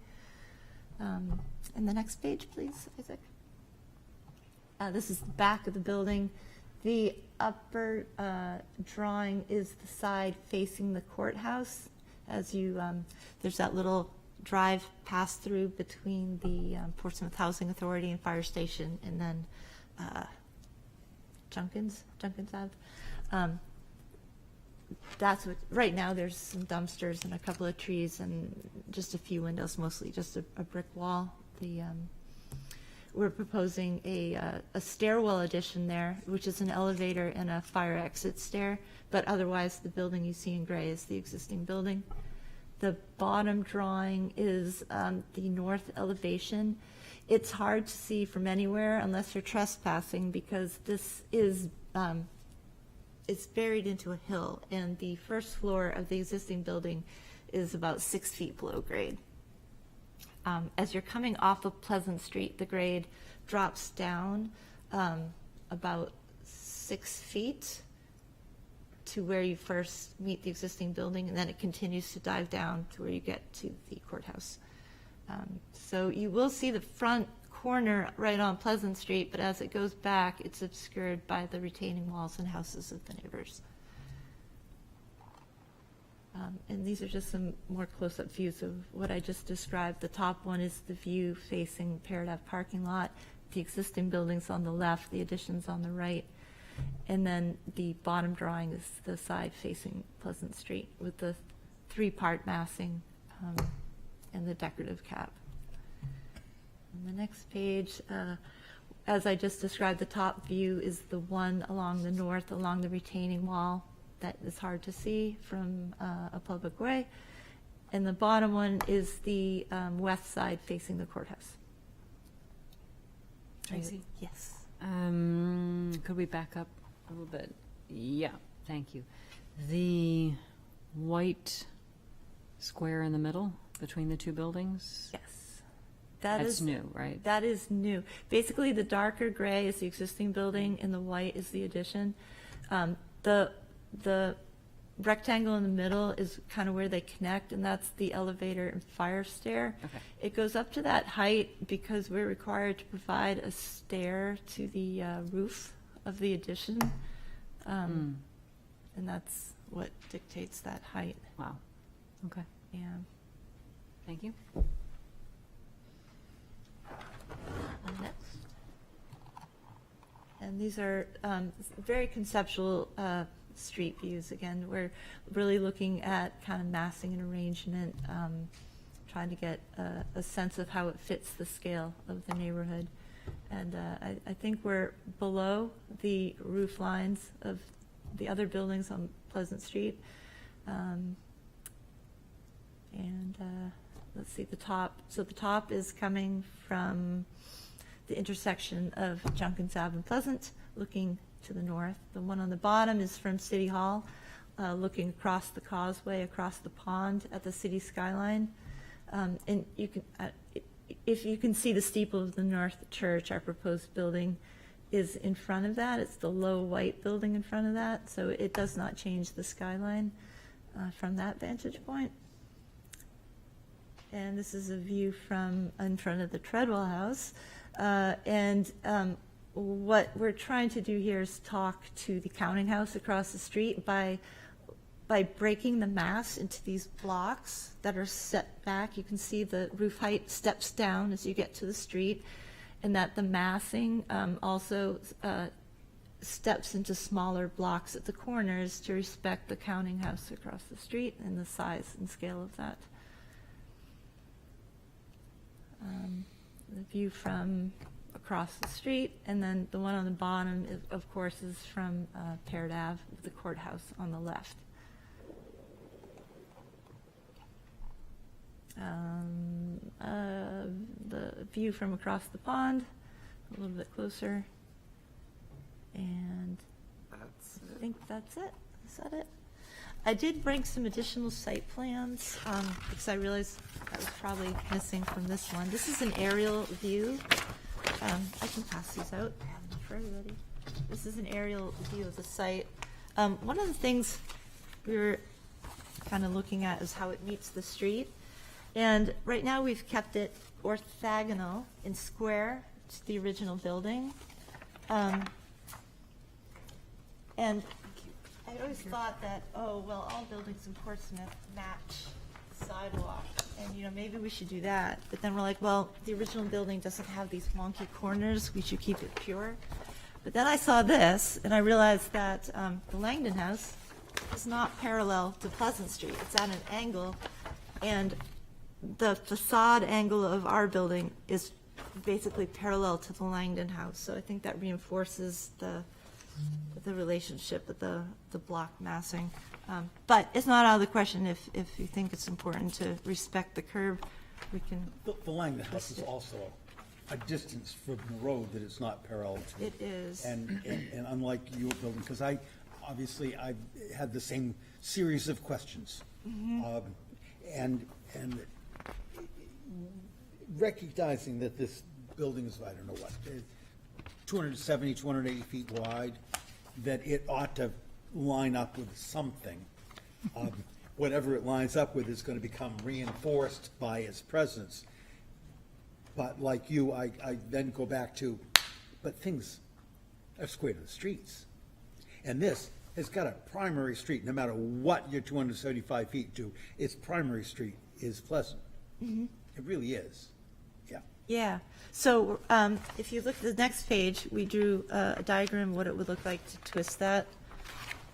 And the next page, please, Isaac. This is the back of the building. The upper drawing is the side facing the courthouse. As you, there's that little drive pass-through between the Portsmouth Housing Authority and Fire Station, and then Junkins Ave. That's what, right now there's some dumpsters and a couple of trees and just a few windows, mostly just a brick wall. We're proposing a stairwell addition there, which is an elevator and a fire exit stair, but otherwise the building you see in gray is the existing building. The bottom drawing is the north elevation. It's hard to see from anywhere unless you're trespassing, because this is it's buried into a hill, and the first floor of the existing building is about 6 feet below grade. As you're coming off of Pleasant Street, the grade drops down about 6 feet to where you first meet the existing building, and then it continues to dive down to where you get to the courthouse. So you will see the front corner right on Pleasant Street, but as it goes back, it's obscured by the retaining walls and houses of the neighbors. And these are just some more close-up views of what I just described. The top one is the view facing Parrot Ave parking lot, the existing buildings on the left, the additions on the right, and then the bottom drawing is the side facing Pleasant Street with the three-part massing and the decorative cap. On the next page, as I just described, the top view is the one along the north, along the retaining wall. That is hard to see from a public way. And the bottom one is the west side facing the courthouse. Tracy? Yes. Could we back up a little bit? Yeah, thank you. The white square in the middle between the two buildings? Yes. That's new, right? That is new. Basically, the darker gray is the existing building, and the white is the addition. The rectangle in the middle is kind of where they connect, and that's the elevator and fire stair. Okay. It goes up to that height because we're required to provide a stair to the roof of the addition. And that's what dictates that height. Wow. Okay. Yeah. Thank you. Next. And these are very conceptual street views. Again, we're really looking at kind of massing and arrangement, trying to get a sense of how it fits the scale of the neighborhood. And I think we're below the roof lines of the other buildings on Pleasant Street. Let's see, the top. So the top is coming from the intersection of Junkins Ave and Pleasant, looking to the north. The one on the bottom is from City Hall, looking across the causeway, across the pond at the city skyline. And you can, if you can see the steeple of the North Church, our proposed building is in front of that. It's the low white building in front of that, so it does not change the skyline from that vantage point. And this is a view from in front of the Treadwell House. What we're trying to do here is talk to the counting house across the street by breaking the mass into these blocks that are set back. You can see the roof height steps down as you get to the street, and that the massing also steps into smaller blocks at the corners to respect the counting house across the street and the size and scale of that. The view from across the street, and then the one on the bottom, is, of course, is from Peard Ave, the courthouse on the left. The view from across the pond, a little bit closer, and I think that's it. Is that it? I did bring some additional site plans because I realized that was probably missing from this one. This is an aerial view. I can pass these out for everybody. This is an aerial view of the site. One of the things we were kind of looking at is how it meets the street. And right now we've kept it orthogonal and square to the original building. And I always thought that, oh, well, all buildings in Portsmouth match the sidewalk, and, you know, maybe we should do that. But then we're like, well, the original building doesn't have these wonky corners. We should keep it pure. But then I saw this, and I realized that the Langdon House is not parallel to Pleasant Street. It's at an angle, and the facade angle of our building is basically parallel to the Langdon House. So I think that reinforces the relationship with the block massing. But it's not out of the question if you think it's important to respect the curb, we can. The Langdon House is also a distance from the road that it's not parallel to. It is. And unlike your building, because I had the same series of questions. Mhm. And recognizing that this building is, I don't know what, 270, 280 feet wide, that it ought to line up with something. Whatever it lines up with is going to become reinforced by its presence. But like you, I then go back to, but things are square to the streets. And this has got a primary street, no matter what your 275 feet do, its primary street is Pleasant. Mhm. It really is. Yeah. So if you look at the next page, we drew a diagram of what it would look like to twist that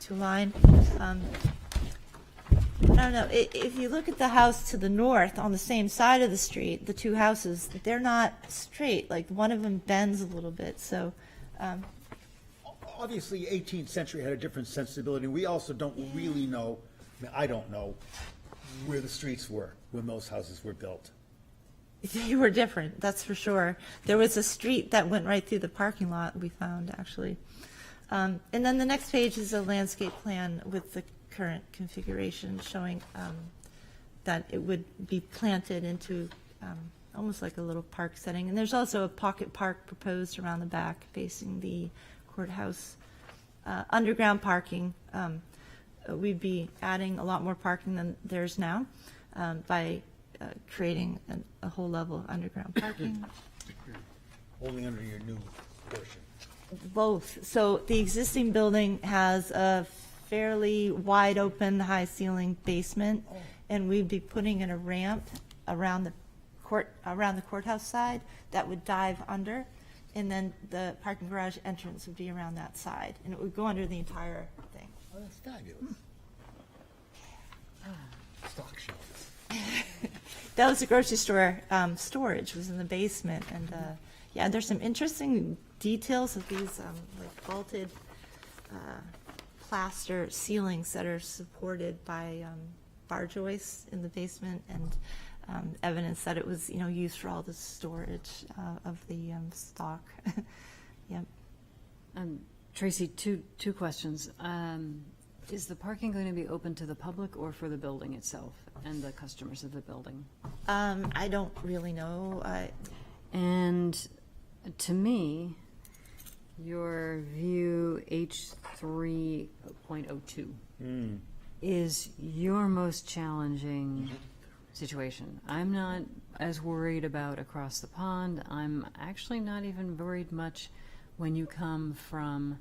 to a line. I don't know. If you look at the house to the north on the same side of the street, the two houses, they're not straight. Like one of them bends a little bit. So Obviously, 18th century had a different sensibility. We also don't really know, I don't know, where the streets were when those houses were built. they were different, that's for sure. There was a street that went right through the parking lot, we found, actually. And then the next page is a landscape plan with the current configuration showing that it would be planted into almost like a little park setting. And there's also a pocket park proposed around the back facing the courthouse. Underground parking, we'd be adding a lot more parking than there's now by creating a whole level of underground parking. Only under your new portion. Both. So the existing building has a fairly wide open, high ceiling basement, and we'd be putting in a ramp around the courthouse side that would dive under, and then the parking garage entrance would be around that side, and it would go under the entire thing. Oh, that's fabulous. Stock shelf. That was the grocery store storage was in the basement, and yeah, there's some interesting details of these like vaulted plaster ceilings that are supported by bar joists in the basement, and evidence that it was used for all the storage of the stock. Yep. Tracy, two questions. Is the parking going to be open to the public or for the building itself and the customers of the building? I don't really know. And to me, your view H3.02 is your most challenging situation. I'm not as worried about across the pond. I'm actually not even worried much when you come from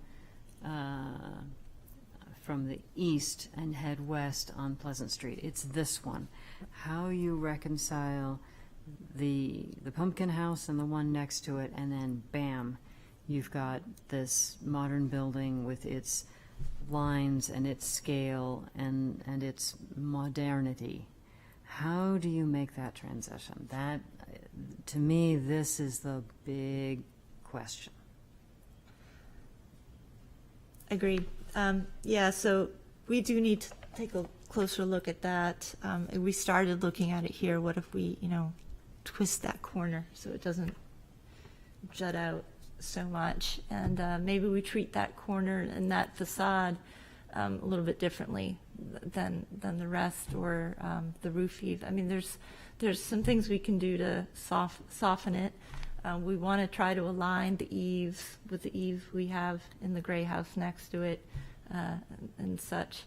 the east and head west on Pleasant Street. It's this one. How you reconcile the pumpkin house and the one next to it, and then bam, you've got this modern building with its lines and its scale and its modernity. How do you make that transition? That, to me, this is the big question. Agreed. Yeah, so we do need to take a closer look at that. We started looking at it here. What if we, twist that corner so it doesn't jut out so much? And maybe we treat that corner and that facade a little bit differently than the rest, or the roof eave. I mean, there's some things we can do to soften it. We want to try to align the eaves with the eave we have in the gray house next to it, and such.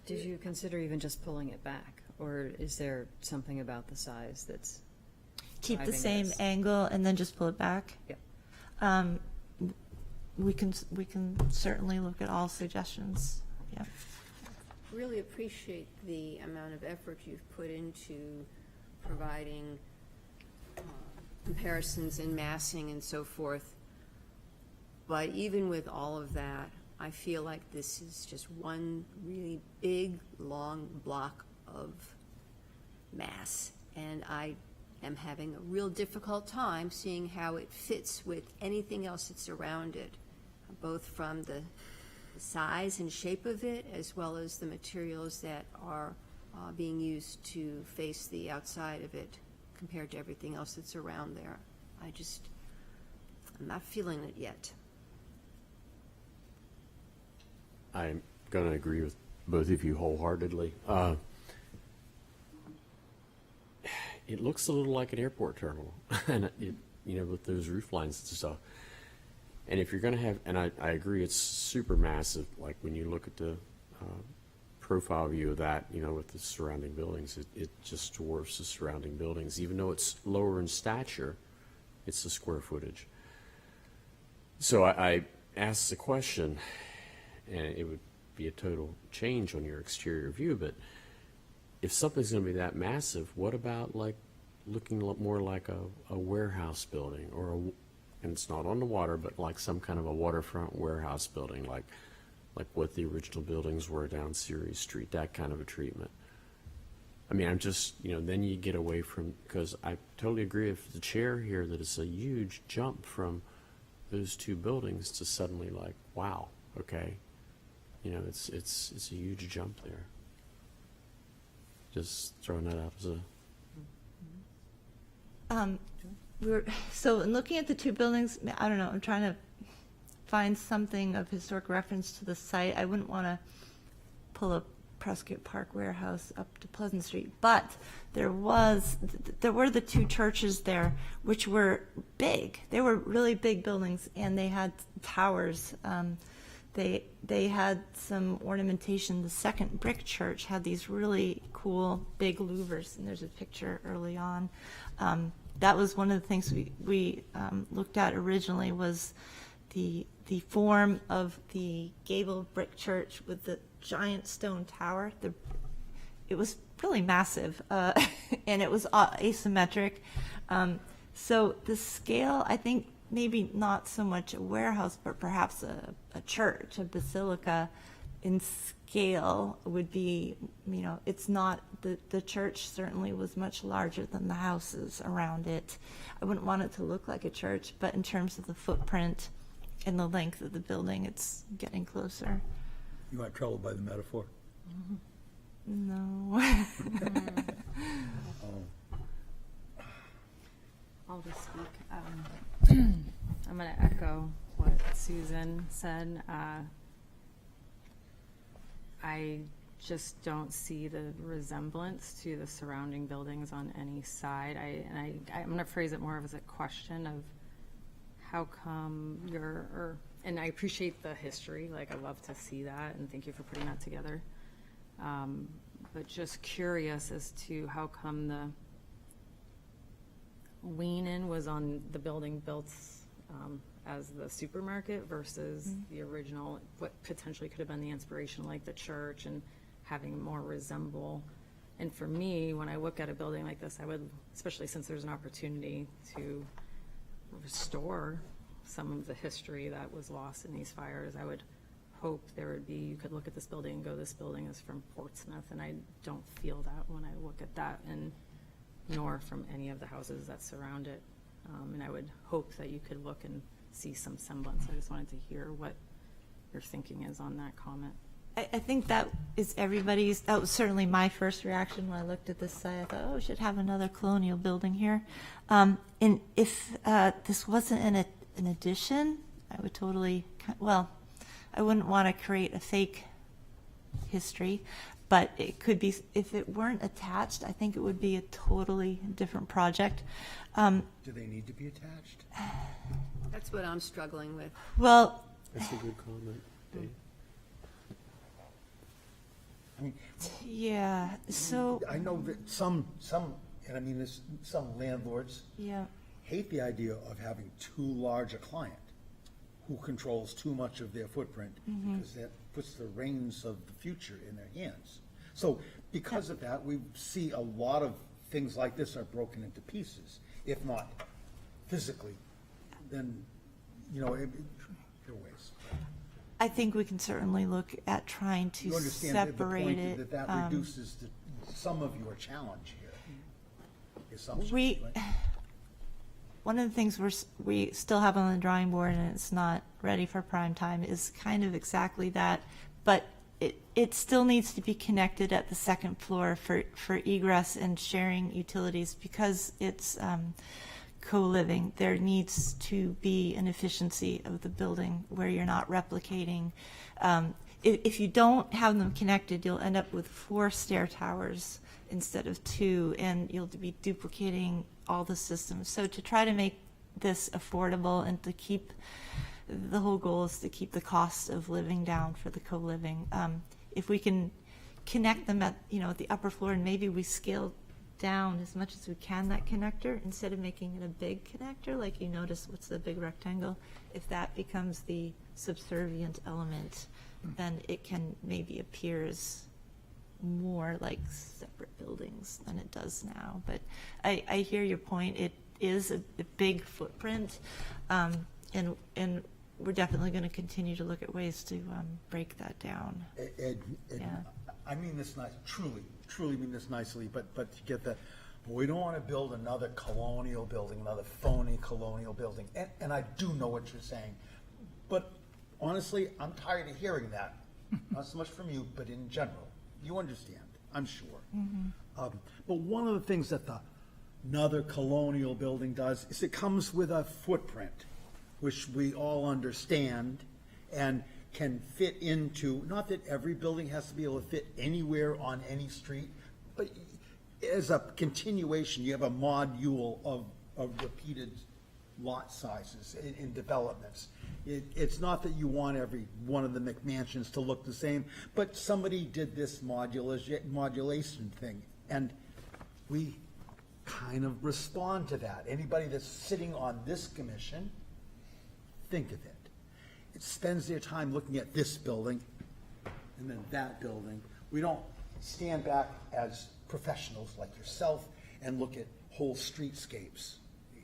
Did you consider even just pulling it back, or is there something about the size that's Keep the driving same this? angle and then just pull it back? Yep. We can certainly look at all suggestions. Yeah. Really appreciate the amount of effort you've put into providing comparisons and massing and so forth. But even with all of that, I feel like this is just one really big, long block of mass. And I am having a real difficult time seeing how it fits with anything else that's around it, both from the size and shape of it, as well as the materials that are being used to face the outside of it compared to everything else that's around there. I'm not feeling it yet. I'm going to agree with both of you wholeheartedly. It looks a little like an airport terminal, and with those roof lines and stuff. And if you're going to have, and I agree, it's super massive. Like when you look at the profile view of that, with the surrounding buildings, it just dwarfs the surrounding buildings. Even though it's lower in stature, it's the square footage. So I asked the question, and it would be a total change on your exterior view, but if something's going to be that massive, what about like looking more like a warehouse building, or and it's not on the water, but like some kind of a waterfront warehouse building, like what the original buildings were down Ceres Street, that kind of a treatment. I mean, I'm just, then you get away from, because I totally agree with the chair here that it's a huge jump from those two buildings to suddenly like, wow, okay, it's a huge jump there. Just throwing that out as a. So in looking at the two buildings, I don't know, I'm trying to find something of historic reference to the site. I wouldn't want to pull a Prescott Park warehouse up to Pleasant Street, but there were the two churches there, which were big. They were really big buildings, and they had towers. They had some ornamentation. The second brick church had these really cool big louvers, and there's a picture early on. that was one of the things we looked at originally, was the form of the gabled brick church with the giant stone tower. It was really massive, and it was asymmetric. So the scale, I think, maybe not so much a warehouse, but perhaps a church, a basilica in scale would be, it's not, the church certainly was much larger than the houses around it. I wouldn't want it to look like a church, but in terms of the footprint and the length of the building, it's getting closer. You aren't troubled by the metaphor? No. I'll just speak. I'm going to echo what Susan said. I just don't see the resemblance to the surrounding buildings on any side. I'm going to phrase it more as a question of how come and I appreciate the history. Like, I love to see that, and thank you for putting that together. But just curious as to how come the Weenan was on the building built as the supermarket versus the original, what potentially could have been the inspiration, like the church, and having more resemble. And for me, when I look at a building like this, I would, especially since there's an opportunity to restore some of the history that was lost in these fires, I would hope there would be, you could look at this building and go, this building is from Portsmouth, and I don't feel that when I look at that, and nor from any of the houses that surround it. And I would hope that you could look and see some semblance. I just wanted to hear what your thinking is on that comment. I think that was certainly my first reaction when I looked at this site. I thought, oh, we should have another colonial building here. And if this wasn't an addition, I would totally, I wouldn't want to create a fake history, but it could be, if it weren't attached, I think it would be a totally different project. Do they need to be attached? That's what I'm struggling with. Well, That's a good comment, Dave. I mean, yeah, so. I know that some, and I mean this, some landlords hate the idea of having too large a client who controls too much of their footprint, because that puts the reins of the future in their hands. So because of that, we see a lot of things like this are broken into pieces, if not physically, then, there are ways. I think we can certainly look at trying to You understand separate it. the point that reduces some of your challenge here. Assumptions, right? One of the things we still have on the drawing board, and it's not ready for prime time, is kind of exactly that, but it still needs to be connected at the second floor for egress and sharing utilities, because it's co-living. There needs to be an efficiency of the building where you're not replicating. If you don't have them connected, you'll end up with 4 stair towers instead of 2, and you'll be duplicating all the systems. So to try to make this affordable and to keep, the whole goal is to keep the cost of living down for the co-living. If we can connect them at the upper floor, and maybe we scale down as much as we can that connector instead of making it a big connector, like you notice what's the big rectangle. If that becomes the subservient element, then it can maybe appear as more like separate buildings than it does now. But I hear your point. It is a big footprint, and we're definitely going to continue to look at ways to break that down. Ed, I mean this truly mean this nicely, but to get that, we don't want to build another colonial building, another phony colonial building. And I do know what you're saying, but honestly, I'm tired of hearing that. Not so much from you, but in general. You understand, I'm sure. But one of the things that another colonial building does is it comes with a footprint, which we all understand and can fit into, not that every building has to be able to fit anywhere on any street, but as a continuation, you have a module of repeated lot sizes in developments. It's not that you want every one of the McMansions to look the same, but somebody did this modulation thing, and we kind of respond to that. Anybody that's sitting on this commission, think of it. It spends their time looking at this building and then that building. We don't stand back as professionals like yourself and look at whole streetscapes.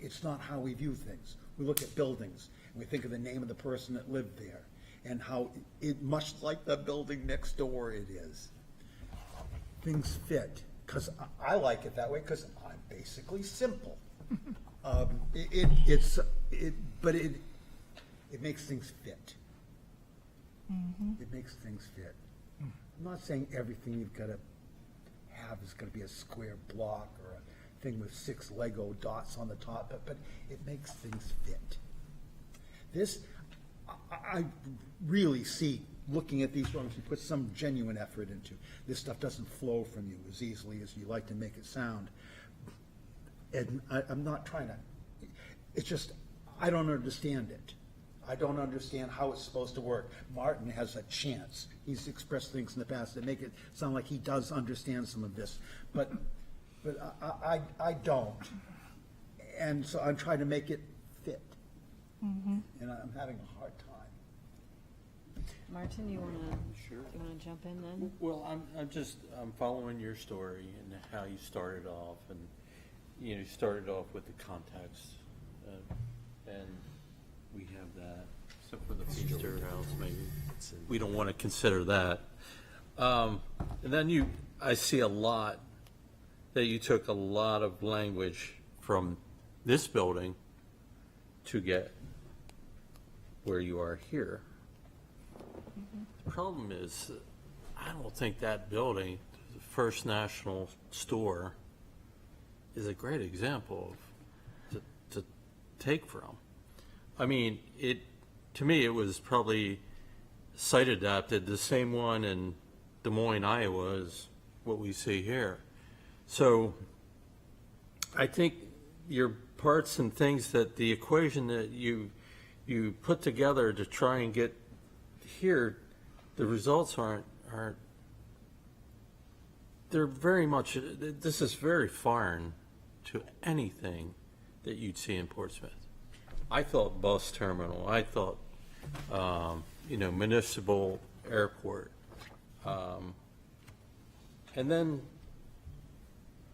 It's not how we view things. We look at buildings and we think of the name of the person that lived there and how it, much like the building next door it is. Things fit, because I like it that way, because I'm basically simple. But it makes things fit. It makes things fit. I'm not saying everything you've got to have is going to be a square block or a thing with 6 Lego dots on the top, but it makes things fit. This, I really see, looking at these drawings, you put some genuine effort into. This stuff doesn't flow from you as easily as you like to make it sound. And I'm not trying to, it's just, I don't understand it. I don't understand how it's supposed to work. Martin has a chance. He's expressed things in the past that make it sound like he does understand some of this, but I don't. And so I'm trying to make it fit. And I'm having a hard time. Martin, you wanna jump in then? Well, I'm following your story and how you started off, and you started off with the context, and we have that, except for the feature house, maybe. We don't want to consider that. And then I see a lot that you took a lot of language from this building to get where you are here. The problem is, I don't think that building, the First National Store, is a great example to take from. I mean, to me, it was probably site adapted, the same one in Des Moines, Iowa, as what we see here. So I think your parts and things that the equation that you put together to try and get here, the results aren't, they're very much, this is very foreign to anything that you'd see in Portsmouth. I thought bus terminal, I thought, municipal airport. And then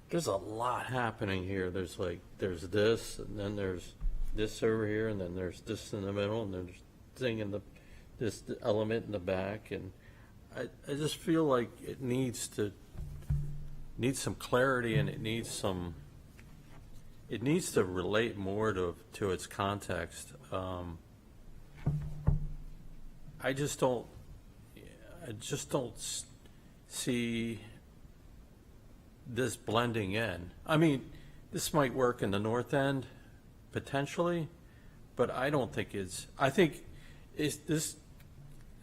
there's a lot happening here. There's this, and then there's this over here, and then there's this in the middle, and there's thing in this element in the back, and I just feel like it needs some clarity, and it needs to relate more to its context. I just don't see this blending in. I mean, this might work in the north end potentially, but I don't think I think this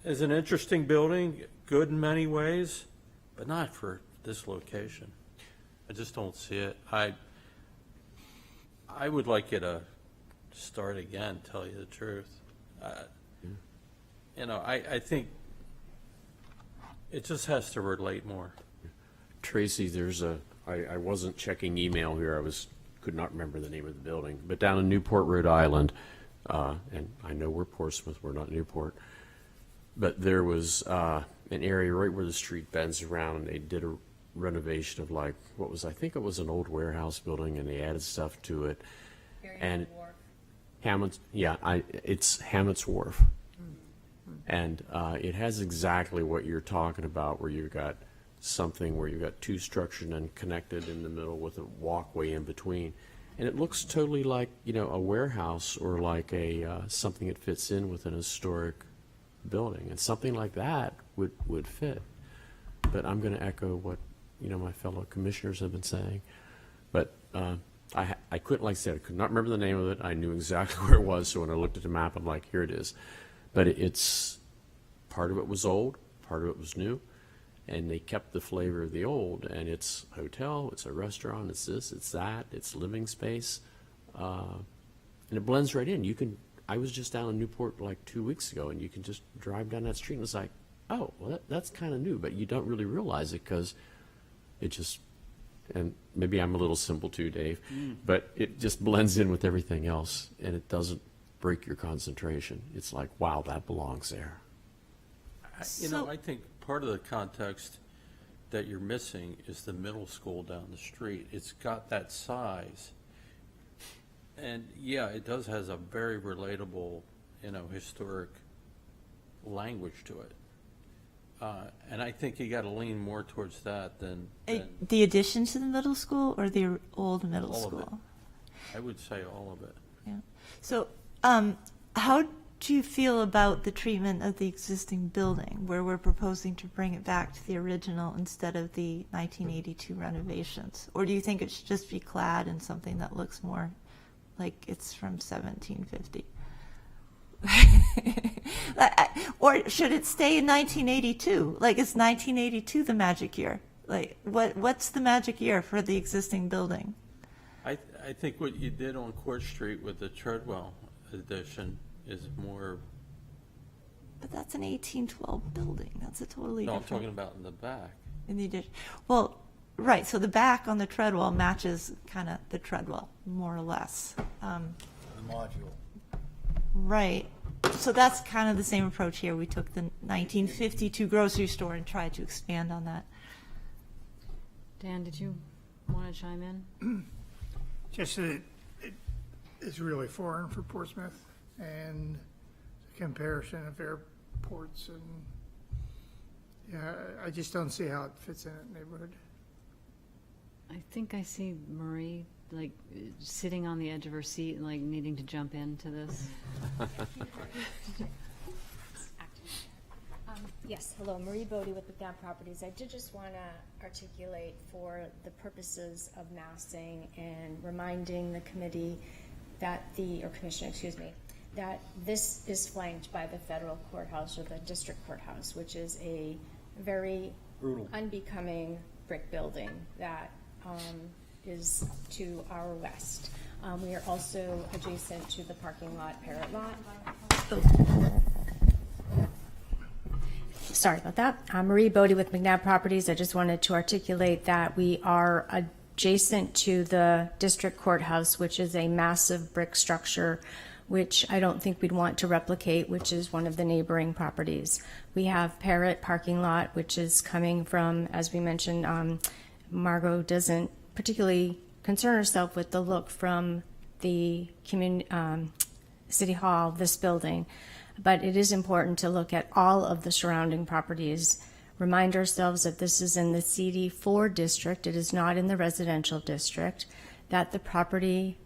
is an interesting building, good in many ways, but not for this location. I just don't see it. I would like you to start again, tell you the truth. I think it just has to relate more. Tracy, I wasn't checking email here. Could not remember the name of the building, but down in Newport, Rhode Island, and I know we're Portsmouth, we're not Newport, but there was an area right where the street bends around, and they did a renovation of I think it was an old warehouse building, and they added stuff to it. And Hammond's, it's Hammett's Wharf. And it has exactly what you're talking about, where you've got something where you've got two structured and connected in the middle with a walkway in between. And it looks totally like, a warehouse or like something that fits in with an historic building. And something like that would fit. But I'm going to echo what, my fellow commissioners have been saying. But I couldn't, like I said, I could not remember the name of it. I knew exactly where it was. So when I looked at the map, I'm like, here it is. But it's, part of it was old, part of it was new. And they kept the flavor of the old, and it's a hotel, it's a restaurant, it's this, it's that, it's living space, and it blends right in. I was just down in Newport 2 weeks ago, and you can just drive down that street, and it's like, oh, well, that's kind of new, but you don't really realize it because it just and maybe I'm a little simple too, Dave, but it just blends in with everything else, and it doesn't break your concentration. It's like, wow, that belongs there. I think part of the context that you're missing is the middle school down the street. It's got that size. And yeah, it has a very relatable, historic language to it. And I think you got to lean more towards that than The addition to the middle school or the old middle all school? of it. I would say all of it. Yeah. So, how do you feel about the treatment of the existing building, where we're proposing to bring it back to the original instead of the 1982 renovations? Or do you think it should just be clad in something that looks more like it's from 1750? Or should it stay in 1982? Like, is 1982 the magic year? Like, what's the magic year for the existing building? I think what you did on Court Street with the Treadwell addition is more. But that's an 1812 building. That's a totally No, I'm different. talking about in the back. In the addition. Well, right. So the back on the Treadwell matches kind of the Treadwell, more or less. The module. Right. So that's kind of the same approach here. We took the 1952 grocery store and tried to expand on that. Dan, did you want to chime in? Just that it is really foreign for Portsmouth, and the comparison of airports, and yeah, I just don't see how it fits in that neighborhood. I think I see Marie like sitting on the edge of her seat and like needing to jump into this. Yes, hello, Marie Bodie with McNabb Properties. I did just want to articulate for the purposes of massing and reminding the committee that commission, that this is flanked by the federal courthouse or the district courthouse, which is a very brutal, unbecoming brick building that is to our west. We are also adjacent to the parking lot, Parrot Lot. Sorry about that. I'm Marie Bodie with McNabb Properties. I just wanted to articulate that we are adjacent to the district courthouse, which is a massive brick structure, which I don't think we'd want to replicate, which is one of the neighboring properties. We have Parrot parking lot, which is coming from, as we mentioned, Margot doesn't particularly concern herself with the look from the City Hall, this building. But it is important to look at all of the surrounding properties, remind ourselves that this is in the CD4 district, it is not in the residential district, that the property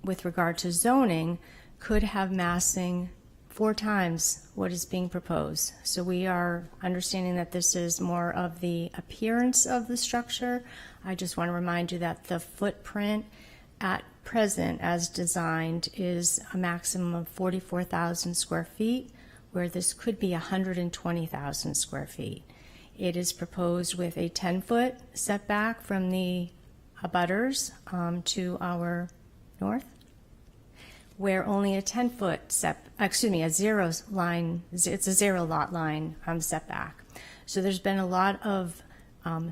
with regard to zoning could have massing 4 times what is being proposed. So we are understanding that this is more of the appearance of the structure. I just want to remind you that the footprint at present as designed is a maximum of 44,000 square feet, where this could be 120,000 square feet. It is proposed with a 10-foot setback from the abutters to our north, where only a 10-foot a zero line, it's a zero lot line setback. So there's been a lot of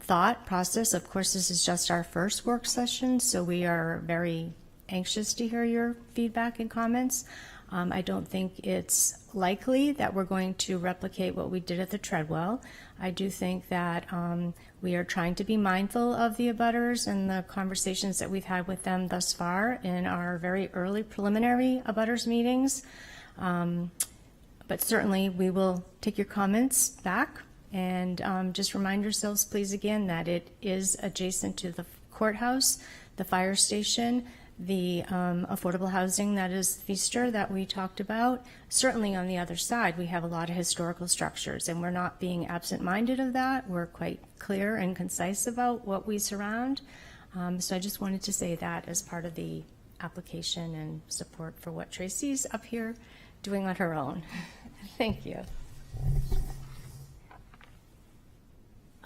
thought process. Of course, this is just our first work session, so we are very anxious to hear your feedback and comments. I don't think it's likely that we're going to replicate what we did at the Treadwell. I do think that we are trying to be mindful of the abutters and the conversations that we've had with them thus far in our very early preliminary abutters meetings. But certainly we will take your comments back and just remind yourselves, please, again, that it is adjacent to the courthouse, the fire station, the affordable housing that is Feaster that we talked about. Certainly on the other side, we have a lot of historical structures, and we're not being absent-minded of that. We're quite clear and concise about what we surround. So I just wanted to say that as part of the application and support for what Tracy's up here doing on her own. Thank you.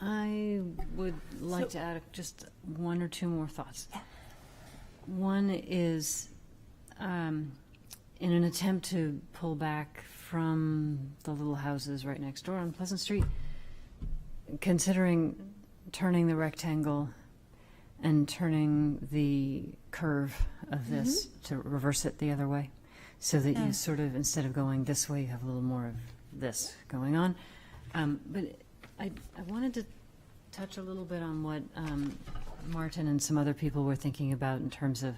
I would like to add just 1 or 2 more thoughts. One is, in an attempt to pull back from the little houses right next door on Pleasant Street, considering turning the rectangle and turning the curve of this to reverse it the other way, so that you sort of, instead of going this way, you have a little more of this going on. But I wanted to touch a little bit on what Martin and some other people were thinking about in terms of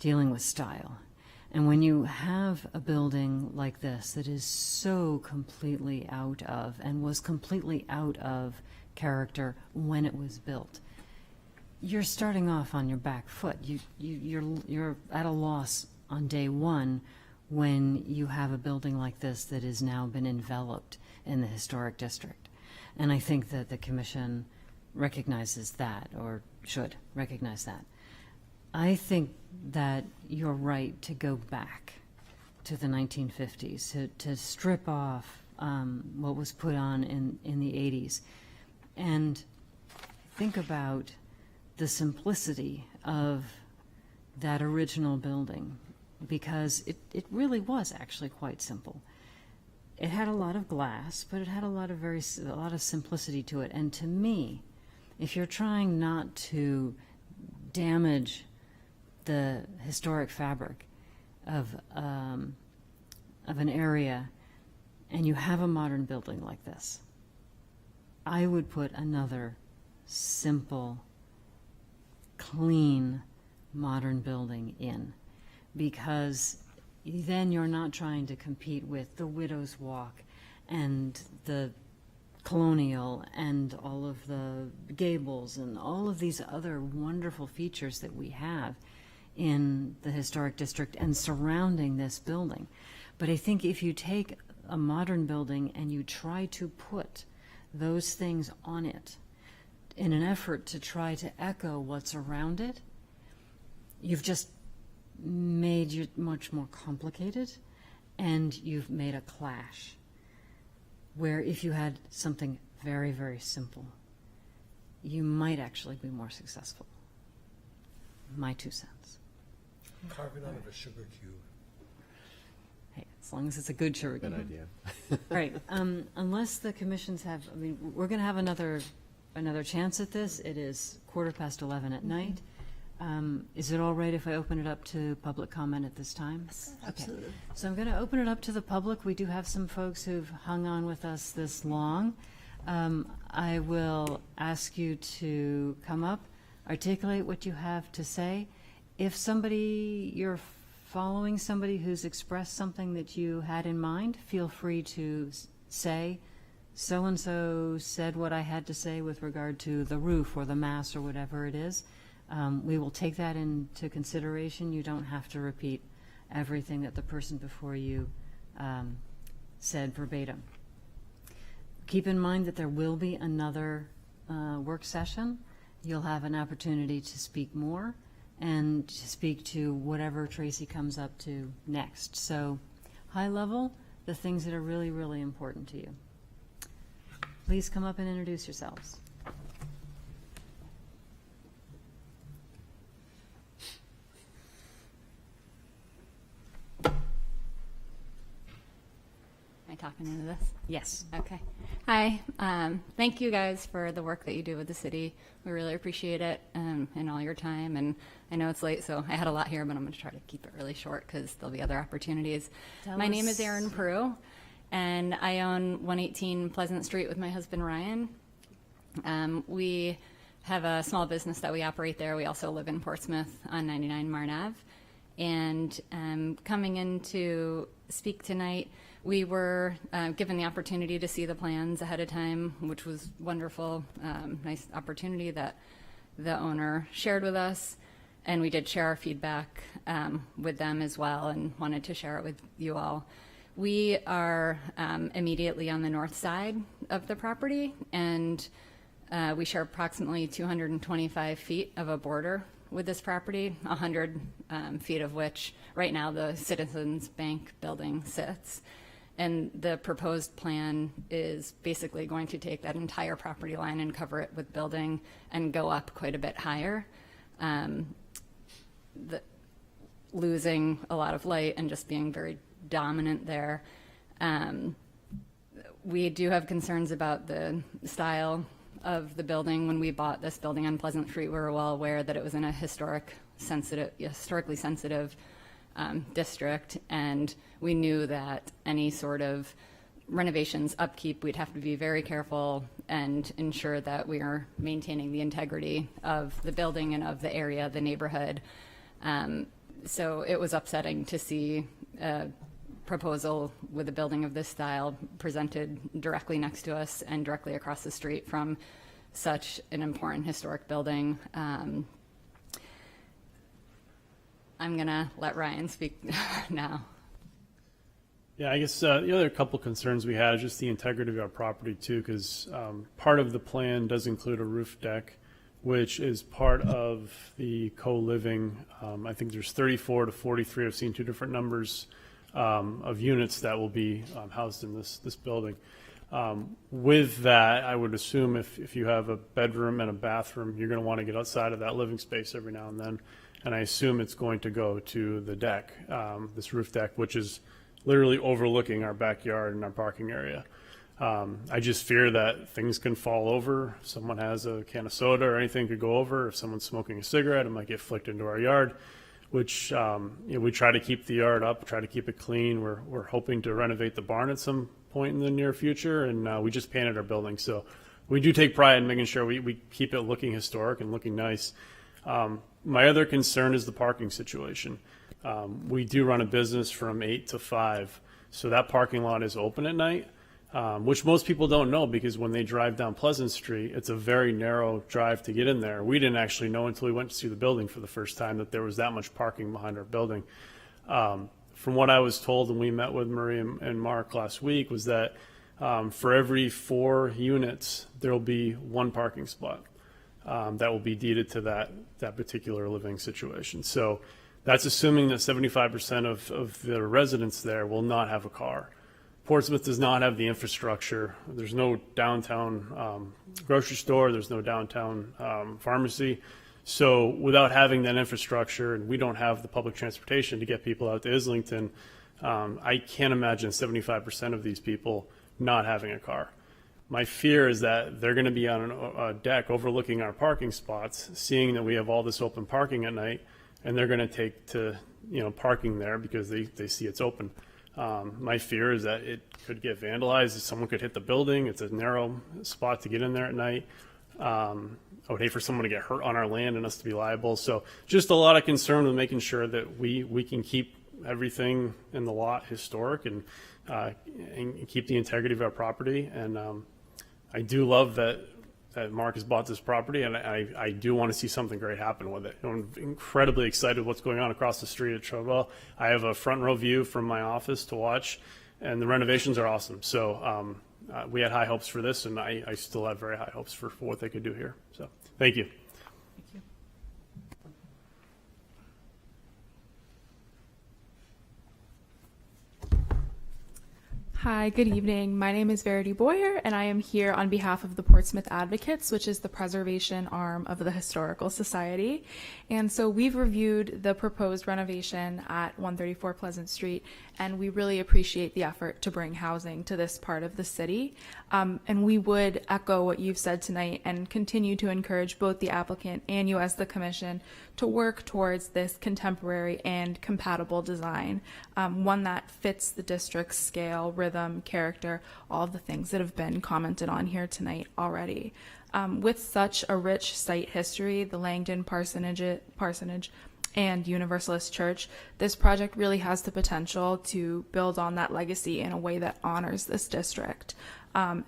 dealing with style. And when you have a building like this that is so completely out of, and was completely out of character when it was built, you're starting off on your back foot. You're at a loss on day one when you have a building like this that has now been enveloped in the historic district. And I think that the commission recognizes that, or should recognize that. I think that you're right to go back to the 1950s, to strip off what was put on in the 80s, and think about the simplicity of that original building, because it really was actually quite simple. It had a lot of glass, but it had a lot of simplicity to it. And to me, if you're trying not to damage the historic fabric of an area, and you have a modern building like this, I would put another simple, clean, modern building in, because then you're not trying to compete with the Widow's Walk and the Colonial and all of the gables and all of these other wonderful features that we have in the historic district and surrounding this building. But I think if you take a modern building and you try to put those things on it in an effort to try to echo what's around it, you've just made it much more complicated, and you've made a clash. Where if you had something very, very simple, you might actually be more successful. My 2 cents. Carve it out of a sugar cube. Hey, as long as it's a good sugar cube. Good idea. Right. Unless the commissions have, I mean, we're going to have another chance at this. It is 11:15 at night. Is it all right if I open it up to public comment at this time? Yes, absolutely. Okay. So I'm going to open it up to the public. We do have some folks who've hung on with us this long. I will ask you to come up, articulate what you have to say. If you're following somebody who's expressed something that you had in mind, feel free to say, so-and-so said what I had to say with regard to the roof or the mass or whatever it is. We will take that into consideration. You don't have to repeat everything that the person before you said verbatim. Keep in mind that there will be another work session. You'll have an opportunity to speak more and to speak to whatever Tracy comes up to next. So high level, the things that are really, really important to you. Please come up and introduce yourselves. Am I talking into this? Yes. Okay. Hi. Thank you guys for the work that you do with the city. We really appreciate it and all your time. And I know it's late, so I had a lot here, but I'm going to try to keep it really short because there'll be other opportunities. My name is Erin Peru, and I own 118 Pleasant Street with my husband, Ryan. We have a small business that we operate there. We also live in Portsmouth on 99 Marne Ave. And coming in to speak tonight, we were given the opportunity to see the plans ahead of time, which was wonderful. Nice opportunity that the owner shared with us. And we did share our feedback with them as well and wanted to share it with you all. We are immediately on the north side of the property, and we share approximately 225 feet of a border with this property, 100 feet of which right now the Citizens Bank building sits. And the proposed plan is basically going to take that entire property line and cover it with building and go up quite a bit higher, losing a lot of light and just being very dominant there. We do have concerns about the style of the building. When we bought this building on Pleasant Street, we were well aware that it was in a historically sensitive district, and we knew that any sort of renovations, upkeep, we'd have to be very careful and ensure that we are maintaining the integrity of the building and of the area, the neighborhood. So it was upsetting to see a proposal with a building of this style presented directly next to us and directly across the street from such an important historic building. I'm gonna let Ryan speak now. Yeah, I guess the other couple concerns we had is just the integrity of our property too, because part of the plan does include a roof deck, which is part of the co-living. I think there's 34 to 43. I've seen two different numbers of units that will be housed in this building. With that, I would assume if you have a bedroom and a bathroom, you're going to want to get outside of that living space every now and then. And I assume it's going to go to the deck, this roof deck, which is literally overlooking our backyard and our parking area. I just fear that things can fall over. If someone has a can of soda or anything could go over. If someone's smoking a cigarette, it might get flicked into our yard, which we try to keep the yard up, try to keep it clean. We're hoping to renovate the barn at some point in the near future, and we just painted our building. So we do take pride in making sure we keep it looking historic and looking nice. My other concern is the parking situation. We do run a business from 8 to 5, so that parking lot is open at night, which most people don't know because when they drive down Pleasant Street, it's a very narrow drive to get in there. We didn't actually know until we went to see the building for the first time that there was that much parking behind our building. From what I was told when we met with Marie and Mark last week was that for every 4 units, there will be 1 parking spot that will be deeded to that particular living situation. So that's assuming that 75% of the residents there will not have a car. Portsmouth does not have the infrastructure. There's no downtown grocery store. There's no downtown pharmacy. So without having that infrastructure, and we don't have the public transportation to get people out to Islington, I can't imagine 75% of these people not having a car. My fear is that they're going to be on a deck overlooking our parking spots, seeing that we have all this open parking at night, and they're going to take to parking there because they see it's open. My fear is that it could get vandalized. Someone could hit the building. It's a narrow spot to get in there at night. I would hate for someone to get hurt on our land and us to be liable. So just a lot of concern with making sure that we can keep everything in the lot historic and keep the integrity of our property. And I do love that Mark has bought this property, and I do want to see something great happen with it. I'm incredibly excited what's going on across the street at Trowell. I have a front row view from my office to watch, and the renovations are awesome. So we had high hopes for this, and I still have very high hopes for what they could do here. So thank you. Hi, good evening. My name is Verity Boyer, and I am here on behalf of the Portsmouth Advocates, which is the preservation arm of the Historical Society. And so we've reviewed the proposed renovation at 134 Pleasant Street, and we really appreciate the effort to bring housing to this part of the city. And we would echo what you've said tonight and continue to encourage both the applicant and you as the commission to work towards this contemporary and compatible design, one that fits the district's scale, rhythm, character, all of the things that have been commented on here tonight already. With such a rich site history, the Langdon Parsonage and Universalist Church, this project really has the potential to build on that legacy in a way that honors this district.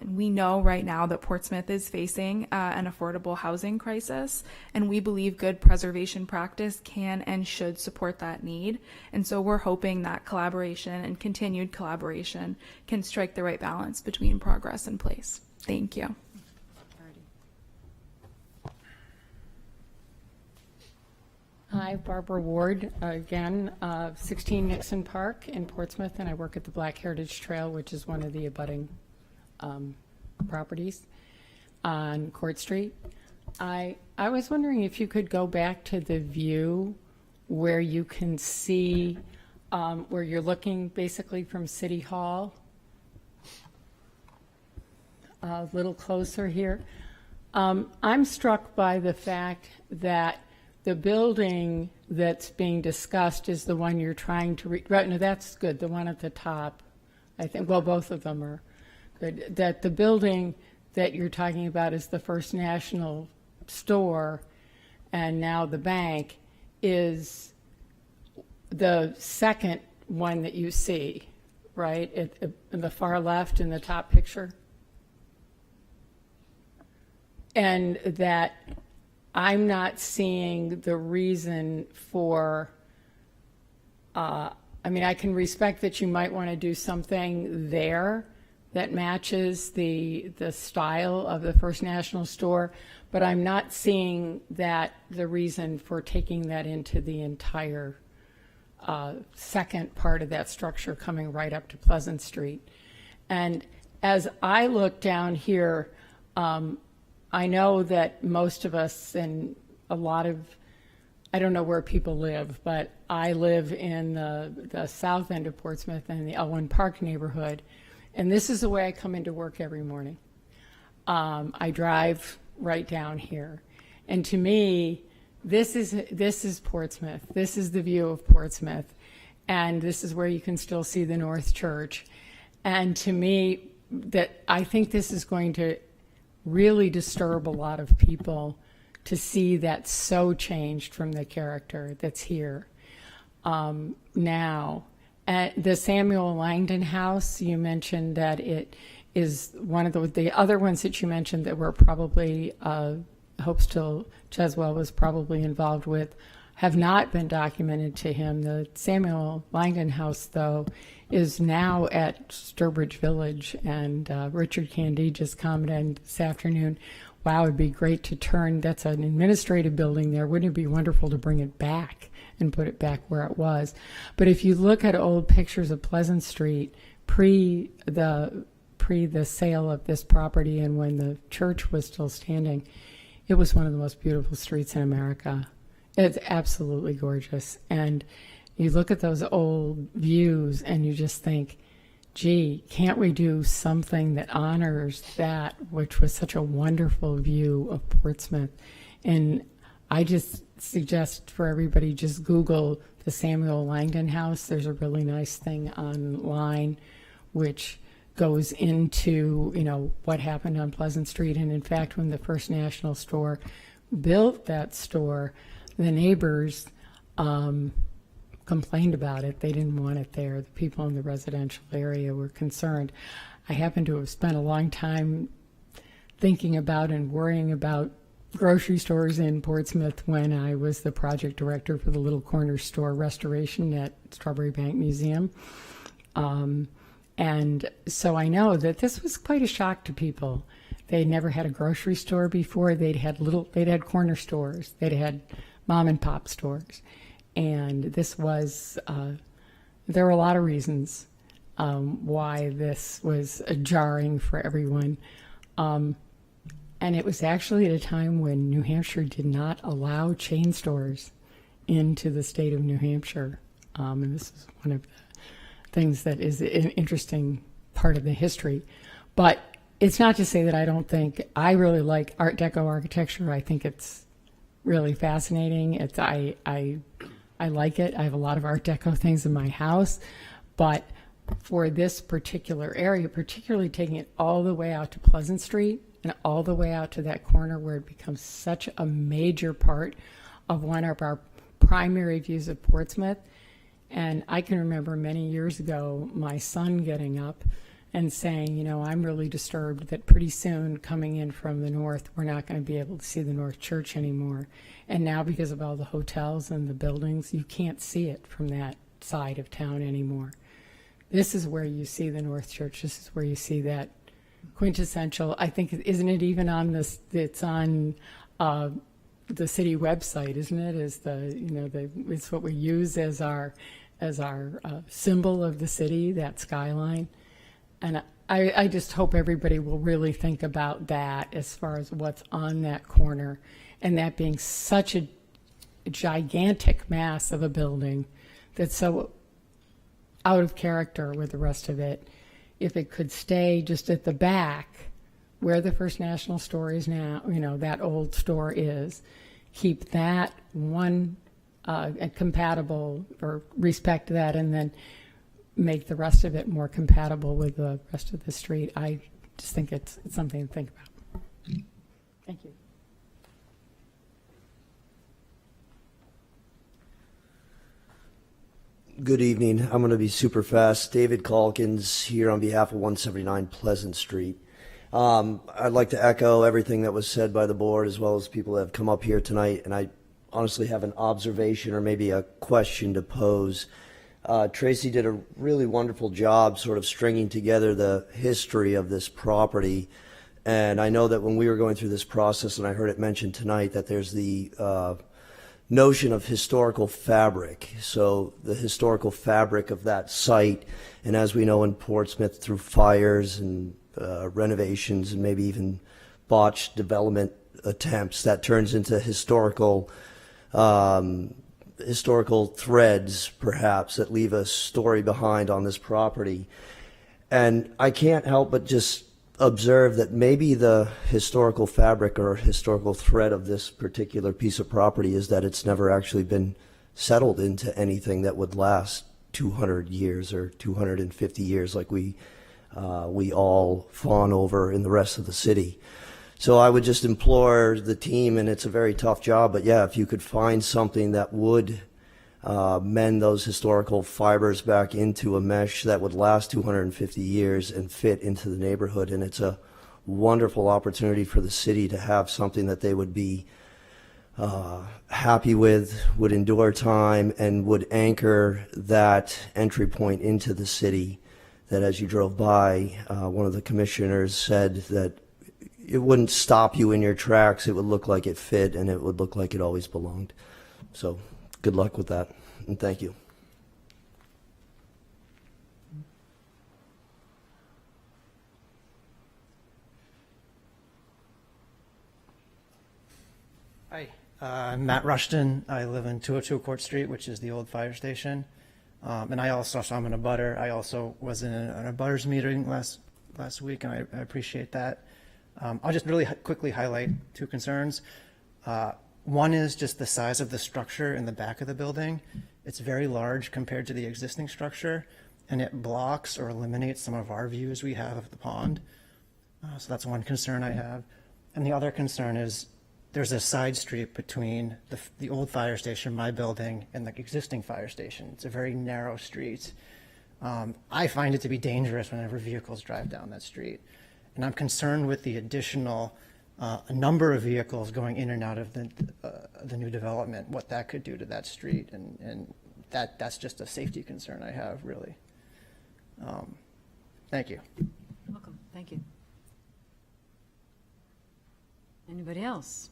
We know right now that Portsmouth is facing an affordable housing crisis, and we believe good preservation practice can and should support that need. And so we're hoping that collaboration and continued collaboration can strike the right balance between progress and place. Thank you. Hi, Barbara Ward, again, 16 Nixon Park in Portsmouth, and I work at the Black Heritage Trail, which is one of the abutting properties on Court Street. I was wondering if you could go back to the view where you can see, where you're looking basically from City Hall, a little closer here. I'm struck by the fact that the building that's being discussed is the one you're trying to right, no, that's good, the one at the top, I think, well, both of them are good, that the building that you're talking about is the First National store, and now the bank is the second one that you see, right, in the far left in the top picture. And that I'm not seeing the reason for, I mean, I can respect that you might want to do something there that matches the style of the First National store, but I'm not seeing that the reason for taking that into the entire second part of that structure coming right up to Pleasant Street. And as I look down here, I know that most of us and a lot of, I don't know where people live, but I live in the south end of Portsmouth and the Elwyn Park neighborhood. And this is the way I come into work every morning. I drive right down here. And to me, this is Portsmouth. This is the view of Portsmouth. And this is where you can still see the North Church. And to me, that I think this is going to really disturb a lot of people to see that so changed from the character that's here now. At the Samuel Langdon House, you mentioned that it is one of the other ones that you mentioned that were probably Hopestill Cheswell was probably involved with, have not been documented to him. The Samuel Langdon House, though, is now at Sturbridge Village, and Richard Candy just commented this afternoon, wow, it'd be great to turn, that's an administrative building there, wouldn't it be wonderful to bring it back and put it back where it was? But if you look at old pictures of Pleasant Street pre the sale of this property and when the church was still standing, it was one of the most beautiful streets in America. It's absolutely gorgeous. And you look at those old views and you just think, gee, can't we do something that honors that, which was such a wonderful view of Portsmouth? And I just suggest for everybody, just Google the Samuel Langdon House. There's a really nice thing online which goes into, you know, what happened on Pleasant Street. And in fact, when the First National store built that store, the neighbors complained about it. They didn't want it there. The people in the residential area were concerned. I happen to have spent a long time thinking about and worrying about grocery stores in Portsmouth when I was the project director for the Little Corner store restoration at Strawberry Bank Museum. And so I know that this was quite a shock to people. They'd never had a grocery store before. They'd had corner stores. They'd had mom and pop stores. And this was, there were a lot of reasons why this was jarring for everyone. And it was actually at a time when New Hampshire did not allow chain stores into the state of New Hampshire. And this is one of the things that is an interesting part of the history. But it's not to say that I really like Art Deco architecture. I think it's really fascinating. I like it. I have a lot of Art Deco things in my house, but for this particular area, particularly taking it all the way out to Pleasant Street and all the way out to that corner where it becomes such a major part of one of our primary views of Portsmouth. And I can remember many years ago, my son getting up and saying, you know, I'm really disturbed that pretty soon coming in from the north, we're not going to be able to see the North Church anymore. And now because of all the hotels and the buildings, you can't see it from that side of town anymore. This is where you see the North Church. This is where you see that quintessential, I think, isn't it even on this, it's on the city website, isn't it? Is the, you know, it's what we use as our symbol of the city, that skyline. And I just hope everybody will really think about that as far as what's on that corner, and that being such a gigantic mass of a building that's so out of character with the rest of it. If it could stay just at the back where the First National store is now, that old store is, keep that one compatible, or respect that, and then make the rest of it more compatible with the rest of the street. I just think it's something to think about. Thank you. Good evening. I'm going to be super fast. David Calkins here on behalf of 179 Pleasant Street. I'd like to echo everything that was said by the board as well as people that have come up here tonight, and I honestly have an observation or maybe a question to pose. Tracy did a really wonderful job sort of stringing together the history of this property, and I know that when we were going through this process, and I heard it mentioned tonight, that there's the notion of historical fabric. So the historical fabric of that site, and as we know in Portsmouth, through fires and renovations and maybe even botched development attempts, that turns into historical threads perhaps that leave a story behind on this property. And I can't help but just observe that maybe the historical fabric or historical thread of this particular piece of property is that it's never actually been settled into anything that would last 200 years or 250 years like we all fawn over in the rest of the city. So I would just implore the team, and it's a very tough job, but yeah, if you could find something that would mend those historical fibers back into a mesh that would last 250 years and fit into the neighborhood. And it's a wonderful opportunity for the city to have something that they would be happy with, would endure time, and would anchor that entry point into the city. That as you drove by, one of the commissioners said that it wouldn't stop you in your tracks. It would look like it fit, and it would look like it always belonged. So good luck with that, and thank you. Hi, I'm Matt Rushton. I live in 202 Court Street, which is the old fire station. And so I'm an abutter. I also was in an abutters meeting last week, and I appreciate that. I'll just really quickly highlight two concerns. One is just the size of the structure in the back of the building. It's very large compared to the existing structure, and it blocks or eliminates some of our views we have of the pond. So that's one concern I have. And the other concern is there's a side street between the old fire station, my building, and the existing fire station. It's a very narrow street. I find it to be dangerous whenever vehicles drive down that street. And I'm concerned with the additional a number of vehicles going in and out of the new development, what that could do to that street. And that's just a safety concern I have, really. Thank you. You're welcome. Thank you. Anybody else?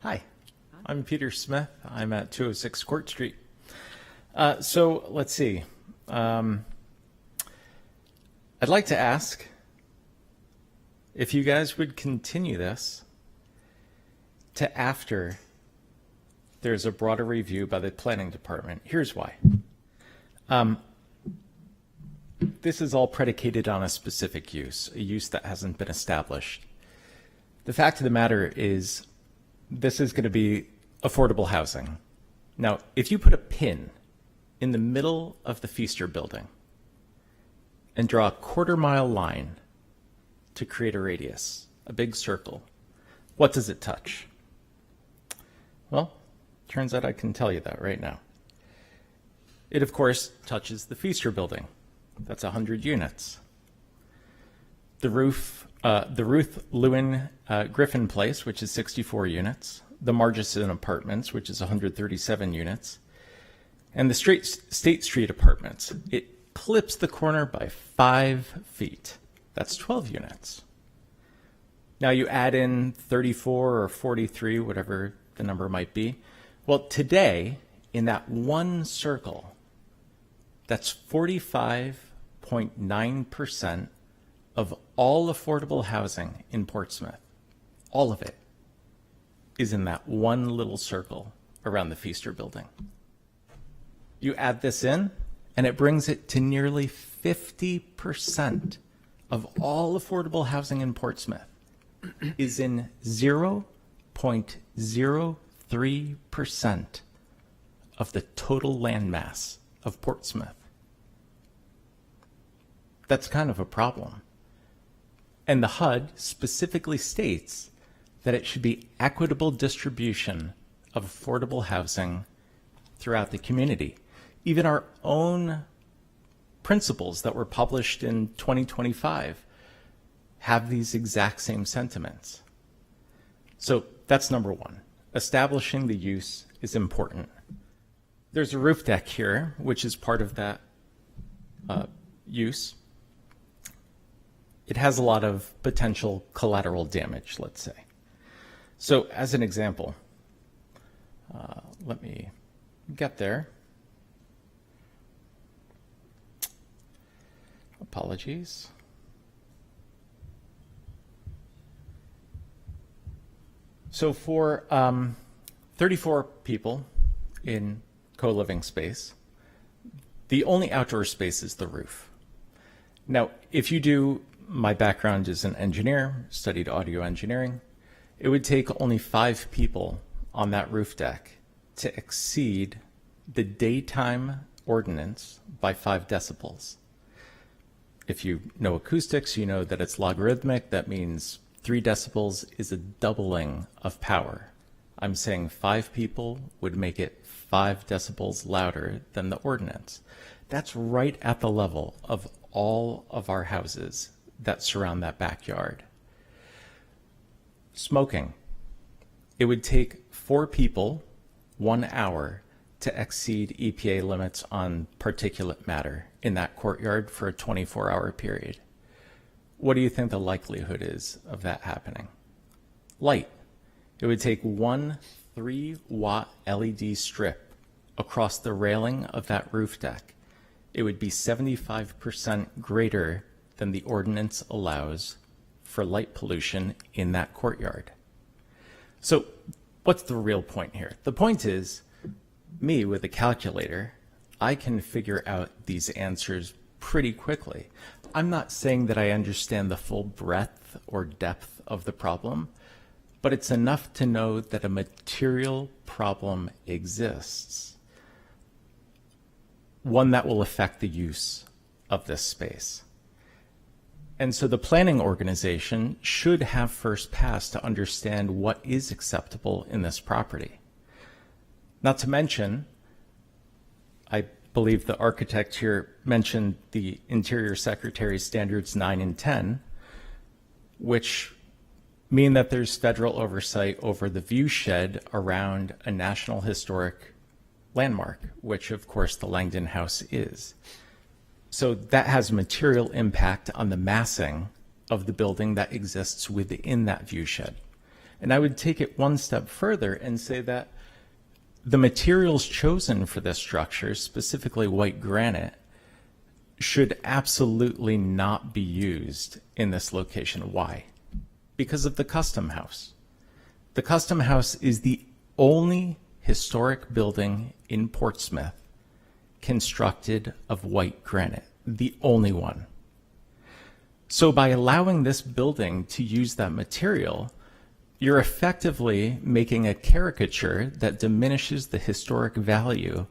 Hi, I'm Peter Smith. I'm at 206 Court Street. So let's see. I'd like to ask if you guys would continue this to after there's a broader review by the planning department. Here's why. This is all predicated on a specific use, a use that hasn't been established. The fact of the matter is, this is going to be affordable housing. Now, if you put a pin in the middle of the Feaster building and draw a quarter-mile line to create a radius, a big circle, what does it touch? Well, turns out I can tell you that right now. It, of course, touches the Feaster building. That's 100 units. The Ruth Lewin Griffin Place, which is 64 units, the Margison Apartments, which is 137 units, and the State Street Apartments. It clips the corner by 5 feet. That's 12 units. Now you add in 34 or 43, whatever the number might be. Well, today, in that one circle, that's 45.9% of all affordable housing in Portsmouth. All of it is in that one little circle around the Feaster building. You add this in, and it brings it to nearly 50% of all affordable housing in Portsmouth is in 0.03% of the total land mass of Portsmouth. That's kind of a problem. And the HUD specifically states that it should be equitable distribution of affordable housing throughout the community. Even our own principles that were published in 2025 have these exact same sentiments. So that's number one. Establishing the use is important. There's a roof deck here, which is part of that use. It has a lot of potential collateral damage, let's say. So as an example, let me get there. Apologies. So for 34 people in co-living space, the only outdoor space is the roof. Now, if you do, my background is an engineer, studied audio engineering, it would take only 5 people on that roof deck to exceed the daytime ordinance by 5 decibels. If you know acoustics, you know that it's logarithmic. That means 3 decibels is a doubling of power. I'm saying 5 people would make it 5 decibels louder than the ordinance. That's right at the level of all of our houses that surround that backyard. Smoking. It would take 4 people 1 hour to exceed EPA limits on particulate matter in that courtyard for a 24-hour period. What do you think the likelihood is of that happening? Light. It would take 1 3-watt LED strip across the railing of that roof deck. It would be 75% greater than the ordinance allows for light pollution in that courtyard. So what's the real point here? The point is, me with a calculator, I can figure out these answers pretty quickly. I'm not saying that I understand the full breadth or depth of the problem, but it's enough to know that a material problem exists, one that will affect the use of this space. And so the planning organization should have first pass to understand what is acceptable in this property. Not to mention, I believe the architect here mentioned the Interior Secretary's Standards 9 and 10, which mean that there's federal oversight over the view shed around a National Historic Landmark, which of course the Langdon House is. So that has material impact on the massing of the building that exists within that view shed. And I would take it one step further and say that the materials chosen for this structure, specifically white granite, should absolutely not be used in this location. Why? Because of the Custom House. The Custom House is the only historic building in Portsmouth constructed of white granite, the only one. So by allowing this building to use that material, you're effectively making a caricature that diminishes the historic value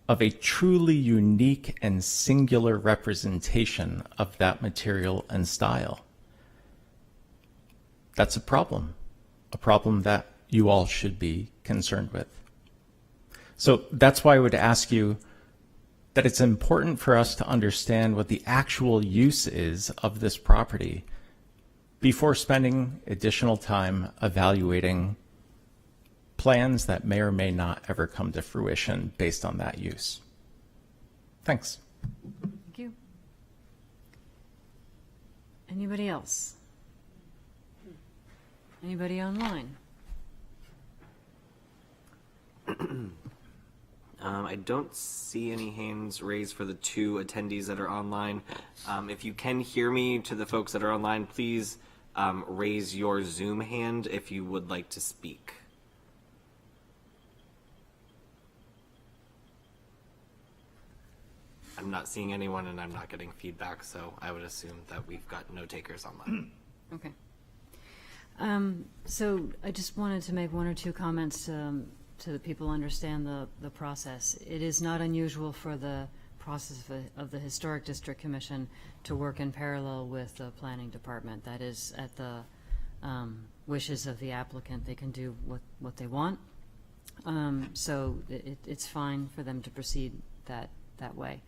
of a truly unique and singular representation of that material and style. That's a problem that you all should be concerned with. So that's why I would ask you that it's important for us to understand what the actual use is of this property before spending additional time evaluating plans that may or may not ever come to fruition based on that use. Thanks. Thank you. Anybody else? Anybody online? I don't see any hands raised for the 2 attendees that are online. If you can hear me, to the folks that are online, please raise your Zoom hand if you would like to speak. I'm not seeing anyone and I'm not getting feedback, so I would assume that we've got no takers on that. Okay. So I just wanted to make one or two comments so that people understand the process. It is not unusual for the process of the Historic District Commission to work in parallel with the Planning Department. That is at the wishes of the applicant. They can do what they want. So it's fine for them to proceed that way.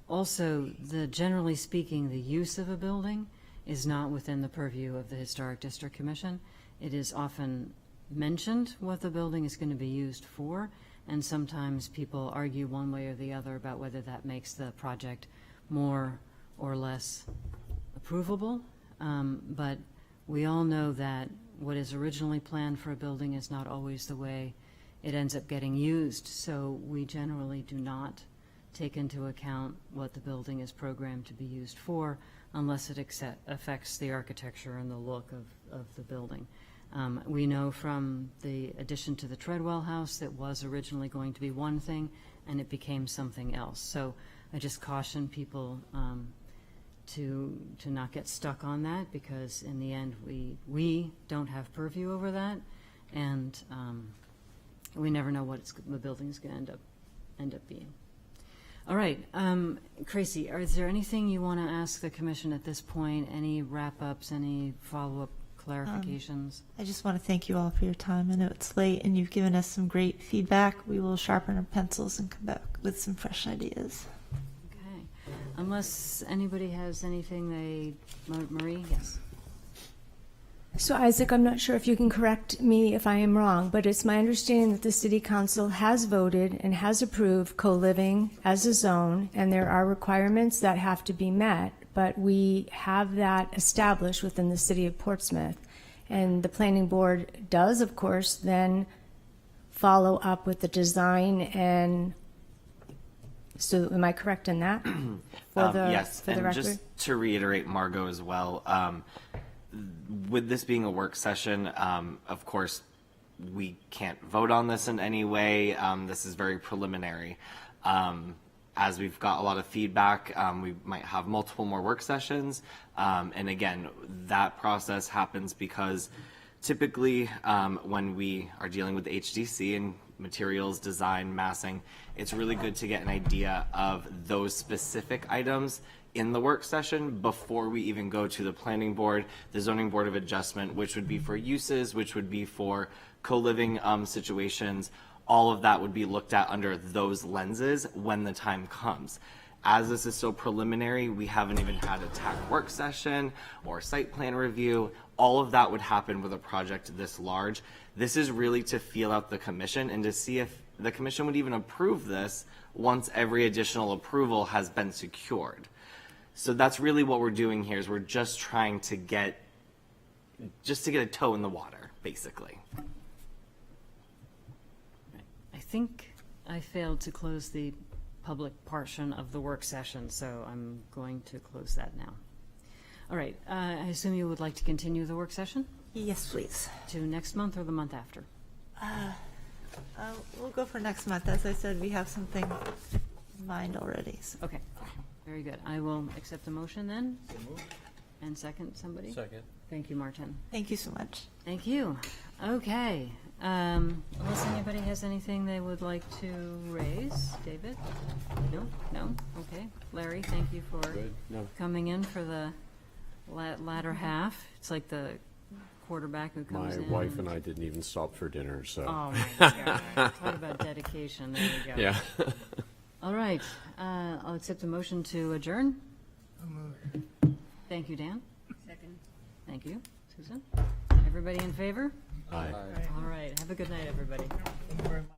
Also, generally speaking, the use of a building is not within the purview of the Historic District Commission. It is often mentioned what the building is going to be used for, and sometimes people argue one way or the other about whether that makes the project more or less approvable. But we all know that what is originally planned for a building is not always the way it ends up getting used, so we generally do not take into account what the building is programmed to be used for unless it affects the architecture and the look of the building. We know from the addition to the Treadwell House that was originally going to be one thing and it became something else. So I just caution people to not get stuck on that, because in the end we don't have purview over that, and we never know what the building is going to end up being. All right, Tracy, is there anything you want to ask the commission at this point? Any wrap-ups, any follow-up clarifications? I just want to thank you all for your time. I know it's late and you've given us some great feedback. We will sharpen our pencils and come back with some fresh ideas. Okay, unless anybody has anything Marie, yes. So Isaac, I'm not sure if you can correct me if I am wrong, but it's my understanding that the City Council has voted and has approved co-living as a zone, and there are requirements that have to be met, but we have that established within the City of Portsmouth. And the Planning Board does, of course, then follow up with the design, and so am I correct in that? Yes, for the and record? just to reiterate, Margot, as well, with this being a work session, of course, we can't vote on this in any way. This is very preliminary. As we've got a lot of feedback, we might have multiple more work sessions. And again, that process happens because typically when we are dealing with HDC and materials, design, massing, it's really good to get an idea of those specific items in the work session before we even go to the Planning Board, the Zoning Board of Adjustment, which would be for uses, which would be for co-living situations. All of that would be looked at under those lenses when the time comes. As this is still preliminary, we haven't even had a TAC work session or site plan review. All of that would happen with a project this large. This is really to feel out the commission and to see if the commission would even approve this once every additional approval has been secured. So that's really what we're doing here, is we're just trying to get a toe in the water, basically. I think I failed to close the public portion of the work session, so I'm going to close that now. All right, I assume you would like to continue the work session? Yes, please. To next month or the month after? We'll go for next month. As I said, we have something in mind already. So. Okay, very good. I will accept the motion then. And second, somebody? Second. Thank you, Martin. Thank you so much. Thank you. Okay. Unless anybody has anything they would like to raise. David? No? Okay. Larry, thank you for coming in for the latter half. It's like the quarterback who comes My in. wife and I didn't even stop for dinner, so. Oh, my God. Talk about dedication. There we go. Yeah. All right. I'll accept a motion to adjourn. Thank you, Dan. Second. Thank you, Susan. Everybody in favor? Aye. All right. Have a good night, everybody. Thank you very much.